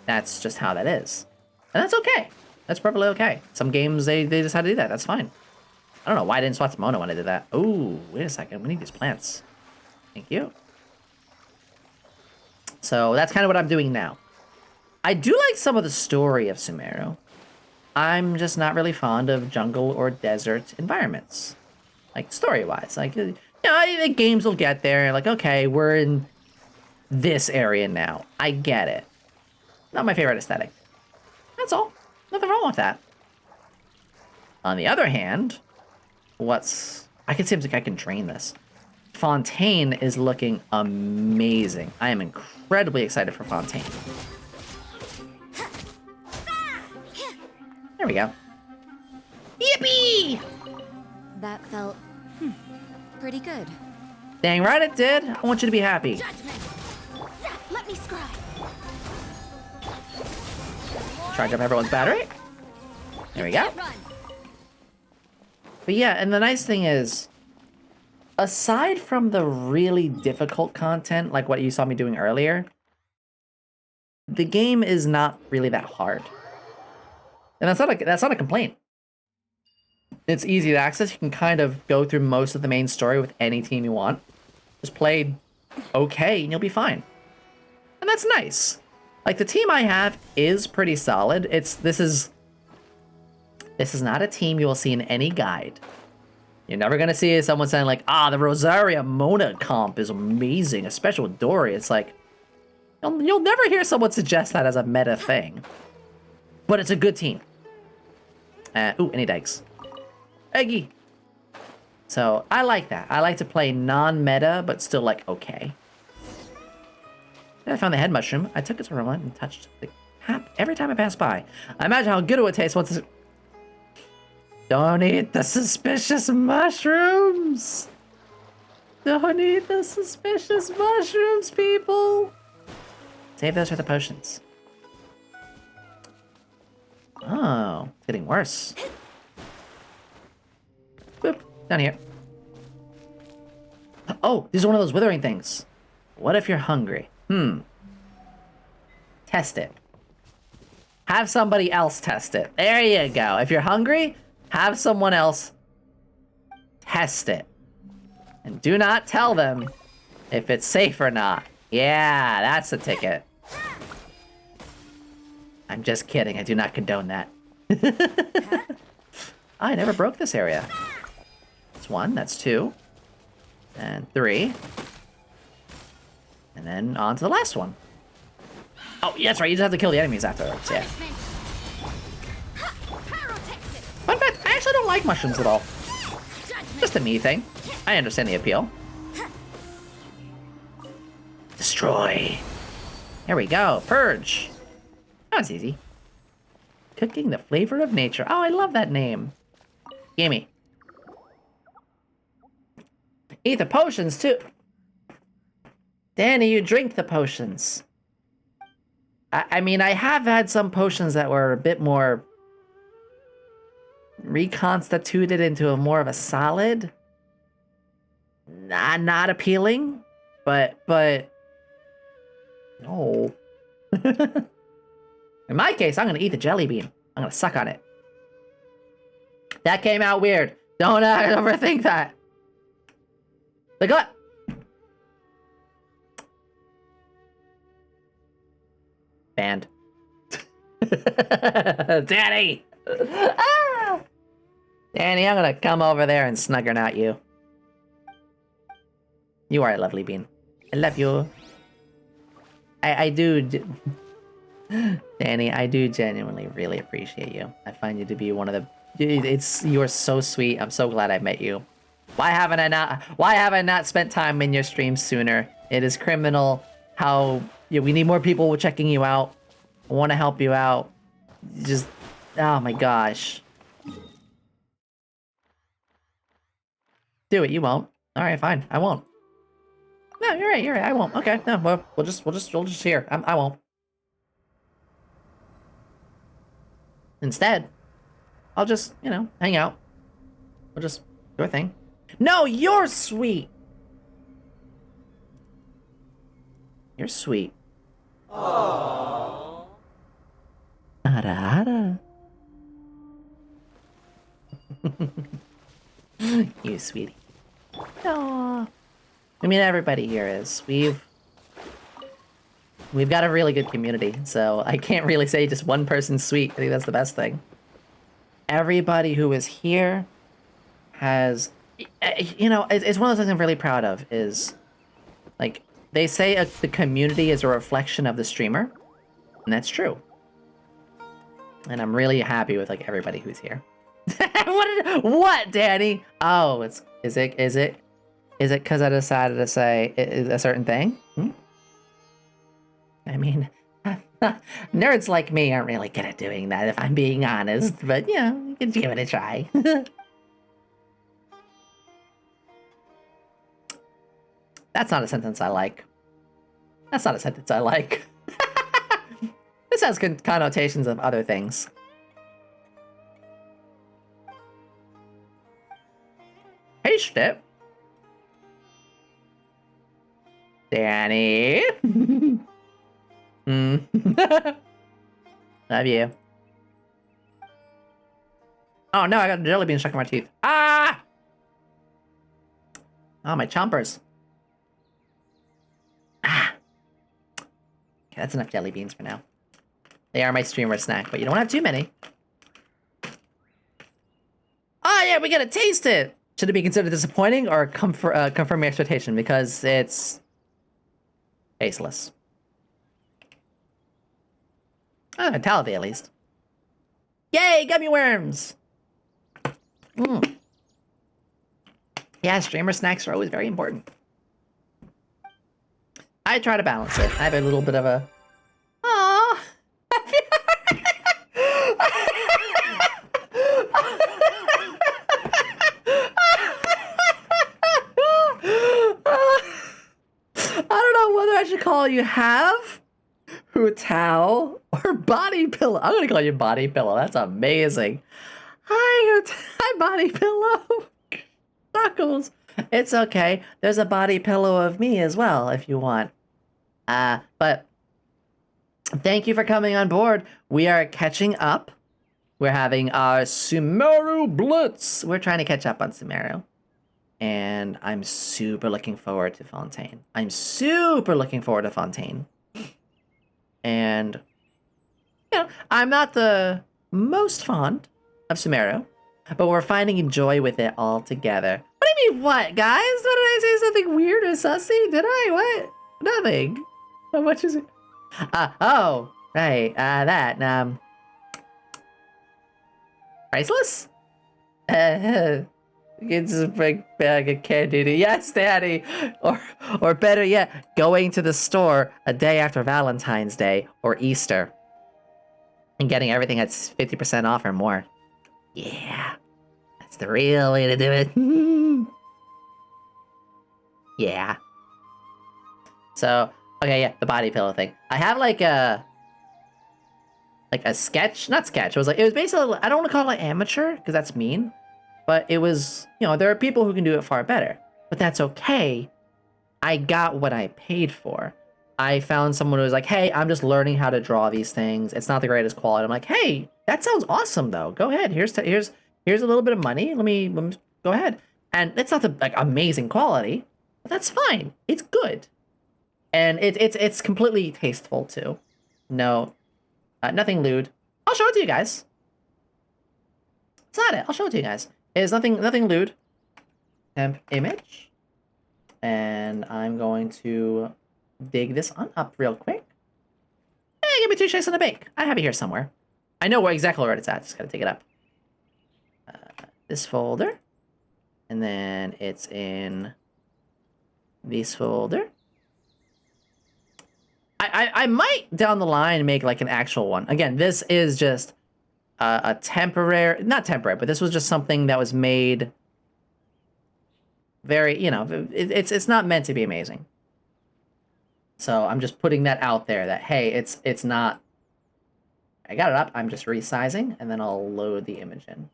That's just how that is. And that's okay. That's perfectly okay. Some games, they decide to do that. That's fine. I don't know why I didn't swat Mona when I did that. Ooh, wait a second. We need these plants. Thank you. So that's kind of what I'm doing now. I do like some of the story of Sumeru. I'm just not really fond of jungle or desert environments. Like, story-wise. Like, you know, the games will get there. Like, okay, we're in this area now. I get it. Not my favorite aesthetic. That's all. Nothing wrong with that. On the other hand, I can see like I can drain this. Fontaine is looking amazing. I am incredibly excited for Fontaine. There we go. Yippee! That felt pretty good. Dang right it did. I want you to be happy. Judgment. Let me scribe. Charge up everyone's battery. There we go. Run. But yeah, and the nice thing is, aside from the really difficult content, like what you saw me doing earlier, the game is not really that hard. And that's not a complaint. It's easy to access. You can kind of go through most of the main story with any team you want. Just play okay and you'll be fine. And that's nice. Like, the team I have is pretty solid. This is not a team you will see in any guide. You're never gonna see someone saying like, the Rosaria Mona comp is amazing, especially with Dory. It's like, you'll never hear someone suggest that as a meta thing. But it's a good team. Ooh, any dikes. Eggy. So, I like that. I like to play non-meta, but still, like, okay. Then I found the head mushroom. I took its aroma and touched the cap every time I passed by. I imagine how good it would taste once it's... Don't eat the suspicious mushrooms! Don't eat the suspicious mushrooms, people! Save those for the potions. Oh, it's getting worse. Boop, down here. Oh, these are one of those withering things. What if you're hungry? Test it. Have somebody else test it. There you go. If you're hungry, have someone else test it. And do not tell them if it's safe or not. Yeah, that's the ticket. I'm just kidding. I do not condone that. I never broke this area. That's 1, that's 2, and 3. And then on to the last one. Oh, yeah, that's right. You just have to kill the enemies afterwards, yeah. Fun fact, I actually don't like mushrooms at all. Just a me thing. I understand the appeal. Destroy. There we go. Purge. That was easy. Cooking the flavor of nature. Oh, I love that name. Gimme. Eat the potions, too. Danny, you drink the potions. I mean, I have had some potions that were a bit more reconstituted into a more of a solid. Not appealing, but no. In my case, I'm gonna eat the jelly bean. I'm gonna suck on it. That came out weird. Don't overthink that. The gut. Banned. Danny! Ah! Danny, I'm gonna come over there and snuggle at you. You are a lovely bean. I love you. I do... Danny, I do genuinely really appreciate you. I find you to be one of the... You are so sweet. I'm so glad I met you. Why haven't I not spent time in your streams sooner? It is criminal how we need more people checking you out. I want to help you out. Just, oh my gosh. Do it. You won't. All right, fine. I won't. No, you're right. You're right. I won't. Okay. No, well, we'll just here. I won't. Instead, I'll just, hang out. We'll just do our thing. No, you're sweet. You're sweet. Aww. Ara. You sweetie. Aww. I mean, everybody here is. we've got a really good community, so I can't really say just one person's sweet. I think that's the best thing. Everybody who is here has, you know, it's one of those things I'm really proud of is, like, they say the community is a reflection of the streamer, and that's true. And I'm really happy with, like, everybody who's here. What, Danny? Oh, is it because I decided to say a certain thing? I mean, nerds like me aren't really good at doing that, if I'm being honest. But, you know, you can give it a try. That's not a sentence I like. That's not a sentence I like. This has connotations of other things. Hey, Step. Danny. Love you. Oh no, I got a jelly bean stuck in my teeth. Ah! Oh, my chompers. Ah. Okay, that's enough jelly beans for now. They are my streamer snack, but you don't have too many. Oh yeah, we gotta taste it! Should it be considered disappointing or confirm your expectation? Because it's tasteless. Oh, vitality at least. Yay, gummy worms! Yeah, streamer snacks are always very important. I try to balance it. I have a little bit of a... Aww! I don't know whether I should call you Have, Hu-Tao, or Body Pillow. I'm gonna call you Body Pillow. That's amazing. Hi, Body Pillow. Knuckles. It's okay. There's a body pillow of me as well, if you want. But thank you for coming on board. We are catching up. We're having our Sumeru Blitz. We're trying to catch up on Sumeru. And I'm super looking forward to Fontaine. And, you know, I'm not the most fond of Sumeru, but we're finding joy with it all together. What do you mean, what, guys? What, did I say something weird or sussy? Did I? What? Nothing. How much is it? Oh, right, that, priceless? It's a big bag of candy. Yes, Daddy. Or better yet, going to the store a day after Valentine's Day or Easter and getting everything at 50% off or more. Yeah, that's the real way to do it. Yeah. So, okay, yeah, the body pillow thing. I have like a sketch, not sketch. It was basically, I don't want to call it amateur because that's mean. But it was, you know, there are people who can do it far better. But that's okay. I got what I paid for. I found someone who was like, hey, I'm just learning how to draw these things. It's not the greatest quality. I'm like, hey, that sounds awesome, though. Go ahead. Here's a little bit of money. Let me go ahead. And it's not the like amazing quality, but that's fine. It's good. And it's completely tasteful, too. No, nothing lewd. I'll show it to you guys. It's not it. I'll show it to you guys. It's nothing lewd. Temp image. And I'm going to dig this on up real quick. Hey, give me 2 shakes and a bake. I have it here somewhere. I know exactly where it's at. Just gotta dig it up. This folder. And then it's in this folder. I might down the line make like an actual one. Again, this is just a temporary, not temporary, but this was just something that was made very, you know, it's not meant to be amazing. So I'm just putting that out there that, hey, it's not, I got it up, I'm just resizing, and then I'll load the image in.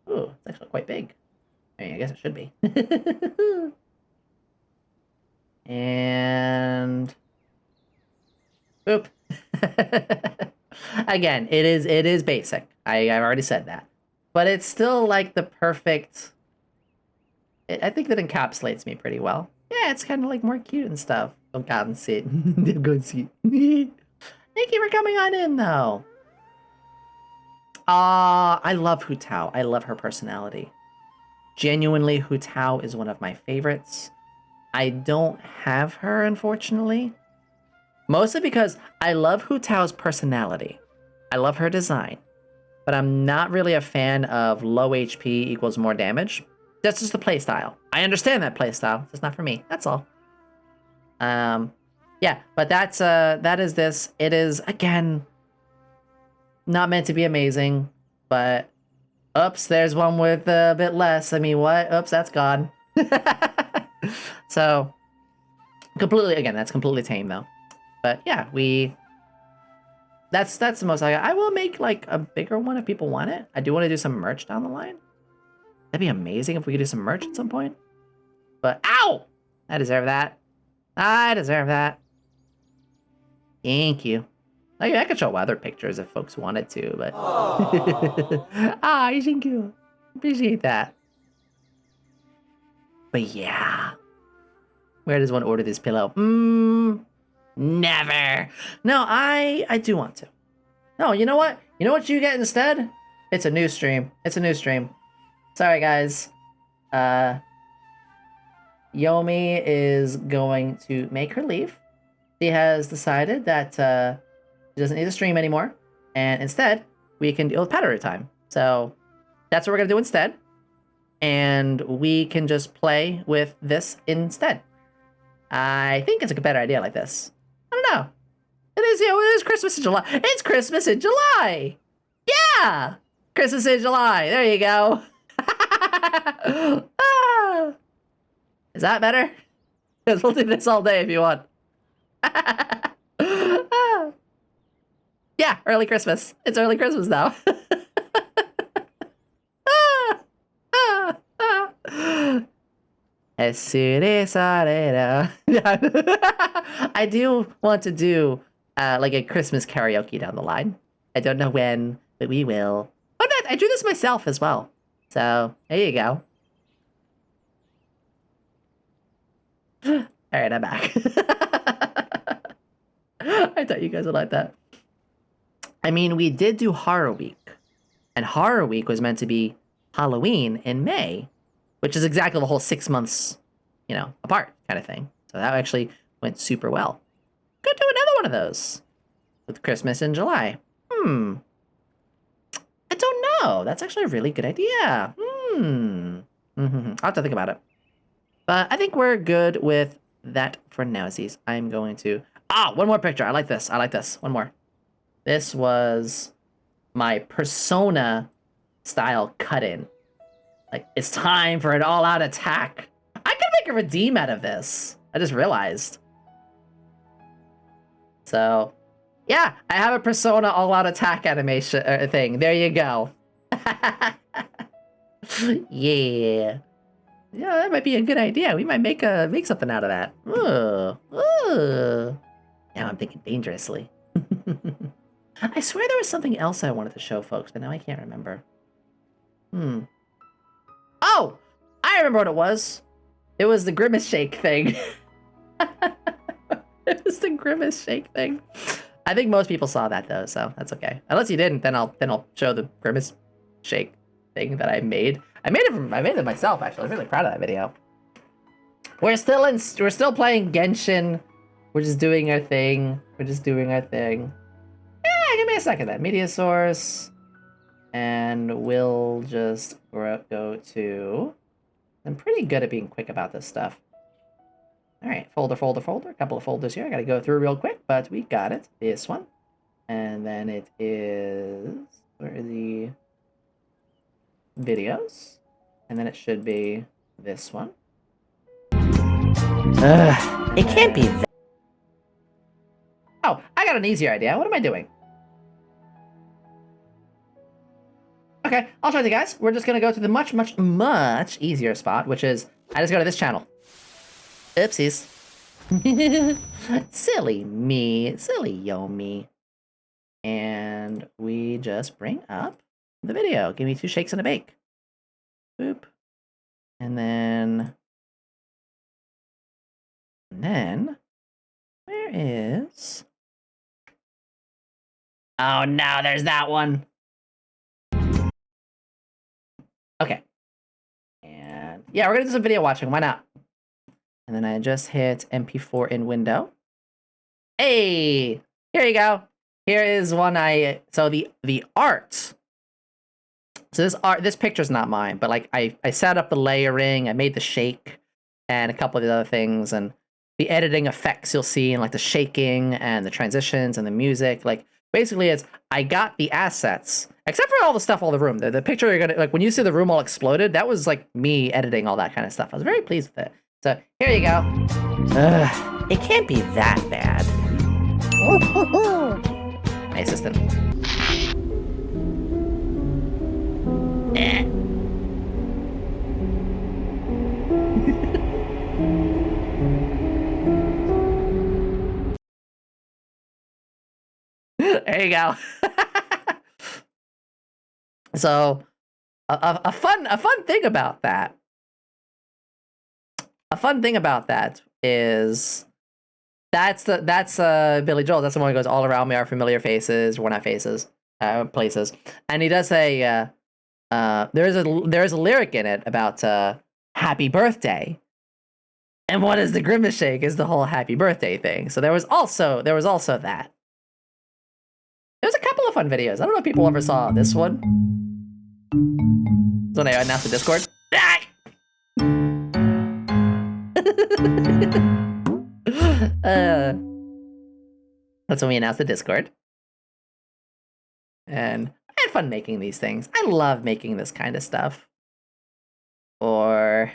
Ooh, it's actually quite big. I mean, I guess it should be. And boop. Again, it is basic. I've already said that, but it's still like the perfect. I think that encapsulates me pretty well. Yeah, it's kind of like more cute and stuff. Don't can't sit. Don't go sit. Thank you for coming on in, though. I love Hu Tao. I love her personality. Genuinely, Hu Tao is one of my favorites. I don't have her, unfortunately. Mostly because I love Hu Tao's personality. I love her design. But I'm not really a fan of low HP equals more damage. That's just the playstyle. I understand that playstyle. It's just not for me. That's all. Yeah, but that is this. It is, again, not meant to be amazing, but oops, there's one with a bit less. I mean, what? Oops, that's gone. So, completely, again, that's completely tame, though. But yeah, that's the most I got. I will make, like, a bigger one if people want it. I do want to do some merch down the line. That'd be amazing if we could do some merch at some point. But, ow! I deserve that. I deserve that. Thank you. Like, I could show other pictures if folks wanted to, but... thank you. Appreciate that. But yeah. Where does one order this pillow? Never. No, I do want to. No, you know what? You know what you get instead? It's a new stream. It's a new stream. Sorry, guys. Yomi is going to make her leave. She has decided that she doesn't need to stream anymore, and instead we can deal with Patterer time. So that's what we're gonna do instead, and we can just play with this instead. I think it's a better idea like this. I don't know. It is, it is Christmas in July. It's Christmas in July. Yeah, Christmas in July. There you go. Is that better? Because we'll do this all day if you want. Yeah, early Christmas. It's early Christmas now. As soon as I do want to do like a Christmas karaoke down the line. I don't know when, but we will. Oh, I drew this myself as well. So there you go. All right, I'm back. I thought you guys would like that. I mean, we did do Horror Week, and Horror Week was meant to be Halloween in May, which is exactly the whole 6 months, you know, apart kind of thing. So that actually went super well. Could do another one of those with Christmas in July. I don't know. That's actually a really good idea. I'll have to think about it. But I think we're good with that for nowsies. I'm going to... one more picture. I like this. I like this. One more. This was my Persona style cut-in. Like, it's time for an all-out attack. I could make a redeem out of this. I just realized. So, yeah, I have a Persona all-out attack animation thing. There you go. Yeah. Yeah, that might be a good idea. We might make something out of that. Now I'm thinking dangerously. I swear there was something else I wanted to show folks, but now I can't remember. Oh! I remember what it was. It was the Grimace Shake thing. It was the Grimace Shake thing. I think most people saw that though, so that's okay. Unless you didn't, then I'll show the Grimace Shake thing that I made. I made it myself actually. I'm really proud of that video. We're still playing Genshin. We're just doing our thing. Yeah, give me a second then. Media source. And we'll just go to... I'm pretty good at being quick about this stuff. Alright, folder. A couple of folders here. I gotta go through real quick, but we got it. This one. And then it is... Where are the videos? And then it should be this one. It can't be that. Oh, I got an easier idea. What am I doing? Okay, I'll show you guys. We're just gonna go to the much easier spot, which is I just go to this channel. Oopsies. Silly me, silly Yomi. And we just bring up the video. Give me 2 shakes and a bake. Boop. And then is... Oh no, there's that one. Okay. And yeah, we're gonna do some video watching. Why not? And then I just hit MP4 in window. Hey, here you go. Here is one so the art. So this picture's not mine, but like I set up the layering, I made the shake and a couple of the other things, and the editing effects you'll see, and like the shaking and the transitions and the music. Like basically it's, I got the assets, except for all the stuff, all the room. The picture you're gonna, like when you see the room all exploded, that was like me editing all that kind of stuff. I was very pleased with it. So here you go. It can't be that bad. My assistant. There you go. So, a fun thing about that. A fun thing about that is that's Billy Joel. That's the one who goes, "All around me are familiar faces, we're not faces, places." And he does say, there's a lyric in it about happy birthday. And what is the Grimace shake is the whole happy birthday thing. So there was also that. There's a couple of fun videos. I don't know if people ever saw this one. This one I announced the Discord. That's when we announced the Discord. And I had fun making these things. I love making this kind of stuff. Or...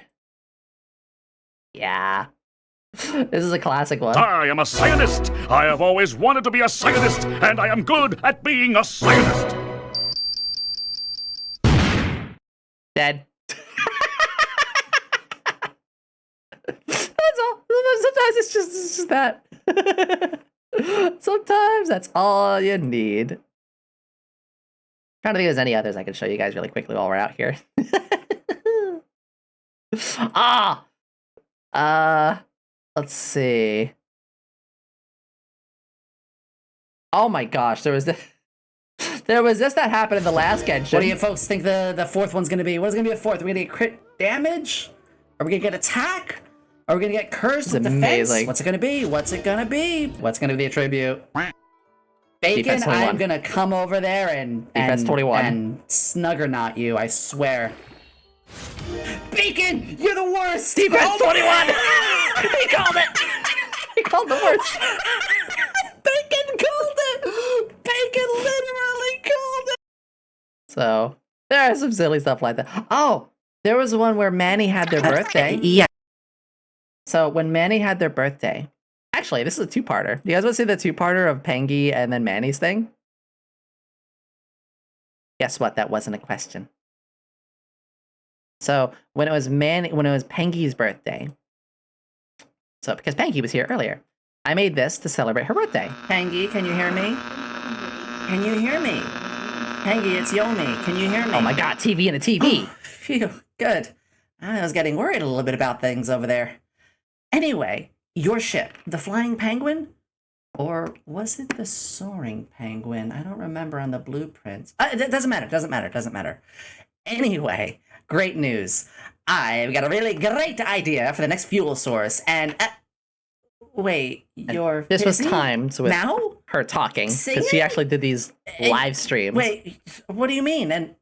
yeah. This is a classic one. I am a scientist! I have always wanted to be a scientist, and I am good at being a scientist! Dead. That's all. Sometimes it's just that. Sometimes that's all you need. I'm trying to think if there's any others I can show you guys really quickly while we're out here. Let's see. Oh my gosh, there was this that happened in the last Genshin. What do you folks think the fourth one's gonna be? What is gonna be the fourth? Are we gonna get crit damage? Are we gonna get attack? Are we gonna get cursed with defense? Amazing. What's it gonna be? What's it gonna be? What's gonna be the attribute? Bacon, Defense 21. I'm gonna come over there and Defense 21. and snuggerknot you, I swear. Bacon, you're the worst! Defense 21! He called it! He called the worst. Bacon called it! Bacon literally called it! So, there are some silly stuff like that. Oh, there was one where Manny had their birthday. Yeah. So, when Manny had their birthday... Actually, this is a two-parter. Do you guys want to see the two-parter of Pangy and then Manny's thing? Guess what? That wasn't a question. So, when it was Pangy's birthday... So, because Pangy was here earlier, I made this to celebrate her birthday. Pangy, can you hear me? Can you hear me? Pangy, it's Yomi. Can you hear me? Oh my god, TV and a TV! Phew, good. I was getting worried a little bit about things over there. Anyway, your ship, the Flying Penguin? Or was it the Soaring Penguin? I don't remember on the blueprints. It doesn't matter. Anyway, great news. I've got a really great idea for the next fuel source, and... wait, you're This was busy? timed with Now? her talking, because Singing? she actually did these live streams. Wait, what do you mean? And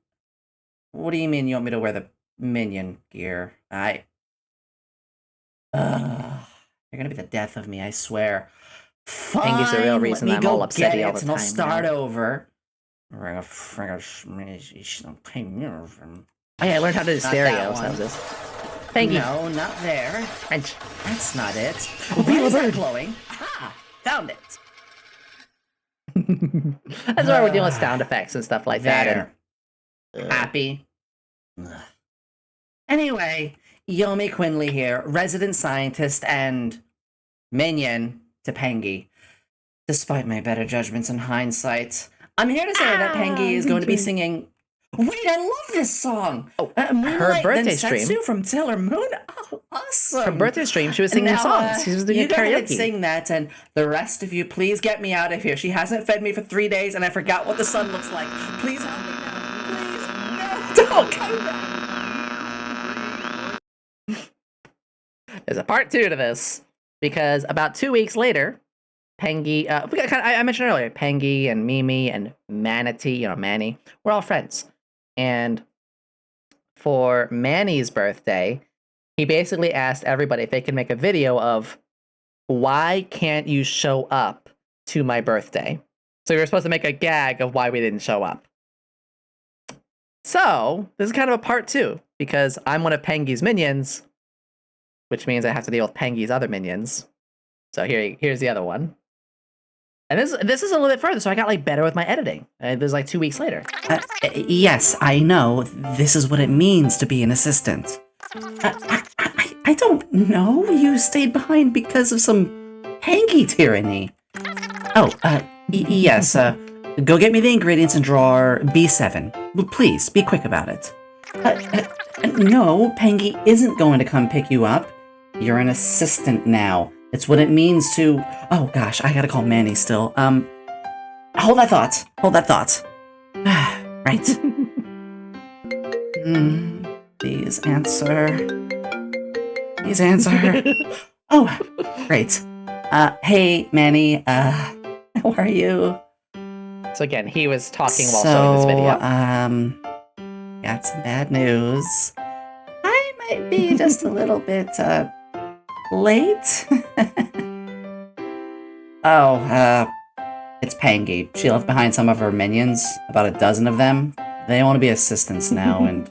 what do you mean you want me to wear the minion gear? You're gonna be the death of me, I swear. Fine, Pangy's the real reason let me I'm go all upsetty get it, all the and I'll time start now. over. Oh yeah, I learned how to do Not stereo, that so that one. was this. Pangy. No, not there. French. That's not it. Oh, Why is that bird. glowing? Ah, found it. That's why we're dealing with sound effects and stuff like that. There. And, Happy. Anyway, Yomi Quinnley here, resident scientist and minion to Pangy. Despite my better judgments in hindsight, I'm here to say that Pangy is going to be singing Wait, I love this song. Oh, Moonlight birthday Densetsu stream. from Sailor Moon. Oh, awesome. Her birthday stream, she was singing Now, songs. She was doing you go ahead and karaoke. sing that, and the rest of you, please get me out of here. She hasn't fed me for 3 days, and I forgot what the sun looks like. Please help me now. Please, no, don't come back. There's a part 2 to this, because about 2 weeks later, Pengy, I mentioned earlier, Pengy and Mimi and Manatee, Manny, we're all friends. And for Manny's birthday, he basically asked everybody if they could make a video of why can't you show up to my birthday? So we were supposed to make a gag of why we didn't show up. So this is kind of a part 2, because I'm one of Pengy's minions, which means I have to deal with Pengy's other minions. So here's the other one. And this is a little bit further, so I got like better with my editing. It was like 2 weeks later. Yes, I know. This is what it means to be an assistant. I don't know. You stayed behind because of some Pengy tyranny. Oh, yes. Go get me the ingredients in drawer B7. Please, be quick about it. No, Pengy isn't going to come pick you up. You're an assistant now. It's what it means to... Oh gosh, I gotta call Manny still. Hold that thought. Hold that thought. Right. Please answer. Please answer. Oh, great. Hey, Manny, how are you? So again, he was talking while showing this video. Got some bad news. I might be just a little bit, late? It's Pengy. She left behind some of her minions, about a dozen of them. They want to be assistants now, and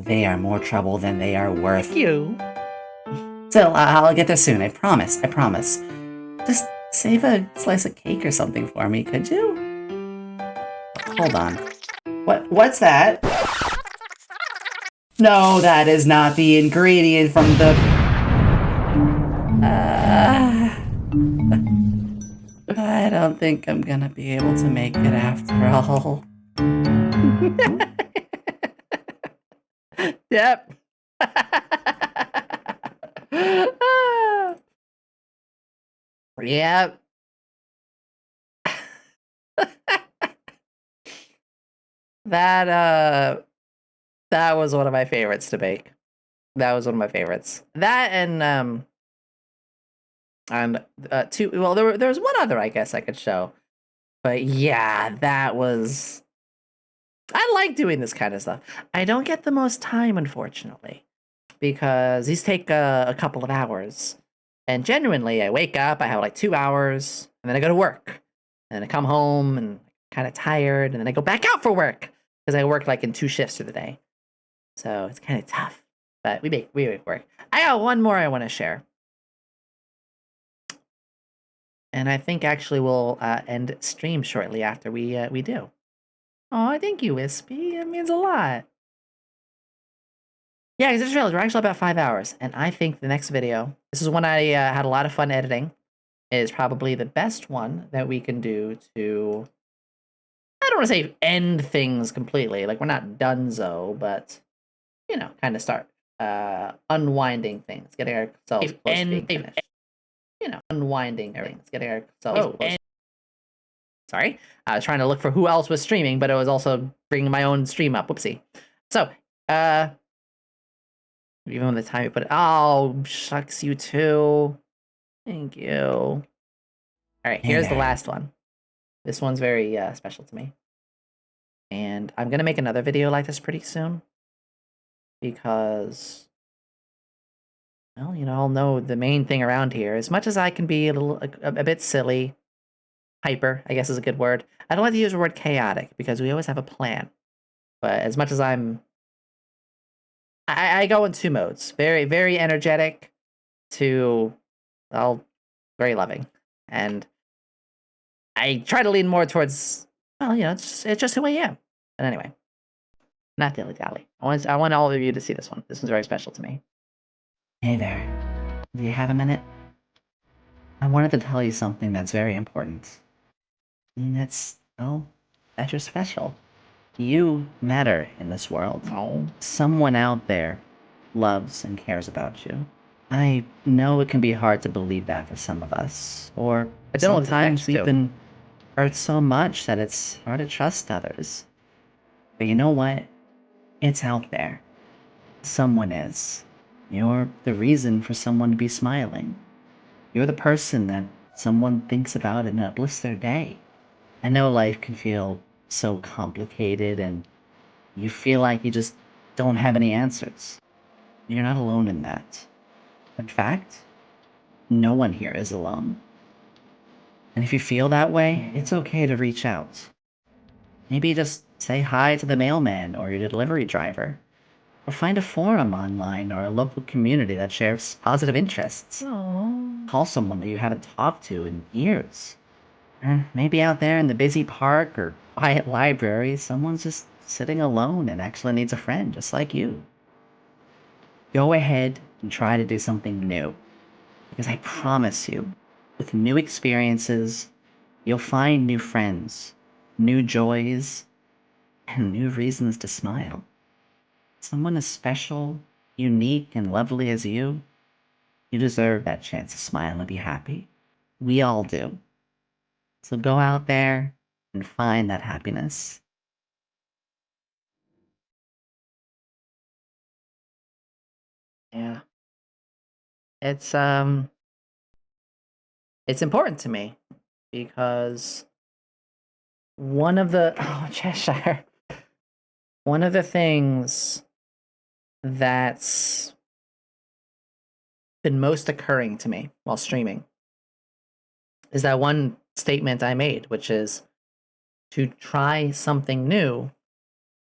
they are more trouble than they are worth. Thank you. Still, I'll get there soon, I promise, I promise. Just save a slice of cake or something for me, could you? Hold on. What's that? No, that is not the ingredient from the... I don't think I'm gonna be able to make it after all. Yep. Yep. That was one of my favorites to bake. That was one of my favorites. That and two. Well, there was one other I guess I could show, but yeah, that was. I like doing this kind of stuff. I don't get the most time, unfortunately, because these take a couple of hours. And genuinely, I wake up, I have like 2 hours, and then I go to work. And I come home and kind of tired, and then I go back out for work because I work like in 2 shifts through the day. So it's kind of tough, but we make work. I got one more I want to share. And I think actually we'll end stream shortly after we do. Oh, thank you, Wispy. It means a lot. Yeah, because I just realized we're actually about 5 hours, and I think the next video, this is one I had a lot of fun editing, is probably the best one that we can do to, I don't want to say end things completely, like we're not donezo, but, you know, kind of start unwinding things, getting ourselves close to being finished. You know, unwinding things, getting ourselves close. Sorry, I was trying to look for who else was streaming, but it was also bringing my own stream up. Whoopsie. So, even when the time you put it, oh, shucks, you too. Thank you. All right, here's the last one. This one's very special to me. And I'm going to make another video like this pretty soon. Because, well, you know, I'll know the main thing around here. As much as I can be a bit silly, hyper, I guess is a good word. I don't like to use the word chaotic because we always have a plan. But as much as I go in 2 modes. Very, very energetic to, well, very loving. And I try to lean more towards, well, you know, it's just who I am. But anyway, not dilly-dally. I want all of you to see this one. This one's very special to me. Hey there. Do you have a minute? I wanted to tell you something that's very important. And it's, oh, that you're special. You matter in this world. Oh. Someone out there loves and cares about you. I know it can be hard to believe that for some of us, or I don't know what to sometimes text, we've too. been hurt so much that it's hard to trust others. But you know what? It's out there. Someone is. You're the reason for someone to be smiling. You're the person that someone thinks about and uplifts their day. I know life can feel so complicated and you feel like you just don't have any answers. You're not alone in that. In fact, no one here is alone. And if you feel that way, it's okay to reach out. Maybe just say hi to the mailman or your delivery driver. Or find a forum online or a local community that shares positive interests. Aww. Call someone that you haven't talked to in years. Or maybe out there in the busy park or quiet library, someone's just sitting alone and actually needs a friend just like you. Go ahead and try to do something new. Because I promise you, with new experiences, you'll find new friends, new joys, and new reasons to smile. Someone as special, unique, and lovely as you deserve that chance to smile and be happy. We all do. So go out there and find that happiness. Yeah. It's it's important to me because one of the oh Cheshire, one of the things that's been most occurring to me while streaming is that one statement I made, which is to try something new.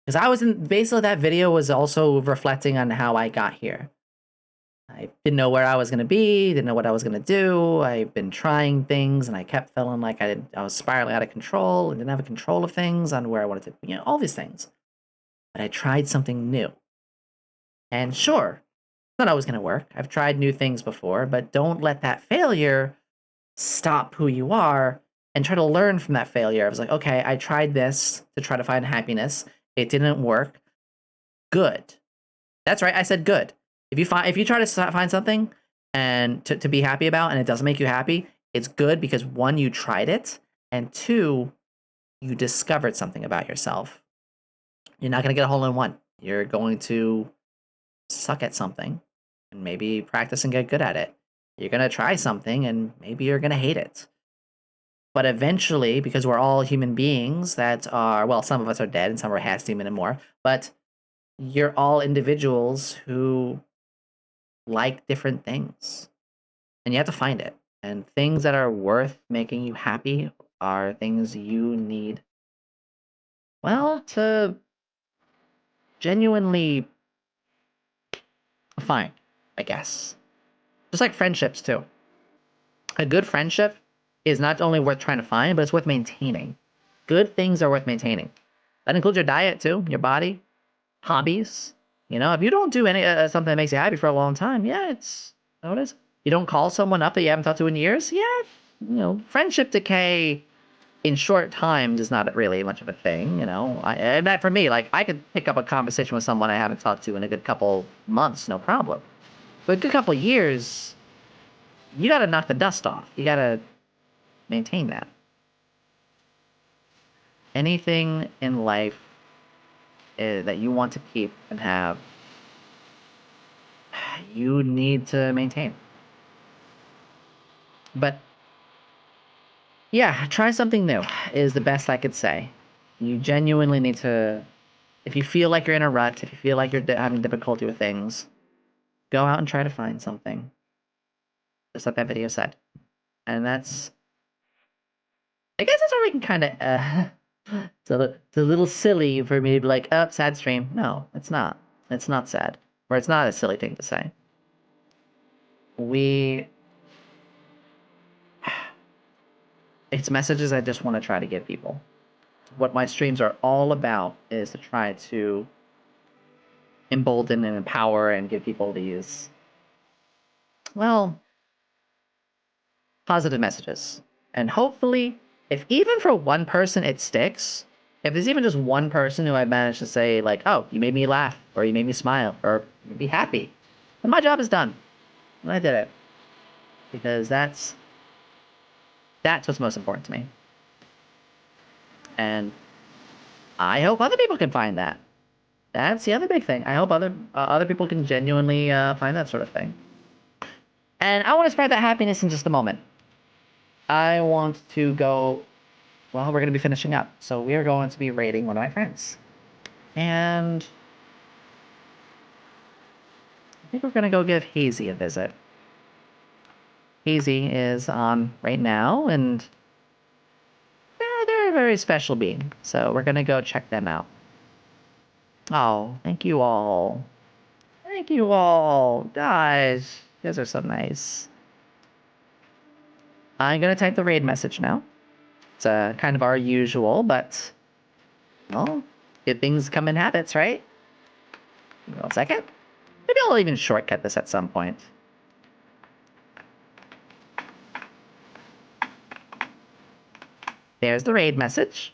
Because I was in basically that video was also reflecting on how I got here. I didn't know where I was going to be, didn't know what I was going to do. I've been trying things and I kept feeling like I was spiraling out of control and didn't have a control of things on where I wanted to, all these things. But I tried something new. And sure, it's not always going to work. I've tried new things before, but don't let that failure stop who you are and try to learn from that failure. I was like, okay, I tried this to try to find happiness. It didn't work. Good. That's right. I said good. If you try to find something and to be happy about and it doesn't make you happy, it's good because one, you tried it, and two, you discovered something about yourself. You're not going to get a hole in one. You're going to suck at something and maybe practice and get good at it. You're going to try something and maybe you're going to hate it. But eventually, because we're all human beings that are, well, some of us are dead and some are has demon and more, but you're all individuals who like different things. And you have to find it. And things that are worth making you happy are things you need, well, to genuinely find, I guess. Just like friendships, too. A good friendship is not only worth trying to find, but it's worth maintaining. Good things are worth maintaining. That includes your diet, too, your body, hobbies. If you don't do any something that makes you happy for a long time, yeah, it's what is it? You don't call someone up that you haven't talked to in years, yeah, friendship decay in short times is not really much of a thing, and that for me, like I could pick up a conversation with someone I haven't talked to in a good couple months, no problem. But a good couple years, you got to knock the dust off. You got to maintain that. Anything in life that you want to keep and have, you need to maintain. But yeah, try something new is the best I could say. You genuinely need to, if you feel like you're in a rut, if you feel like you're having difficulty with things, go out and try to find something. Just like that video said. And I guess that's where we can kind of, it's a little silly for me to be like, oh, sad stream. No, it's not. It's not sad. Or it's not a silly thing to say. It's messages I just want to try to give people. What my streams are all about is to try to embolden and empower and give people these, well, positive messages. And hopefully, if even for one person it sticks, if there's even just one person who I managed to say, like, oh, you made me laugh, or you made me smile, or be happy, then my job is done. And I did it. Because that's what's most important to me. And I hope other people can find that. That's the other big thing. I hope other people can genuinely find that sort of thing. And I want to spread that happiness in just a moment. I want to go... Well, we're going to be finishing up. So we are going to be raiding one of my friends. And... I think we're going to go give Hazy a visit. Hazy is on right now, and... They're a very special being. So we're going to go check them out. Oh, thank you all. Thank you all. Guys, you guys are so nice. I'm going to type the raid message now. It's kind of our usual, but... Well, good things come in habits, right? Give me 1 second. Maybe I'll even shortcut this at some point. There's the raid message.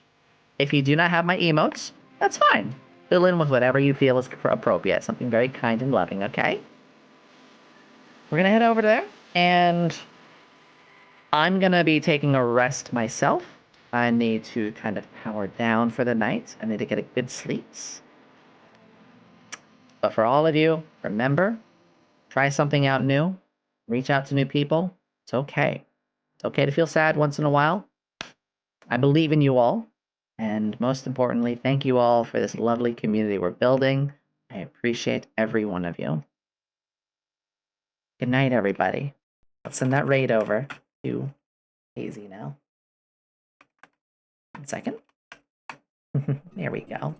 If you do not have my emotes, that's fine. Fill in with whatever you feel is appropriate. Something very kind and loving, okay? We're gonna head over there, and I'm gonna be taking a rest myself. I need to kind of power down for the night. I need to get a good sleep. But for all of you, remember, try something out new. Reach out to new people. It's okay. It's okay to feel sad once in a while. I believe in you all. And most importantly, thank you all for this lovely community we're building. I appreciate every one of you. Good night, everybody. Let's send that raid over to Hazy now. 1 second. There we go.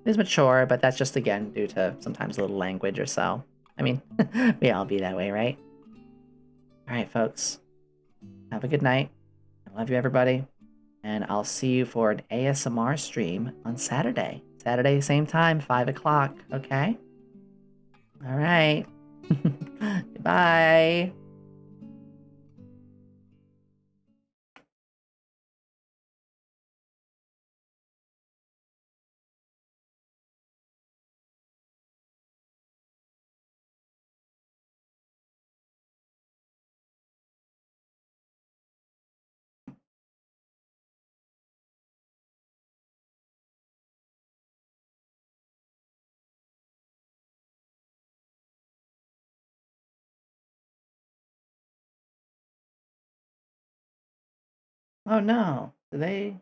It is mature, but that's just, again, due to sometimes a little language or so. I mean, we all be that way, right? Alright, folks. Have a good night. I love you, everybody. And I'll see you for an ASMR stream on Saturday. Saturday, same time, 5 o'clock, okay? Alright. Goodbye. Oh no, do they...